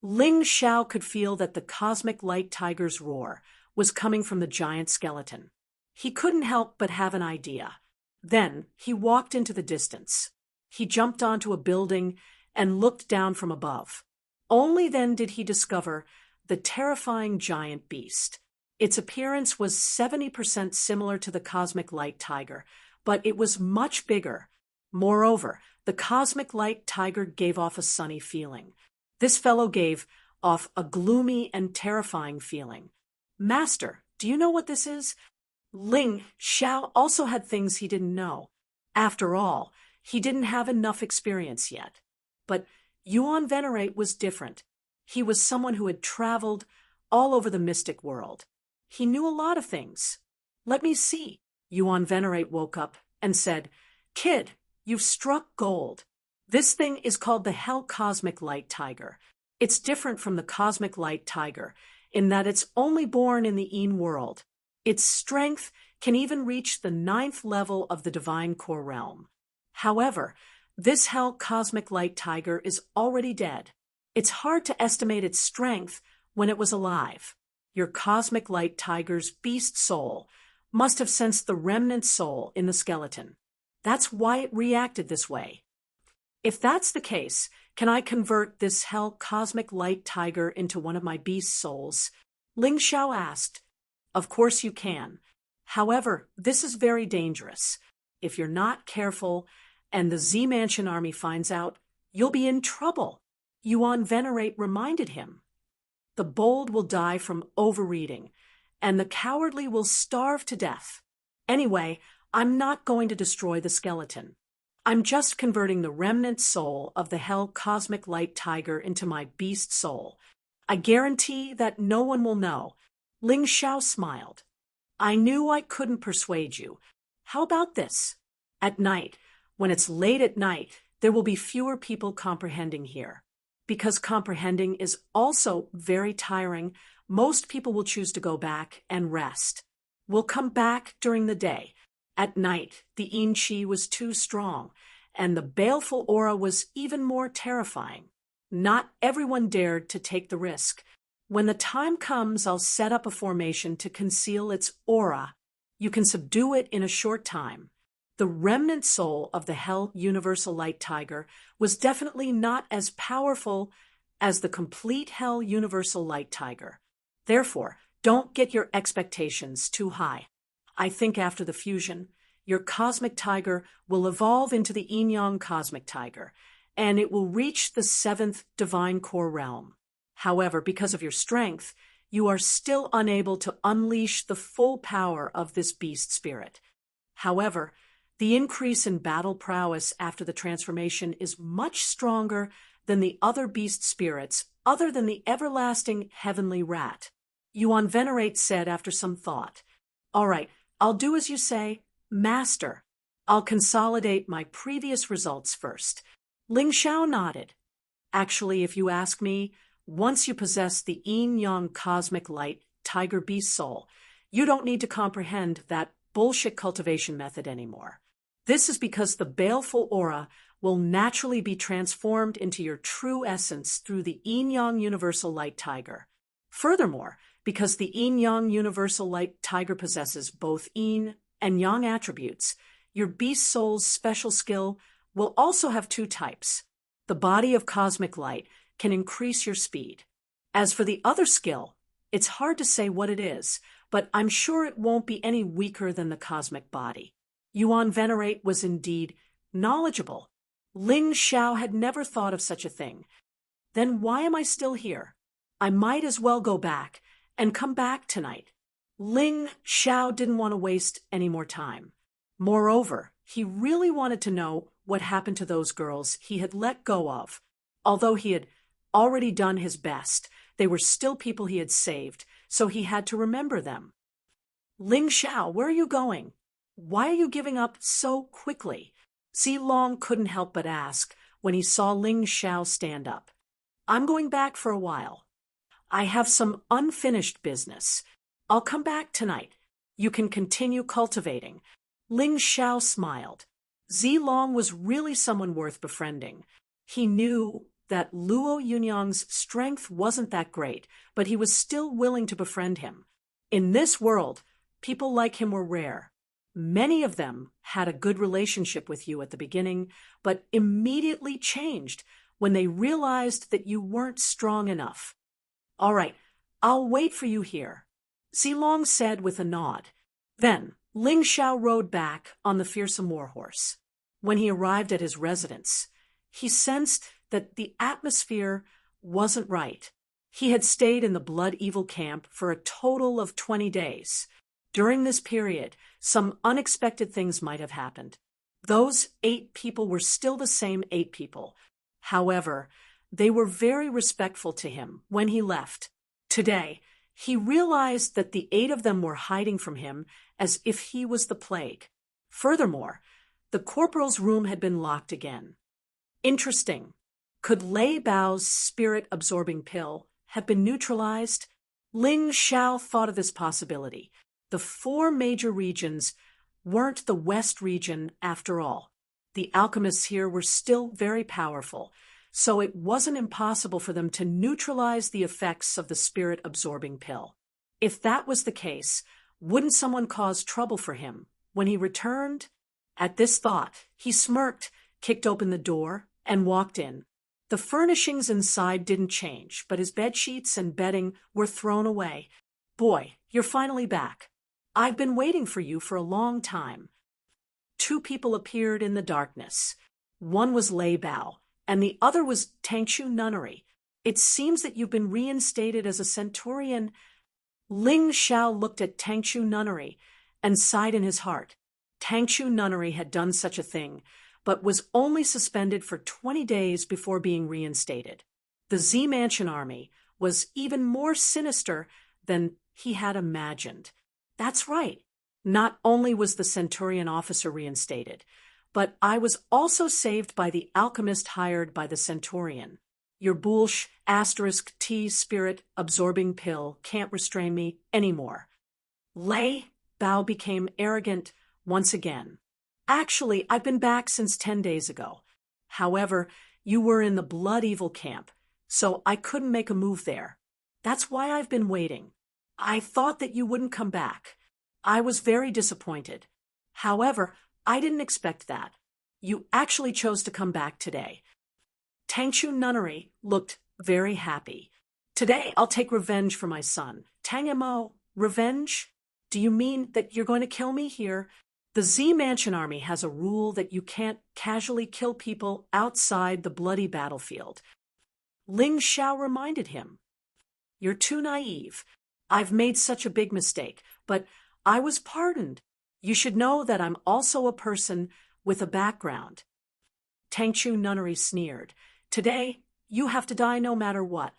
Ling Xiao could feel that the cosmic light tiger's roar was coming from the giant skeleton. He couldn't help but have an idea. Then he walked into the distance. He jumped onto a building and looked down from above. Only then did he discover the terrifying giant beast. Its appearance was 70% similar to the cosmic light tiger, but it was much bigger. Moreover, the cosmic light tiger gave off a sunny feeling. This fellow gave off a gloomy and terrifying feeling. Master, do you know what this is? Ling Xiao also had things he didn't know. After all, he didn't have enough experience yet. But Yuan Venerate was different. He was someone who had traveled all over the mystic world. He knew a lot of things. Let me see. Yuan Venerate woke up and said, Kid, you've struck gold. This thing is called the Hell Cosmic Light Tiger. It's different from the Cosmic Light Tiger in that it's only born in the Yin world. Its strength can even reach the 9th level of the Divine Core Realm. However, this Hell Cosmic Light Tiger is already dead. It's hard to estimate its strength when it was alive. Your Cosmic Light Tiger's beast soul must have sensed the remnant soul in the skeleton. That's why it reacted this way. If that's the case, can I convert this Hell Cosmic Light Tiger into one of my beast souls? Ling Xiao asked. Of course you can. However, this is very dangerous. If you're not careful and the Z Mansion army finds out, you'll be in trouble. Yuan Venerate reminded him. The bold will die from overeating, and the cowardly will starve to death. Anyway, I'm not going to destroy the skeleton. I'm just converting the remnant soul of the Hell Cosmic Light Tiger into my beast soul. I guarantee that no one will know. Ling Xiao smiled. I knew I couldn't persuade you. How about this? At night, when it's late at night, there will be fewer people comprehending here. Because comprehending is also very tiring, most people will choose to go back and rest. We'll come back during the day. At night, the Yin Qi was too strong, and the baleful aura was even more terrifying. Not everyone dared to take the risk. When the time comes, I'll set up a formation to conceal its aura. You can subdue it in a short time. The remnant soul of the Hell Universal Light Tiger was definitely not as powerful as the complete Hell Universal Light Tiger. Therefore, don't get your expectations too high. I think after the fusion, your Cosmic Tiger will evolve into the Yin-Yang Cosmic Tiger, and it will reach the 7th Divine Core Realm. However, because of your strength, you are still unable to unleash the full power of this beast spirit. However, the increase in battle prowess after the transformation is much stronger than the other beast spirits other than the everlasting heavenly rat. Yuan Venerate said after some thought. All right, I'll do as you say, Master. I'll consolidate my previous results first. Ling Xiao nodded. Actually, if you ask me, once you possess the yin-yang cosmic light tiger beast soul, you don't need to comprehend that bullshit cultivation method anymore. This is because the baleful aura will naturally be transformed into your true essence through the yin-yang universal light tiger. Furthermore, because the yin-yang universal light tiger possesses both yin and yang attributes, your beast soul's special skill will also have two types. The body of cosmic light can increase your speed. As for the other skill, it's hard to say what it is, but I'm sure it won't be any weaker than the cosmic body. Yuan Venerate was indeed knowledgeable. Ling Xiao had never thought of such a thing. Then why am I still here? I might as well go back and come back tonight. Ling Xiao didn't want to waste any more time. Moreover, he really wanted to know what happened to those girls he had let go of. Although he had already done his best, they were still people he had saved, so he had to remember them. Ling Xiao, where are you going? Why are you giving up so quickly? Zilong couldn't help but ask when he saw Ling Xiao stand up. I'm going back for a while. I have some unfinished business. I'll come back tonight. You can continue cultivating. Ling Xiao smiled. Zilong was really someone worth befriending. He knew that Luo Yunyang's strength wasn't that great, but he was still willing to befriend him. In this world, people like him were rare. Many of them had a good relationship with you at the beginning, but immediately changed when they realized that you weren't strong enough. All right, I'll wait for you here, Zilong said with a nod. Then Ling Xiao rode back on the fearsome warhorse. When he arrived at his residence, he sensed that the atmosphere wasn't right. He had stayed in the Blood Evil camp for a total of 20 days. During this period, some unexpected things might have happened. Those 8 people were still the same 8 people. However, they were very respectful to him when he left. Today, he realized that the 8 of them were hiding from him as if he was the plague. Furthermore, the corporal's room had been locked again. Interesting. Could Lei Bao's spirit-absorbing pill have been neutralized? Ling Xiao thought of this possibility. The 4 major regions weren't the West region after all. The alchemists here were still very powerful, so it wasn't impossible for them to neutralize the effects of the spirit-absorbing pill. If that was the case, wouldn't someone cause trouble for him when he returned? At this thought, he smirked, kicked open the door, and walked in. The furnishings inside didn't change, but his bedsheets and bedding were thrown away. Boy, you're finally back. I've been waiting for you for a long time. 2 people appeared in the darkness. One was Lei Bao, and the other was Tangshu Nunnery. It seems that you've been reinstated as a centurion. Ling Xiao looked at Tangshu Nunnery and sighed in his heart. Tangshu Nunnery had done such a thing, but was only suspended for 20 days before being reinstated. The Z Mansion army was even more sinister than he had imagined. That's right. Not only was the Centurion officer reinstated, but I was also saved by the alchemist hired by the Centurion. Your Boolsh *T spirit absorbing pill can't restrain me anymore. Lei Bao became arrogant once again. Actually, I've been back since 10 days ago. However, you were in the Blood Evil camp, so I couldn't make a move there. That's why I've been waiting. I thought that you wouldn't come back. I was very disappointed. However, I didn't expect that. You actually chose to come back today. Tangshu Nunnery looked very happy. Today, I'll take revenge for my son. Tang Mo, revenge? Do you mean that you're going to kill me here? The Z Mansion army has a rule that you can't casually kill people outside the bloody battlefield. Ling Xiao reminded him. You're too naive. I've made such a big mistake, but I was pardoned. You should know that I'm also a person with a background. Tangshu Nunnery sneered. Today, you have to die no matter what.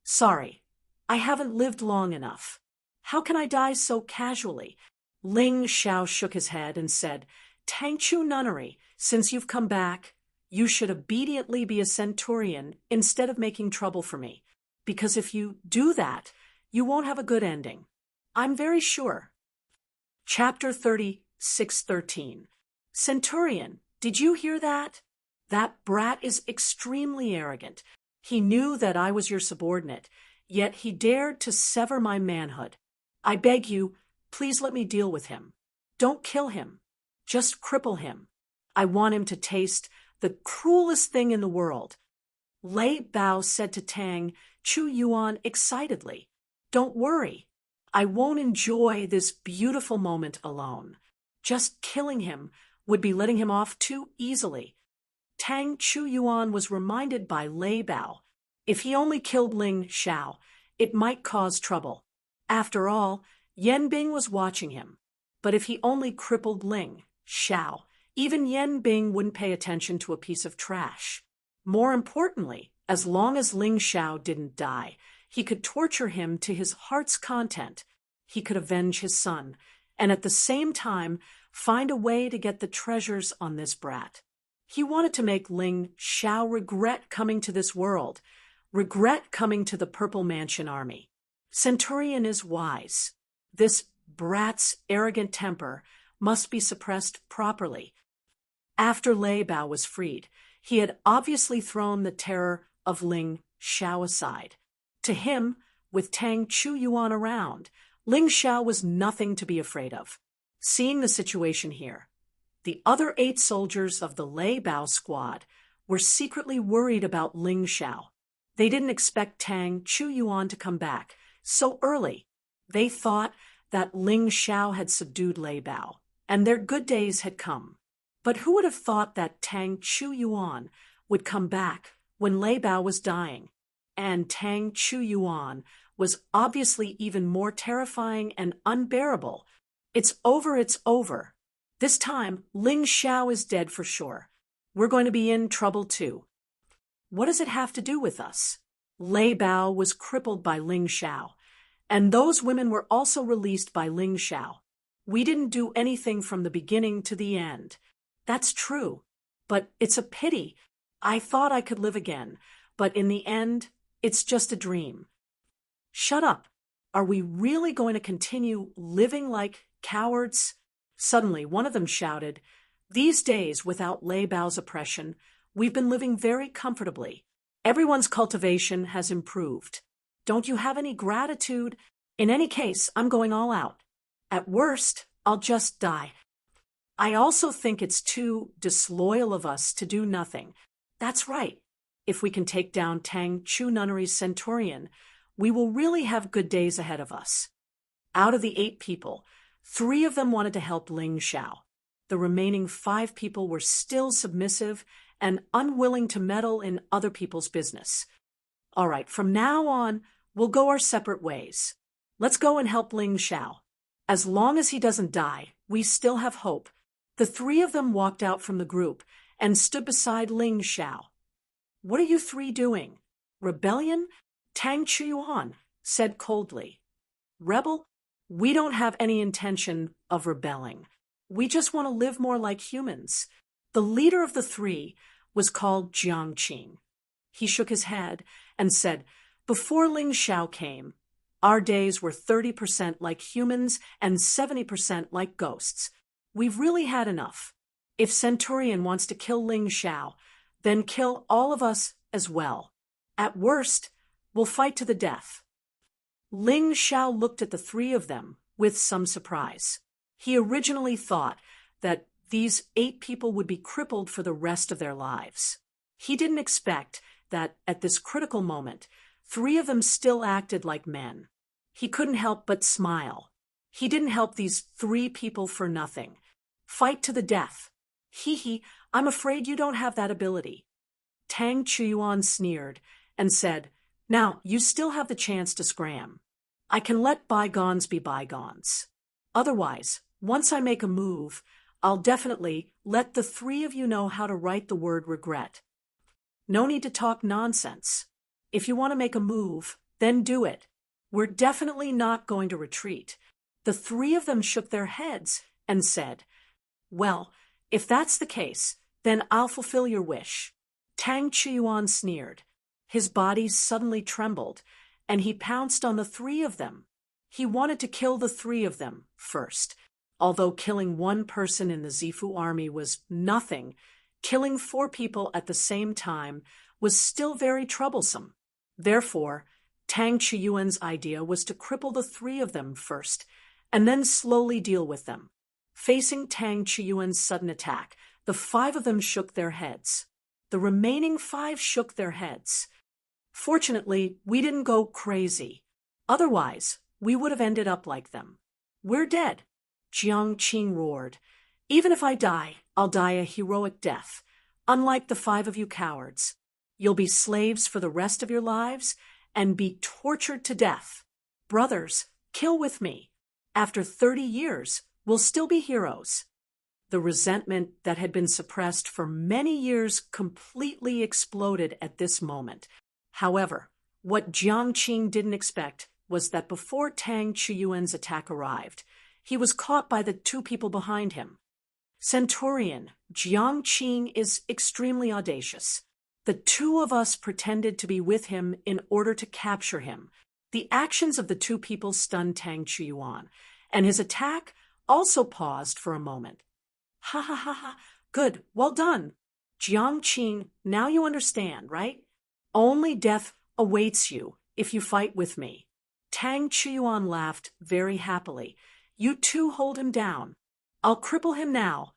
Sorry, I haven't lived long enough. How can I die so casually? Ling Xiao shook his head and said, Tangshu Nunnery, since you've come back, You should obediently be a centurion instead of making trouble for me, because if you do that, you won't have a good ending. I'm very sure. Chapter 36:13. Centurion, did you hear that? That brat is extremely arrogant. He knew that I was your subordinate, yet he dared to sever my manhood. I beg you, please let me deal with him. Don't kill him. Just cripple him. I want him to taste the cruelest thing in the world. Lei Bao said to Tang Chu Yuan excitedly, Don't worry. I won't enjoy this beautiful moment alone. Just killing him would be letting him off too easily. Tang Chu Yuan was reminded by Lei Bao, if he only killed Ling Xiao, it might cause trouble. After all, Yan Bing was watching him. But if he only crippled Ling Xiao, even Yan Bing wouldn't pay attention to a piece of trash. More importantly, as long as Ling Xiao didn't die, he could torture him to his heart's content. He could avenge his son, and at the same time, find a way to get the treasures on this brat. He wanted to make Ling Xiao regret coming to this world, regret coming to the Purple Mansion army. Centurion is wise. This brat's arrogant temper must be suppressed properly. After Lei Bao was freed, he had obviously thrown the terror of Ling Xiao aside. To him, with Tang Chu Yuan around, Ling Xiao was nothing to be afraid of. Seeing the situation here, the other 8 soldiers of the Lei Bao squad were secretly worried about Ling Xiao. They didn't expect Tang Chu Yuan to come back so early. They thought that Ling Xiao had subdued Lei Bao, and their good days had come. But who would have thought that Tang Chu Yuan would come back when Lei Bao was dying? And Tang Chu Yuan was obviously even more terrifying and unbearable. It's over, it's over. This time, Ling Xiao is dead for sure. We're going to be in trouble too. What does it have to do with us? Lei Bao was crippled by Ling Xiao, and those women were also released by Ling Xiao. We didn't do anything from the beginning to the end. That's true, but it's a pity. I thought I could live again, but in the end, it's just a dream. Shut up. Are we really going to continue living like cowards? Suddenly, one of them shouted, These days, without Lei Bao's oppression, we've been living very comfortably. Everyone's cultivation has improved. Don't you have any gratitude? In any case, I'm going all out. At worst, I'll just die. I also think it's too disloyal of us to do nothing. That's right. If we can take down Tang Chu Nunnery's centurion, we will really have good days ahead of us. Out of the 8 people, 3 of them wanted to help Ling Xiao. The remaining 5 people were still submissive and unwilling to meddle in other people's business. All right, from now on, we'll go our separate ways. Let's go and help Ling Xiao. As long as he doesn't die, we still have hope. The 3 of them walked out from the group and stood beside Ling Xiao. What are you 3 doing? Rebellion? Tang Chu Yuan said coldly. Rebel? We don't have any intention of rebelling. We just want to live more like humans. The leader of the 3 was called Jiang Qing. He shook his head and said, Before Ling Xiao came, our days were 30% like humans and 70% like ghosts. We've really had enough. If Centurion wants to kill Ling Xiao, then kill all of us as well. At worst, we'll fight to the death. Ling Xiao looked at the 3 of them with some surprise. He originally thought that these 8 people would be crippled for the rest of their lives. He didn't expect that at this critical moment, 3 of them still acted like men. He couldn't help but smile. He didn't help these 3 people for nothing. Fight to the death. Hee, I'm afraid you don't have that ability. Tang Chu Yuan sneered and said, Now, you still have the chance to scram. I can let bygones be bygones. Otherwise, once I make a move, I'll definitely let the 3 of you know how to write the word regret. No need to talk nonsense. If you want to make a move, then do it. We're definitely not going to retreat. The 3 of them shook their heads and said, Well, if that's the case, Then I'll fulfill your wish." Tang Chiyuan sneered. His body suddenly trembled, and he pounced on the three of them. He wanted to kill the three of them first. Although killing one person in the Zifu army was nothing, killing 4 people at the same time was still very troublesome. Therefore, Tang Chiyuan's idea was to cripple the 3 of them first, and then slowly deal with them. Facing Tang Chiyuan's sudden attack, the 5 of them shook their heads. The remaining 5 shook their heads. "Fortunately, we didn't go crazy. Otherwise, we would have ended up like them. We're dead," Jiang Qing roared. "Even if I die, I'll die a heroic death. Unlike the 5 of you cowards, you'll be slaves for the rest of your lives and be tortured to death. Brothers, kill with me. After 30 years, we'll still be heroes." The resentment that had been suppressed for many years completely exploded at this moment. However, what Jiang Qing didn't expect was that before Tang Chiyuan's attack arrived, he was caught by the 2 people behind him. "Centurion, Jiang Qing is extremely audacious. The 2 of us pretended to be with him in order to capture him." The actions of the 2 people stunned Tang Chiyuan, and his attack also paused for a moment. "Ha ha ha ha, good, well done. Jiang Qing, now you understand, right? Only death awaits you if you fight with me." Tang Chiyuan laughed very happily. "You 2 hold him down. I'll cripple him now."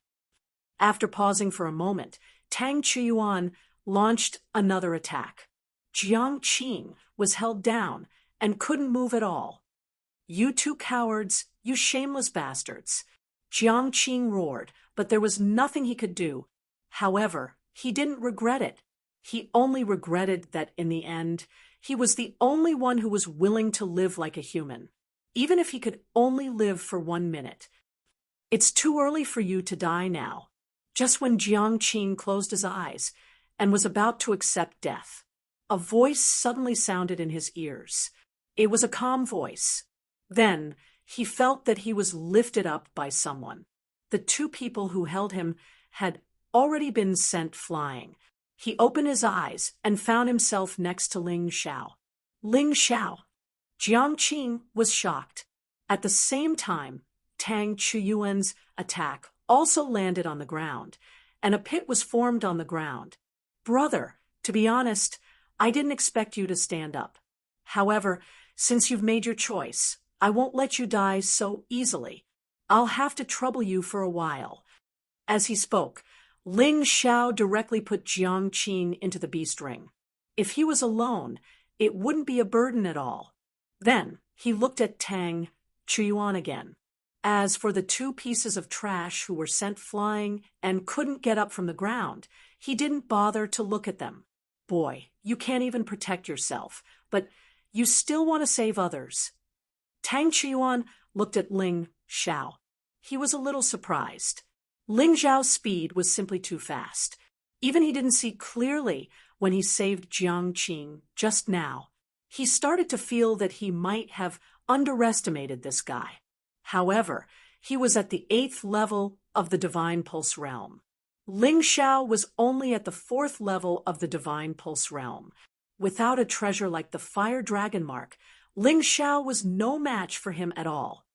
After pausing for a moment, Tang Chiyuan launched another attack. Jiang Qing was held down and couldn't move at all. "You 2 cowards, you shameless bastards!" Jiang Qing roared, but there was nothing he could do. However, he didn't regret it. He only regretted that in the end, he was the only one who was willing to live like a human, even if he could only live for 1 minute. "It's too early for you to die now." Just when Jiang Qing closed his eyes and was about to accept death, a voice suddenly sounded in his ears. It was a calm voice. Then he felt that he was lifted up by someone. The 2 people who held him had already been sent flying. He opened his eyes and found himself next to Ling Xiao. "Ling Xiao!" Jiang Qing was shocked. At the same time, Tang Chiyuan's attack also landed on the ground, and a pit was formed on the ground. "Brother, to be honest, I didn't expect you to stand up. However, since you've made your choice, I won't let you die so easily. I'll have to trouble you for a while." As he spoke, Ling Xiao directly put Jiang Qing into the beast ring. If he was alone, it wouldn't be a burden at all. Then he looked at Tang Chiyuan again. As for the 2 pieces of trash who were sent flying and couldn't get up from the ground, he didn't bother to look at them. "Boy, you can't even protect yourself, but you still want to save others." Tang Chiyuan looked at Ling Xiao. He was a little surprised. Ling Xiao's speed was simply too fast. Even he didn't see clearly when he saved Jiang Qing just now. He started to feel that he might have underestimated this guy. However, he was at the 8th level of the Divine Pulse Realm. Ling Xiao was only at the 4th level of the Divine Pulse Realm. Without a treasure like the Fire Dragon Mark, Ling Xiao was no match for him at all.